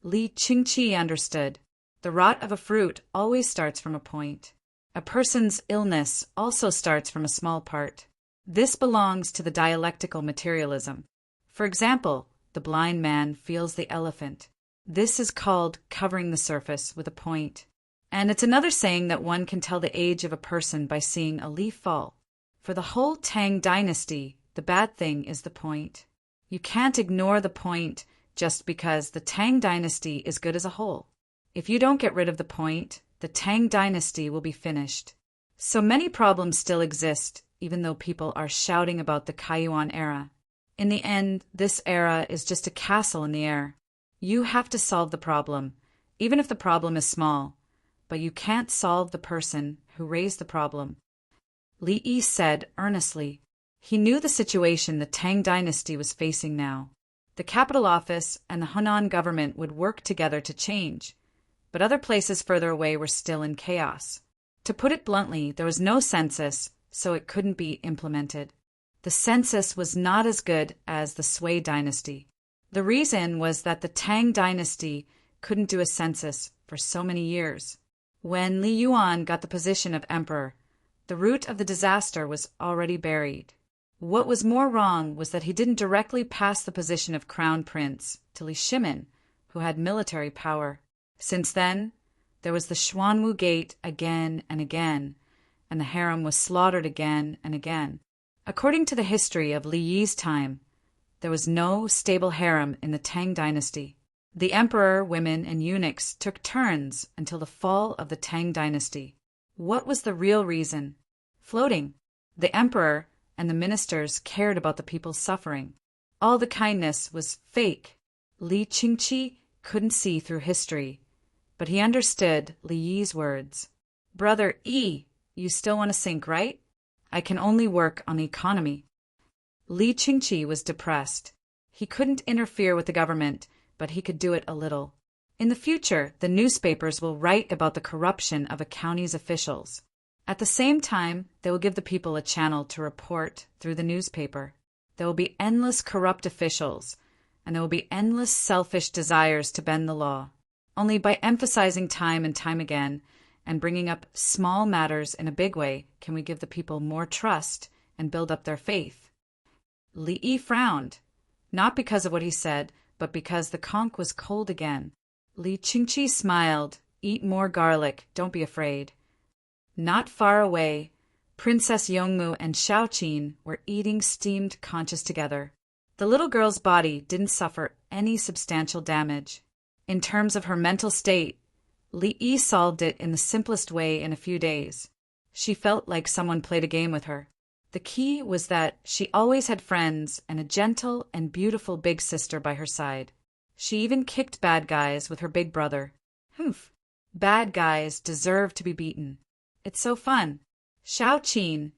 Li Qingqi understood. The rot of a fruit always starts from a point. A person's illness also starts from a small part. This belongs to the dialectical materialism. For example, the blind man feels the elephant. This is called covering the surface with a point. And it's another saying that one can tell the age of a person by seeing a leaf fall. For the whole Tang dynasty, the bad thing is the point. You can't ignore the point just because the Tang dynasty is good as a whole. If you don't get rid of the point, the Tang dynasty will be finished. So many problems still exist, even though people are shouting about the Kaiyuan era. In the end, this era is just a castle in the air. You have to solve the problem, even if the problem is small, but you can't solve the person who raised the problem. Li Yi said earnestly. He knew the situation the Tang dynasty was facing now. The capital office and the Hunan government would work together to change, but other places further away were still in chaos. To put it bluntly, there was no census, so it couldn't be implemented. The census was not as good as the Sui dynasty. The reason was that the Tang dynasty couldn't do a census for so many years. When Li Yuan got the position of emperor, the root of the disaster was already buried. What was more wrong was that he didn't directly pass the position of crown prince to Li Shimin, who had military power. Since then, there was the Xuanwu Gate again and again, and the harem was slaughtered again and again. According to the history of Li Yi's time, there was no stable harem in the Tang dynasty. The emperor, women, and eunuchs took turns until the fall of the Tang dynasty. What was the real reason? Floating. The emperor and the ministers cared about the people's suffering. All the kindness was fake. Li Qingqi couldn't see through history, but he understood Li Yi's words. Brother E, you still want to sink, right? I can only work on the economy. Li Qingqi was depressed. He couldn't interfere with the government, but he could do it a little. In the future, the newspapers will write about the corruption of a county's officials. At the same time, they will give the people a channel to report through the newspaper. There will be endless corrupt officials, and there will be endless selfish desires to bend the law. Only by emphasizing time and time again and bringing up small matters in a big way can we give the people more trust and build up their faith. Li Yi frowned, not because of what he said, but because the conch was cold again. Li Qingqi smiled. Eat more garlic, don't be afraid. Not far away, Princess Yongmu and Shaoqin were eating steamed conches together. The little girl's body didn't suffer any substantial damage. In terms of her mental state, Li Yi solved it in the simplest way in a few days. She felt like someone played a game with her. The key was that she always had friends and a gentle and beautiful big sister by her side. She even kicked bad guys with her big brother. Humph. Bad guys deserve to be beaten. It's so fun. Xiao Qin,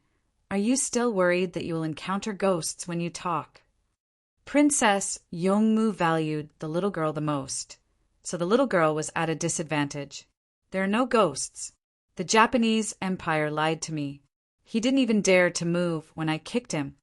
are you still worried that you will encounter ghosts when you talk? Princess Yongmu valued the little girl the most, so the little girl was at a disadvantage. There are no ghosts. The Japanese Empire lied to me. He didn't even dare to move when I kicked him.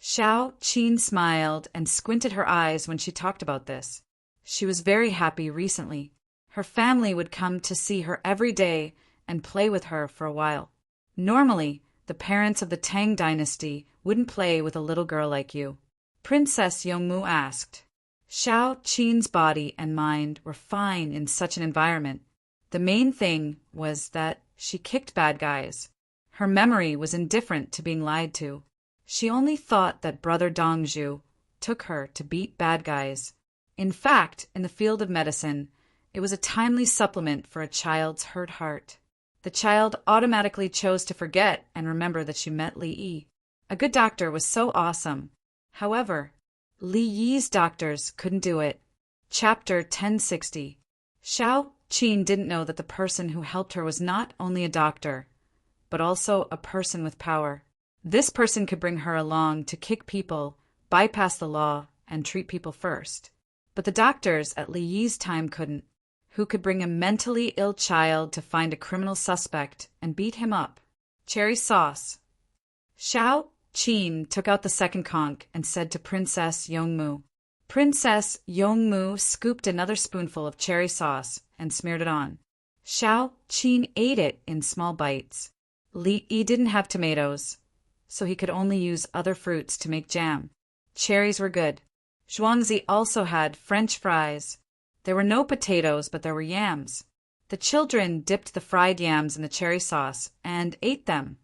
Xiao Qin smiled and squinted her eyes when she talked about this. She was very happy recently. Her family would come to see her every day and play with her for a while. Normally, the parents of the Tang dynasty wouldn't play with a little girl like you. Princess Yongmu asked. Xiao Qin's body and mind were fine in such an environment. The main thing was that she kicked bad guys. Her memory was indifferent to being lied to. She only thought that Brother Dongzhu took her to beat bad guys. In fact, in the field of medicine, it was a timely supplement for a child's hurt heart. The child automatically chose to forget and remember that she met Li Yi. A good doctor was so awesome. However, Li Yi's doctors couldn't do it. Chapter 1060. Xiao Qin didn't know that the person who helped her was not only a doctor, but also a person with power. This person could bring her along to kick people, bypass the law, and treat people first. But the doctors at Li Yi's time couldn't. Who could bring a mentally ill child to find a criminal suspect and beat him up? Cherry sauce. Xiao Qin took out the second conch and said to Princess Yongmu. Princess Yongmu scooped another spoonful of cherry sauce and smeared it on. Xiao Qin ate it in small bites. Li Yi didn't have tomatoes, so he could only use other fruits to make jam. Cherries were good. Zhuangzi also had French fries. There were no potatoes, but there were yams. The children dipped the fried yams in the cherry sauce and ate them,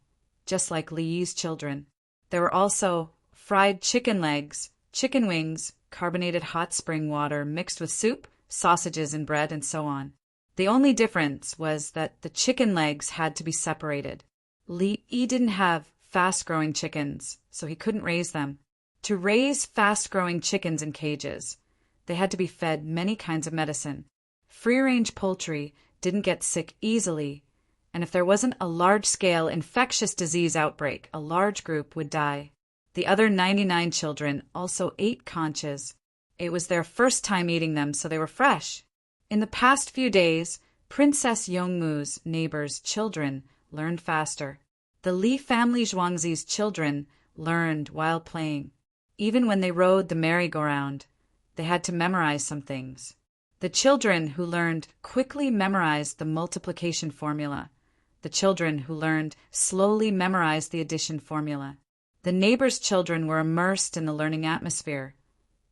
just like Li Yi's children. There were also fried chicken legs, chicken wings, carbonated hot spring water mixed with soup, sausages and bread, and so on. The only difference was that the chicken legs had to be separated. Li Yi didn't have fast-growing chickens, so he couldn't raise them. To raise fast-growing chickens in cages, they had to be fed many kinds of medicine. Free-range poultry didn't get sick easily, and if there wasn't a large-scale infectious disease outbreak, a large group would die. The other 99 children also ate conches. It was their first time eating them, so they were fresh. In the past few days, Princess Yongmu's neighbors' children learned faster. The Li family Zhuangzi's children learned while playing. Even when they rode the merry-go-round, they had to memorize some things. The children who learned quickly memorized the multiplication formula. The children who learned slowly memorized the addition formula. The neighbors' children were immersed in the learning atmosphere,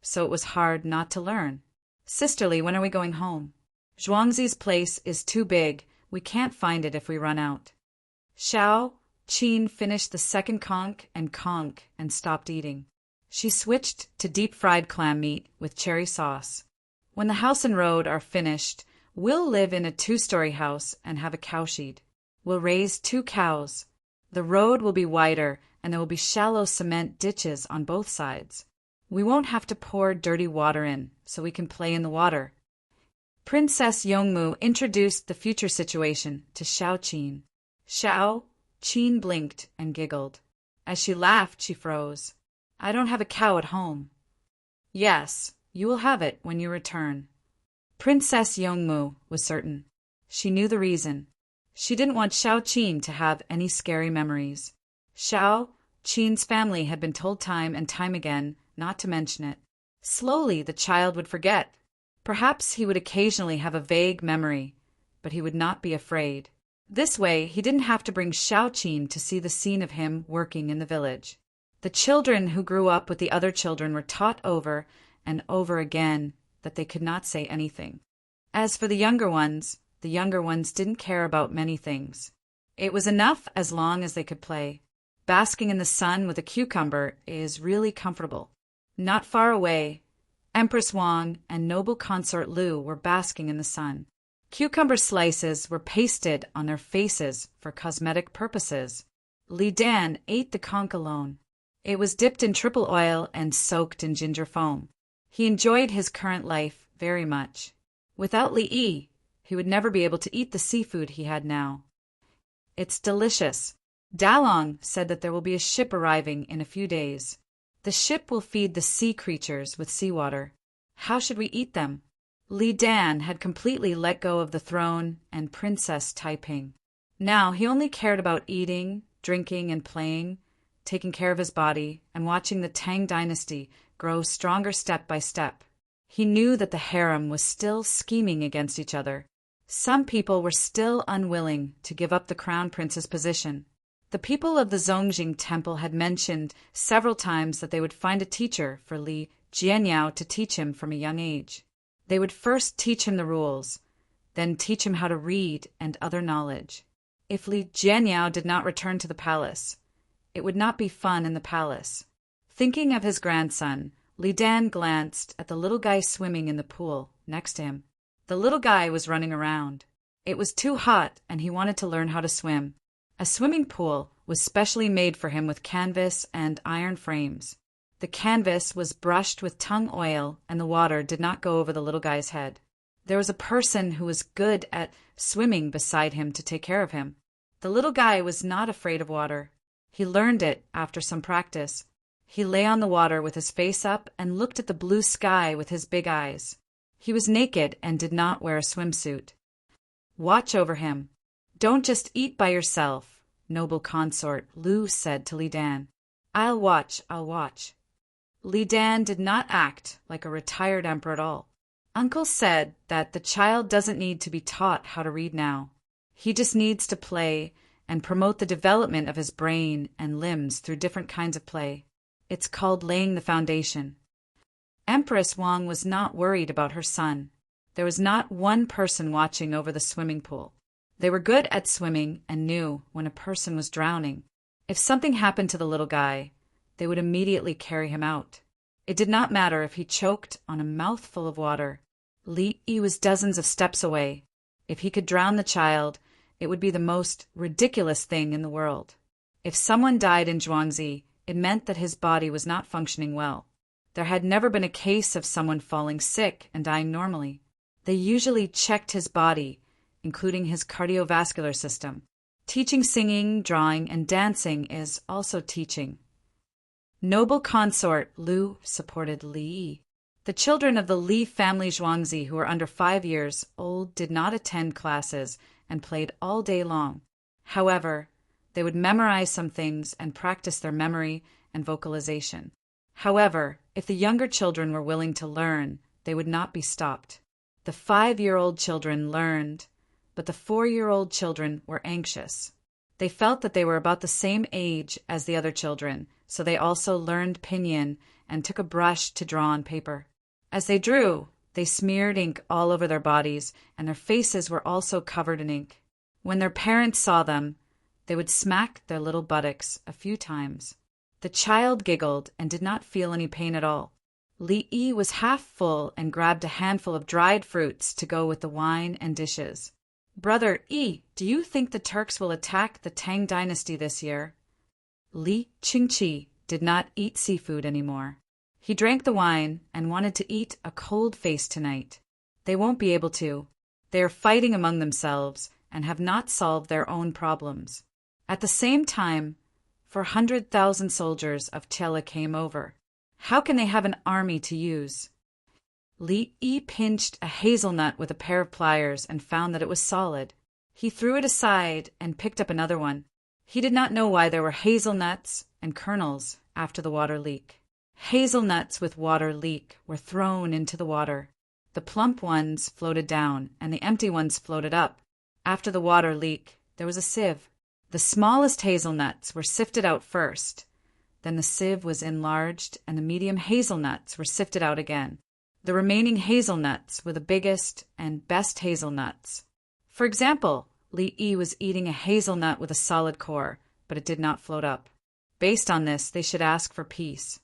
so it was hard not to learn. Sisterly, when are we going home? Zhuangzi's place is too big. We can't find it if we run out. Xiao Qin finished the second conch and stopped eating. She switched to deep-fried clam meat with cherry sauce. When the house and road are finished, we'll live in a 2-story house and have a cow shed. We'll raise 2 cows. The road will be wider, and there will be shallow cement ditches on both sides. We won't have to pour dirty water in, so we can play in the water. Princess Yongmu introduced the future situation to Xiao Qin. Xiao Qin blinked and giggled. As she laughed, she froze. I don't have a cow at home. Yes, you will have it when you return. Princess Yongmu was certain. She knew the reason. She didn't want Xiao Qin to have any scary memories. Xiao Qin's family had been told time and time again not to mention it. Slowly, the child would forget. Perhaps he would occasionally have a vague memory, but he would not be afraid. This way, he didn't have to bring Xiao Qin to see the scene of him working in the village. The children who grew up with the other children were taught over and over again that they could not say anything. As for the younger ones didn't care about many things. It was enough as long as they could play. Basking in the sun with a cucumber is really comfortable. Not far away, Empress Wang and noble consort Lu were basking in the sun. Cucumber slices were pasted on their faces for cosmetic purposes. Li Dan ate the conch alone. It was dipped in triple oil and soaked in ginger foam. He enjoyed his current life very much. Without Li Yi, he would never be able to eat the seafood he had now. It's delicious. Dalong said that there will be a ship arriving in a few days. The ship will feed the sea creatures with seawater. How should we eat them? Li Dan had completely let go of the throne and Princess Taiping. Now he only cared about eating, drinking, and playing, taking care of his body, and watching the Tang dynasty grow stronger step by step. He knew that the harem was still scheming against each other. Some people were still unwilling to give up the crown prince's position. The people of the Zongjing temple had mentioned several times that they would find a teacher for Li Jianyao to teach him from a young age. They would first teach him the rules, then teach him how to read and other knowledge. If Li Jianyao did not return to the palace, it would not be fun in the palace. Thinking of his grandson, Li Dan glanced at the little guy swimming in the pool next to him. The little guy was running around. It was too hot and he wanted to learn how to swim. A swimming pool was specially made for him with canvas and iron frames. The canvas was brushed with tung oil and the water did not go over the little guy's head. There was a person who was good at swimming beside him to take care of him. The little guy was not afraid of water. He learned it after some practice. He lay on the water with his face up and looked at the blue sky with his big eyes. He was naked and did not wear a swimsuit. Watch over him. Don't just eat by yourself, noble consort, Lu said to Li Dan. I'll watch. Li Dan did not act like a retired emperor at all. Uncle said that the child doesn't need to be taught how to read now. He just needs to play and promote the development of his brain and limbs through different kinds of play. It's called laying the foundation. Empress Wang was not worried about her son. There was not one person watching over the swimming pool. They were good at swimming and knew when a person was drowning. If something happened to the little guy, they would immediately carry him out. It did not matter if he choked on a mouthful of water. Li Yi was dozens of steps away. If he could drown the child, it would be the most ridiculous thing in the world. If someone died in Zhuangzi, it meant that his body was not functioning well. There had never been a case of someone falling sick and dying normally. They usually checked his body, including his cardiovascular system. Teaching singing, drawing, and dancing is also teaching. Noble consort Lu supported Li Yi. The children of the Li family Zhuangzi who were under 5 years old did not attend classes and played all day long. However, they would memorize some things and practice their memory and vocalization. However, if the younger children were willing to learn, they would not be stopped. The 5-year-old children learned, but the 4-year-old children were anxious. They felt that they were about the same age as the other children, so they also learned pinyin and took a brush to draw on paper. As they drew, they smeared ink all over their bodies, and their faces were also covered in ink. When their parents saw them, they would smack their little buttocks a few times. The child giggled and did not feel any pain at all. Li Yi was half full and grabbed a handful of dried fruits to go with the wine and dishes. Brother Yi, do you think the Turks will attack the Tang dynasty this year? Li Qingqi did not eat seafood anymore. He drank the wine and wanted to eat a cold face tonight. They won't be able to. They are fighting among themselves and have not solved their own problems. At the same time, 400,000 soldiers of Chela came over. How can they have an army to use? Li Yi pinched a hazelnut with a pair of pliers and found that it was solid. He threw it aside and picked up another one. He did not know why there were hazelnuts and kernels after the water leak. Hazelnuts with water leak were thrown into the water. The plump ones floated down and the empty ones floated up. After the water leak, there was a sieve. The smallest hazelnuts were sifted out first. Then the sieve was enlarged and the medium hazelnuts were sifted out again. The remaining hazelnuts were the biggest and best hazelnuts. For example, Li Yi was eating a hazelnut with a solid core, but it did not float up. Based on this, they should ask for peace.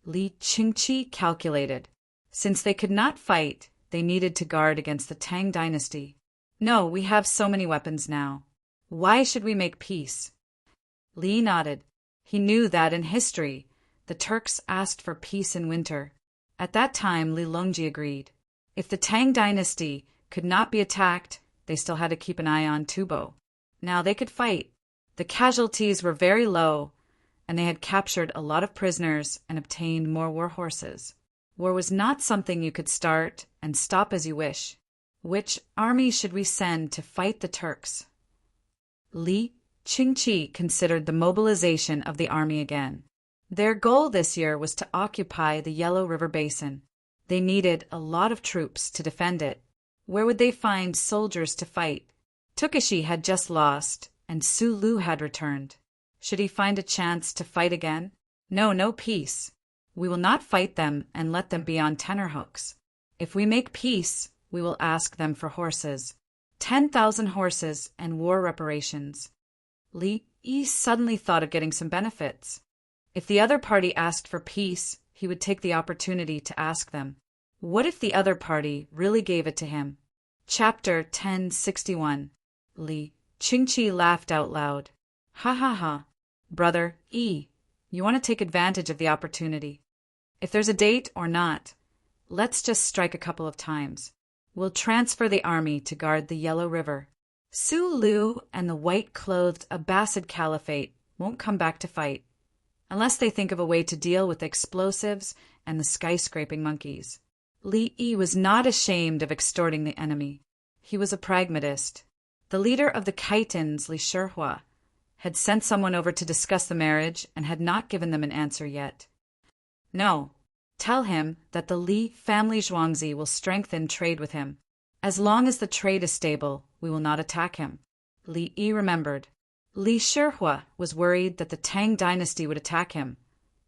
Li Qingqi calculated. Since they could not fight, they needed to guard against the Tang dynasty. No, we have so many weapons now. Why should we make peace? Li nodded. He knew that in history, the Turks asked for peace in winter. At that time, Li Longji agreed. If the Tang dynasty could not be attacked, they still had to keep an eye on Tubo. Now they could fight. The casualties were very low, and they had captured a lot of prisoners and obtained more war horses. War was not something you could start and stop as you wish. Which army should we send to fight the Turks? Li Qingqi considered the mobilization of the army again. Their goal this year was to occupy the Yellow River Basin. They needed a lot of troops to defend it. Where would they find soldiers to fight? Tukashi had just lost, and Su Lu had returned. Should he find a chance to fight again? No peace. We will not fight them and let them be on tenterhooks. If we make peace, we will ask them for horses. 10,000 horses and war reparations. Li Yi suddenly thought of getting some benefits. If the other party asked for peace, he would take the opportunity to ask them. What if the other party really gave it to him? Chapter 1061. Li Qingqi laughed out loud. Ha ha ha. Brother Yi, you want to take advantage of the opportunity. If there's a date or not, let's just strike a couple of times. We'll transfer the army to guard the Yellow River. Su Lu and the white-clothed Abbasid Caliphate won't come back to fight, unless they think of a way to deal with explosives and the skyscraping monkeys. Li Yi was not ashamed of extorting the enemy. He was a pragmatist. The leader of the Khitans, Li Shihua, had sent someone over to discuss the marriage and had not given them an answer yet. No, tell him that the Li family Zhuangzi will strengthen trade with him. As long as the trade is stable, we will not attack him. Li Yi remembered. Li Shihua was worried that the Tang dynasty would attack him,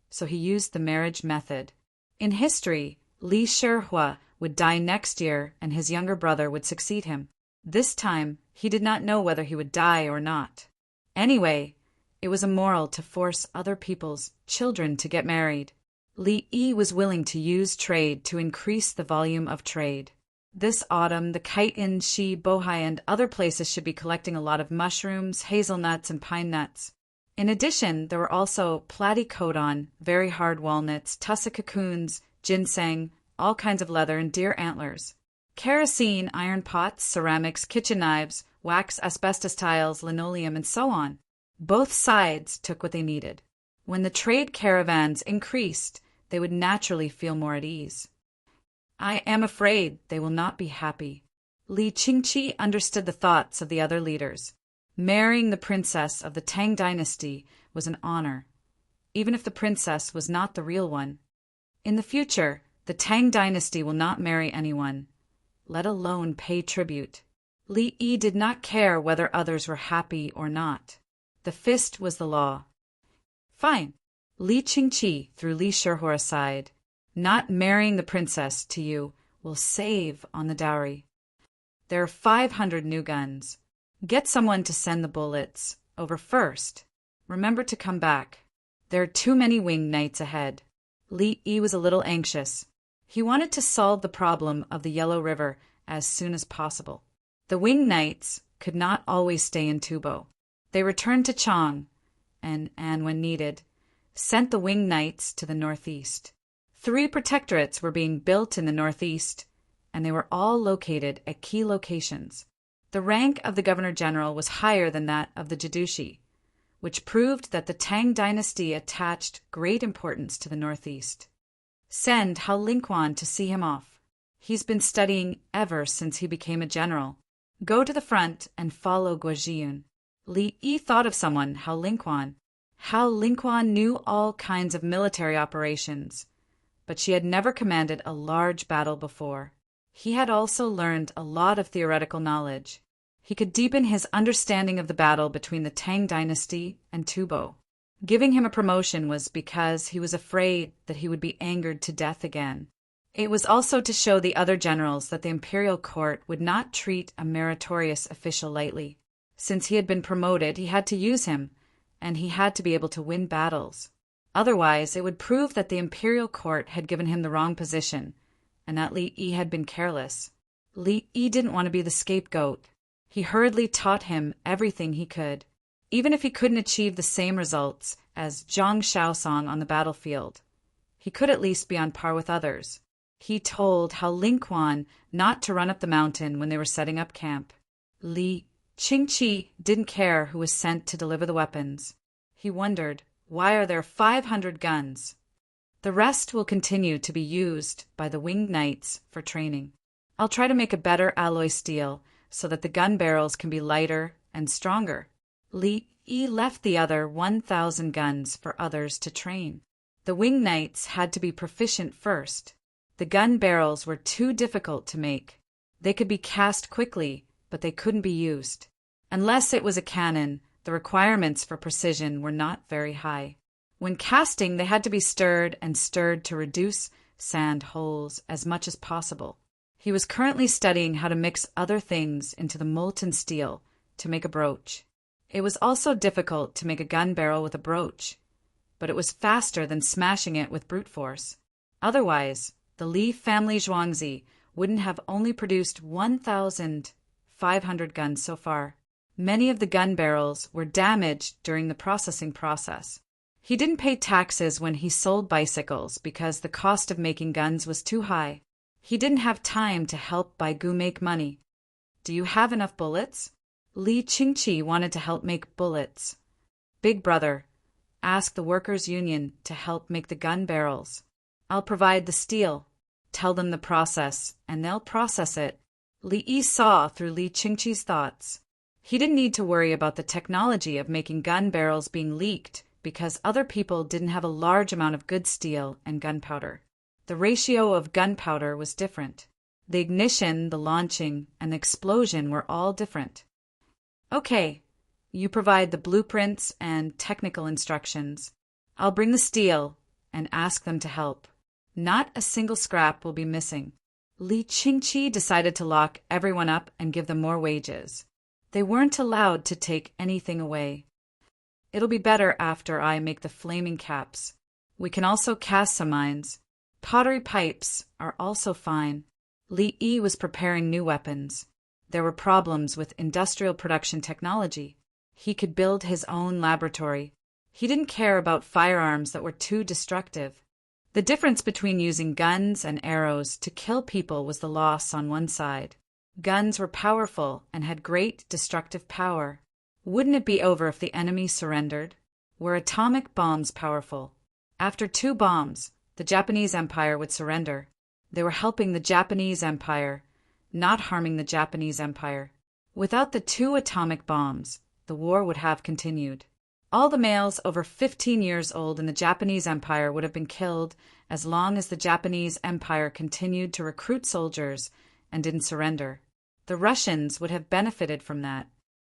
so he used the marriage method. In history, Li Shihua would die next year and his younger brother would succeed him. This time, he did not know whether he would die or not. Anyway, it was immoral to force other people's children to get married. Li Yi was willing to use trade to increase the volume of trade. This autumn, the Khitan, Shi, Bohai, and other places should be collecting a lot of mushrooms, hazelnuts, and pine nuts. In addition, there were also platycodon, very hard walnuts, tussock cocoons, ginseng, all kinds of leather, and deer antlers. Kerosene, iron pots, ceramics, kitchen knives, wax, asbestos tiles, linoleum, and so on. Both sides took what they needed. When the trade caravans increased, they would naturally feel more at ease. I am afraid they will not be happy. Li Qingqi understood the thoughts of the other leaders. Marrying the princess of the Tang dynasty was an honor, even if the princess was not the real one. In the future, the Tang dynasty will not marry anyone, let alone pay tribute. Li Yi did not care whether others were happy or not. The fist was the law. Fine. Li Qingqi threw Li Shihua aside. Not marrying the princess to you will save on the dowry. There are 500 new guns. Get someone to send the bullets over first. Remember to come back. There are too many winged knights ahead. Li Yi was a little anxious. He wanted to solve the problem of the Yellow River as soon as possible. The winged knights could not always stay in Tubo. They returned to Chang, and when needed, sent the winged knights to the northeast. 3 protectorates were being built in the northeast, and they were all located at key locations. The rank of the governor-general was higher than that of the Jadushi, which proved that the Tang dynasty attached great importance to the northeast. Send Hao Lingquan to see him off. He's been studying ever since he became a general. Go to the front and follow Guojiyun. Li Yi thought of someone, Hao Lingquan. Hao Lingquan knew all kinds of military operations, but she had never commanded a large battle before. He had also learned a lot of theoretical knowledge. He could deepen his understanding of the battle between the Tang dynasty and Tubo. Giving him a promotion was because he was afraid that he would be angered to death again. It was also to show the other generals that the imperial court would not treat a meritorious official lightly. Since he had been promoted, he had to use him, and he had to be able to win battles. Otherwise, it would prove that the imperial court had given him the wrong position, and that Li Yi had been careless. Li Yi didn't want to be the scapegoat. He hurriedly taught him everything he could. Even if he couldn't achieve the same results as Zhang Shaosong on the battlefield, he could at least be on par with others. He told how Ling Quan not to run up the mountain when they were setting up camp. Li Qingqi didn't care who was sent to deliver the weapons. He wondered, why are there 500 guns? The rest will continue to be used by the winged knights for training. I'll try to make a better alloy steel so that the gun barrels can be lighter and stronger. Li Yi left the other 1,000 guns for others to train. The winged knights had to be proficient first. The gun barrels were too difficult to make. They could be cast quickly, but they couldn't be used. Unless it was a cannon, the requirements for precision were not very high. When casting, they had to be stirred and stirred to reduce sand holes as much as possible. He was currently studying how to mix other things into the molten steel to make a brooch. It was also difficult to make a gun barrel with a brooch, but it was faster than smashing it with brute force. Otherwise, the Li family Zhuangzi wouldn't have only produced 1,500 guns so far. Many of the gun barrels were damaged during the processing process. He didn't pay taxes when he sold bicycles because the cost of making guns was too high. He didn't have time to help Bai Gu make money. Do you have enough bullets? Li Qingqi wanted to help make bullets. Big brother, ask the workers' union to help make the gun barrels. I'll provide the steel. Tell them the process, and they'll process it. Li Yi saw through Li Qingqi's thoughts. He didn't need to worry about the technology of making gun barrels being leaked because other people didn't have a large amount of good steel and gunpowder. The ratio of gunpowder was different. The ignition, the launching, and the explosion were all different. Okay, you provide the blueprints and technical instructions. I'll bring the steel and ask them to help. Not a single scrap will be missing. Li Qingqi decided to lock everyone up and give them more wages. They weren't allowed to take anything away. It'll be better after I make the flaming caps. We can also cast some mines. Pottery pipes are also fine. Li Yi was preparing new weapons. There were problems with industrial production technology. He could build his own laboratory. He didn't care about firearms that were too destructive. The difference between using guns and arrows to kill people was the loss on one side. Guns were powerful and had great destructive power. Wouldn't it be over if the enemy surrendered? Were atomic bombs powerful? After 2 bombs, the Japanese Empire would surrender. They were helping the Japanese Empire, not harming the Japanese Empire. Without the 2 atomic bombs, the war would have continued. All the males over 15 years old in the Japanese Empire would have been killed as long as the Japanese Empire continued to recruit soldiers and didn't surrender. The Russians would have benefited from that.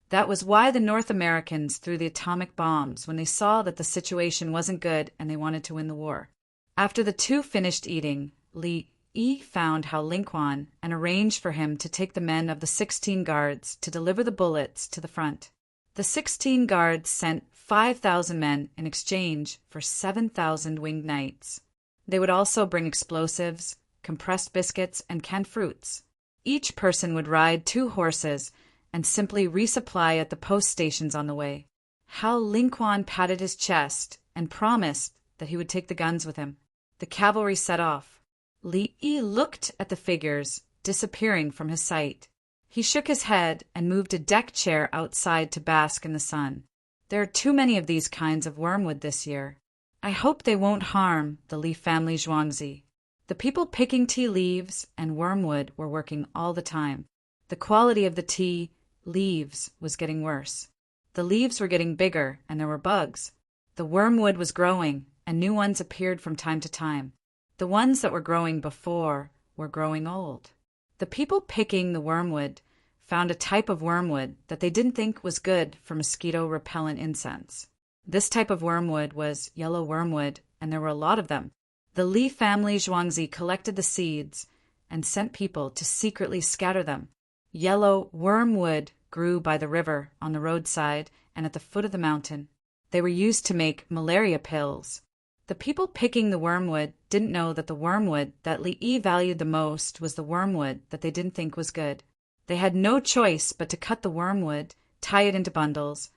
That was why the North Americans threw the atomic bombs when they saw that the situation wasn't good and they wanted to win the war. After the 2 finished eating, Li Yi found how Ling Quan and arranged for him to take the men of the 16 guards to deliver the bullets to the front. The 16 guards sent 5,000 men in exchange for 7,000 winged knights. They would also bring explosives, compressed biscuits, and canned fruits. Each person would ride 2 horses and simply resupply at the post stations on the way. How Ling Quan patted his chest and promised that he would take the guns with him. The cavalry set off. Li Yi looked at the figures disappearing from his sight. He shook his head and moved a deck chair outside to bask in the sun. There are too many of these kinds of wormwood this year. I hope they won't harm the Li family Zhuangzi. The people picking tea leaves and wormwood were working all the time. The quality of the tea leaves was getting worse. The leaves were getting bigger and there were bugs. The wormwood was growing and new ones appeared from time to time. The ones that were growing before were growing old. The people picking the wormwood found a type of wormwood that they didn't think was good for mosquito-repellent incense. This type of wormwood was yellow wormwood, and there were a lot of them. The Li family Zhuangzi collected the seeds and sent people to secretly scatter them. Yellow wormwood grew by the river, on the roadside, and at the foot of the mountain. They were used to make malaria pills. The people picking the wormwood didn't know that the wormwood that Li Yi valued the most was the wormwood that they didn't think was good. They had no choice but to cut the wormwood, tie it into bundles,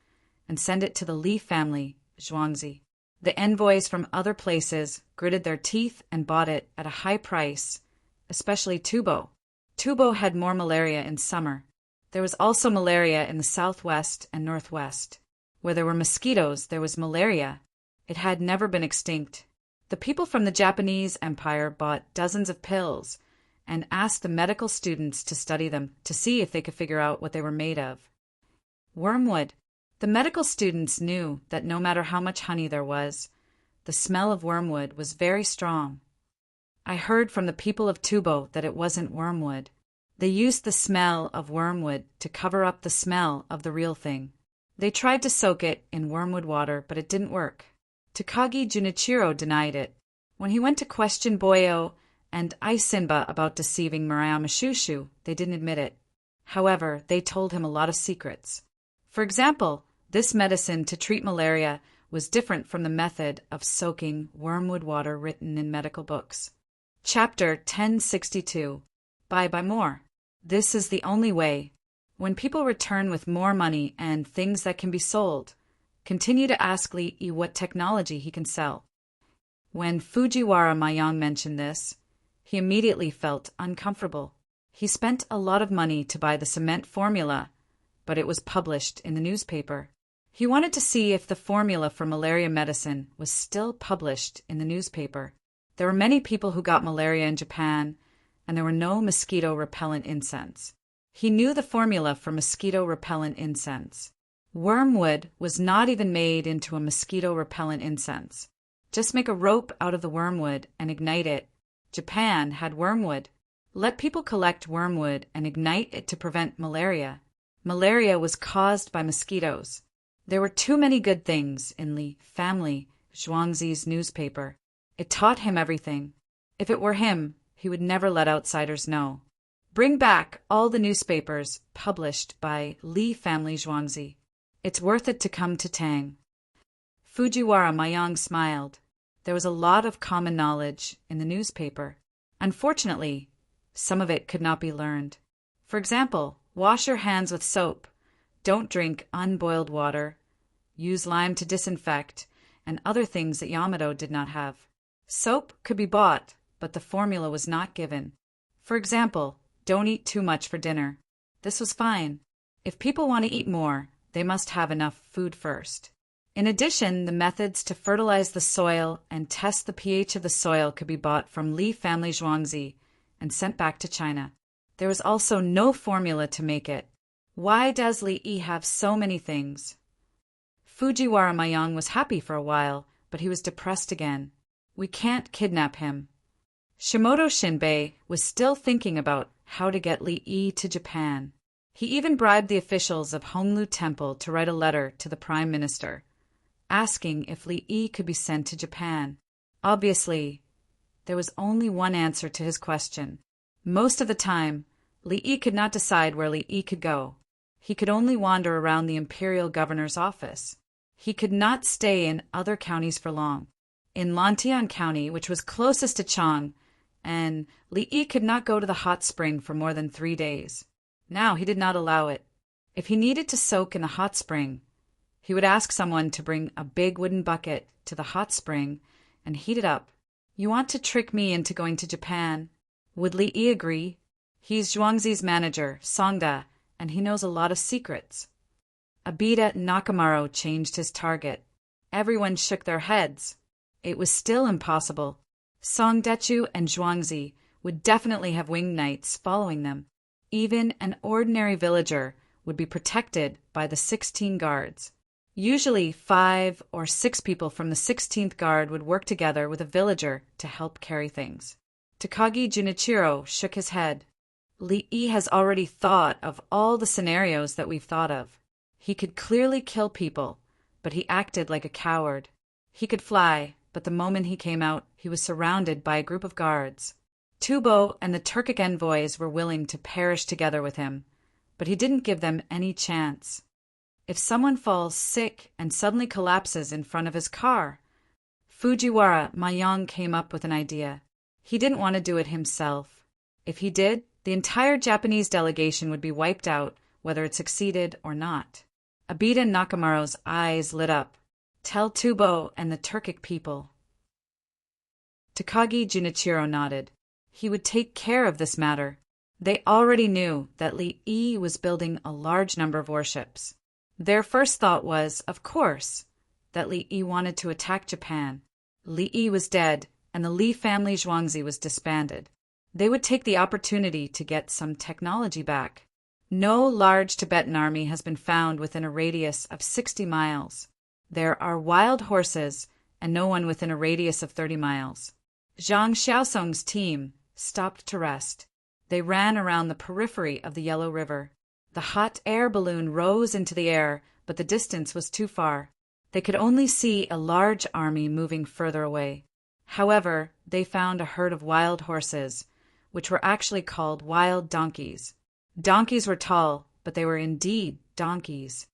and send it to the Li family, Zhuangzi. The envoys from other places gritted their teeth and bought it at a high price, especially tubo. Tubo had more malaria in summer. There was also malaria in the southwest and northwest. Where there were mosquitoes, there was malaria. It had never been extinct. The people from the Japanese Empire bought dozens of pills and asked the medical students to study them to see if they could figure out what they were made of. Wormwood. The medical students knew that no matter how much honey there was, the smell of wormwood was very strong. I heard from the people of Tubo that it wasn't wormwood. They used the smell of wormwood to cover up the smell of the real thing. They tried to soak it in wormwood water, but it didn't work. Takagi Junichiro denied it. When he went to question Boyo and Aisinba about deceiving Murayama Shushu, they didn't admit it. However, they told him a lot of secrets. For example, this medicine to treat malaria was different from the method of soaking wormwood water written in medical books. Chapter 1062. Buy more. This is the only way. When people return with more money and things that can be sold, continue to ask Li what technology he can sell. When Fujiwara Mayang mentioned this, he immediately felt uncomfortable. He spent a lot of money to buy the cement formula, but it was published in the newspaper. He wanted to see if the formula for malaria medicine was still published in the newspaper. There were many people who got malaria in Japan, and there were no mosquito-repellent incense. He knew the formula for mosquito-repellent incense. Wormwood was not even made into a mosquito-repellent incense. Just make a rope out of the wormwood and ignite it. Japan had wormwood. Let people collect wormwood and ignite it to prevent malaria. Malaria was caused by mosquitoes. There were too many good things in Li family, Zhuangzi's newspaper. It taught him everything. If it were him, he would never let outsiders know. Bring back all the newspapers published by Li family Zhuangzi. It's worth it to come to Tang. Fujiwara Mayang smiled. There was a lot of common knowledge in the newspaper. Unfortunately, some of it could not be learned. For example, wash your hands with soap. Don't drink unboiled water. Use lime to disinfect, and other things that Yamato did not have. Soap could be bought, but the formula was not given. For example, don't eat too much for dinner. This was fine. If people want to eat more, they must have enough food first. In addition, the methods to fertilize the soil and test the pH of the soil could be bought from Li family Zhuangzi and sent back to China. There was also no formula to make it. Why does Li have so many things? Fujiwara Mayang was happy for a while, but he was depressed again. We can't kidnap him. Shimoto Shinbei was still thinking about how to get Li to Japan. He even bribed the officials of Honglu Temple to write a letter to the Prime Minister, asking if Li could be sent to Japan. Obviously, there was only one answer to his question. Most of the time, Li could not decide where Li could go. He could only wander around the imperial governor's office. He could not stay in other counties for long. In Lantian County, which was closest to Chang, and Li could not go to the hot spring for more than 3 days. Now he did not allow it. If he needed to soak in the hot spring, he would ask someone to bring a big wooden bucket to the hot spring and heat it up. You want to trick me into going to Japan? Would Li agree? He's Zhuangzi's manager, Songda, and he knows a lot of secrets. Abida Nakamaro changed his target. Everyone shook their heads. It was still impossible. Songdechu and Zhuangzi would definitely have winged knights following them. Even an ordinary villager would be protected by the 16 guards. Usually 5 or 6 people from the 16th guard would work together with a villager to help carry things. Takagi Junichiro shook his head. Li has already thought of all the scenarios that we've thought of. He could clearly kill people, but he acted like a coward. He could fly, but the moment he came out, he was surrounded by a group of guards. Tubo and the Turkic envoys were willing to perish together with him, but he didn't give them any chance. If someone falls sick and suddenly collapses in front of his car, Fujiwara Mayang came up with an idea. He didn't want to do it himself. If he did, the entire Japanese delegation would be wiped out, whether it succeeded or not. Abida and Nakamaro's eyes lit up. Tell Tubo and the Turkic people. Takagi Junichiro nodded. He would take care of this matter. They already knew that Lee was building a large number of warships. Their first thought was, of course, that Lee wanted to attack Japan. Lee was dead, and the Lee family Zhuangzi was disbanded. They would take the opportunity to get some technology back. No large Tibetan army has been found within a radius of 60 miles. There are wild horses, and no one within a radius of 30 miles. Zhang Xiaosong's team stopped to rest. They ran around the periphery of the Yellow River. The hot air balloon rose into the air, but the distance was too far. They could only see a large army moving further away. However, they found a herd of wild horses, which were actually called wild donkeys. Donkeys were tall, but they were indeed donkeys.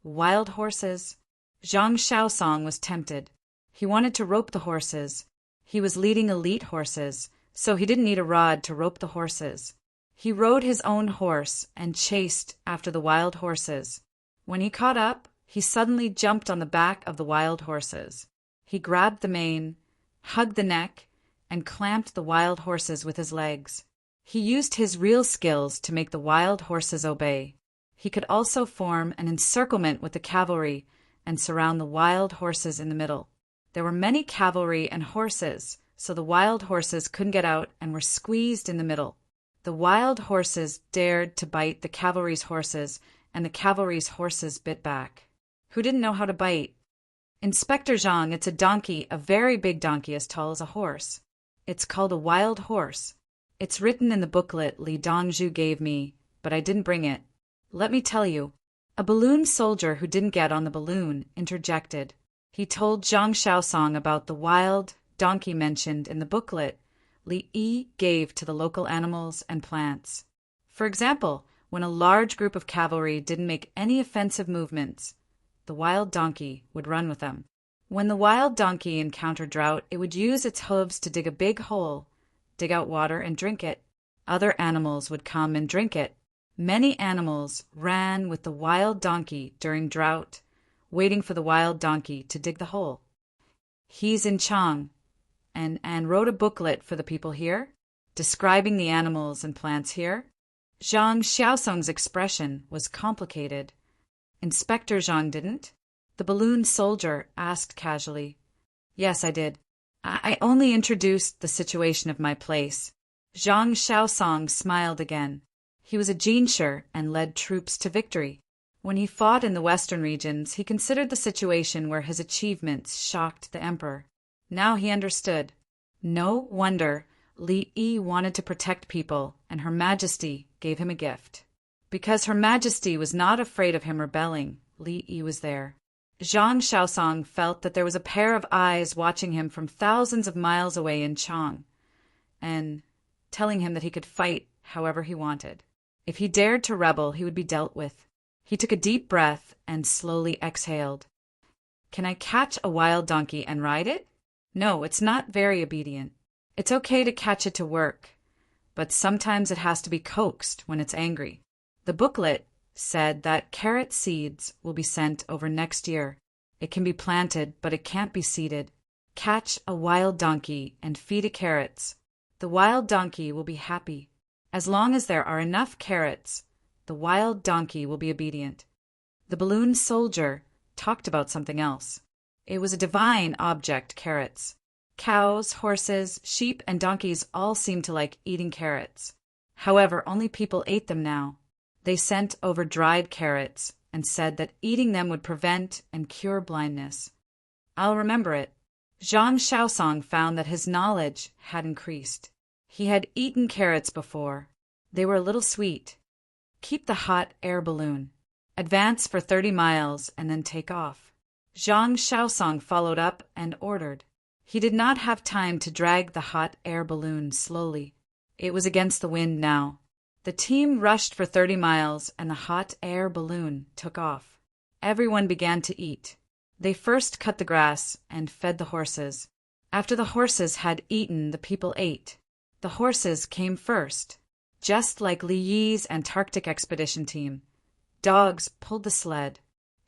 Wild horses. Zhang Xiaosong was tempted. He wanted to rope the horses. He was leading elite horses, so he didn't need a rod to rope the horses. He rode his own horse and chased after the wild horses. When he caught up, he suddenly jumped on the back of the wild horses. He grabbed the mane, hugged the neck, and clamped the wild horses with his legs. He used his real skills to make the wild horses obey. He could also form an encirclement with the cavalry and surround the wild horses in the middle. There were many cavalry and horses, so the wild horses couldn't get out and were squeezed in the middle. The wild horses dared to bite the cavalry's horses, and the cavalry's horses bit back. Who didn't know how to bite? Inspector Zhang, it's a donkey, a very big donkey as tall as a horse. It's called a wild horse. It's written in the booklet Li Dongzhu gave me, but I didn't bring it. Let me tell you. A balloon soldier who didn't get on the balloon interjected. He told Zhang Xiaosong about the wild donkey mentioned in the booklet Li gave to the local animals and plants. For example, when a large group of cavalry didn't make any offensive movements, the wild donkey would run with them. When the wild donkey encountered drought, it would use its hooves to dig a big hole, dig out water, and drink it. Other animals would come and drink it. Many animals ran with the wild donkey during drought, waiting for the wild donkey to dig the hole. He's in Chang, and wrote a booklet for the people here, describing the animals and plants here. Zhang Xiaosong's expression was complicated. Inspector Zhang didn't? The balloon soldier asked casually. Yes, I did. I only introduced the situation of my place. Zhang Xiaosong smiled again. He was a Jinsher and led troops to victory. When he fought in the western regions, he considered the situation where his achievements shocked the emperor. Now he understood. No wonder Li wanted to protect people, and Her Majesty gave him a gift. Because Her Majesty was not afraid of him rebelling, Li was there. Zhang Xiaosong felt that there was a pair of eyes watching him from thousands of miles away in Chang, and telling him that he could fight however he wanted. If he dared to rebel, he would be dealt with. He took a deep breath and slowly exhaled. Can I catch a wild donkey and ride it? No, it's not very obedient. It's okay to catch it to work, but sometimes it has to be coaxed when it's angry. The booklet said that carrot seeds will be sent over next year. It can be planted, but it can't be seeded. Catch a wild donkey and feed it carrots. The wild donkey will be happy. As long as there are enough carrots, the wild donkey will be obedient. The balloon soldier talked about something else. It was a divine object, carrots. Cows, horses, sheep, and donkeys all seemed to like eating carrots. However, only people ate them now. They sent over dried carrots and said that eating them would prevent and cure blindness. I'll remember it. Zhang Xiaosong found that his knowledge had increased. He had eaten carrots before. They were a little sweet. Keep the hot air balloon. Advance for 30 miles and then take off. Zhang Xiaosong followed up and ordered. He did not have time to drag the hot air balloon slowly. It was against the wind now. The team rushed for 30 miles and the hot air balloon took off. Everyone began to eat. They first cut the grass and fed the horses. After the horses had eaten, the people ate. The horses came first. Just like Li Yi's Antarctic expedition team, dogs pulled the sled.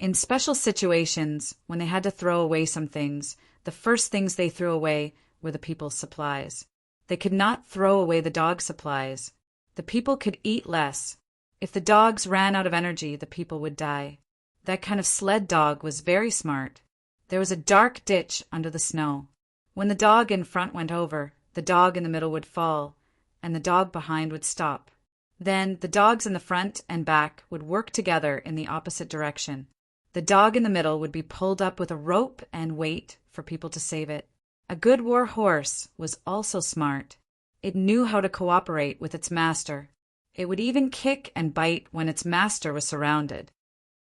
In special situations, when they had to throw away some things, the first things they threw away were the people's supplies. They could not throw away the dog supplies. The people could eat less. If the dogs ran out of energy, the people would die. That kind of sled dog was very smart. There was a dark ditch under the snow. When the dog in front went over, the dog in the middle would fall, and the dog behind would stop. Then the dogs in the front and back would work together in the opposite direction. The dog in the middle would be pulled up with a rope and wait for people to save it. A good war horse was also smart. It knew how to cooperate with its master. It would even kick and bite when its master was surrounded.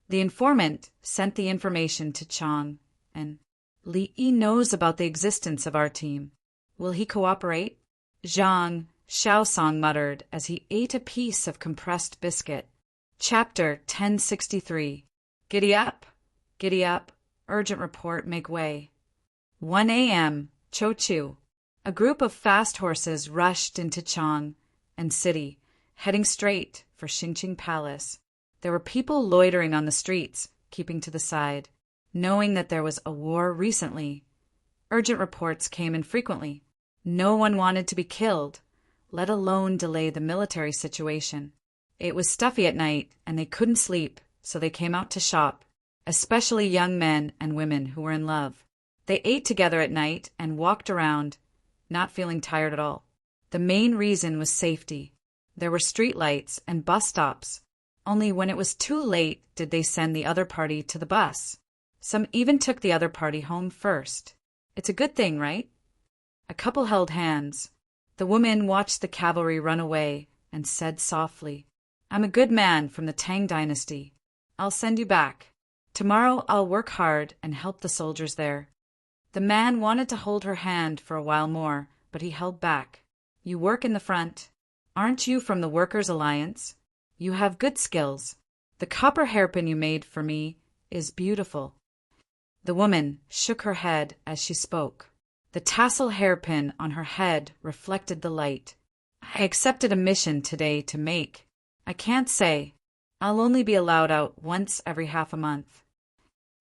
The informant sent the information to Chang, and Li Yi knows about the existence of our team. Will he cooperate? Zhang Xiaosong muttered as he ate a piece of compressed biscuit. Chapter 1063. Giddy up! Giddy up! Urgent report, make way. 1 a.m. Chochu. A group of fast horses rushed into Chang and city, heading straight for Xingqing Palace. There were people loitering on the streets, keeping to the side, knowing that there was a war recently. Urgent reports came infrequently. No one wanted to be killed, let alone delay the military situation. It was stuffy at night, and they couldn't sleep, so they came out to shop, especially young men and women who were in love. They ate together at night and walked around, not feeling tired at all. The main reason was safety. There were street lights and bus stops. Only when it was too late did they send the other party to the bus. Some even took the other party home first. It's a good thing, right? A couple held hands. The woman watched the cavalry run away and said softly, "I'm a good man from the Tang dynasty. I'll send you back. Tomorrow I'll work hard and help the soldiers there." The man wanted to hold her hand for a while more, but he held back. "You work in the front. Aren't you from the Workers' Alliance? You have good skills. The copper hairpin you made for me is beautiful." The woman shook her head as she spoke. The tassel hairpin on her head reflected the light. "I accepted a mission today to make. I can't say. I'll only be allowed out once every half a month."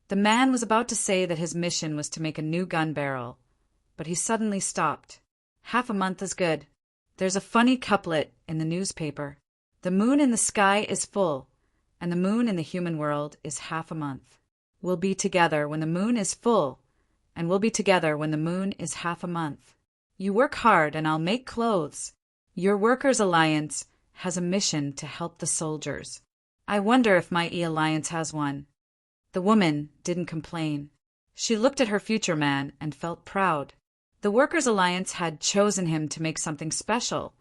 The man was about to say that his mission was to make a new gun barrel, but he suddenly stopped. Half a month is good. There's a funny couplet in the newspaper. The moon in the sky is full, and the moon in the human world is half a month. We'll be together when the moon is full, and we'll be together when the moon is half a month. You work hard and I'll make clothes. Your Workers' Alliance has a mission to help the soldiers. I wonder if my E-Alliance has one. The woman didn't complain. She looked at her future man and felt proud. The Workers' Alliance had chosen him to make something special,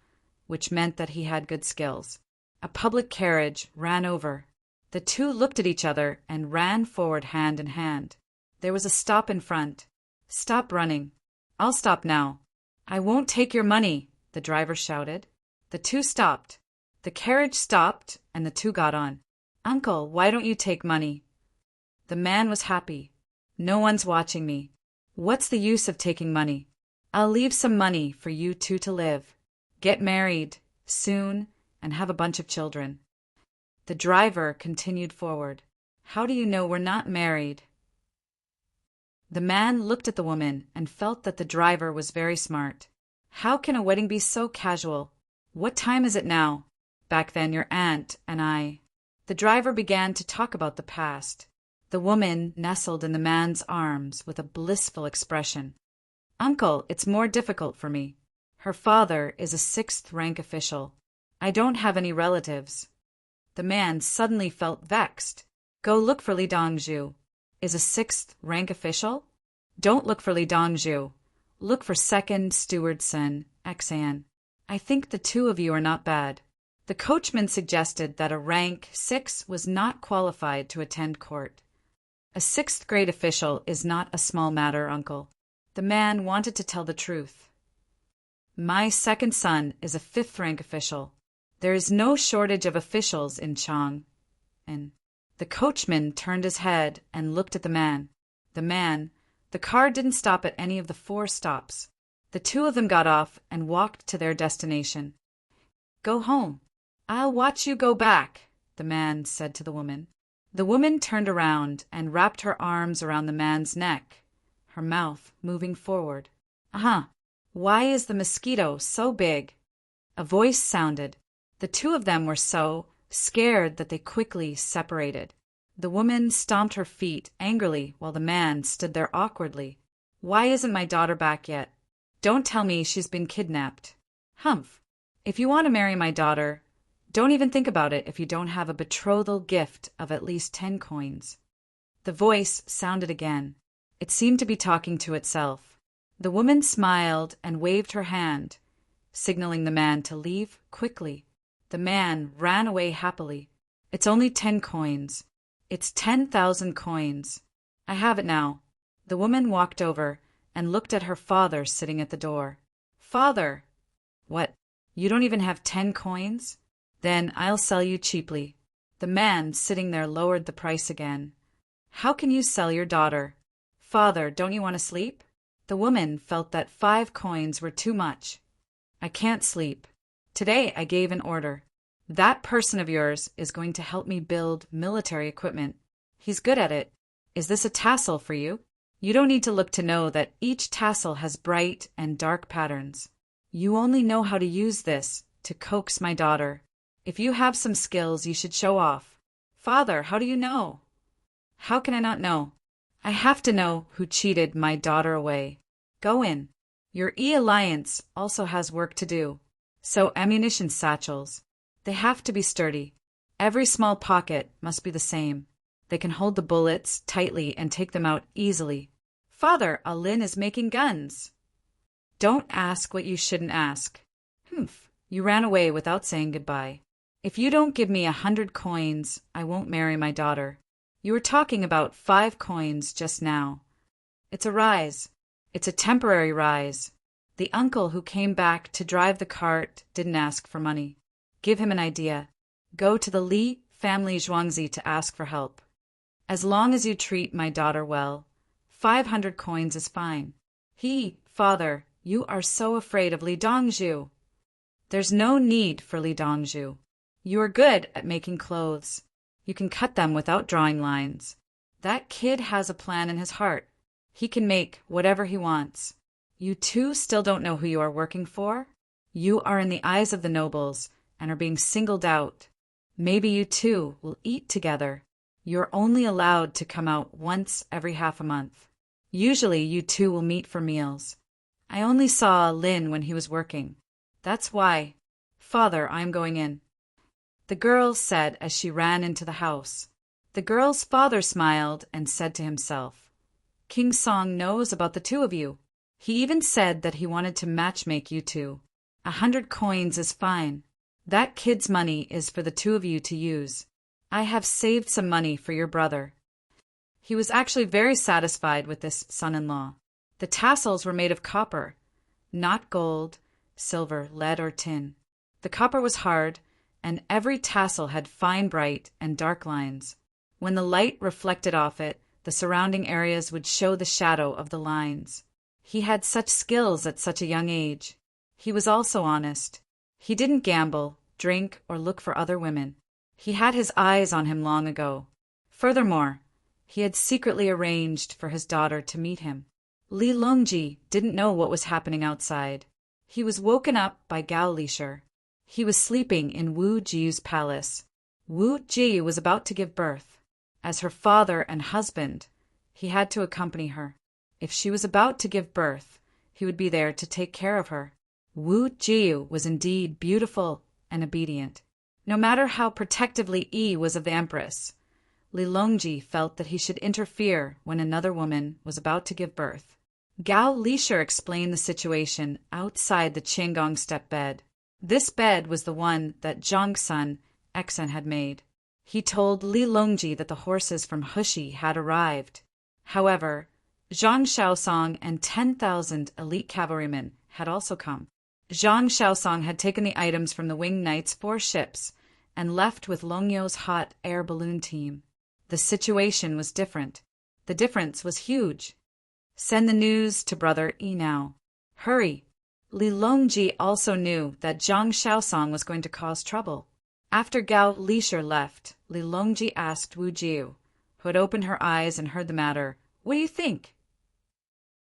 which meant that he had good skills. A public carriage ran over. The two looked at each other and ran forward hand in hand. There was a stop in front. "Stop running." "I'll stop now." "I won't take your money," the driver shouted. The two stopped. The carriage stopped and the two got on. "Uncle, why don't you take money?" The man was happy. "No one's watching me. What's the use of taking money? I'll leave some money for you two to live. Get married soon and have a bunch of children." The driver continued forward. "How do you know we're not married?" The man looked at the woman and felt that the driver was very smart. How can a wedding be so casual? "What time is it now?" "Back then your aunt and I." The driver began to talk about the past. The woman nestled in the man's arms with a blissful expression. "Uncle, it's more difficult for me. Her father is a 6th rank official. I don't have any relatives." The man suddenly felt vexed. "Go look for Li Dongzhu. Is a 6th rank official? Don't look for Li Dongzhu. Look for 2nd Stewardson, Xan. I think the two of you are not bad." The coachman suggested that a rank 6 was not qualified to attend court. "A 6th grade official is not a small matter, uncle." The man wanted to tell the truth. "My second son is a 5th rank official. There is no shortage of officials in Chang." And the coachman turned his head and looked at the man. The car didn't stop at any of the 4 stops. The two of them got off and walked to their destination. "Go home. I'll watch you go back," the man said to the woman. The woman turned around and wrapped her arms around the man's neck, her mouth moving forward. Why is the mosquito so big? A voice sounded. The two of them were so scared that they quickly separated. The woman stomped her feet angrily while the man stood there awkwardly. Why isn't my daughter back yet? Don't tell me she's been kidnapped. Humph. If you want to marry my daughter, don't even think about it if you don't have a betrothal gift of at least 10 coins. The voice sounded again. It seemed to be talking to itself. The woman smiled and waved her hand, signaling the man to leave quickly. The man ran away happily. It's only 10 coins. It's 10,000 coins. I have it now. The woman walked over and looked at her father sitting at the door. Father! What? You don't even have 10 coins? Then I'll sell you cheaply. The man sitting there lowered the price again. How can you sell your daughter? Father, don't you want to sleep? The woman felt that 5 coins were too much. I can't sleep. Today I gave an order. That person of yours is going to help me build military equipment. He's good at it. Is this a tassel for you? You don't need to look to know that each tassel has bright and dark patterns. You only know how to use this to coax my daughter. If you have some skills, you should show off. Father, how do you know? How can I not know? I have to know who cheated my daughter away. Go in. Your E-Alliance also has work to do. So ammunition satchels. They have to be sturdy. Every small pocket must be the same. They can hold the bullets tightly and take them out easily. Father, Alin is making guns. Don't ask what you shouldn't ask. Humph, you ran away without saying goodbye. If you don't give me 100 coins, I won't marry my daughter. You were talking about 5 coins just now. It's a rise. It's a temporary rise. The uncle who came back to drive the cart didn't ask for money. Give him an idea. Go to the Li family Zhuangzi to ask for help. As long as you treat my daughter well, 500 coins is fine. Father, you are so afraid of Li Dongzhu. There's no need for Li Dongzhu. You are good at making clothes. You can cut them without drawing lines. That kid has a plan in his heart. He can make whatever he wants. You two still don't know who you are working for? You are in the eyes of the nobles and are being singled out. Maybe you two will eat together. You're only allowed to come out once every half a month. Usually you two will meet for meals. I only saw Lin when he was working. That's why. Father, I'm going in. The girl said as she ran into the house. The girl's father smiled and said to himself, King Song knows about the two of you. He even said that he wanted to matchmake you two. 100 coins is fine. That kid's money is for the two of you to use. I have saved some money for your brother. He was actually very satisfied with this son-in-law. The tassels were made of copper, not gold, silver, lead, or tin. The copper was hard, and every tassel had fine bright and dark lines. When the light reflected off it, the surrounding areas would show the shadow of the lines. He had such skills at such a young age. He was also honest. He didn't gamble, drink, or look for other women. He had his eyes on him long ago. Furthermore, he had secretly arranged for his daughter to meet him. Li Longji didn't know what was happening outside. He was woken up by Gao Lisher. He was sleeping in Wu Jiu's palace. Wu Jiu was about to give birth. As her father and husband, he had to accompany her. If she was about to give birth, he would be there to take care of her. Wu Jiu was indeed beautiful and obedient. No matter how protectively Yi was of the empress, Li Longji felt that he should interfere when another woman was about to give birth. Gao Lisher explained the situation outside the Qinggong step bed. This bed was the one that Zhang's son, Exen, had made. He told Li Longji that the horses from Hushi had arrived. However, Zhang Shaosong and 10,000 elite cavalrymen had also come. Zhang Shaosong had taken the items from the Winged Knight's 4 ships and left with Longyo's hot air balloon team. The situation was different. The difference was huge. Send the news to Brother Yi now. Hurry! Li Longji also knew that Zhang Shaosong was going to cause trouble. After Gao Lisher left, Li Longji asked Wu Jiu, who had opened her eyes and heard the matter, "What do you think?"